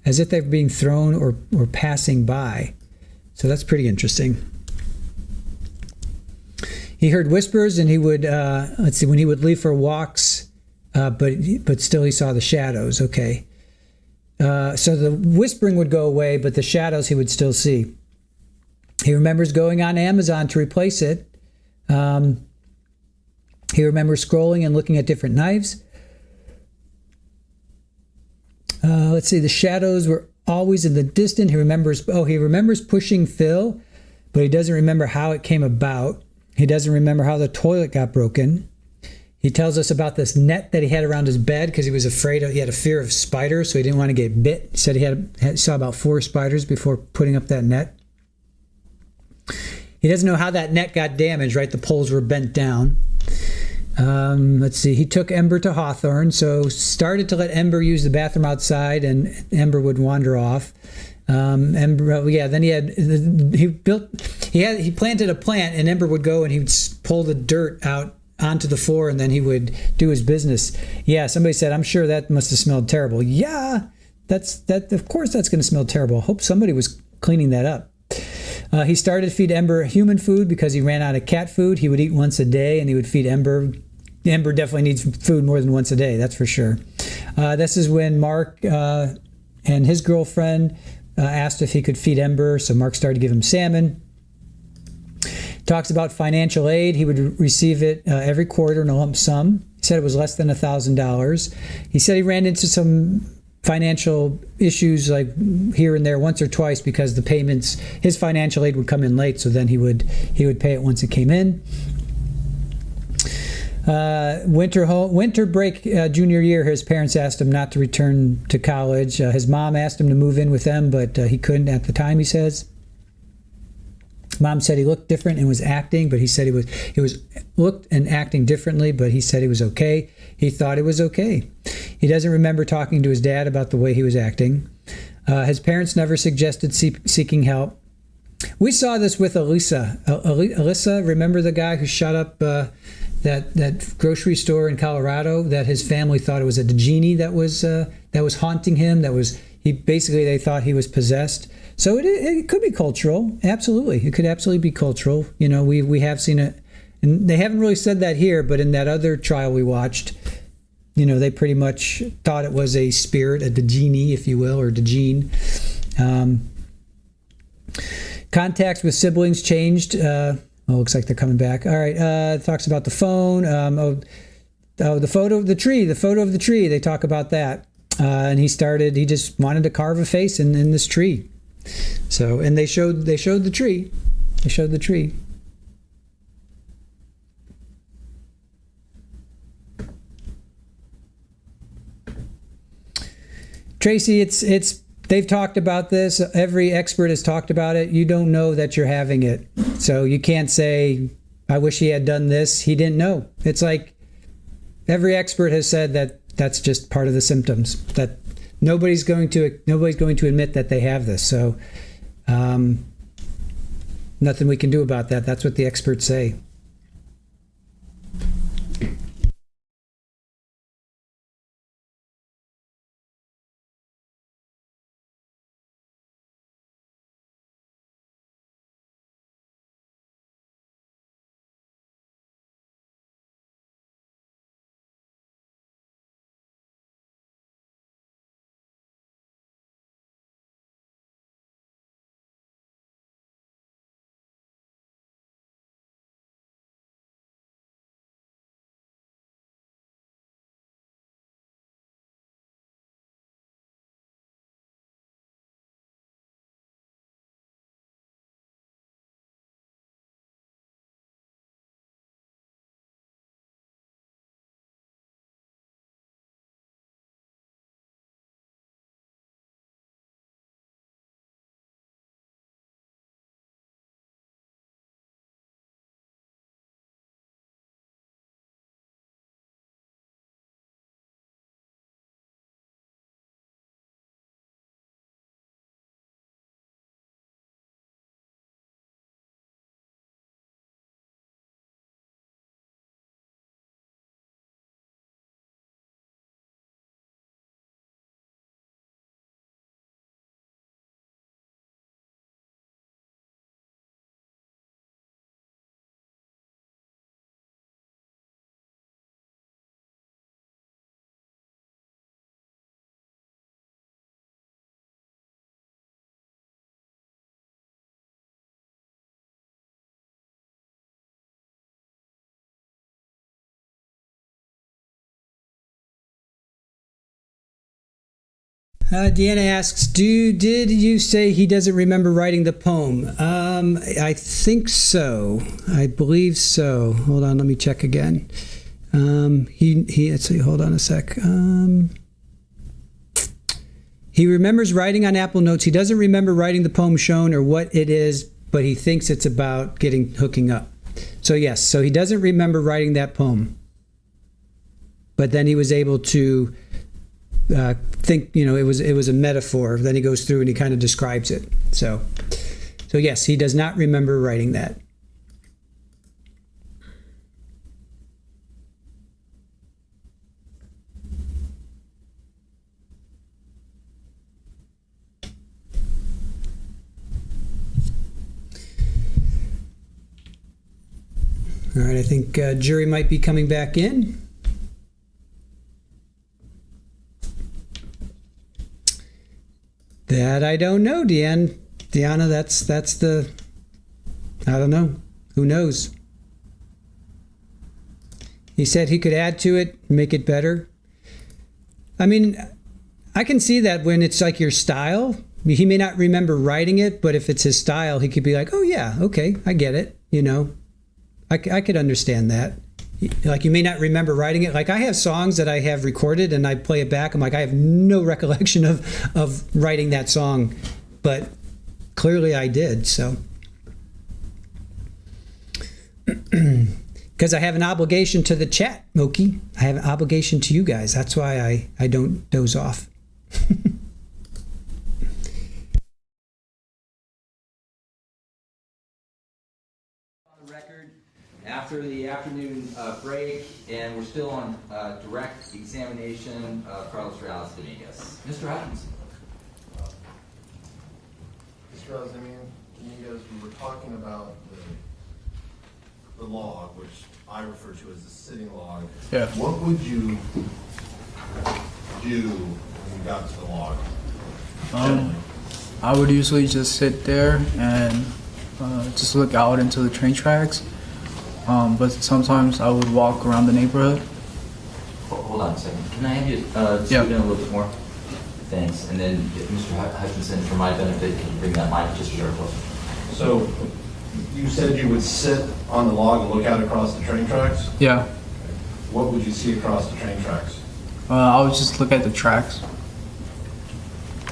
or passing by. So that's pretty interesting. He heard whispers, and he would when he would leave for walks, but still he saw the shadows. Okay, so the whispering would go away, but the shadows he would still see. He remembers going on Amazon to replace it. He remembers scrolling and looking at different knives. The shadows were always in the distance. He remembers pushing Phil, but he doesn't remember how it came about. He doesn't remember how the toilet got broken. He tells us about this net that he had around his bed because he was he had a fear of spiders, so he didn't want to get bit. He said he saw about 4 spiders before putting up that net. He doesn't know how that net got damaged, right? The poles were bent down. He took Ember to Hawthorne, so started to let Ember use the bathroom outside, and Ember would wander off. Then he planted a plant, and Ember would go and he would pull the dirt out onto the floor, and then he would do his business. Yeah, somebody said, I'm sure that must have smelled terrible. Yeah, of course that's going to smell terrible. I hope somebody was cleaning that up. He started to feed Ember human food because he ran out of cat food. He would eat once a day, and he would feed Ember. Ember definitely needs food more than once a day, that's for sure. This is when Mark and his girlfriend asked if he could feed Ember, so Mark started to give him salmon. Talks about financial aid. He would receive it every quarter in a lump sum. He said it was less than $1,000. He said he ran into some financial issues like here and there once or twice because the payments, his financial aid would come in late, so then he would pay it once it came in. Winter break junior year, his parents asked him not to return to college. His mom asked him to move in with them, but he couldn't at the time, he says. Mom said he looked different and was acting, but he said he was looked and acting differently, but he said he was okay. He thought it was okay. He doesn't remember talking to his dad about the way he was acting. His parents never suggested seeking help. We saw this with Alyssa. Alyssa, remember the guy who shot up that grocery store in Colorado? That his family thought it was a genie that was haunting him. They thought he was possessed. So it could be cultural. Absolutely, it could absolutely be cultural. You know, we have seen it, and they haven't really said that here, but in that other trial we watched, you know, they pretty much thought it was a spirit, a genie, if you will, or Djinn. Contacts with siblings changed. Looks like they're coming back. All right, talks about the phone. The photo of the tree. The photo of the tree. They talk about that. And he just wanted to carve a face in this tree. So, and they showed the tree. They showed the tree. Tracy, they've talked about this. Every expert has talked about it. You don't know that you're having it. So you can't say, I wish he had done this. He didn't know. It's like every expert has said that that's just part of the symptoms, that nobody's going to admit that they have this. So nothing we can do about that. That's what the experts say. Deanna asks, did you say he doesn't remember writing the poem? I think so. I believe so. Hold on, let me check again. Let's see, hold on a sec. He remembers writing on Apple Notes. He doesn't remember writing the poem shown or what it is, but he thinks it's about hooking up. So yes, so he doesn't remember writing that poem. But then he was able to think, it was a metaphor. Then he goes through and he kind of describes it. So yes, he does not remember writing that. All right, I think jury might be coming back in. That I don't know, Deanna, that's the, I don't know. Who knows? He said he could add to it, make it better. I mean, I can see that when it's like your style. He may not remember writing it, but if it's his style, he could be like, oh yeah, okay, I get it. You know, I could understand that. Like, you may not remember writing it. Like, I have songs that I have recorded and I play it back. I'm like, I have no recollection of writing that song, but clearly I did. So, because I have an obligation to the chat, Moki. I have an obligation to you guys. That's why I don't doze off. Record after the afternoon break, and we're still on direct examination of Carlos Dominguez. Mr. Hutchins. Mr. Dominguez, we were talking about the log, which I refer to as the sitting log. Yeah. What would you do when you got to the log? Generally? I would usually just sit there and just look out into the train tracks. But sometimes I would walk around the neighborhood. Hold on a second. Can I have you scoot in a little bit more? Thanks. And then, if Mr. Hutchinson, for my benefit, can you bring that mic just a little closer? So, you said you would sit on the log and look out across the train tracks? Yeah. What would you see across the train tracks? I would just look at the tracks.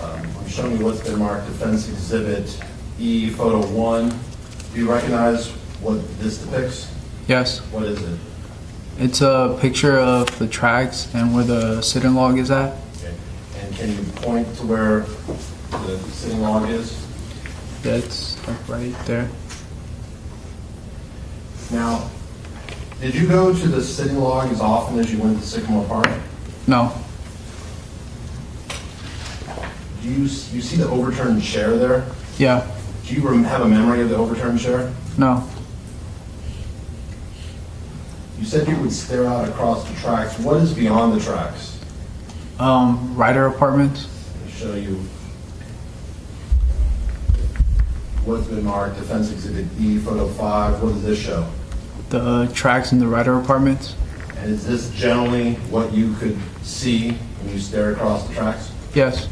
I'm showing you what's been marked Defense Exhibit E, Photo 1. Do you recognize what this depicts? Yes. What is it? It's a picture of the tracks and where the sitting log is at. Okay. And can you point to where the sitting log is? Yeah, it's like right there. Now, did you go to the sitting log as often as you went to Sycamore Park? No. Do you see the overturned chair there? Yeah. Do you have a memory of the overturned chair? No. You said you would stare out across the tracks. What is beyond the tracks? Rider apartments. Let me show you what's been marked Defense Exhibit E, Photo 5. What does this show? The tracks in the rider apartments. And is this generally what you could see when you stare across the tracks? Yes.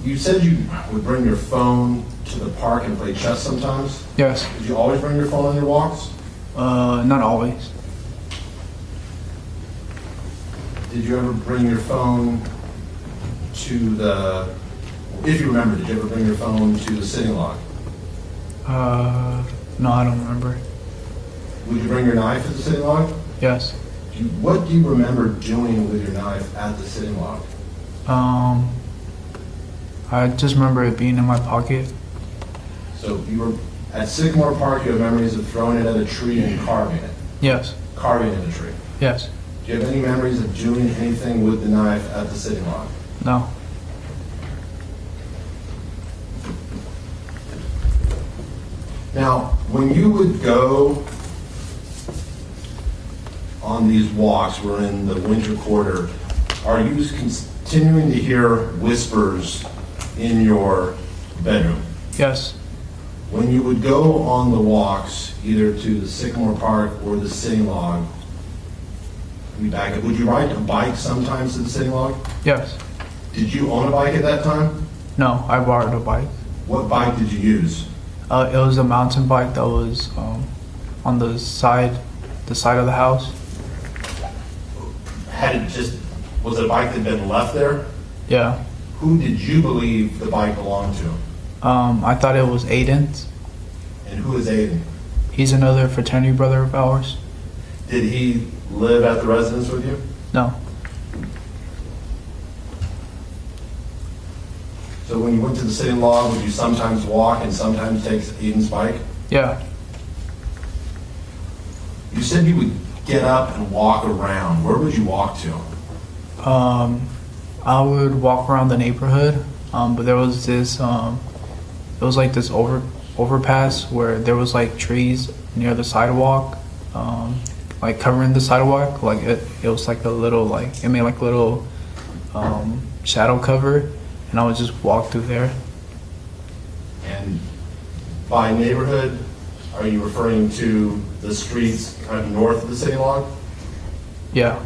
You said you would bring your phone to the park and play chess sometimes. Yes. Did you always bring your phone on your walks? Not always. Did you ever bring your phone to the, if you remember, did you ever bring your phone to the sitting log? No, I don't remember. Would you bring your knife to the sitting log? Yes. What do you remember doing with your knife at the sitting log? I just remember it being in my pocket. So you were at Sycamore Park, you have memories of throwing it at a tree and carving it. Yes. Carving at a tree. Yes. Do you have any memories of doing anything with the knife at the sitting log? No. Now, when you would go on these walks, we're in the winter quarter, are you continuing to hear whispers in your bedroom? Yes. When you would go on the walks, either to the Sycamore Park or the sitting log, would you ride a bike sometimes to the sitting log? Yes. Did you own a bike at that time? No, I borrowed a bike. What bike did you use? It was a mountain bike that was on the side of the house. Was it a bike that had been left there? Yeah. Who did you believe the bike belonged to? I thought it was Aiden's. And who is Aiden? He's another fraternity brother of ours. Did he live at the residence with you? No. So when you went to the sitting log, would you sometimes walk and sometimes take Aiden's bike? Yeah. You said you would get up and walk around. Where would you walk to? I would walk around the neighborhood, but there was this, it was like this overpass where there was like trees near the sidewalk, like covering the sidewalk. Like it was like a little, like it made like a little shadow cover, and I would just walk through there. And by neighborhood, Are you referring to the streets kind of north of the city log? Yeah.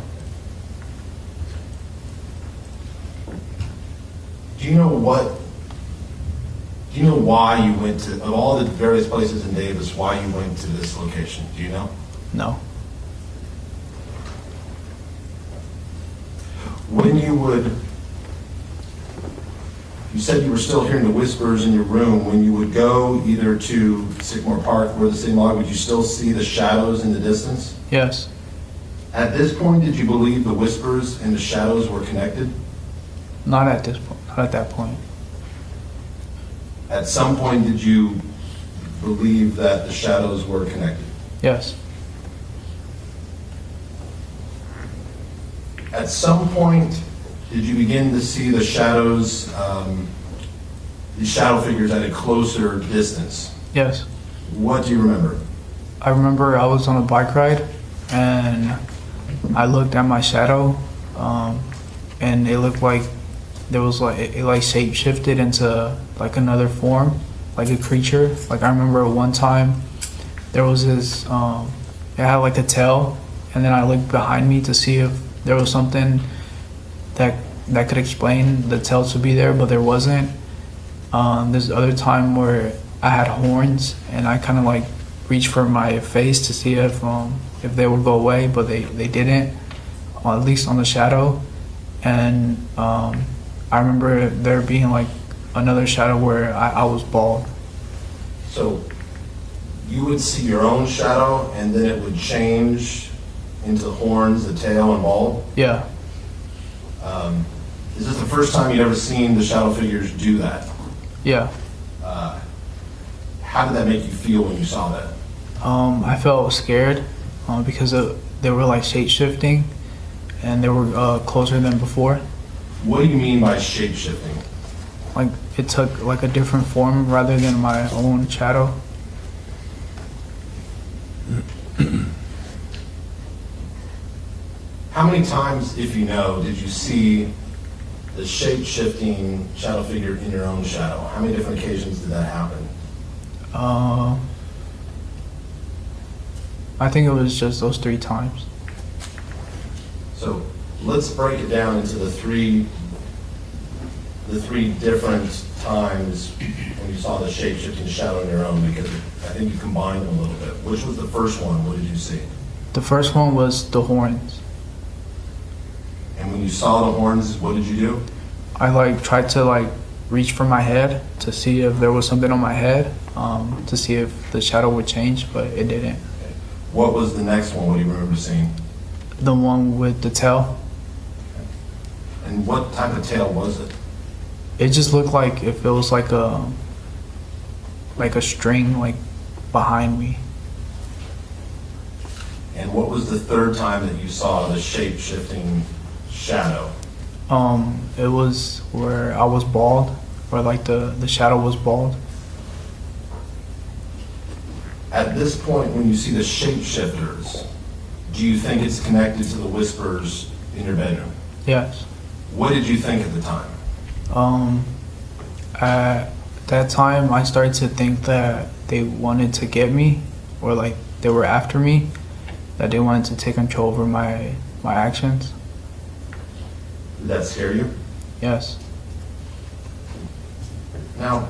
Do you know why you went to, of all the various places in Davis, why you went to this location? Do you know? No. When you said you were still hearing the whispers in your room. When you would go either to Sycamore Park or the city log, would you still see the shadows in the distance? Yes. At this point, did you believe the whispers and the shadows were connected? Not at this point. Not at that point. At some point, did you believe that the shadows were connected? Yes. At some point, did you begin to see the shadows, the shadow figures at a closer distance? Yes. What do you remember? I remember I was on a bike ride and I looked at my shadow, and it looked like there was like it like shape shifted into like another form, like a creature. Like I remember one time there was this, it had like a tail, and then I looked behind me to see if there was something that could explain the tail to be there, but there wasn't. There's other time where I had horns and I kind of like reached for my face to see if they would go away, but they didn't, at least on the shadow. And I remember there being like another shadow where I was bald. So you would see your own shadow and then it would change into horns, the tail, and bald? Yeah. Is this the first time you'd ever seen the shadow figures do that? Yeah. How did that make you feel when you saw that? I felt scared because they were like shape shifting and they were closer than before. What do you mean by shape shifting? Like it took like a different form rather than my own shadow. How many times, if you know, did you see the shape-shifting shadow figure in your own shadow? How many different occasions did that happen? I think it was just those 3 times. So let's break it down into the three different times when you saw the shape-shifting shadow in your own, because I think you combined them a little bit. Which was the first one? What did you see? The first one was the horns. And when you saw the horns, what did you do? I like tried to like reach for my head to see if there was something on my head, to see if the shadow would change, but it didn't. What was the next one? What do you remember seeing? The one with the tail. And what type of tail was it? It just looked like if it was like a string like behind me. And what was the third time that you saw the shape-shifting shadow? It was where I was bald, or like the shadow was bald. At this point, when you see the shapeshifters, do you think it's connected to the whispers in your bedroom? Yes. What did you think at the time? At that time, I started to think that they wanted to get me, or like they were after me, that they wanted to take control over my actions. Did that scare you? Yes. Now,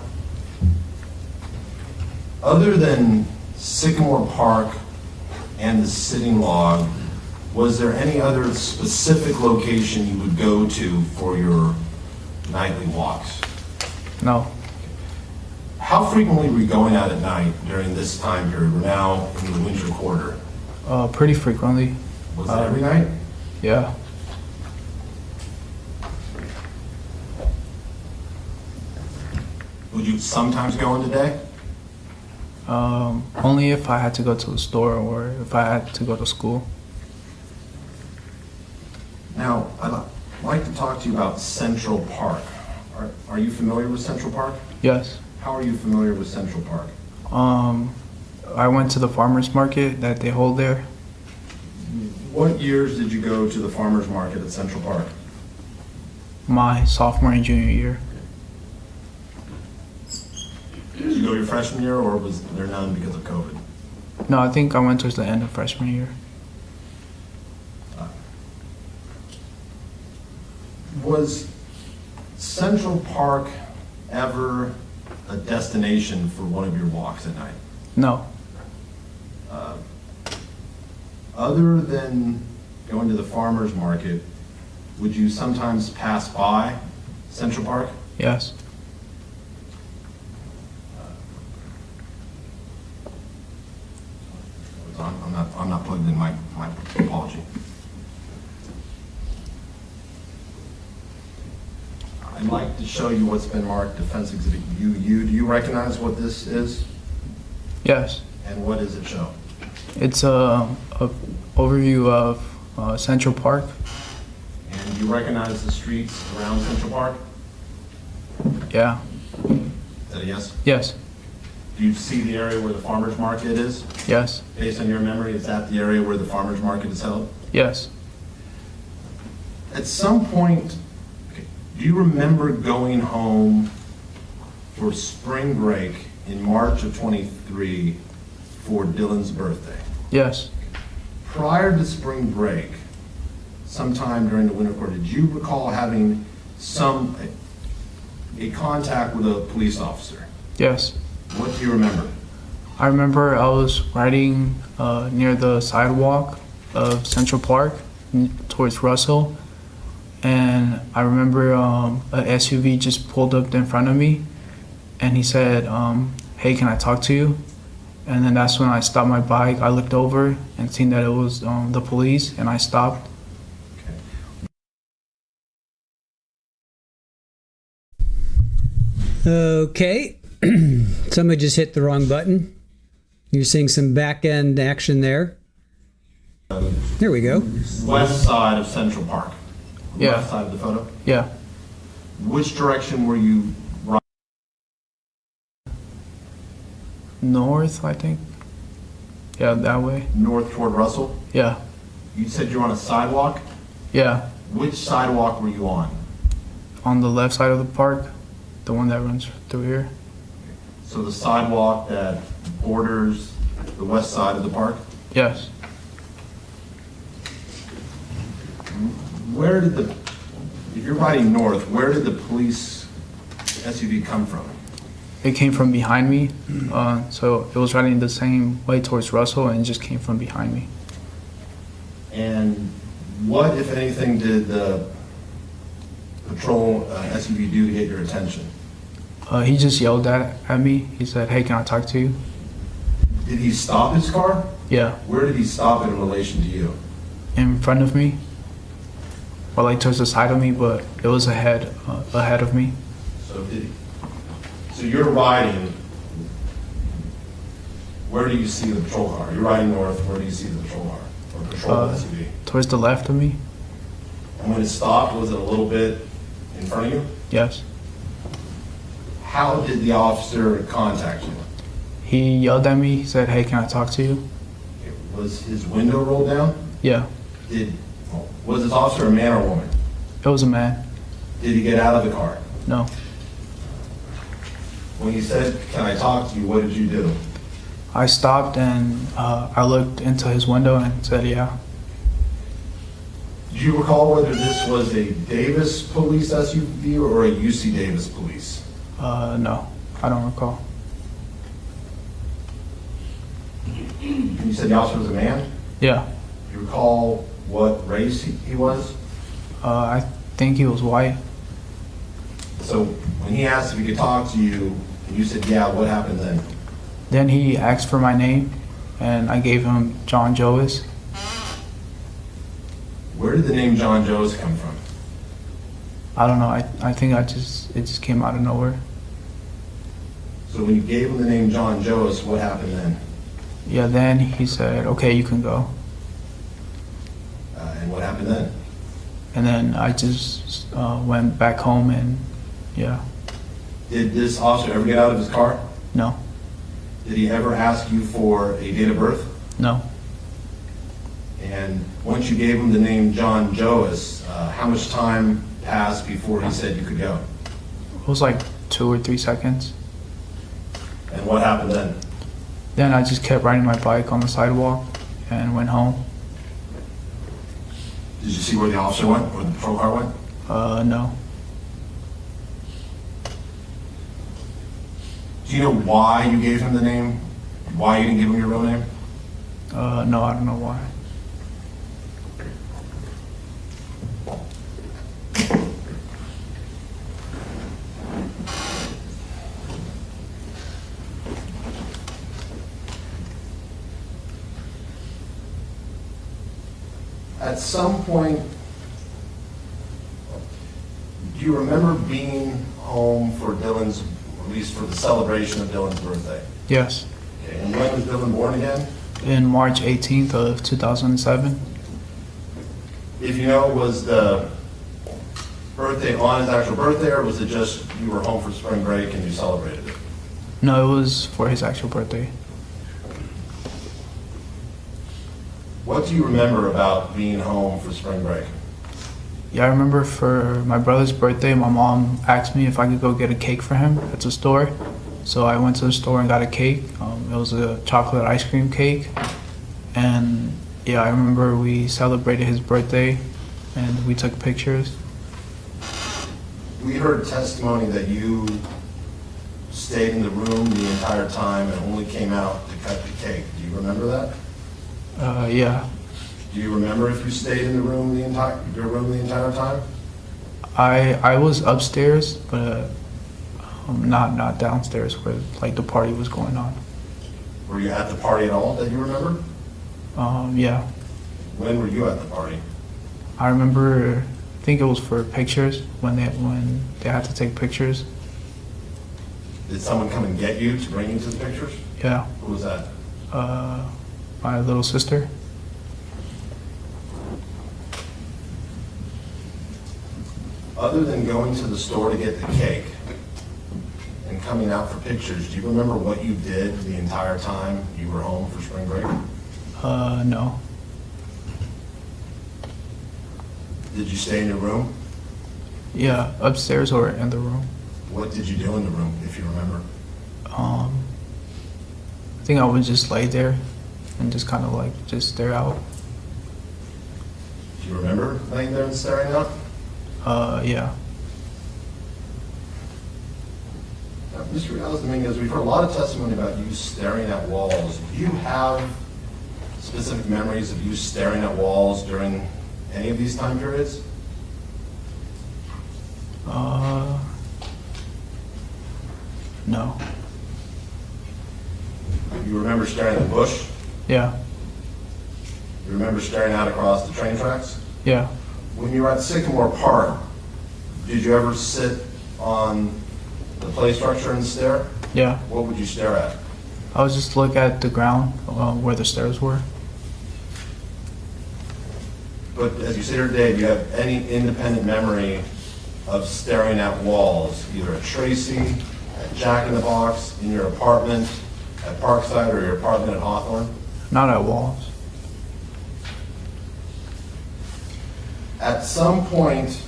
other than Sycamore Park and the sitting log, was there any other specific location you would go to for your nightly walks? No. How frequently were you going out at night during this time period? We're now in the winter quarter. Pretty frequently. Was it every night? Yeah. Would you sometimes go in the day? Only if I had to go to the store or if I had to go to school. Now, I'd like to talk to you about Central Park. Are you familiar with Central Park? Yes. How are you familiar with Central Park? I went to the farmer's market that they hold there. What years did you go to the farmer's market at Central Park? My sophomore and junior year. Did you go your freshman year, or was there none because of COVID? No, I think I went towards the end of freshman year. Was Central Park ever a destination for one of your walks at night? No, Other than going to the farmer's market, would you sometimes pass by Central Park? yes, I'm not plugged in, my apology. I'd like to show you what's been marked Defense Exhibit UU. Do you recognize what this is? yes. And what does it show? It's a overview of Central Park. And do you recognize the streets around Central Park? Yeah, Is that a yes? yes, Do you see the area where the farmer's market is? yes, Based on your memory, is that the area where the farmer's market is held? yes. At some point, do you remember going home for spring break in March of 23 for Dylan's birthday? Yes, Prior to spring break, sometime during the winter quarter, did you recall having a contact with a police officer? yes. What do you remember? I remember I was riding near the sidewalk of Central Park towards Russell, and I remember a SUV just pulled up in front of me, and he said, "Hey, can I talk to you?" And then that's when I stopped my bike. I looked over and seen that it was the police, and I stopped. Okay. Somebody just hit the wrong button. You're seeing some back end action there. There we go. West side of Central Park. Yeah. Left side of the photo. Yeah, Which direction were you riding? north, I think. Yeah, that way. North toward Russell? Yeah, You said you're on a sidewalk? yeah. Which sidewalk were you on? On the left side of the park, the one that runs through here. So the sidewalk that borders the west side of the park? Yes. Where did if you're riding north, where did the police SUV come from? It came from behind me, so it was riding the same way towards Russell, and it just came from behind me. And what, if anything, did the patrol SUV do to get your attention? He just yelled at me. He said, "Hey, can I talk to you?" Did he stop his car? Yeah, Where did he stop it in relation to you? in front of me, or like towards the side of me, but it was ahead of me. So you're riding, where do you see the patrol car? You're riding north, where do you see the patrol car? Or patrol SUV? Towards the left of me. And when it stopped, was it a little bit in front of you? Yes. How did the officer contact you? He yelled at me. He said, "Hey, can I talk to you?" Was his window rolled down? Yeah, Was this officer a man or a woman? it was a man. Did he get out of the car? No. When he said, "Can I talk to you," what did you do? I stopped and I looked into his window and said, "Yeah." Do you recall whether this was a Davis police SUV or a UC Davis police? No, I don't recall. You said the officer was a man? Yeah. Do you recall what race he was? I think he was white. So when he asked if he could talk to you, and you said, "Yeah," what happened then? Then he asked for my name, and I gave him John Joas. Where did the name John Joes come from? I don't know. I think it just came out of nowhere. So when you gave him the name John Joes, what happened then? Yeah. Then he said, "Okay, you can go." And what happened then? And then I just went back home, and yeah. Did this officer ever get out of his car? No. Did he ever ask you for a date of birth? No. And once you gave him the name John Joes, how much time passed before he said you could go? It was like 2 or 3 seconds. And what happened then? Then I just kept riding my bike on the sidewalk and went home. Did you see where the officer went, where the patrol car went? No. Do you know why you gave him the name? Why you didn't give him your real name? No, I don't know why. At some point, do you remember being home for Dylan's, at least for the celebration of Dylan's birthday? Yes. Okay, and when was Dylan born again? In March 18th of 2007. If you know, was the birthday on his actual birthday, or was it just you were home for spring break and you celebrated it? No, it was for his actual birthday. What do you remember about being home for spring break? Yeah, I remember for my brother's birthday, my mom asked me if I could go get a cake for him at the store. So I went to the store and got a cake. It was a chocolate ice cream cake. And yeah, I remember we celebrated his birthday and we took pictures. We heard testimony that you stayed in the room the entire time and only came out to cut the cake. Do you remember that? Yeah, Do you remember if you stayed in the room the entire time? I was upstairs, but not downstairs where like the party was going on. Were you at the party at all that you remember? Yeah, When were you at the party? I remember. I think it was for pictures when they had to take pictures. Did someone come and get you to bring you to the pictures? Yeah, Who was that? my little sister. Other than going to the store to get the cake and coming out for pictures, do you remember what you did the entire time you were home for spring break? No. Did you stay in your room? Yeah, upstairs or in the room. What did you do in the room, if you remember? I think I would just lay there and just kind of like just stare out. Do you remember laying there and staring out? Yeah. Now, Mr. Dominguez, we've heard a lot of testimony about you staring at walls. Do you have specific memories of you staring at walls during any of these time periods? No. You remember staring at the bush? Yeah. You remember staring out across the train tracks? Yeah. When you were at Sycamore Park, did you ever sit on the play structure and stare? Yeah. What would you stare at? I would just look at the ground where the stairs were. But as you sit here today, do you have any independent memory of staring at walls, either at Tracy, at Jack in the Box, in your apartment, at Parkside, or your apartment at Hawthorne? Not at walls. At some point,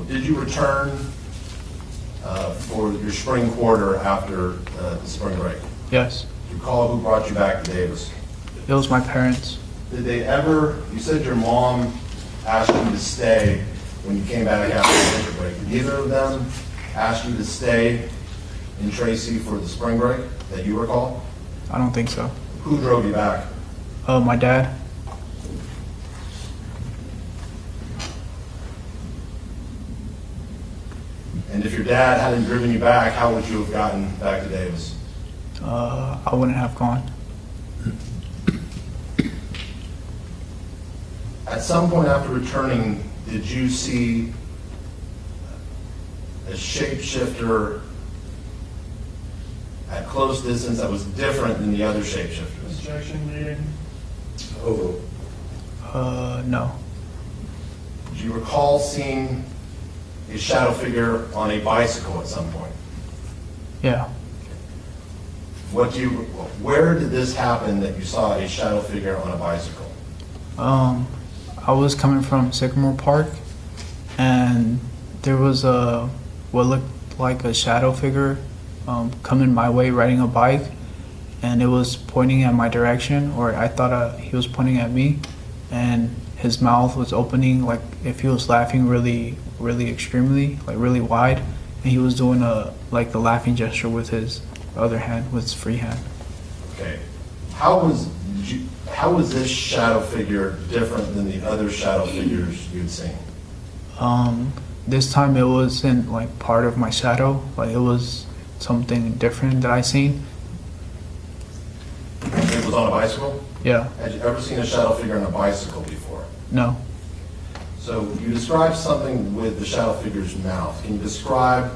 did you return for your spring quarter after the spring break? Yes. Do you recall who brought you back to Davis? It was my parents. Did they ever, you said your mom asked you to stay when you came back after the winter break. Did either of them ask you to stay in Tracy for the spring break that you recall? I don't think so. Who drove you back? My dad. And if your dad hadn't driven you back, how would you have gotten back to Davis? I wouldn't have gone. At some point after returning, did you see a shapeshifter at close distance that was different than the other shapeshifters? Objection, meeting. No. Do you recall seeing a shadow figure on a bicycle at some point? Yeah. Where did this happen that you saw a shadow figure on a bicycle? I was coming from Sycamore Park, and there was what looked like a shadow figure coming my way riding a bike, and it was pointing at my direction, or I thought he was pointing at me, and his mouth was opening like if he was laughing really, really extremely, like really wide, and he was doing the laughing gesture with his other hand, with his free hand. Okay. How was this shadow figure different than the other shadow figures you'd seen? This time it wasn't like part of my shadow, like it was something different that I seen. It was on a bicycle? Yeah, Had you ever seen a shadow figure on a bicycle before? no. So you described something with the shadow figure's mouth. Can you describe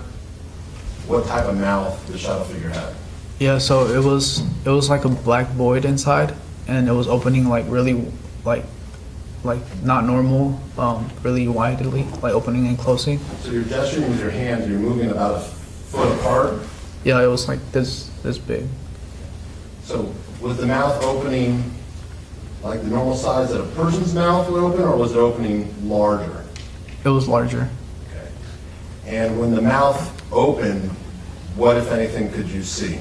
what type of mouth the shadow figure had? Yeah, so it was like a black void inside, and it was opening like really, like not normal, really widely, like opening and closing. So you're gesturing with your hands, you're moving about a foot apart. Yeah, it was like this big. So was the mouth opening like the normal size that a person's mouth would open, or was it opening larger? It was larger. Okay. And when the mouth opened, what, if anything, could you see?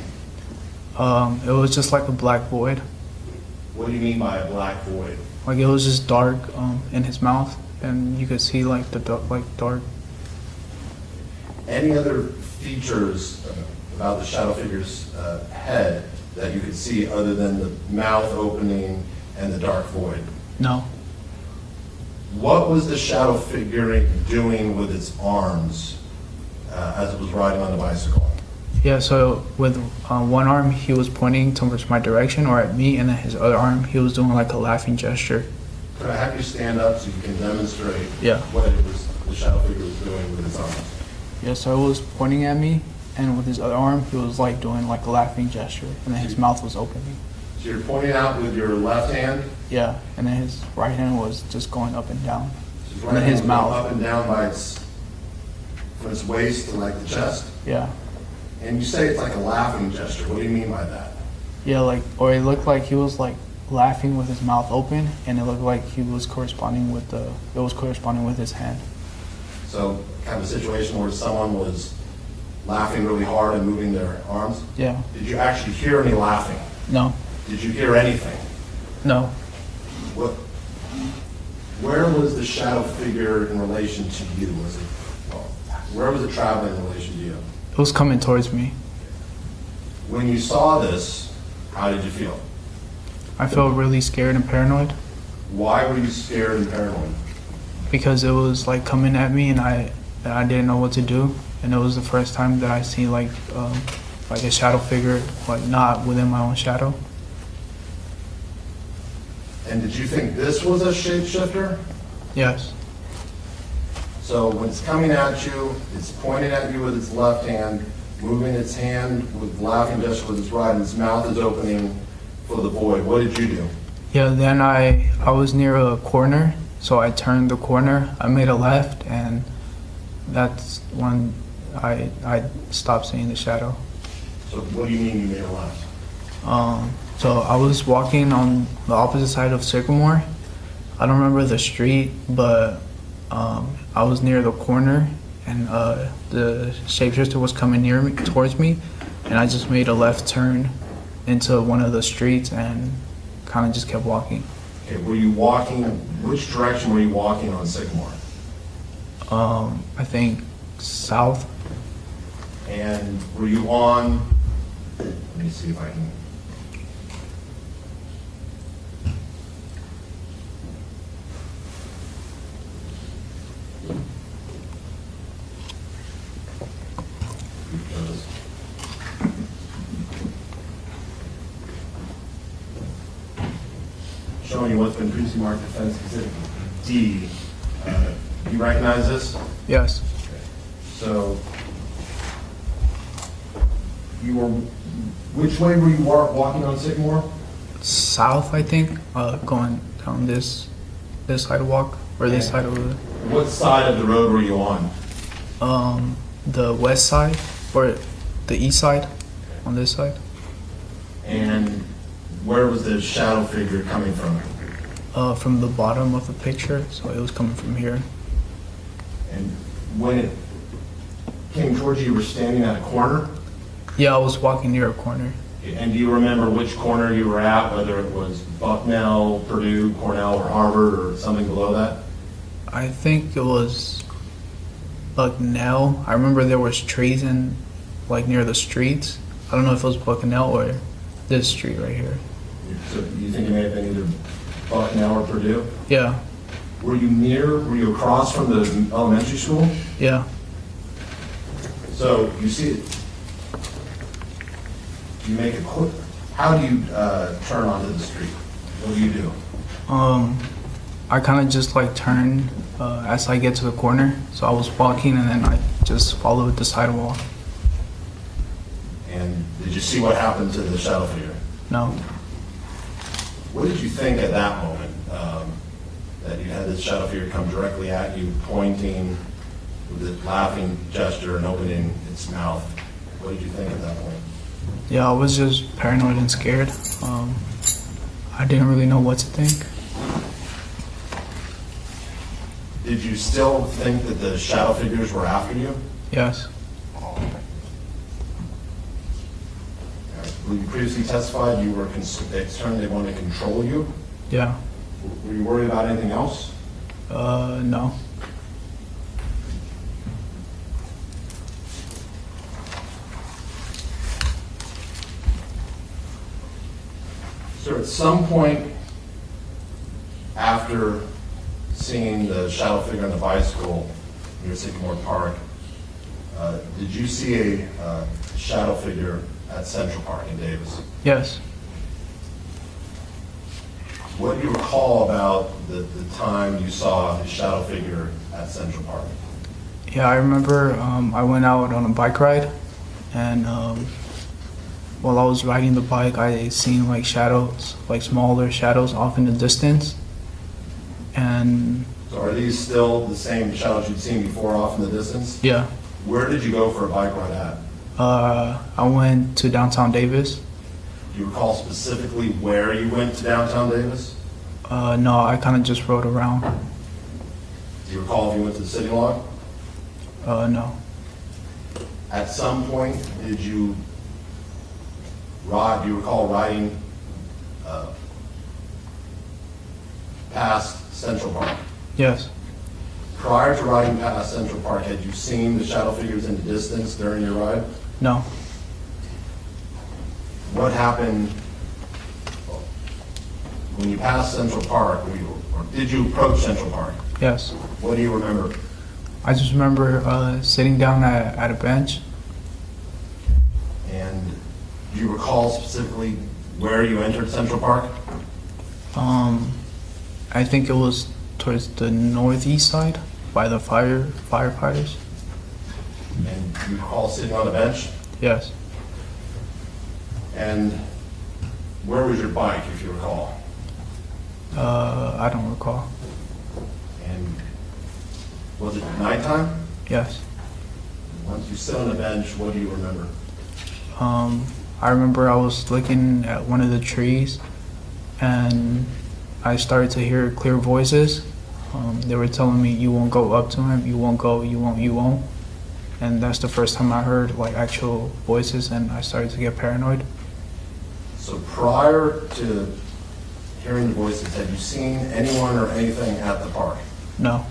It was just like a black void. What do you mean by a black void? Like it was just dark in his mouth, and you could see like the dark. Any other features about the shadow figure's head that you could see other than the mouth opening and the dark void? No. What was the shadow figure doing with its arms as it was riding on the bicycle? Yeah, so with one arm he was pointing towards my direction or at me, and then his other arm he was doing like a laughing gesture. Could I have you stand up so you can demonstrate Yeah. what it was the shadow figure was doing with its arms? Yeah, so it was pointing at me, and with his other arm he was like doing like a laughing gesture, and then his mouth was opening. So you're pointing out with your left hand? Yeah, and then his right hand was just going up and down. So his And then his hand was mouth. going up and down by from its waist to like the chest? Yeah. And you say it's like a laughing gesture. What do you mean by that? Yeah, like, or it looked like he was like laughing with his mouth open, and it looked like he was corresponding with his hand. So kind of a situation where someone was laughing really hard and moving their arms? Yeah. Did you actually hear any laughing? No. Did you hear anything? No. What? Where was the shadow figure in relation to you? Was it, well, where was it traveling in relation to you? It was coming towards me. When you saw this, how did you feel? I felt really scared and paranoid Why were you scared and paranoid? because it was like coming at me, and I didn't know what to do, and it was the first time that I see like a shadow figure, like not within my own shadow. And did you think this was a shapeshifter? Yes. So when it's coming at you, it's pointing at you with its left hand, moving its hand with laughing gesture with its right, and its mouth is opening for the void. What did you do? Yeah, then I was near a corner, so I turned the corner, I made a left, and that's when I stopped seeing the shadow. So what do you mean you made a left? So I was walking on the opposite side of Sycamore. I don't remember the street, but I was near the corner, and the shapeshifter was coming towards me, and I just made a left turn into one of the streets and kind of just kept walking. Okay, were you walking, which direction were you walking on Sycamore? I think south. And were you on, let me see if I can. Showing you what's been previously marked offense exhibit D. You recognize this? Yes. So, you were, which way were you walking on Sycamore? South, I think, going down this sidewalk, or this side of What side of the road were you on? the west side, or the east side, on this side. And where was the shadow figure coming from? From the bottom of the picture, so it was coming from here. And when it came towards you, you were standing at a corner? Yeah, I was walking near a corner. And do you remember which corner you were at, whether it was Bucknell, Purdue, Cornell, or Harvard, or something below that? I think it was Bucknell. I remember there was trees in, like, near the streets. I don't know if it was Bucknell or this street right here. So you think it may have been either Bucknell or Purdue? Yeah, Were you across from the elementary school? yeah. So you see it, you make a quick, how do you turn onto the street? What do you do? I kind of just like turn as I get to the corner. So I was walking and then I just followed the sidewalk. And did you see what happened to the shadow figure? No. What did you think at that moment, that you had this shadow figure come directly at you, pointing with a laughing gesture and opening its mouth? What did you think at that point? Yeah, I was just paranoid and scared. I didn't really know what to think. Did you still think that the shadow figures were after you? Yes. You previously testified you were concerned they wanted to control you. Yeah. Were you worried about anything else? No. So at some point after seeing the shadow figure on the bicycle near Sycamore Park, did you see a shadow figure at Central Park in Davis? Yes. What do you recall about the time you saw the shadow figure at Central Park? Yeah, I remember I went out on a bike ride, and while I was riding the bike, I seen like shadows, like smaller shadows off in the distance. And So are these still the same shadows you'd seen before off in the distance? yeah, Where did you go for a bike ride at? I went to downtown Davis. Do you recall specifically where you went to downtown Davis? No, I kind of just rode around. Do you recall if you went to the city log? No. At some point, do you recall riding past Central Park? Yes. Prior to riding past Central Park, had you seen the shadow figures in the distance during your ride? No. What happened when you passed Central Park, or did you approach Central Park? Yes. What do you remember? I just remember sitting down at a bench. And do you recall specifically where you entered Central Park? I think it was towards the northeast side by the firefighters. And do you recall sitting on a bench? Yes. And where was your bike, if you recall? I don't recall. And was it nighttime? Yes. Once you sit on the bench, what do you remember? I remember I was looking at one of the trees and I started to hear clear voices. They were telling me, you won't go up to him, you won't go, you won't. And that's the first time I heard like actual voices and I started to get paranoid. So prior to hearing the voices, had you seen anyone or anything at the park? No.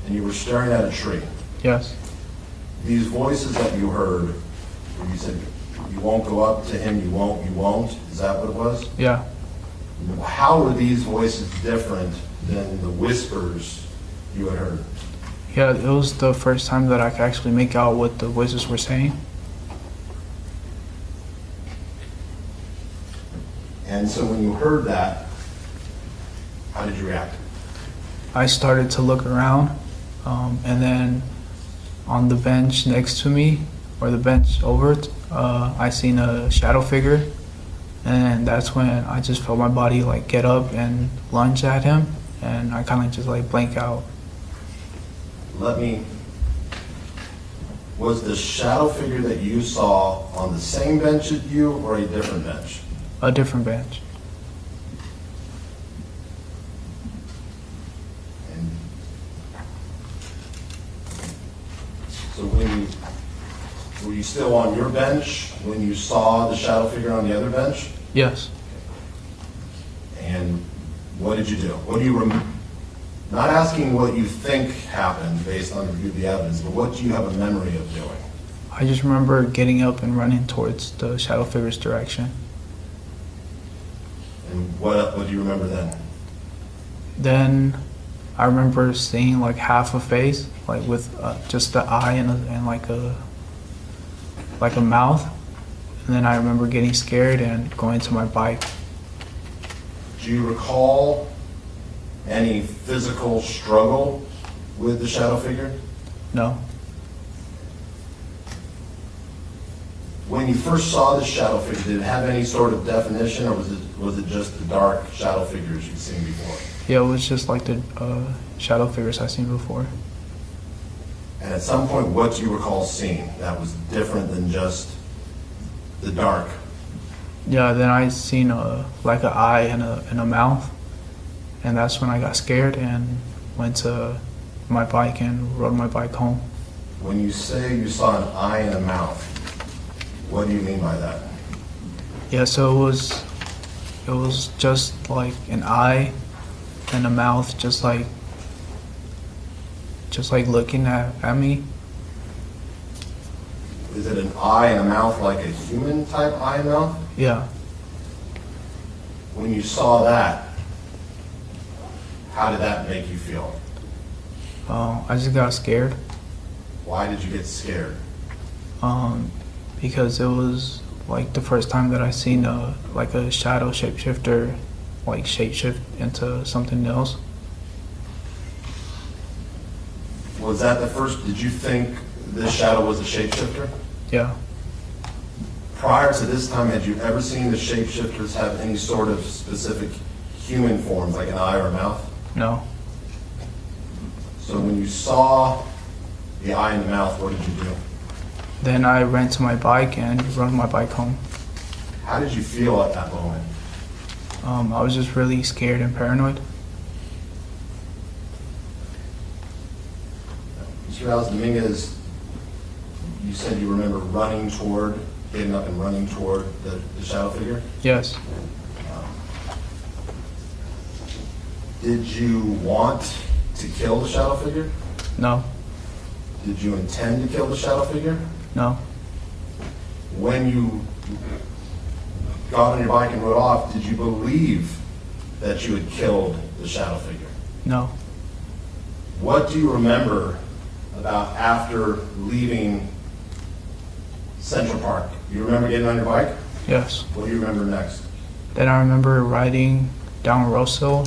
And you were staring at a tree. Yes. These voices that you heard, where you said, you won't go up to him, you won't, is that what it was? Yeah. How were these voices different than the whispers you had heard? Yeah, it was the first time that I could actually make out what the voices were saying. And so when you heard that, how did you react? I started to look around, and then on the bench next to me, or the bench over it, I seen a shadow figure, and that's when I just felt my body like get up and lunge at him, and I kind of just like blank out. Was the shadow figure that you saw on the same bench as you or a different bench? A different bench. And so were you still on your bench when you saw the shadow figure on the other bench? Yes. And what did you do? What do you not asking what you think happened based on review of the evidence, but what do you have a memory of doing? I just remember getting up and running towards the shadow figure's direction. And what do you remember then? Then I remember seeing like half a face, like with just the eye and like a mouth. And then I remember getting scared and going to my bike. Do you recall any physical struggle with the shadow figure? No. When you first saw the shadow figure, did it have any sort of definition, or was it just the dark shadow figures you'd seen before? Yeah, it was just like the shadow figures I've seen before. And at some point, what do you recall seeing that was different than just the dark? Yeah, then I seen like an eye and a mouth, and that's when I got scared and went to my bike and rode my bike home. When you say you saw an eye and a mouth, what do you mean by that? Yeah, so it was just like an eye and a mouth, just like looking at me. Is it an eye and a mouth like a human type eye and mouth? Yeah. When you saw that, how did that make you feel? I just got scared. Why did you get scared? Because it was like the first time that I seen like a shadow shapeshifter like shapeshift into something else. Was that the first, did you think this shadow was a shapeshifter? Yeah. Prior to this time, had you ever seen the shapeshifters have any sort of specific human forms, like an eye or a mouth? No. So when you saw the eye and the mouth, what did you do? Then I ran to my bike and rode my bike home. How did you feel at that moment? I was just really scared and paranoid. Mr. Dominguez, you said you remember getting up and running toward the shadow figure? Yes. Did you want to kill the shadow figure? No. Did you intend to kill the shadow figure? No. When you got on your bike and rode off, did you believe that you had killed the shadow figure? No. What do you remember about after leaving Central Park? You remember getting on your bike? Yes. What do you remember next? Then I remember riding down Rosehill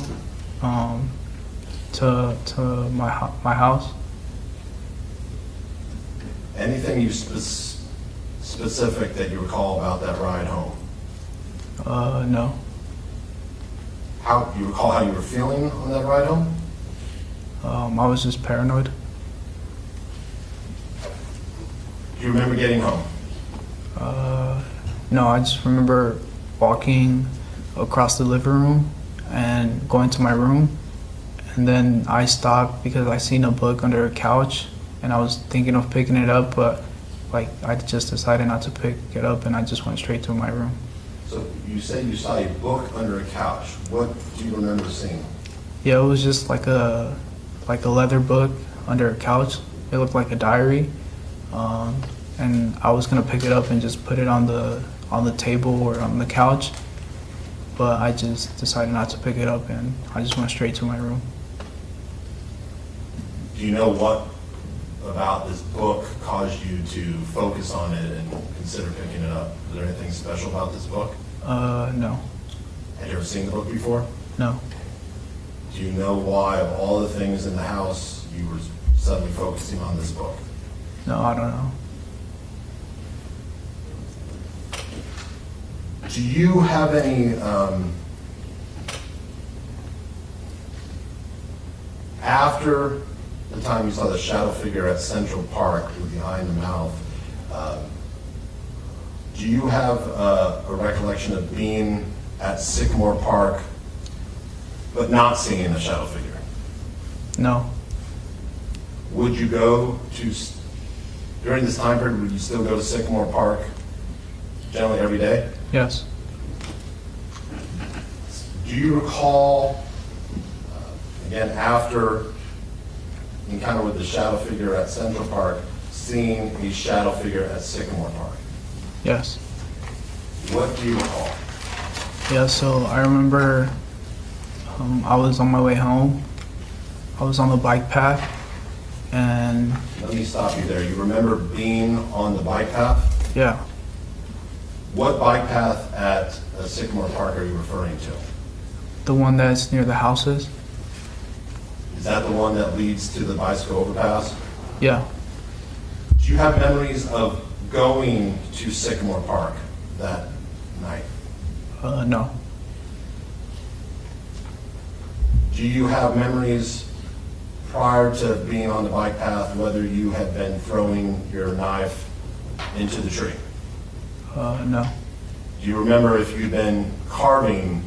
to my house. Anything specific that you recall about that ride home? No. How you recall how you were feeling on that ride home? I was just paranoid. Do you remember getting home? No, I just remember walking across the living room and going to my room, and then I stopped because I seen a book under a couch, and I was thinking of picking it up, but like I just decided not to pick it up, and I just went straight to my room. So you said you saw a book under a couch. What do you remember seeing? Yeah, it was just like a leather book under a couch. It looked like a diary, and I was gonna pick it up and just put it on the table or on the couch, but I just decided not to pick it up, and I just went straight to my room. Do you know what about this book caused you to focus on it and consider picking it up? Is there anything special about this book? No. Had you ever seen the book before? No. Do you know why, of all the things in the house, you were suddenly focusing on this book? No, I don't know. Do you have any, after the time you saw the shadow figure at Central Park with the eye in the mouth, do you have a recollection of being at Sycamore Park but not seeing the shadow figure? No. Would you go to During this time period, would you still go to Sycamore Park generally every day? Yes. Do you recall, again, after encounter with the shadow figure at Central Park, seeing a shadow figure at Sycamore Park? Yes. What do you recall? Yeah, so I remember I was on my way home. I was on the bike path, and Let me stop you there. You remember being on the bike path? yeah, What bike path at Sycamore Park are you referring to? the one that's near the houses. Is that the one that leads to the bicycle overpass? Yeah. Do you have memories of going to Sycamore Park that night? No. Do you have memories prior to being on the bike path, whether you had been throwing your knife into the tree? No. Do you remember if you'd been carving,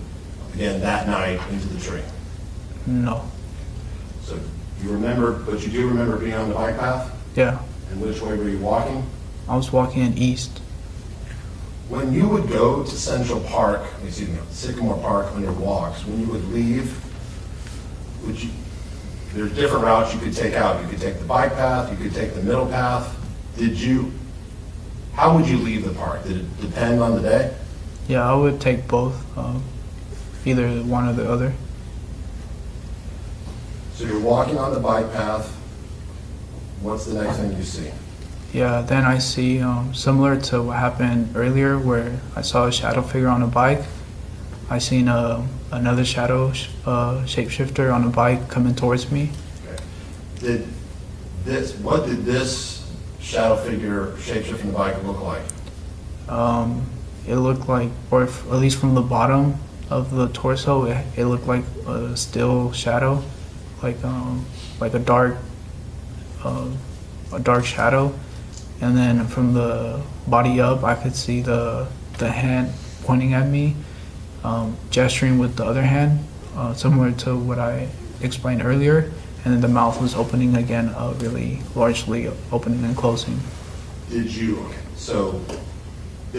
again, that night into the tree? No. So you remember, but you do remember being on the bike path? Yeah. And which way were you walking? I was walking in east. When you would go to Central Park, excuse me, Sycamore Park on your walks, when you would leave, there's different routes you could take out. You could take the bike path, you could take the middle path. How would you leave the park? Did it depend on the day? Yeah, I would take both, either one or the other. So you're walking on the bike path, what's the next thing you see? Yeah, then I see, similar to what happened earlier where I saw a shadow figure on a bike, I seen another shadow shapeshifter on a bike coming towards me. Okay. What did this shadow figure shapeshifting the bike look like? It looked like, or at least from the bottom of the torso, it looked like a still shadow, like a dark shadow. And then from the body up, I could see the hand pointing at me, gesturing with the other hand, similar to what I explained earlier. And then the mouth was opening again, really largely opening and closing. Did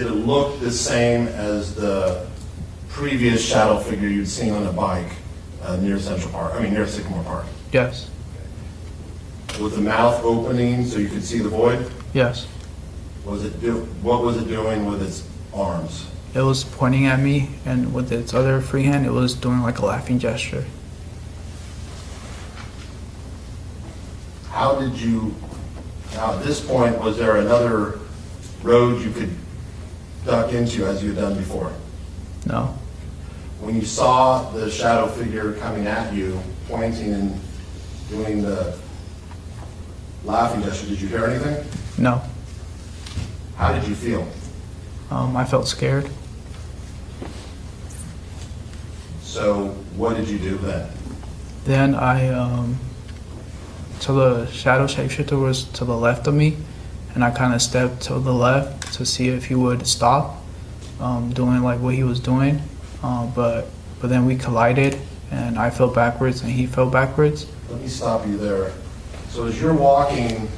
it look the same as the previous shadow figure you'd seen on a bike near near Sycamore Park? Yes. With the mouth opening so you could see the void? Yes. What was it doing with its arms? It was pointing at me, and with its other free hand, it was doing like a laughing gesture. Now at this point, was there another road you could duck into as you had done before? No. When you saw the shadow figure coming at you, pointing and doing the laughing gesture, did you hear anything? No. How did you feel? I felt scared. So what did you do then? Then so the shadow shapeshifter was to the left of me, and I kind of stepped to the left to see if he would stop doing like what he was doing. But then we collided, and I fell backwards and he fell backwards. Let me stop you there. So as you're walking,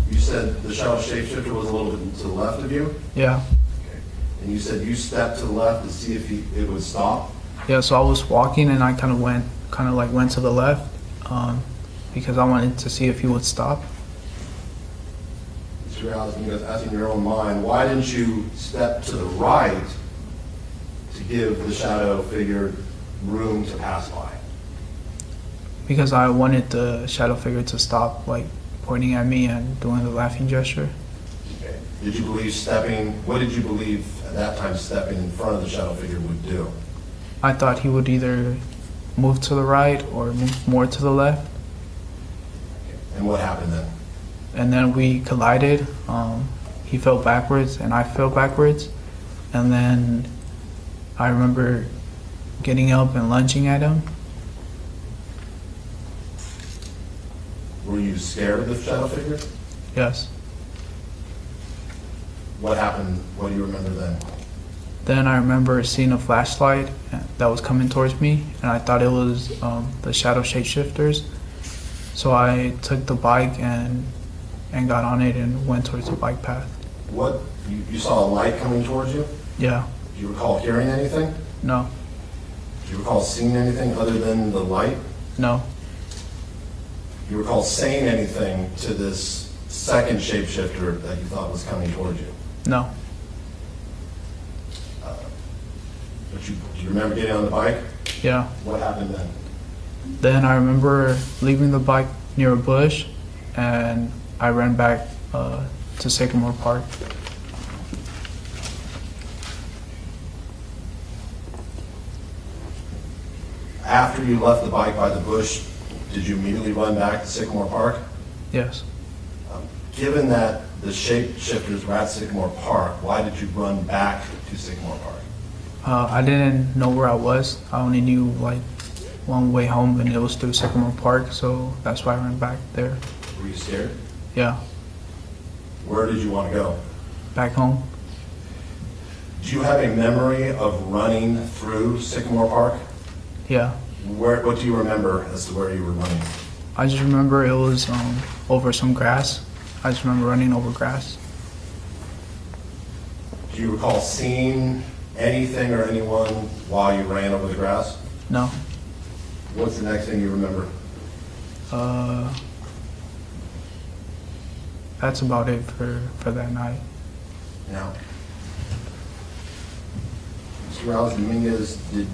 you said the shadow shapeshifter was a little bit to the left of you? Yeah. Okay. And you said you stepped to the left to see if it would stop? Yeah, so I was walking and I kind of went to the left because I wanted to see if he would stop. Mr. Allison, you guys asking your own mind, why didn't you step to the right to give the shadow figure room to pass by? Because I wanted the shadow figure to stop, like pointing at me and doing the laughing gesture. Okay. What did you believe at that time stepping in front of the shadow figure would do? I thought he would either move to the right or move more to the left. Okay. And what happened then? And then we collided. He fell backwards and I fell backwards. And then I remember getting up and lunging at him. Were you scared of the shadow figure? Yes. What happened? What do you remember then? Then I remember seeing a flashlight that was coming towards me, and I thought it was the shadow shapeshifters. So I took the bike and and got on it and went towards the bike path. What, you saw a light coming towards you? Yeah, Do you recall hearing anything? no, Do you recall seeing anything other than the light? no, Do you recall saying anything to this second shapeshifter that you thought was coming towards you? no, But do you remember getting on the bike? yeah. What happened then? Then I remember leaving the bike near a bush, and I ran back to Sycamore Park. After you left the bike by the bush, did you immediately run back to Sycamore Park? Yes. Given that the shapeshifters were at Sycamore Park, why did you run back to Sycamore Park? I didn't know where I was. I only knew like one way home, and it was through Sycamore Park, so that's why I ran back there. Were you scared? Yeah, Where did you want to go? back home. Do you have a memory of running through Sycamore Park? Yeah, What do you remember as to where you were running? I just remember it was over some grass. I just remember running over grass. Do you recall seeing anything or anyone while you ran over the grass? No, What's the next thing you remember? that's about it for that night. Now, Mr. Dominguez, did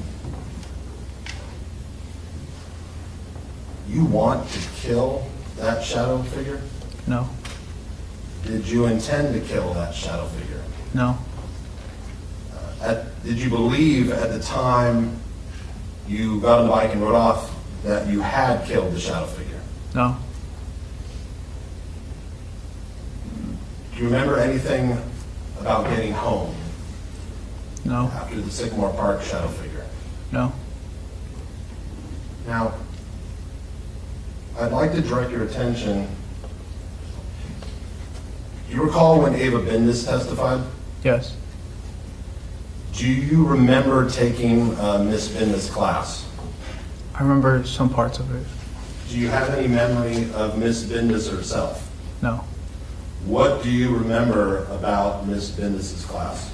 you want to kill that shadow figure? No, Did you intend to kill that shadow figure? no, Did you believe at the time you got on the bike and rode off that you had killed the shadow figure? no, Do you remember anything about getting home no, after the Sycamore Park shadow figure? no. Now, I'd like to direct your attention. Do you recall when Ava Bendis testified? Yes, Do you remember taking Miss Bendis' class? I remember some parts of it. Do you have any memory of Miss Bendis herself? No, What do you remember about Miss Bendis' class?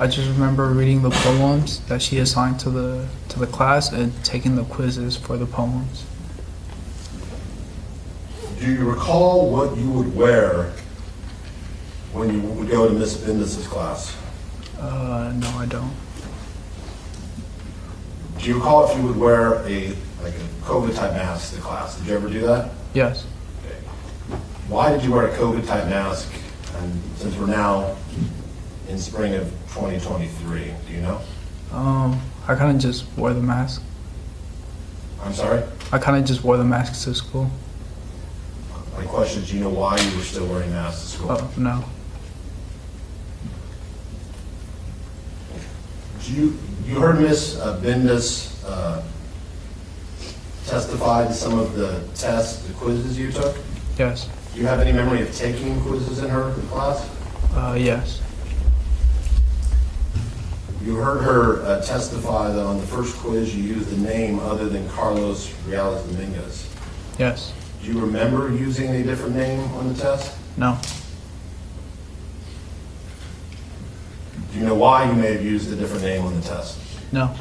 I just remember reading the poems that she assigned to the class and taking the quizzes for the poems. Do you recall what you would wear when you would go to Miss Bendis' class? No, I don't. Do you recall if you would wear a COVID type mask to class? Did you ever do that? Yes, Okay. Why did you wear a COVID type mask? And since we're now in spring of 2023, do you know? I kind of just wore the mask. I'm sorry? I kind of just wore the mask to school. My question is, do you know why you were still wearing masks at school? Oh, no. You heard Miss Bendis testify to some of the tests, the quizzes you took? Yes. Do you have any memory of taking quizzes in her class? Yes. You heard her testify that on the first quiz you used a name other than Carlos Reales Dominguez. Yes. Do you remember using a different name on the test? No. Do you know why you may have used a different name on the test? No.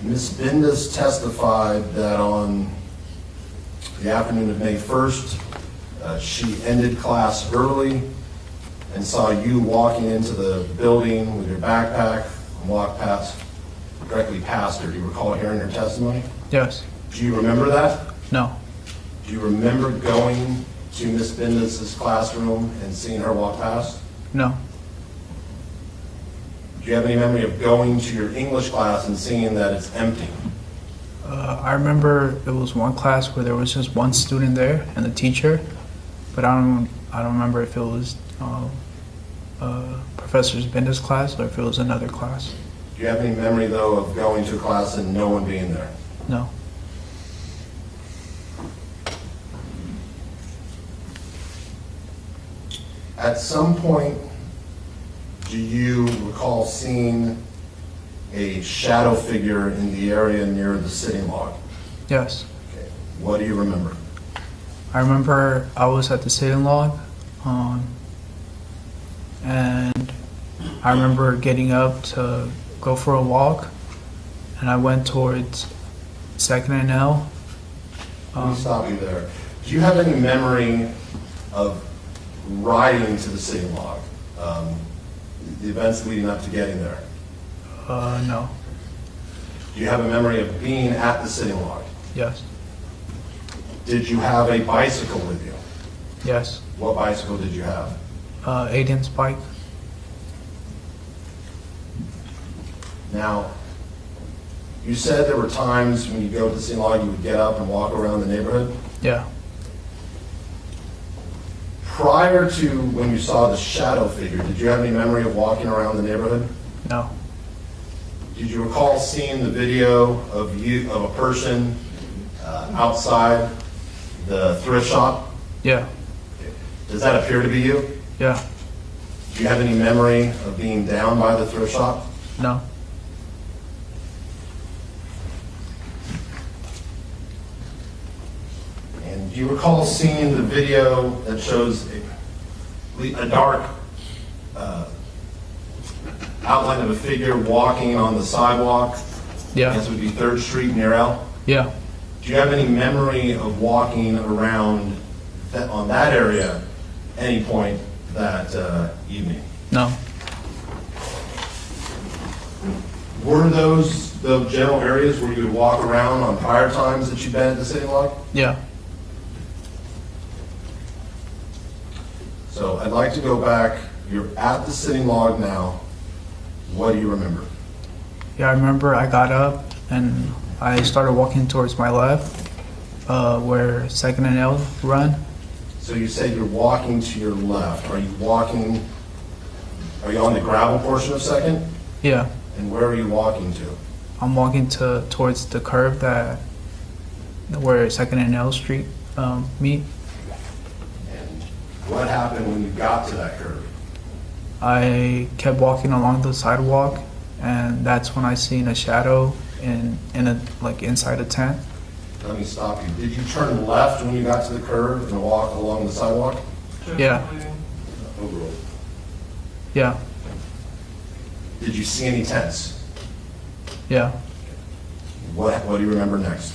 Ms. Bendis testified that on the afternoon of May 1st, she ended class early and saw you walking into the building with your backpack and walked directly past her. Do you recall hearing her testimony? Yes. Do you remember that? No. Do you remember going to Ms. Bendis' classroom and seeing her walk past? No. Do you have any memory of going to your English class and seeing that it's empty? I remember it was one class where there was just one student there and the teacher, but I don't remember if it was Professor Benda's class or if it was another class. Do you have any memory, though, of going to a class and no one being there? No. At some point, do you recall seeing a shadow figure in the area near the sitting log? Yes. Okay. What do you remember? I remember I was at the sitting log, and I remember getting up to go for a walk, and I went towards 2nd and L. Let me stop you there. Do you have any memory of riding to the sitting log? The events leading up to getting there? No. Do you have a memory of being at the sitting log? Yes. Did you have a bicycle with you? Yes. What bicycle did you have? Aiden's bike. Now, you said there were times when you go to the sitting log, you would get up and walk around the neighborhood. Yeah. Prior to when you saw the shadow figure, did you have any memory of walking around the neighborhood? No. Did you recall seeing the video of a person outside the thrift shop? Yeah. Does that appear to be you? Yeah. Do you have any memory of being down by the thrift shop? No. And do you recall seeing the video that shows a dark outline of a figure walking on the sidewalk? Yeah. This would be 3rd Street near L. Yeah. Do you have any memory of walking around on that area any point that evening? No. Were those the general areas where you would walk around on prior times that you've been at the sitting log? Yeah. So I'd like to go back. You're at the sitting log now. What do you remember? Yeah, I remember I got up and I started walking towards my left, where 2nd and L run. So you say you're walking to your left. Are you on the gravel portion of 2nd? Yeah. And where are you walking to? I'm walking towards the curve where 2nd and L Street meet. And what happened when you got to that curve? I kept walking along the sidewalk, and that's when I seen a shadow inside a tent. Let me stop you. Did you turn left when you got to the curve and walk along the sidewalk? Yeah. Overall. Yeah. Did you see any tents? Yeah. What do you remember next?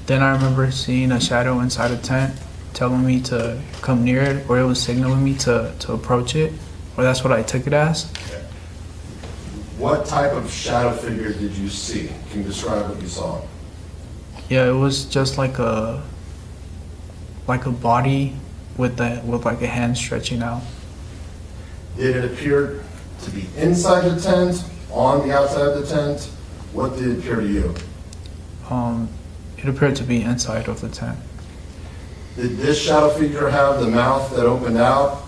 Then I remember seeing a shadow inside a tent, telling me to come near it, or it was signaling me to approach it, or that's what I took it as. Okay. What type of shadow figure did you see? Can you describe what you saw? Yeah, it was just like a body with like a hand stretching out. Did it appear to be inside the tent, on the outside of the tent? What did it appear to you? It appeared to be inside of the tent. Did this shadow figure have the mouth that opened out,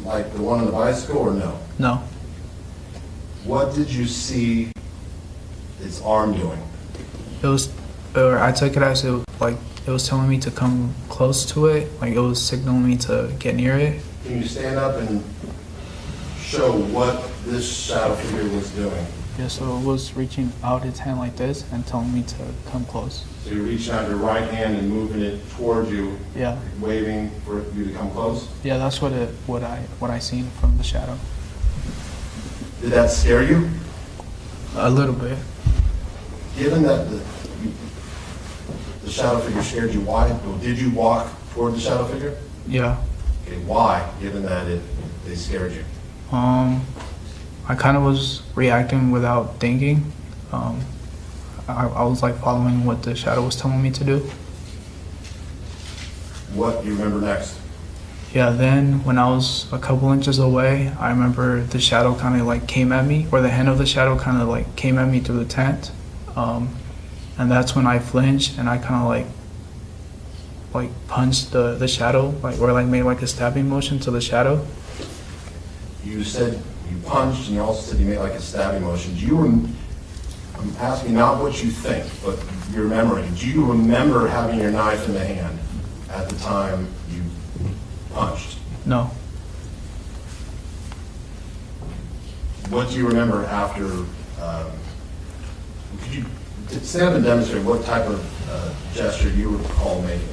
like the one on the bicycle, or no? No. What did you see its arm doing? I took it as it was telling me to come close to it, like it was signaling me to get near it. Can you stand up and show what this shadow figure was doing? Yeah, so it was reaching out its hand like this and telling me to come close. So you're reaching out your right hand and moving it towards you, Yeah. waving for you to come close? Yeah, that's what I seen from the shadow. Did that scare you? A little bit. Given that the shadow figure scared you, why did you walk toward the shadow figure? Yeah. Okay, why, given that they scared you? I kind of was reacting without thinking. I was like following what the shadow was telling me to do. What do you remember next? Yeah, then when I was a couple inches away, I remember the shadow kind of like came at me, or the hand of the shadow kind of like came at me through the tent. And that's when I flinched and I kind of like punched the shadow, or made like a stabbing motion to the shadow. You said you punched, and you also said you made like a stabbing motion. I'm asking not what you think, but your memory. Do you remember having your knife in the hand at the time you punched? No. What do you remember after Could you stand up and demonstrate what type of gesture you recall making?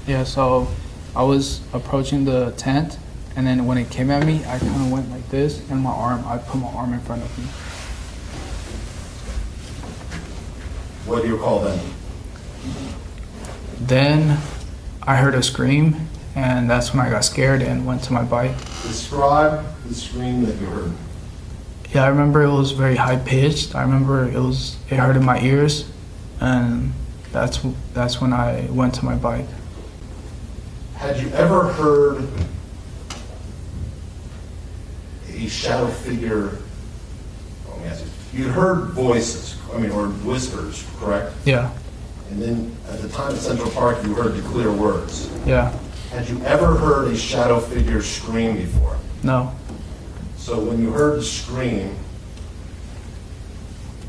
Yeah, so I was approaching the tent, and then when it came at me, I kind of went like this, and I put my arm in front of me. What do you recall then? Then I heard a scream, and that's when I got scared and went to my bike. Describe the scream that you heard. Yeah, I remember it was very high pitched. I remember it hurt in my ears, and that's when I went to my bike. Had you ever heard a shadow figure? Let me ask you. You heard voices, or whispers, correct? Yeah, And then at the time at Central Park, you heard the clear words. yeah, Had you ever heard a shadow figure scream before? no. So when you heard the scream,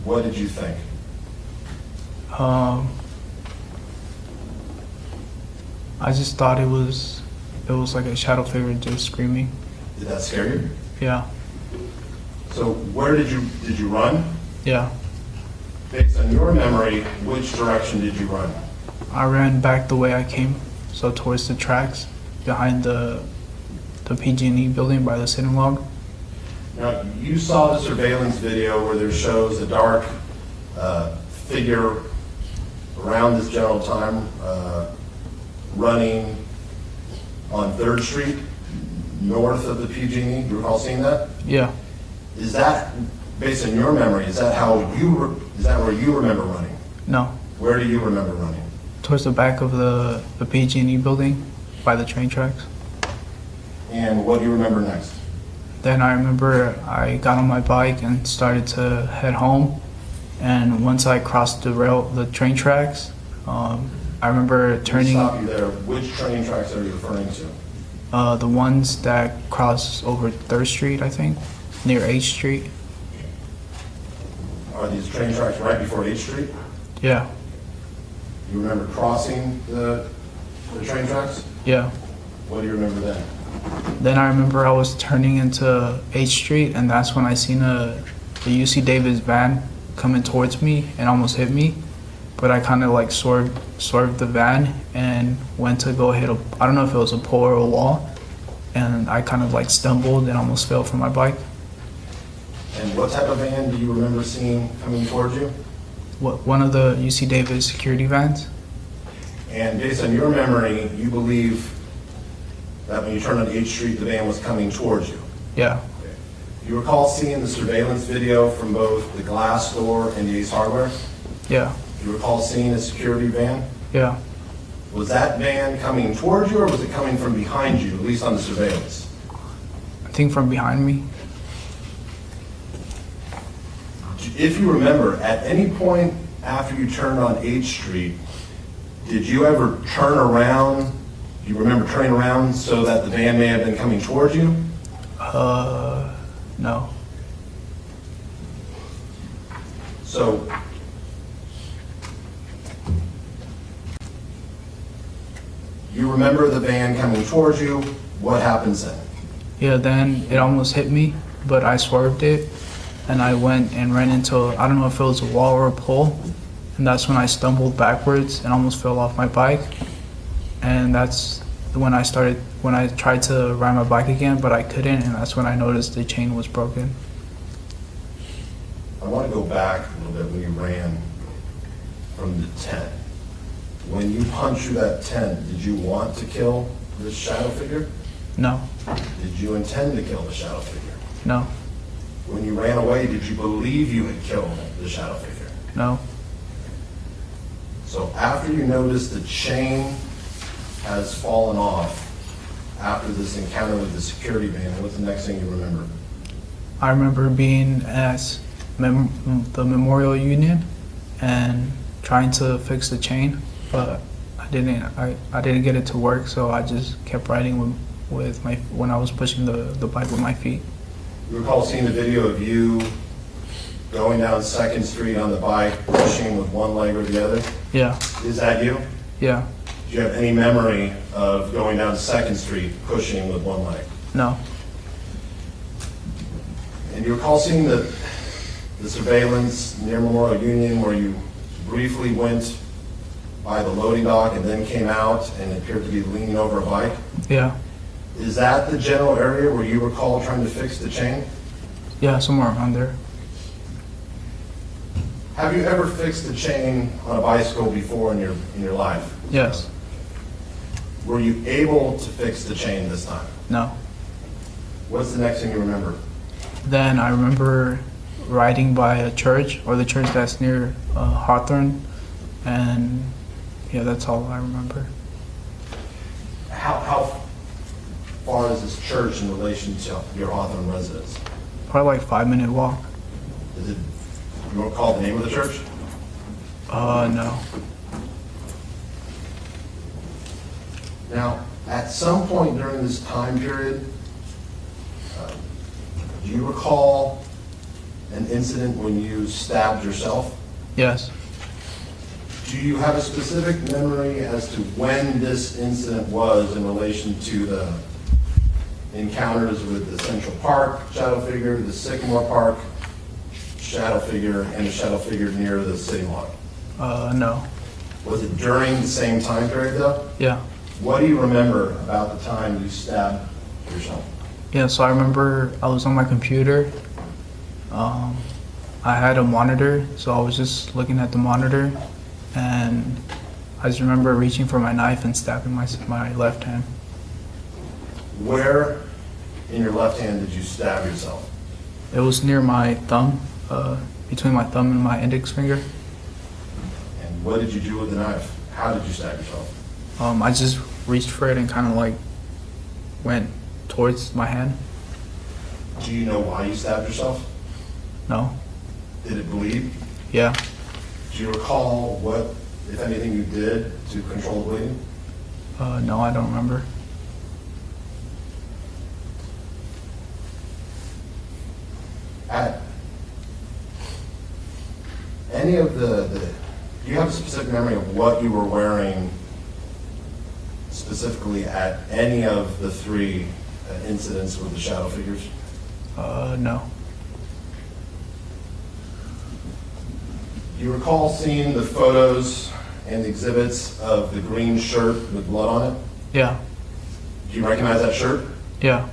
what did you think? I just thought it was like a shadow figure just screaming. Did that scare you? Yeah, So where did you run? yeah. Based on your memory, which direction did you run? I ran back the way I came, so towards the tracks behind the PG&E building by the sitting log. Now, you saw the surveillance video where there shows a dark figure around this general time running on 3rd Street, north of the PG&E. Do you recall seeing that? Yeah, Is that, based on your memory, is that where you remember running? no. Where do you remember running? Towards the back of the PG&E building by the train tracks. And what do you remember next? Then I remember I got on my bike and started to head home. And once I crossed the train tracks, I remember turning Stop you there. Which train tracks are you referring to? the ones that cross over 3rd Street, I think, near H Street. Are these train tracks right before H Street? Yeah, You remember crossing the train tracks? yeah. What do you remember then? Then I remember I was turning into H Street, and that's when I seen the UC Davis van coming towards me and almost hit me. But I kind of like swerved the van and went to go hit I don't know if it was a pole or a wall, and I kind of like stumbled and almost fell from my bike. And what type of van do you remember seeing coming towards you? One of the UC Davis security vans? And based on your memory, you believe that when you turned on H Street, the van was coming towards you. Yeah, You recall seeing the surveillance video from both the Glass store and the Ace Hardware? yeah, You recall seeing a security van? yeah. Was that van coming towards you, or was it coming from behind you, at least on the surveillance? I think from behind me. If you remember, at any point after you turned on H Street, did you ever turn around? Do you remember turning around so that the van may have been coming towards you? No. So, you remember the van coming towards you. What happens then? Yeah, then it almost hit me, but I swerved it, and I went and ran into, I don't know if it was a wall or a pole, and that's when I stumbled backwards and almost fell off my bike. And that's when I tried to ride my bike again, but I couldn't, and that's when I noticed the chain was broken. I want to go back a little bit when you ran from the tent. When you punched through that tent, did you want to kill this shadow figure? No, Did you intend to kill the shadow figure? no, When you ran away, did you believe you had killed the shadow figure? no. So after you noticed the chain has fallen off after this encounter with the security van, what's the next thing you remember? I remember being at the Memorial Union and trying to fix the chain, but I didn't get it to work, so I just kept riding when I was pushing the bike with my feet. You recall seeing the video of you going down 2nd Street on the bike, pushing with one leg or the other? Yeah, Is that you? yeah, Do you have any memory of going down 2nd Street, pushing with one leg? no, And you recall seeing the the surveillance near Memorial Union where you briefly went by the loading dock and then came out and appeared to be leaning over a bike? Yeah. Is that the general area where you recall trying to fix the chain? Yeah, somewhere around there. Have you ever fixed the chain on a bicycle before in your life? Yes. Were you able to fix the chain this time? No. What's the next thing you remember? Then I remember riding by a church, or the church that's near Hawthorne, and yeah, that's all I remember. How far is this church in relation to your Hawthorne residence? Probably like 5-minute walk. Is it, you recall the name of the church? No. Now, at some point during this time period, do you recall an incident when you stabbed yourself? Yes. Do you have a specific memory as to when this incident was in relation to the encounters with the Central Park shadow figure, the Sycamore Park shadow figure, and the shadow figure near the city block? No. Was it during the same time period though? Yeah. What do you remember about the time you stabbed yourself? Yeah, so I remember I was on my computer. I had a monitor, so I was just looking at the monitor, and I just remember reaching for my knife and stabbing my left hand. Where in your left hand did you stab yourself? It was near my thumb, between my thumb and my index finger. And what did you do with the knife? How did you stab yourself? I just reached for it and kind of like went towards my hand. Do you know why you stabbed yourself? No. Did it bleed? Yeah. Do you recall what, if anything, you did to control the bleeding? No, I don't remember. At any of do you have a specific memory of what you were wearing specifically at any of the three incidents with the shadow figures? No. Do you recall seeing the photos and the exhibits of the green shirt with blood on it? Yeah. Do you recognize that shirt? Yeah.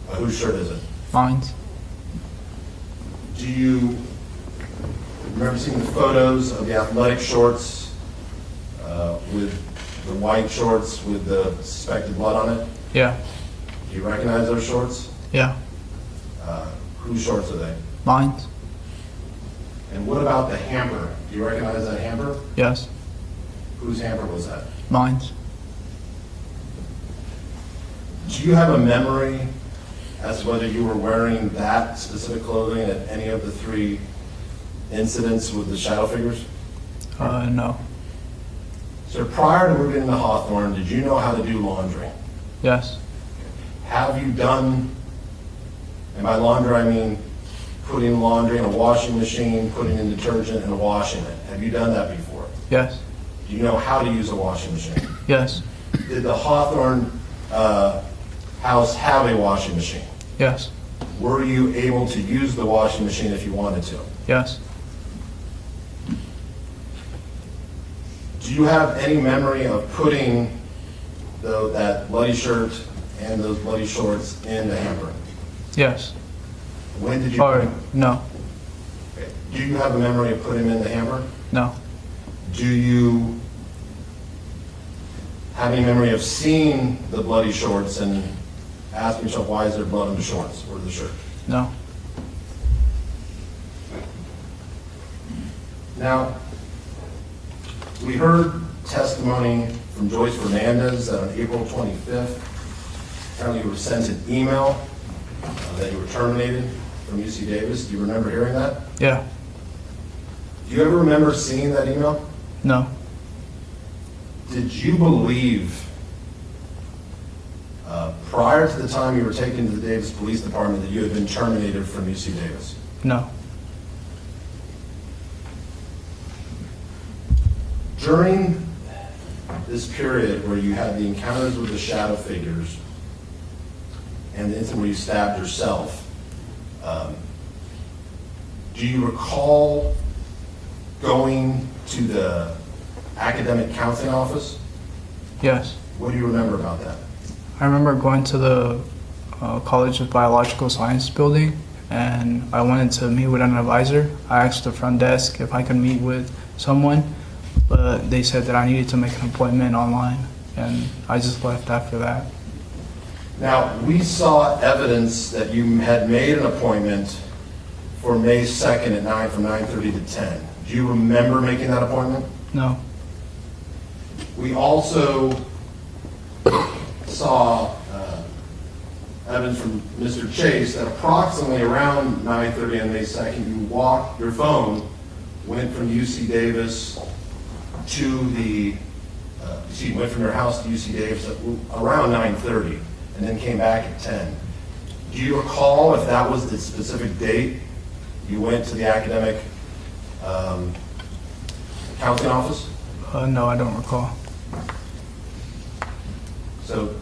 Whose shirt is it? Mine's. Do you remember seeing the photos of the athletic shorts with the white shorts with the suspected blood on it? Yeah. Do you recognize those shorts? Yeah. Whose shorts are they? Mine's. And what about the hamper? Do you recognize that hamper? Yes. Whose hamper was that? Mine's. Do you have a memory as to whether you were wearing that specific clothing at any of the three incidents with the shadow figures? No. So prior to moving into Hawthorne, did you know how to do laundry? Yes. Have you done, and by laundry I mean putting laundry in a washing machine, putting in detergent and washing it. Have you done that before? Yes. Do you know how to use a washing machine? Yes. Did the Hawthorne house have a washing machine? Yes. Were you able to use the washing machine if you wanted to? Yes. Do you have any memory of putting that bloody shirt and those bloody shorts in the hamper? Yes. When did you put Or them? no. Okay. Do you have a memory of putting them in the hamper? No. Do you have any memory of seeing the bloody shorts and asking yourself, why is there blood on the shorts or the shirt? No. Now, we heard testimony from Joyce Fernandez that on April 25th, apparently you were sent an email that you were terminated from UC Davis. Do you remember hearing that? Yeah. Do you ever remember seeing that email? No. Did you believe, prior to the time you were taken to the Davis Police Department, that you had been terminated from UC Davis? No. During this period where you had the encounters with the shadow figures and the incident where you stabbed yourself, do Do you recall going to the academic counseling office? Yes. What do you remember about that? I remember going to the College of Biological Science building, and I wanted to meet with an advisor. I asked the front desk if I could meet with someone, but they said that I needed to make an appointment online, and I just left after that. Now, we saw evidence that you had made an appointment for May 2nd at 9 from 9:30 to 10. Do you remember making that appointment? No. We also saw evidence from Mr. Chase that approximately around 9:30 on May 2nd, you walked, your phone went from UC Davis to the, went from your house to UC Davis at around 9:30 and then came back at 10. Do you recall if that was the specific date you went to the academic counseling office? No, I don't recall. So,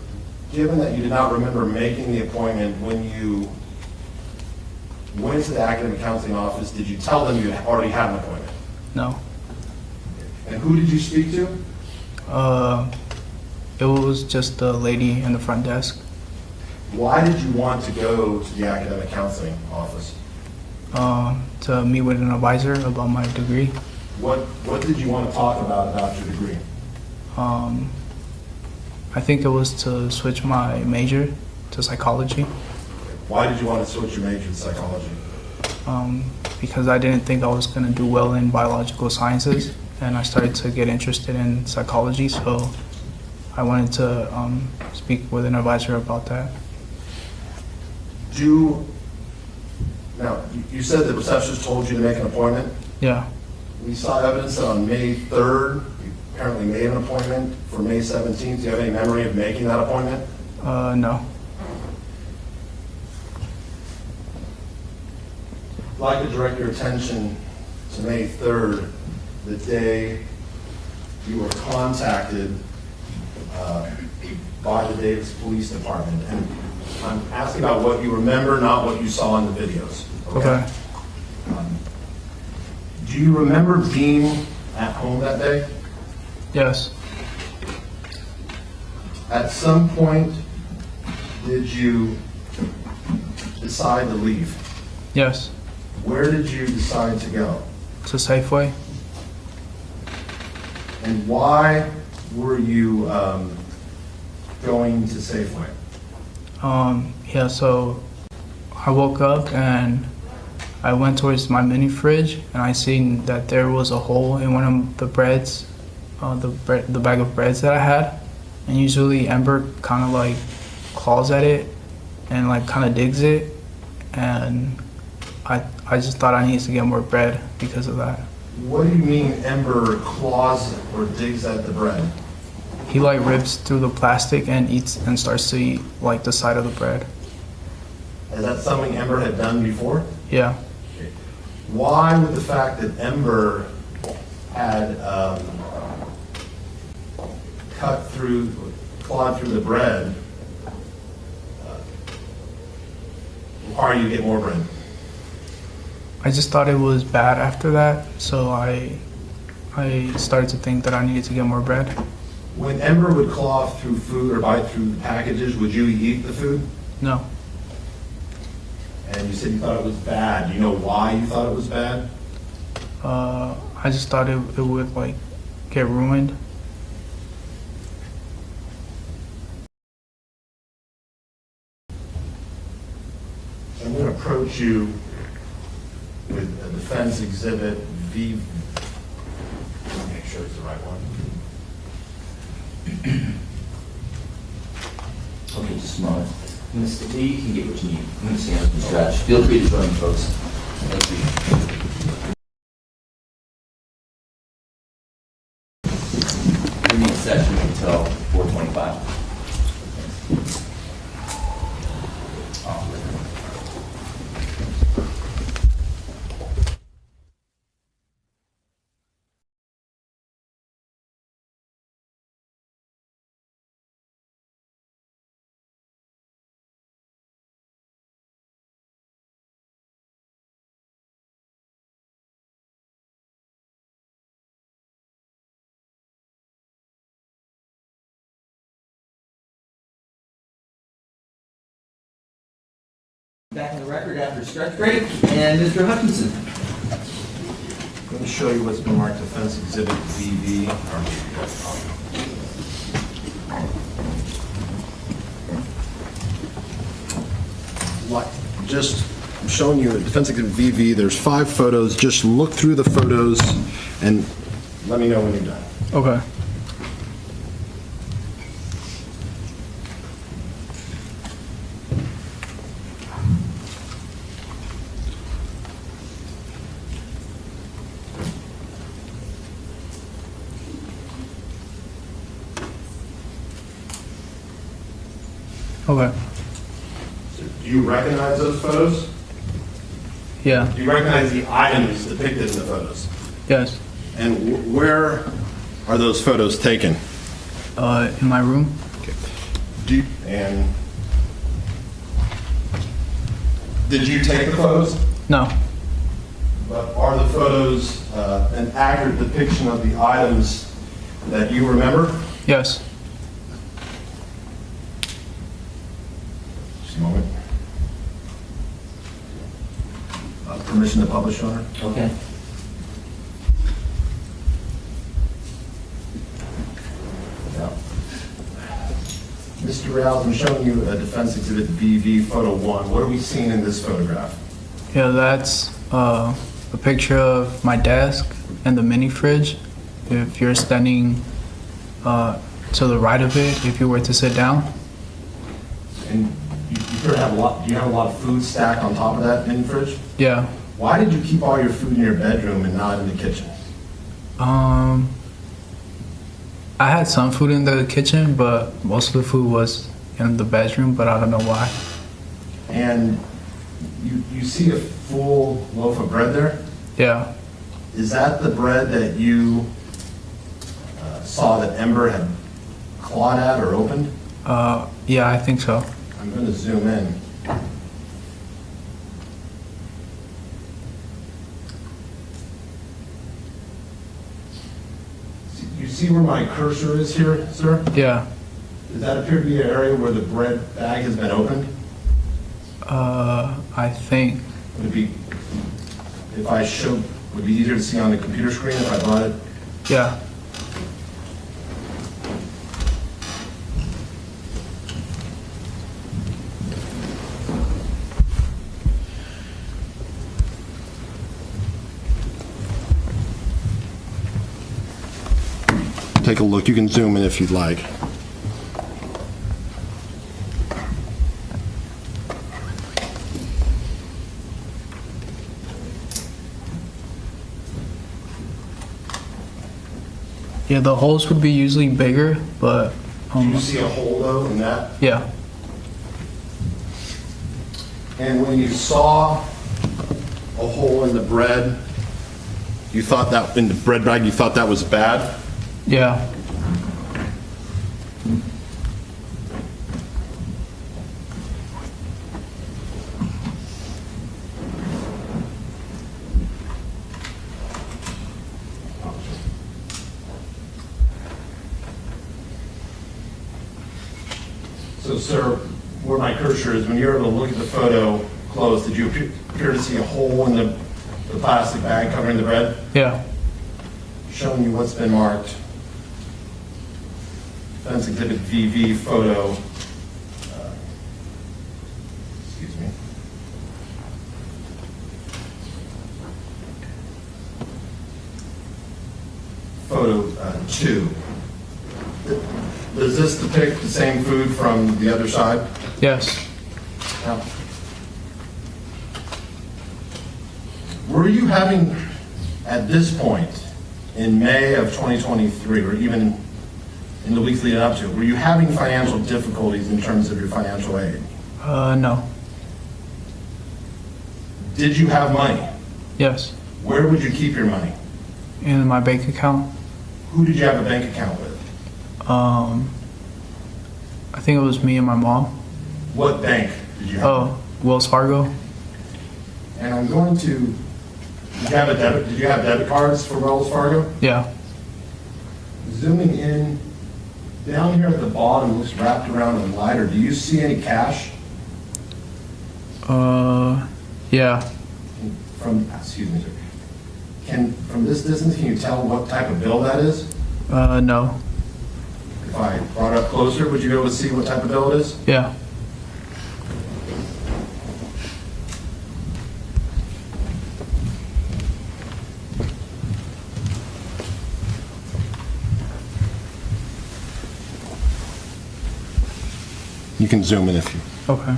given that you did not remember making the appointment when you went to the academic counseling office, did you tell them you already had an appointment? No. And who did you speak to? It was just the lady in the front desk. Why did you want to go to the academic counseling office? To meet with an advisor about my degree. What did you want to talk about your degree? I think it was to switch my major to psychology. Why did you want to switch your major to psychology? Because I didn't think I was going to do well in biological sciences, and I started to get interested in psychology, so I wanted to speak with an advisor about that. Now, you said the receptionist told you to make an appointment. Yeah. We saw evidence that on May 3rd, you apparently made an appointment for May 17th. Do you have any memory of making that appointment? No. I'd like to direct your attention to May 3rd, the day you were contacted by the Davis Police Department. And I'm asking about what you remember, not what you saw in the videos. Okay. Do you remember being at home that day? Yes. At some point, did you decide to leave? Yes. Where did you decide to go? To Safeway. And why were you going to Safeway? Yeah, so I woke up and I went towards my mini fridge, and I seen that there was a hole in one of the breads, the bag of breads that I had. And usually Ember kind of like claws at it and like kind of digs it, and I just thought I needed to get more bread because of that. What do you mean Ember claws or digs at the bread? He like rips through the plastic and eats and starts to eat like the side of the bread. Is that something Ember had done before? Yeah. Why would the fact that Ember had clawed through the bread require you to get more bread? I just thought it was bad after that, so I started to think that I needed to get more bread. When Ember would claw through food or bite through the packages, would you eat the food? No. And you said you thought it was bad. Do you know why you thought it was bad? I just thought it would like get ruined. I'm going to approach you with a defense exhibit V. Let me make sure it's the right one. Okay, just a moment. Mr. Lee, you can get what you need. I'm going to stand up and stretch. Feel free to join me, folks. Thank you. We need session until 4:25. Back in the record after stretch break, and Mr. Hutchinson. I'm going to show you what's been marked Defense Exhibit VV. Just showing you Defense Exhibit VV. There's 5 photos. Just look through the photos and let me know when you're done. Okay. Okay. Do you recognize those photos? Yeah. Do you recognize the items depicted in the photos? Yes. And where are those photos taken? In my room. And did you take the photos? No. But are the photos an accurate depiction of the items that you remember? Yes. Just a moment. Permission to publish, Your Honor? Okay. Mr. Reals, I'm showing you a Defense Exhibit VV Photo 1. What are we seeing in this photograph? Yeah, that's a picture of my desk and the mini fridge. If you're standing to the right of it, if you were to sit down. And you appear to have a lot, do you have a lot of food stacked on top of that mini fridge? Yeah. Why did you keep all your food in your bedroom and not in the kitchen? I had some food in the kitchen, but most of the food was in the bedroom, but I don't know why. And you see a full loaf of bread there? Yeah. Is that the bread that you saw that Ember had clawed at or opened? Yeah, I think so. I'm going to zoom in. You see where my cursor is here, sir? Yeah. Does that appear to be an area where the bread bag has been opened? I think. Would it be, if I showed, would it be easier to see on the computer screen if I brought it? Yeah. Take a look. You can zoom in if you'd like. Yeah, the holes would be usually bigger, but Do you see a hole though in that? yeah. And when you saw a hole in the bread, you thought that, in the bread bag, you thought that was bad? Yeah. So, sir, where my cursor is, when you're able to look at the photo close, did you appear to see a hole in the plastic bag covering the bread? Yeah. Showing you what's been marked. Defense Exhibit VV photo. Excuse me. Photo 2. Does this depict the same food from the other side? Yes. Now, were you having, at this point, in May of 2023, or even in the weeks leading up to it, were you having financial difficulties in terms of your financial aid? No. Did you have money? Yes. Where would you keep your money? In my bank account. Who did you have a bank account with? I think it was me and my mom. What bank did you have? Oh, Wells Fargo. And I'm going to, did you have debit cards for Wells Fargo? Yeah. Zooming in, down here at the bottom, looks wrapped around a lighter. Do you see any cash? Yeah. Excuse me, sir. From this distance, can you tell what type of bill that is? No. If I brought it up closer, would you be able to see what type of bill it is? Yeah. You can zoom in if you... Okay.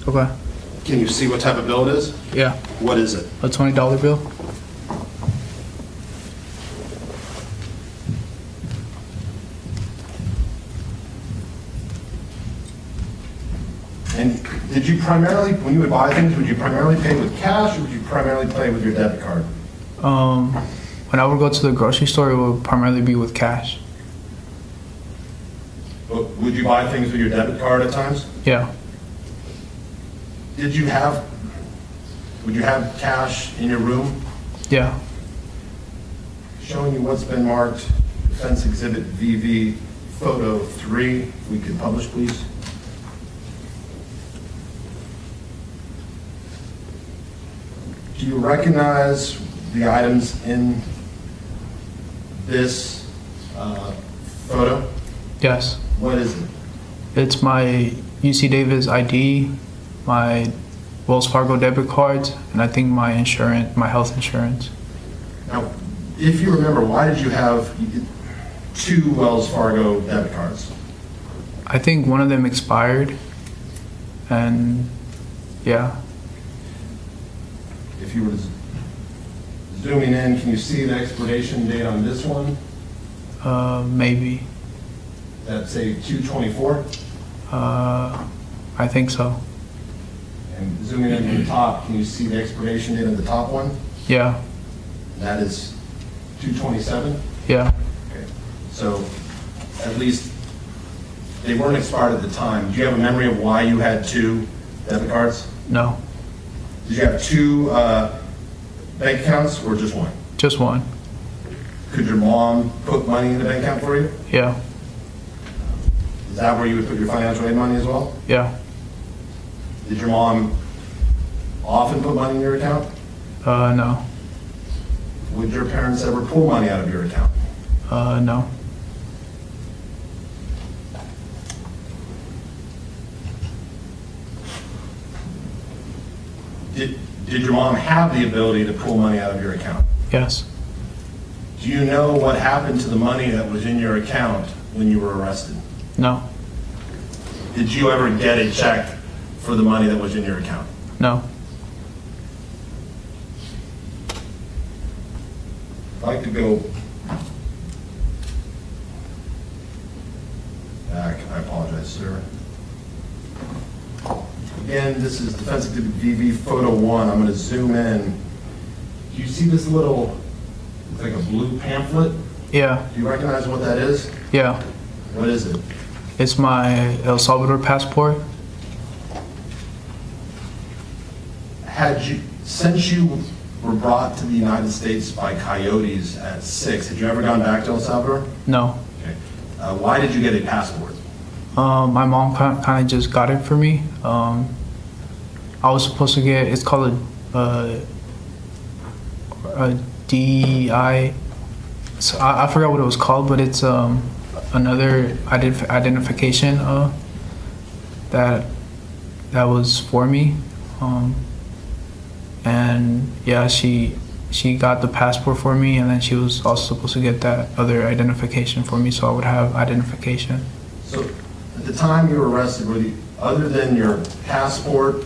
Okay. Can you see what type of bill it is? Yeah. What is it? A $20 bill? And did you primarily, when you would buy things, would you primarily pay with cash or would you primarily pay with your debit card? When I would go to the grocery store, it would primarily be with cash. But would you buy things with your debit card at times? Yeah. Would you have cash in your room? Yeah. Showing you what's been marked Defense Exhibit VV Photo 3. If we could publish, please. Do you recognize the items in this photo? Yes. What is it? It's my UC Davis ID, my Wells Fargo debit cards, and I think my insurance, my health insurance. Now, if you remember, why did you have 2 Wells Fargo debit cards? I think one of them expired, and yeah. If you were zooming in, can you see the expiration date on this one? Maybe. That's say 2/24? I think so. And zooming in from the top, can you see the expiration date on the top one? Yeah. That is 2/27? Yeah. Okay. So at least they weren't expired at the time. Do you have a memory of why you had 2 debit cards? No. Did you have 2 bank accounts or just one? Just one. Could your mom put money in the bank account for you? Yeah. Is that where you would put your financial aid money as well? Yeah. Did your mom often put money in your account? No. Would your parents ever pull money out of your account? No. Did your mom have the ability to pull money out of your account? Yes. Do you know what happened to the money that was in your account when you were arrested? No. Did you ever get a check for the money that was in your account? No. I'd like to go back. I apologize, sir. Again, this is Defense Exhibit VV Photo 1. I'm going to zoom in. Do you see this little, it's like a blue pamphlet? Yeah. Do you recognize what that is? Yeah. What is it? It's my El Salvador passport. Since you were brought to the United States by coyotes at 6, had you ever gone back to El Salvador? No. Okay. Why did you get a passport? My mom kind of just got it for me. I was supposed to get, it's called a DEI. So I forgot what it was called, but it's another identification that was for me. And yeah, she got the passport for me, and then she was also supposed to get that other identification for me, so I would have identification. So at the time you were arrested, other than your passport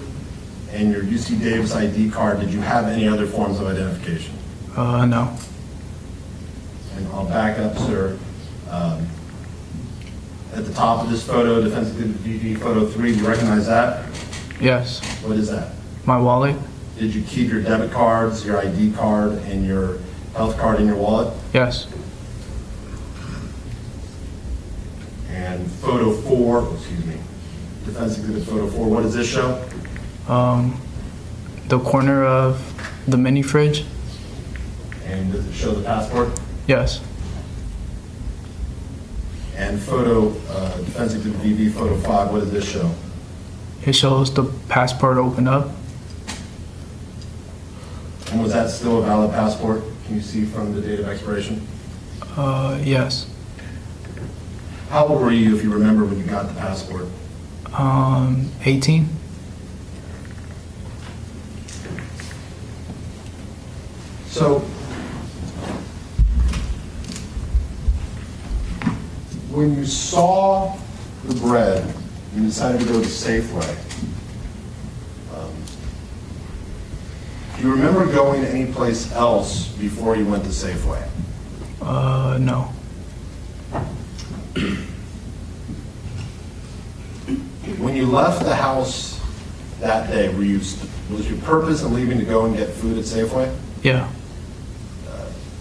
and your UC Davis ID card, did you have any other forms of identification? No. And I'll back up, sir. At the top of this photo, Defense Exhibit VV Photo 3, do you recognize that? Yes. What is that? My wallet? Did you keep your debit cards, your ID card, and your health card in your wallet? Yes. And Photo 4, excuse me, Defense Exhibit Photo 4, what does this show? The corner of the mini fridge. And does it show the passport? Yes. And photo, defense exhibit VV photo 5, what does this show? It shows the passport open up. And was that still a valid passport? Can you see from the date of expiration? Yes. How old were you, if you remember, when you got the passport? 18. So, when you saw the bread, you decided to go to Safeway. Do you remember going any place else before you went to Safeway? No. When you left the house that day, was your purpose in leaving to go and get food at Safeway? Yeah.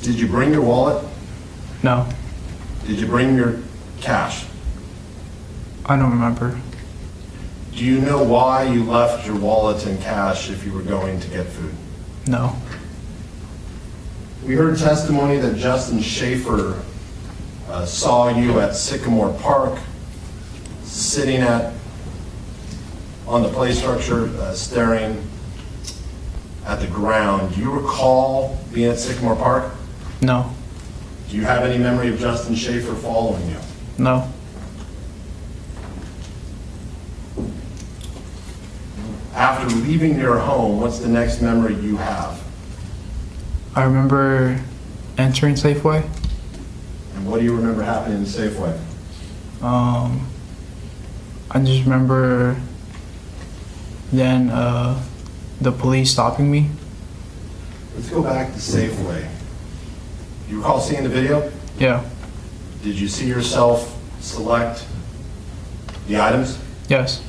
Did you bring your wallet? No. Did you bring your cash? I don't remember. Do you know why you left your wallet and cash if you were going to get food? No. We heard testimony that Justin Schaefer saw you at Sycamore Park, sitting on the play structure, staring at the ground. Do you recall being at Sycamore Park? No. Do you have any memory of Justin Schaefer following you? No. After leaving your home, what's the next memory you have? I remember entering Safeway. And what do you remember happening in Safeway? I just remember then the police stopping me. Let's go back to Safeway. You recall seeing the video? Yeah. Did you see yourself select the items? Yes.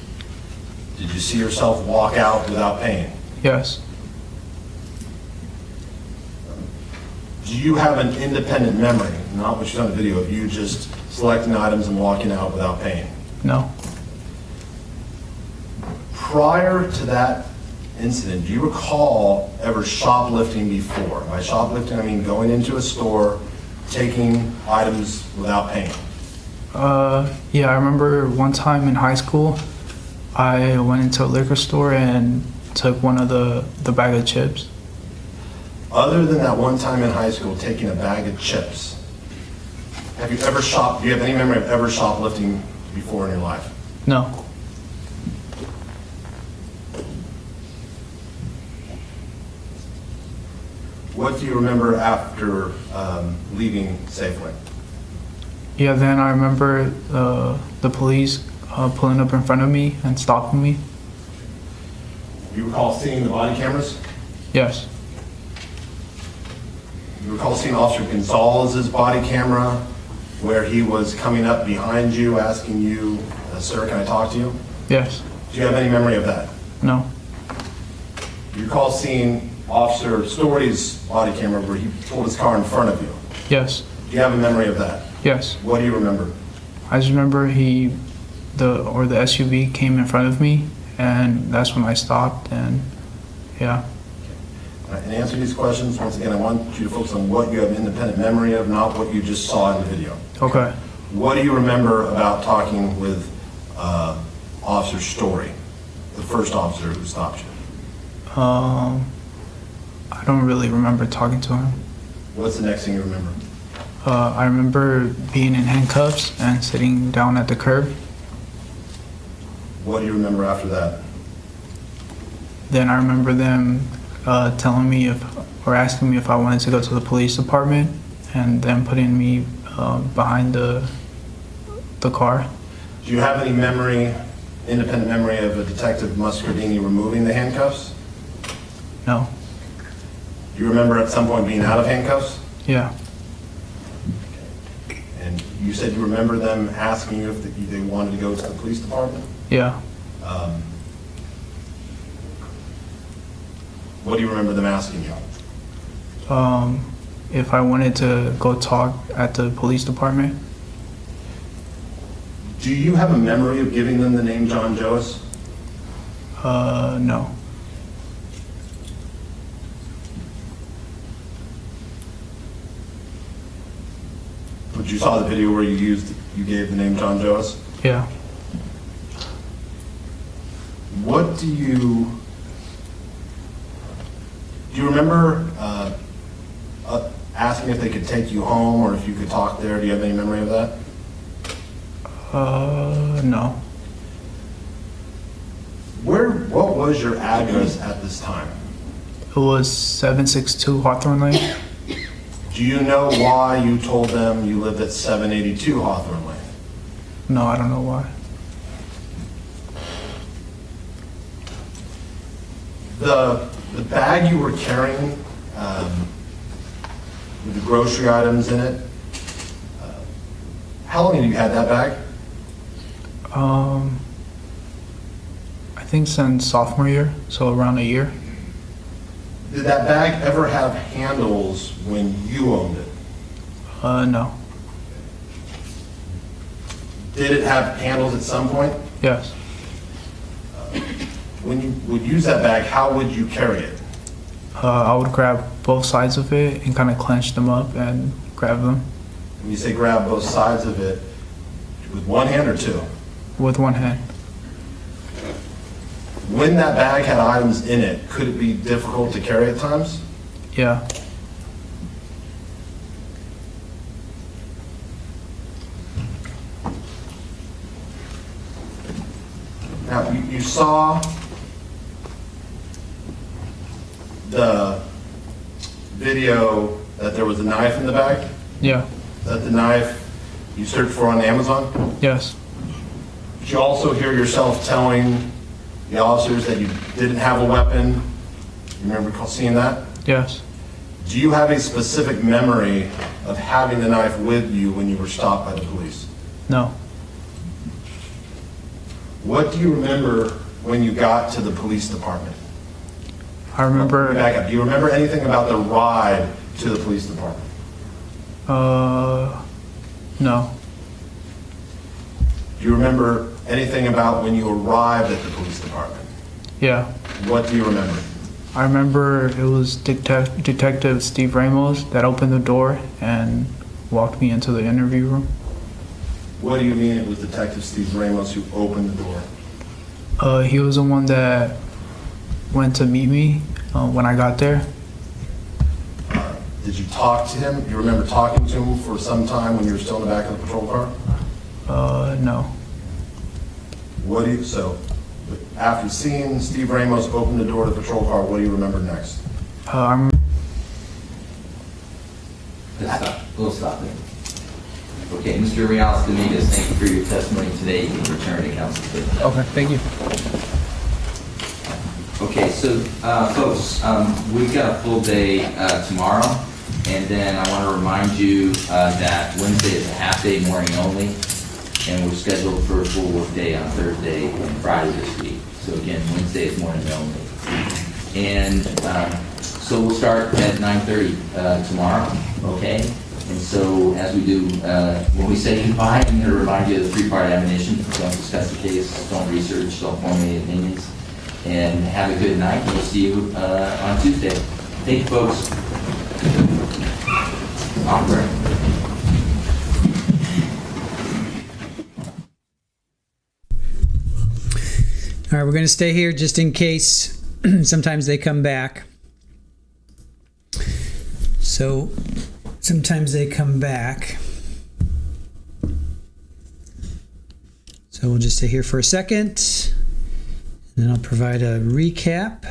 Did you see yourself walk out without paying? Yes. Do you have an independent memory, not what you saw in the video, of you just selecting items and walking out without paying? No. Prior to that incident, do you recall ever shoplifting before? By shoplifting, I mean going into a store, taking items without paying. Yeah, I remember one time in high school, I went into a liquor store and took one of the bag of chips. Other than that one time in high school taking a bag of chips, do you have any memory of ever shoplifting before in your life? No. What do you remember after leaving Safeway? Yeah, then I remember the police pulling up in front of me and stopping me. You recall seeing the body cameras? Yes. You recall seeing Officer Gonzalez's body camera where he was coming up behind you asking you, sir, can I talk to you? Yes. Do you have any memory of that? No. You recall seeing Officer Story's body camera where he pulled his car in front of you? Yes. Do you have a memory of that? Yes. What do you remember? I just remember the SUV came in front of me, and that's when I stopped, and yeah. And answer these questions, once again, I want you to focus on what you have independent memory of, not what you just saw in the video. Okay. What do you remember about talking with Officer Story, the first officer who stopped you? I don't really remember talking to him. What's the next thing you remember? I remember being in handcuffs and sitting down at the curb. What do you remember after that? Then I remember them telling me or asking me if I wanted to go to the police department, and then putting me behind the car. Do you have any memory, independent memory of a Detective Muscardini removing the handcuffs? No. Do you remember at some point being out of handcuffs? Yeah. And you said you remember them asking you if they wanted to go to the police department? Yeah. What do you remember them asking you? If I wanted to go talk at the police department. Do you have a memory of giving them the name John Joes? No. but you saw the video where you gave the name John Joas? Yeah. What do you remember asking if they could take you home or if you could talk there? Do you have any memory of that? No. What was your address at this time? It was 762 Hawthorne Lane. Do you know why you told them you lived at 782 Hawthorne Lane? No, I don't know why. The bag you were carrying with the grocery items in it, how long have you had that bag? I think since sophomore year, so around a year. Did that bag ever have handles when you owned it? No. Did it have handles at some point? Yes. When you would use that bag, how would you carry it? I would grab both sides of it and kind of clench them up and grab them When you say grab both sides of it, with one hand or two? with one hand. When that bag had items in it, could it be difficult to carry at times? Yeah. Now, you saw the video that there was a knife in the bag? Yeah. Is that the knife you searched for on Amazon? Yes. Did you also hear yourself telling the officers that you didn't have a weapon? You remember seeing that? Yes. Do you have a specific memory of having the knife with you when you were stopped by the police? No. What do you remember when you got to the police department? I remember. Back up. Do you remember anything about the ride to the police department? No. Do you remember anything about when you arrived at the police department? Yeah. What do you remember? I remember it was Detective Steve Ramos that opened the door and walked me into the interview room. What do you mean it was Detective Steve Ramos who opened the door? He was the one that went to meet me when I got there. Did you talk to him? Do you remember talking to him for some time when you were still in the back of the patrol car? No. So, after seeing Steve Ramos open the door to the patrol car, what do you remember next? I'm We'll stop there. Okay, Mr. Reales Dominguez, thank you for your testimony today. You can return to counsel. okay. Thank you. Okay, so folks, we've got a full day tomorrow, and then I want to remind you that Wednesday is a half-day morning only, and we're scheduled for a full work day on Thursday and Friday this week. So again, Wednesday is morning only. And so we'll start at 9:30 tomorrow, okay? And so as we do, when we say goodbye, I'm going to remind you of the three-part admonition. Don't discuss the case, don't research, don't form any opinions. And have a good night. We'll see you on Tuesday. Thank you, folks. Awkward. All right, we're going to stay here just in case sometimes they come back. So sometimes they come back. So we'll just stay here for a second. And then I'll provide a recap.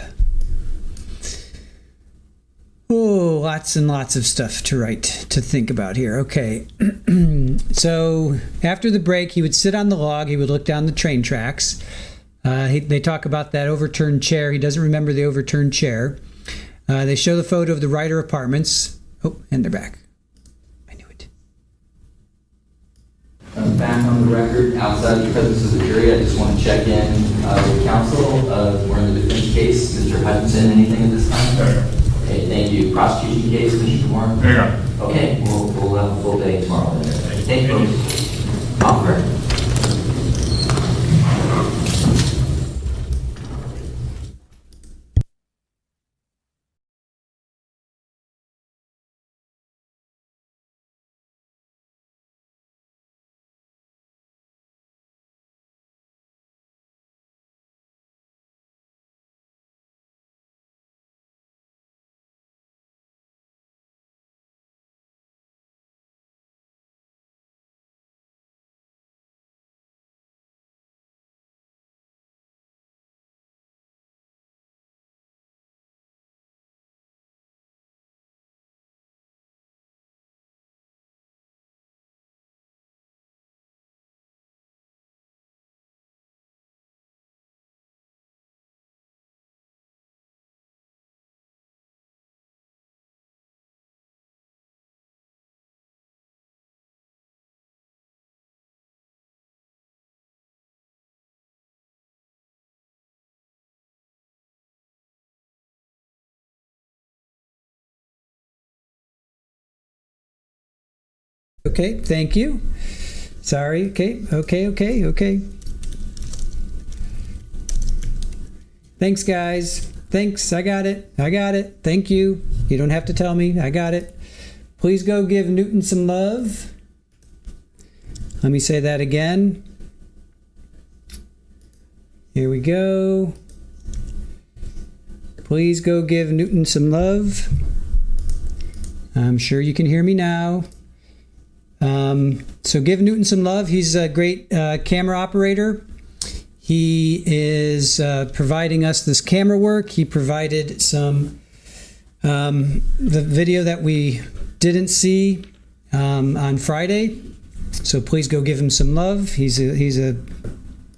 Oh, lots and lots of stuff to think about here. Okay. So after the break, he would sit on the log. He would look down the train tracks. They talk about that overturned chair. He doesn't remember the overturned chair. They show the photo of the Ryder Apartments. Oh, and they're back. I knew it. Back on the record, outside of the presence of the jury, I just want to check in with counsel. We're in the defense case. Mr. Hutchinson, anything at this time? No. Okay, thank you. Prosecution case, Mr. Moore? Hang on. Okay, we'll have a full day tomorrow. Thank you. Offer. Okay, thank you. Sorry. Okay. Thanks, guys. Thanks. I got it. Thank you. You don't have to tell me. I got it. Please go give Newton some love. Let me say that again. Here we go. Please go give Newton some love. I'm sure you can hear me now. So give Newton some love. He's a great camera operator. He is providing us this camera work. He provided some the video that we didn't see on Friday. So please go give him some love. He's a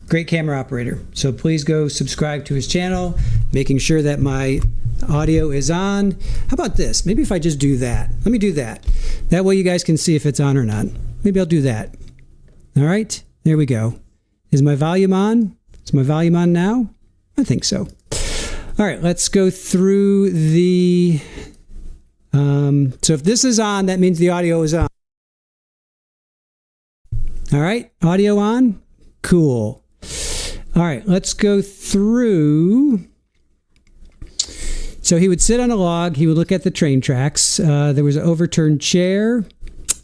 great camera operator. So please go subscribe to his channel, making sure that my audio is on. How about this? Maybe if I just do that. Let me do that. That way you guys can see if it's on or not. Maybe I'll do that. All right. There we go. Is my volume on? Is my volume on now? I think so. All right. Let's go through the... so if this is on, that means the audio is on. All right. Audio on? Cool. All right. Let's go through... So he would sit on a log. He would look at the train tracks. There was an overturned chair.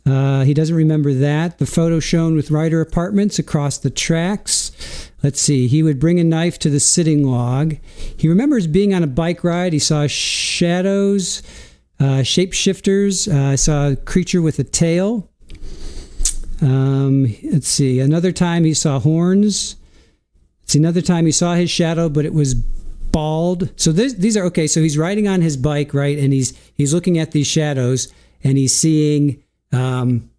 He doesn't remember that. The photo shown with Ryder Apartments across the tracks. Let's see. He would bring a knife to the sitting log. He remembers being on a bike ride. He saw shadows, shapeshifters. Saw a creature with a tail. Let's see. Another time he saw horns. Let's see. Another time he saw his shadow, but it was bald. So these are okay. So he's riding on his bike, right? And he's looking at these shadows, and he's seeing one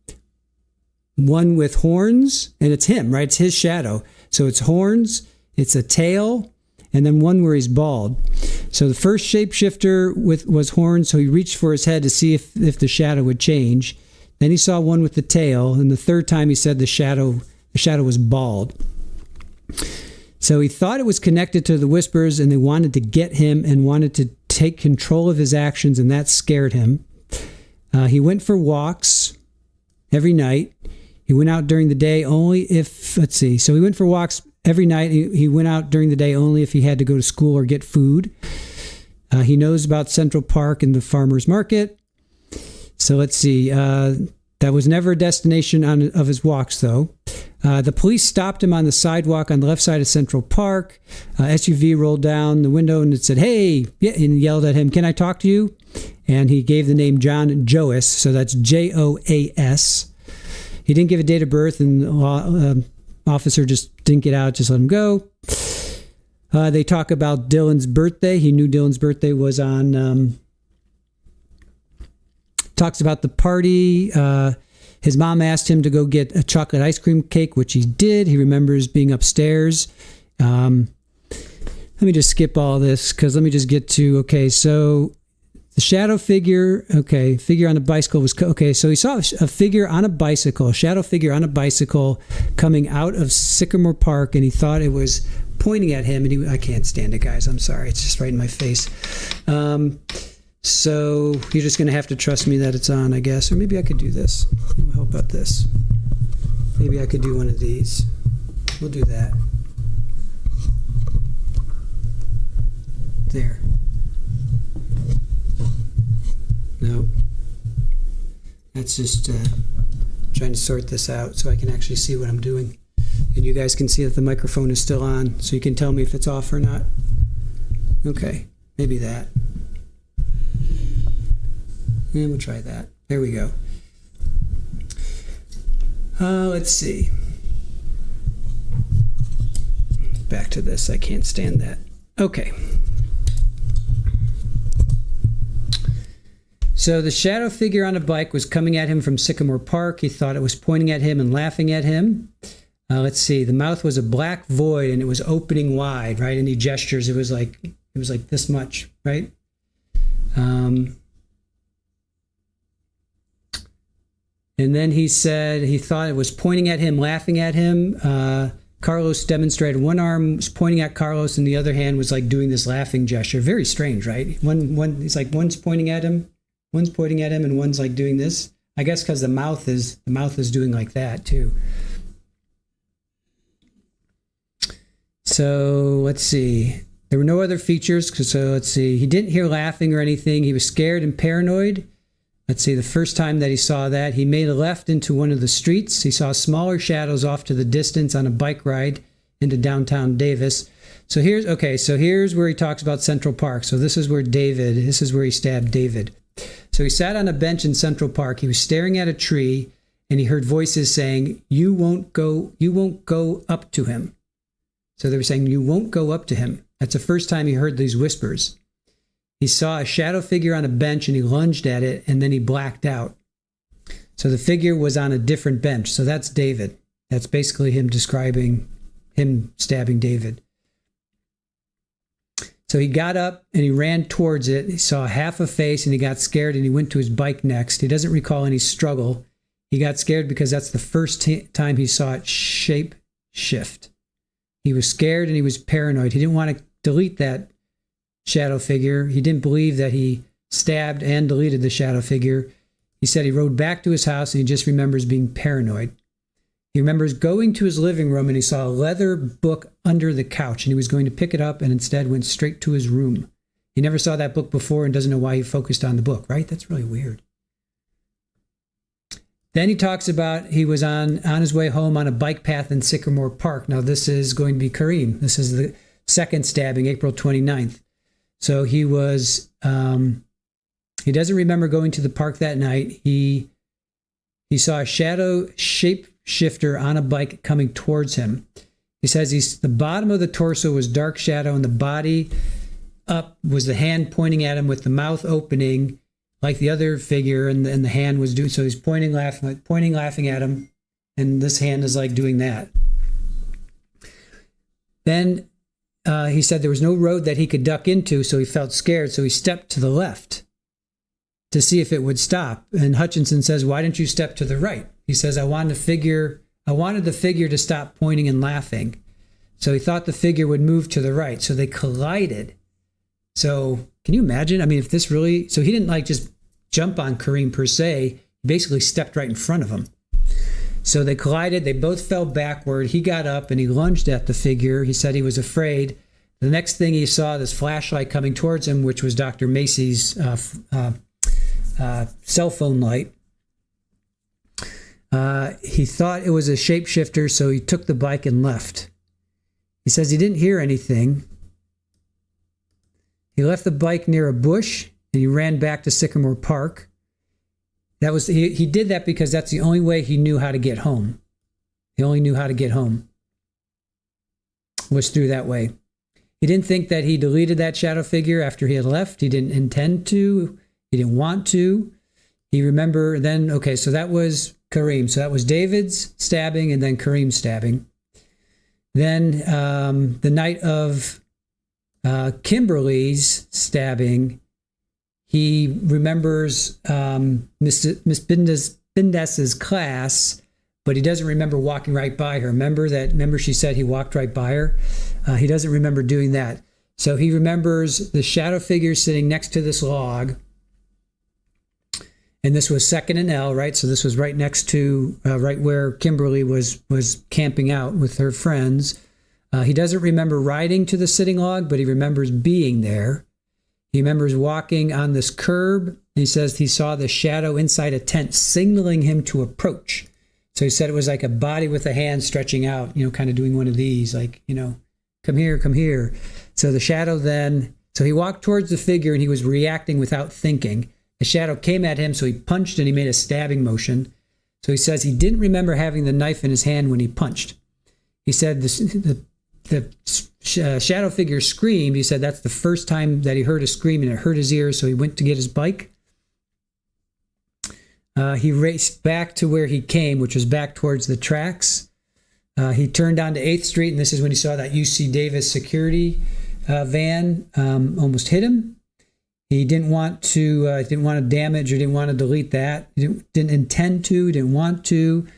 with horns, and it's him, right? It's his shadow. So it's horns, it's a tail, and then one where he's bald. So the first shapeshifter was horns. So he reached for his head to see if the shadow would change. Then he saw one with the tail, and the third time he said the shadow was bald. So he thought it was connected to the whispers, and they wanted to get him and wanted to take control of his actions, and that scared him. He went for walks every night. He went out during the day only if, let's see, so he went for walks every night. He went out during the day only if he had to go to school or get food. He knows about Central Park and the farmer's market. So let's see, that was never a destination of his walks, though. The police stopped him on the sidewalk on the left side of Central Park. SUV rolled down the window and it said, "Hey," and yelled at him, "Can I talk to you?" And he gave the name John Joas, so that's Joas. He didn't give a date of birth, and the officer just didn't get out, just let him go. They talk about Dylan's birthday. He knew Dylan's birthday was on... talks about the party. His mom asked him to go get a chocolate ice cream cake, which he did. He remembers being upstairs. Let me just skip all this, because let me just get to, okay, so the shadow figure, okay, figure on a bicycle was, okay, so he saw a figure on a bicycle, a shadow figure on a bicycle coming out of Sycamore Park, and he thought it was pointing at him, and I can't stand it, guys, I'm sorry, it's just right in my face. So you're just going to have to trust me that it's on, I guess. Or maybe I could do this. How about this? Maybe I could do one of these. We'll do that. There. No. That's just trying to sort this out so I can actually see what I'm doing. And you guys can see that the microphone is still on, so you can tell me if it's off or not. Okay, maybe that. And we'll try that. There we go. Let's see. Back to this. I can't stand that. Okay. So the shadow figure on a bike was coming at him from Sycamore Park. He thought it was pointing at him and laughing at him. Let's see. The mouth was a black void and it was opening wide, right? And he gestures. It was like this much, right? And then he said he thought it was pointing at him, laughing at him. Carlos demonstrated one arm was pointing at Carlos and the other hand was like doing this laughing gesture. Very strange, right? One he's like one's pointing at him, and one's like doing this. I guess because the mouth is doing like that too. So let's see. There were no other features. So let's see. He didn't hear laughing or anything. He was scared and paranoid. Let's see. The first time that he saw that, he made a left into one of the streets. He saw smaller shadows off to the distance on a bike ride into downtown Davis. So here's where he talks about Central Park. So this is where he stabbed David. So he sat on a bench in Central Park. He was staring at a tree, and he heard voices saying, you won't go up to him. So they were saying, you won't go up to him. That's the first time he heard these whispers. He saw a shadow figure on a bench, and he lunged at it, and then he blacked out. So the figure was on a different bench. So that's David. That's basically him describing him stabbing David. So he got up and he ran towards it. He saw half a face and he got scared and he went to his bike next. He doesn't recall any struggle. He got scared because that's the first time he saw it shape shift. He was scared and he was paranoid. He didn't want to delete that shadow figure. He didn't believe that he stabbed and deleted the shadow figure. He said he rode back to his house and he just remembers being paranoid. He remembers going to his living room and he saw a leather book under the couch and he was going to pick it up and instead went straight to his room. He never saw that book before and doesn't know why he focused on the book, right? That's really weird. Then he talks about he was on his way home on a bike path in Sycamore Park. Now this is going to be Karim. This is the second stabbing, April 29th. So he was, he doesn't remember going to the park that night. He saw a shadow shapeshifter on a bike coming towards him. He says the bottom of the torso was dark shadow and the body up was the hand pointing at him with the mouth opening like the other figure, and the hand was doing, so he's pointing, laughing at him, and this hand is like doing that. Then he said there was no road that he could duck into, so he felt scared, so he stepped to the left to see if it would stop. And Hutchinson says, why didn't you step to the right? He says, I wanted the figure to stop pointing and laughing. So he thought the figure would move to the right. So they collided. So can you imagine? I mean, if this really, so he didn't like just jump on Karim per se, he basically stepped right in front of him. So they collided, they both fell backward. He got up and he lunged at the figure. He said he was afraid. The next thing he saw, this flashlight coming towards him, which was Dr. Macy's cell phone light. He thought it was a shapeshifter, so he took the bike and left. He says he didn't hear anything. He left the bike near a bush and he ran back to Sycamore Park. That was he did that because that's the only way he knew how to get home. He only knew how to get home was through that way. He didn't think that he deleted that shadow figure after he had left. He didn't intend to. He didn't want to. He remembered then, okay, so that was Karim. So that was David's stabbing and then Karim's stabbing. Then the night of Kimberlee's stabbing, he remembers Miss Bindes's class, but he doesn't remember walking right by her. Remember she said he walked right by her? He doesn't remember doing that. So he remembers the shadow figure sitting next to this log. And this was 2nd and L, right? So this was right next to, right where Kimberlee was camping out with her friends. He doesn't remember riding to the sitting log, but he remembers being there. He remembers walking on this curb. He says he saw the shadow inside a tent signaling him to approach. So he said it was like a body with a hand stretching out, kind of doing one of these, like, come here, come here. So the shadow then, so he walked towards the figure and he was reacting without thinking. The shadow came at him, so he punched and he made a stabbing motion. So he says he didn't remember having the knife in his hand when he punched. He said the shadow figure screamed. He said that's the first time that he heard a scream and it hurt his ears, so he went to get his bike. He raced back to where he came, which was back towards the tracks. He turned onto 8th Street, and this is when he saw that UC Davis security van almost hit him. He didn't want to damage or didn't want to delete that. He didn't intend to, didn't want to.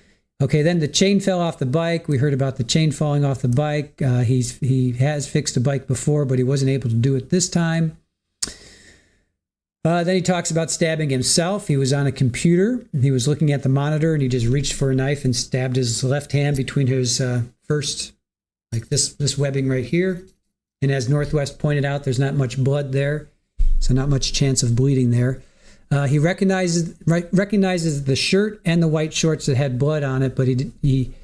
Okay, then the chain fell off the bike. We heard about the chain falling off the bike. He has fixed a bike before, but he wasn't able to do it this time. Then he talks about stabbing himself. He was on a computer. He was looking at the monitor and he just reached for a knife and stabbed his left hand between his first, like this webbing right here. And as Northwest pointed out, there's not much blood there, so not much chance of bleeding there. He recognizes the shirt and the white shorts that had blood on it, but he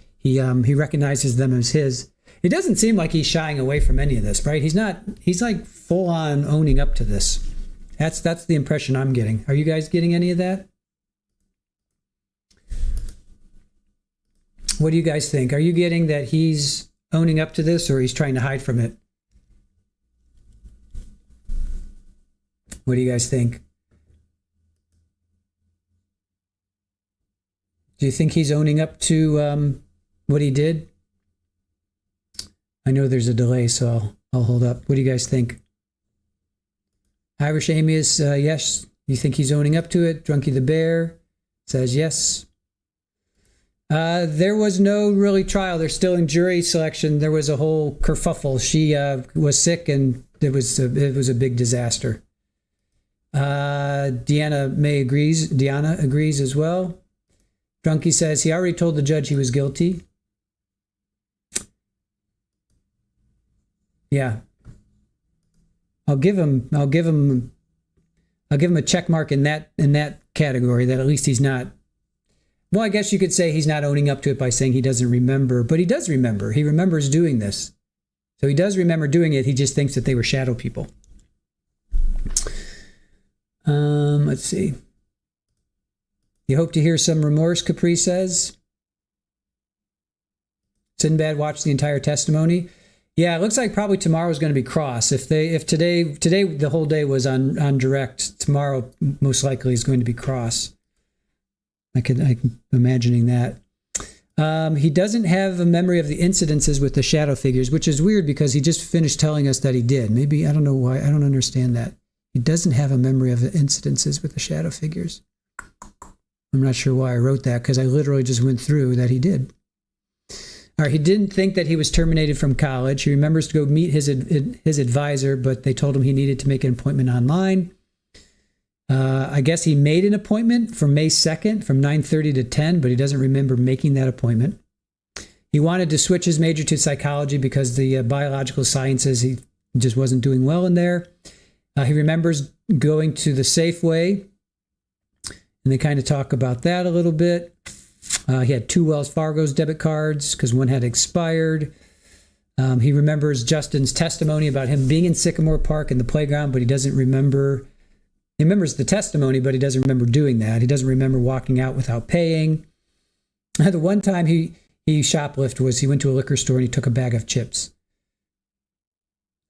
recognizes them as his. It doesn't seem like he's shying away from any of this, right? He's like full on owning up to this. That's the impression I'm getting. Are you guys getting any of that? What do you guys think? Are you getting that he's owning up to this or he's trying to hide from it? What do you guys think? Do you think he's owning up to what he did? I know there's a delay, so I'll hold up. What do you guys think? Irish Amius, yes. You think he's owning up to it? Drunky the Bear says yes. There was no really trial. They're still in jury selection. There was a whole kerfuffle. She was sick, and it was a big disaster. Diana agrees as well. Drunky says he already told the judge he was guilty. Yeah. I'll give him a check mark in that category, that at least he's not. Well, I guess you could say he's not owning up to it by saying he doesn't remember, but he does remember. He remembers doing this. So he does remember doing it. He just thinks that they were shadow people. Let's see. You hope to hear some remorse, Capri says. Sinbad watched the entire testimony. Yeah, it looks like probably tomorrow is going to be cross. If today the whole day was on direct, tomorrow most likely is going to be cross. I'm imagining that. He doesn't have a memory of the incidences with the shadow figures, which is weird because he just finished telling us that he did. Maybe, I don't know why. I don't understand that. He doesn't have a memory of the incidences with the shadow figures. I'm not sure why I wrote that because I literally just went through that he did. All right, he didn't think that he was terminated from college. He remembers to go meet his advisor, but they told him he needed to make an appointment online. I guess he made an appointment for May 2nd from 9:30 to 10, but he doesn't remember making that appointment. He wanted to switch his major to psychology because the biological sciences, he just wasn't doing well in there. He remembers going to the Safeway, and they kind of talk about that a little bit. He had 2 Wells Fargo's debit cards because one had expired. He remembers Justin's testimony about him being in Sycamore Park in the playground, but he doesn't remember. He remembers the testimony, but he doesn't remember doing that. He doesn't remember walking out without paying. The one time he shoplifted was he went to a liquor store and he took a bag of chips.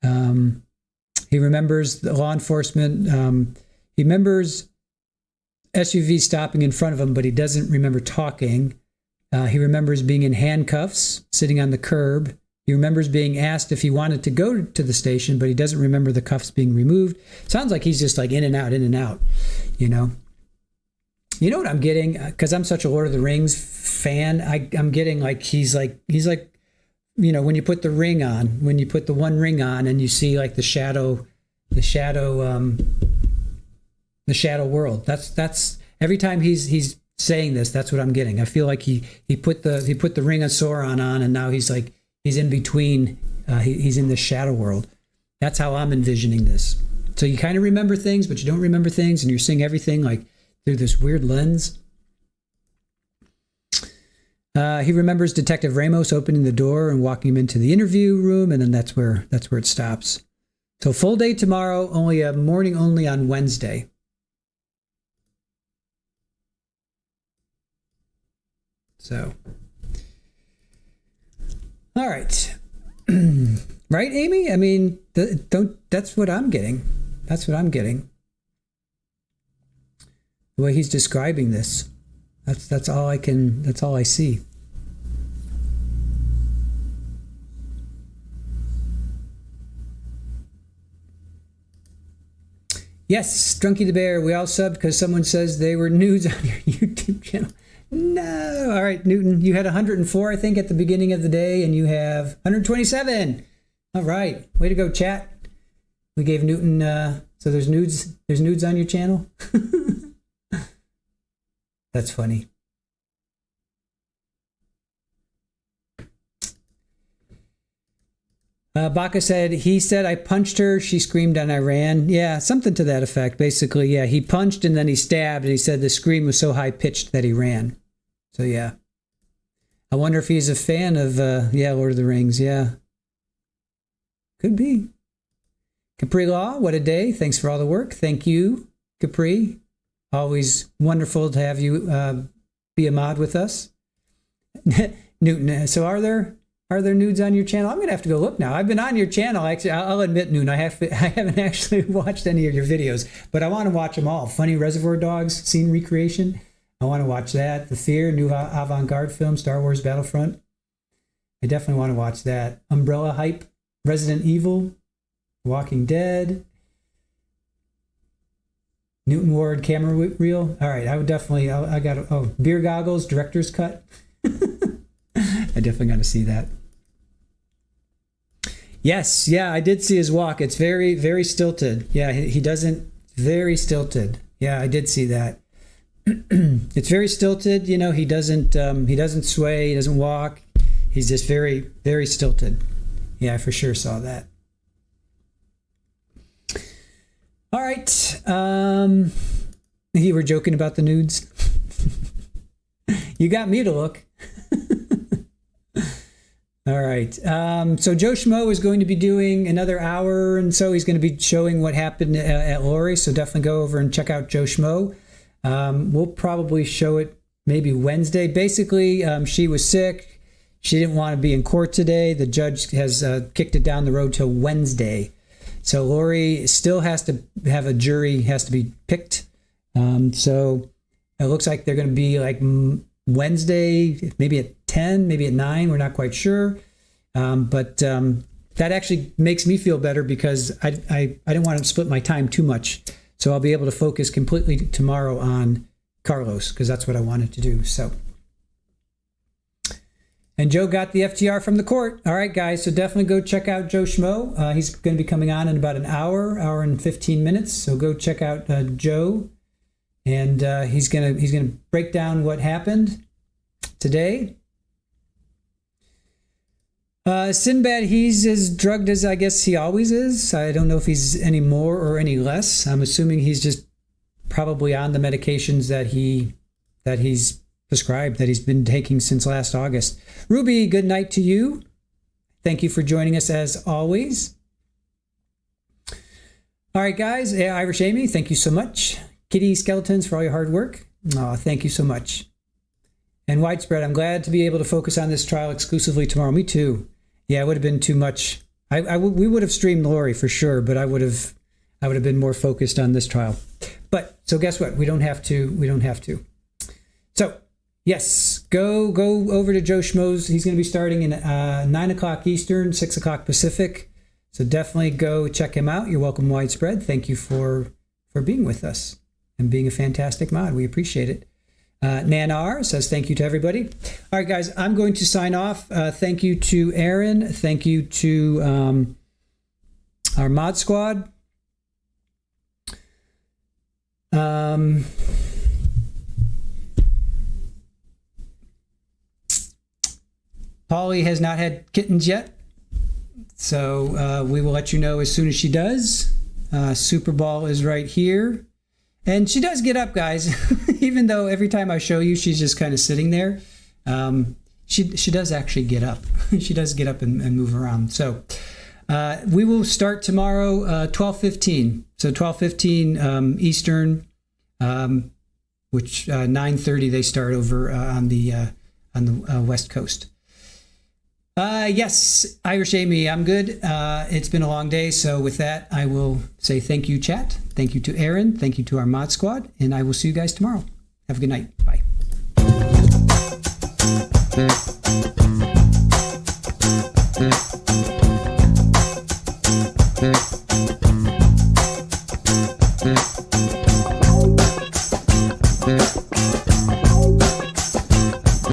He remembers the law enforcement. He remembers SUV stopping in front of him, but he doesn't remember talking. He remembers being in handcuffs, sitting on the curb. He remembers being asked if he wanted to go to the station, but he doesn't remember the cuffs being removed. Sounds like he's just like in and out, you know. You know what I'm getting? Because I'm such a Lord of the Rings fan, I'm getting like he's like, you know, when you put the ring on, when you put the one ring on and you see like the shadow world. That's every time he's saying this, that's what I'm getting. I feel like he put the ring of Sauron on, and now he's in between. He's in the shadow world. That's how I'm envisioning this. So you kind of remember things, but you don't remember things, and you're seeing everything like through this weird lens. He remembers Detective Ramos opening the door and walking him into the interview room, and then that's where it stops. So full day tomorrow, only a morning only on Wednesday. So, all right. Right, Amy? I mean, that's what I'm getting. That's what I'm getting. The way he's describing this. That's all I see. Yes, Drunky the Bear, we all subbed because someone says they were nudes on your YouTube channel. No. All right, Newton, you had 104, I think, at the beginning of the day, and you have 127. All right. Way to go, chat. We gave Newton So there's nudes on your channel? That's funny. Baca said, he said, I punched her, she screamed, and I ran. Yeah, something to that effect. Basically, yeah, he punched and then he stabbed, and he said the scream was so high-pitched that he ran. So, yeah. I wonder if he's a fan of, Lord of the Rings, yeah. Could be. Capri Law, what a day. Thanks for all the work. Thank you, Capri. Always wonderful to have you be a mod with us. Newton, so are there nudes on your channel? I'm going to have to go look now. I've been on your channel. Actually, I'll admit, Newton, I haven't actually watched any of your videos, but I want to watch them all. Funny Reservoir Dogs, scene recreation. I want to watch that. The Fear, new avant-garde film, Star Wars Battlefront. I definitely want to watch that. Umbrella Hype, Resident Evil, Walking Dead, Newton Ward camera reel. All right, I would definitely, I got, Beer Goggles, Director's Cut. I definitely got to see that. Yes, yeah, I did see his walk. It's very, very stilted. Yeah, he doesn't, very stilted. Yeah, I did see that. It's very stilted. You know, he doesn't sway, he doesn't walk. He's just very, very stilted. Yeah, I for sure saw that. All right. You were joking about the nudes. You got me to look. All right. So Joe Schmo is going to be doing another hour, and so he's going to be showing what happened at Lori. So definitely go over and check out Joe Schmo. We'll probably show it maybe Wednesday. Basically, she was sick. She didn't want to be in court today. The judge has kicked it down the road till Wednesday. So Lori still has to have a jury, has to be picked. So it looks like they're going to be like Wednesday, maybe at 10, maybe at 9. We're not quite sure. But that actually makes me feel better because I didn't want to split my time too much. So I'll be able to focus completely tomorrow on Carlos because that's what I wanted to do. So, and Joe got the FTR from the court. All right, guys. So definitely go check out Joe Schmo. He's going to be coming on in about an hour and 15 minutes. So go check out Joe, and he's gonna break down what happened today. Sinbad, he's as drugged as I guess he always is. I don't know if he's any more or any less. I'm assuming he's just probably on the medications that he's prescribed, that he's been taking since last August. Ruby, good night to you. Thank you for joining us as always. All right, guys. Irish Amy, thank you so much. Kitty Skeletons for all your hard work. Oh, thank you so much. And Widespread, I'm glad to be able to focus on this trial exclusively tomorrow. Me too. Yeah, it would have been too much. We would have streamed Lori for sure, but I would have been more focused on this trial. But so guess what? We don't have to. So yes, go over to Joe Schmo's. He's going to be starting in 9 o'clock Eastern, 6 o'clock Pacific. So definitely go check him out. You're welcome, Widespread. Thank you for being with us and being a fantastic mod. We appreciate it. Nan R says thank you to everybody. All right, guys, I'm going to sign off. Thank you to Aaron. Thank you to our mod squad. Polly has not had kittens yet, so we will let you know as soon as she does. Super Ball is right here. And she does get up, guys, even though every time I show you, she's just kind of sitting there. She does actually get up. She does get up and move around. So we will start tomorrow, 12:15. So 12:15 Eastern, which 9:30 they start over on the West Coast. Yes, Irish Amy, I'm good. It's been a long day, so with that, I will say thank you, chat. Thank you to Aaron. Thank you to our mod squad, and I will see you guys tomorrow. Have a good night. Bye. Yeah.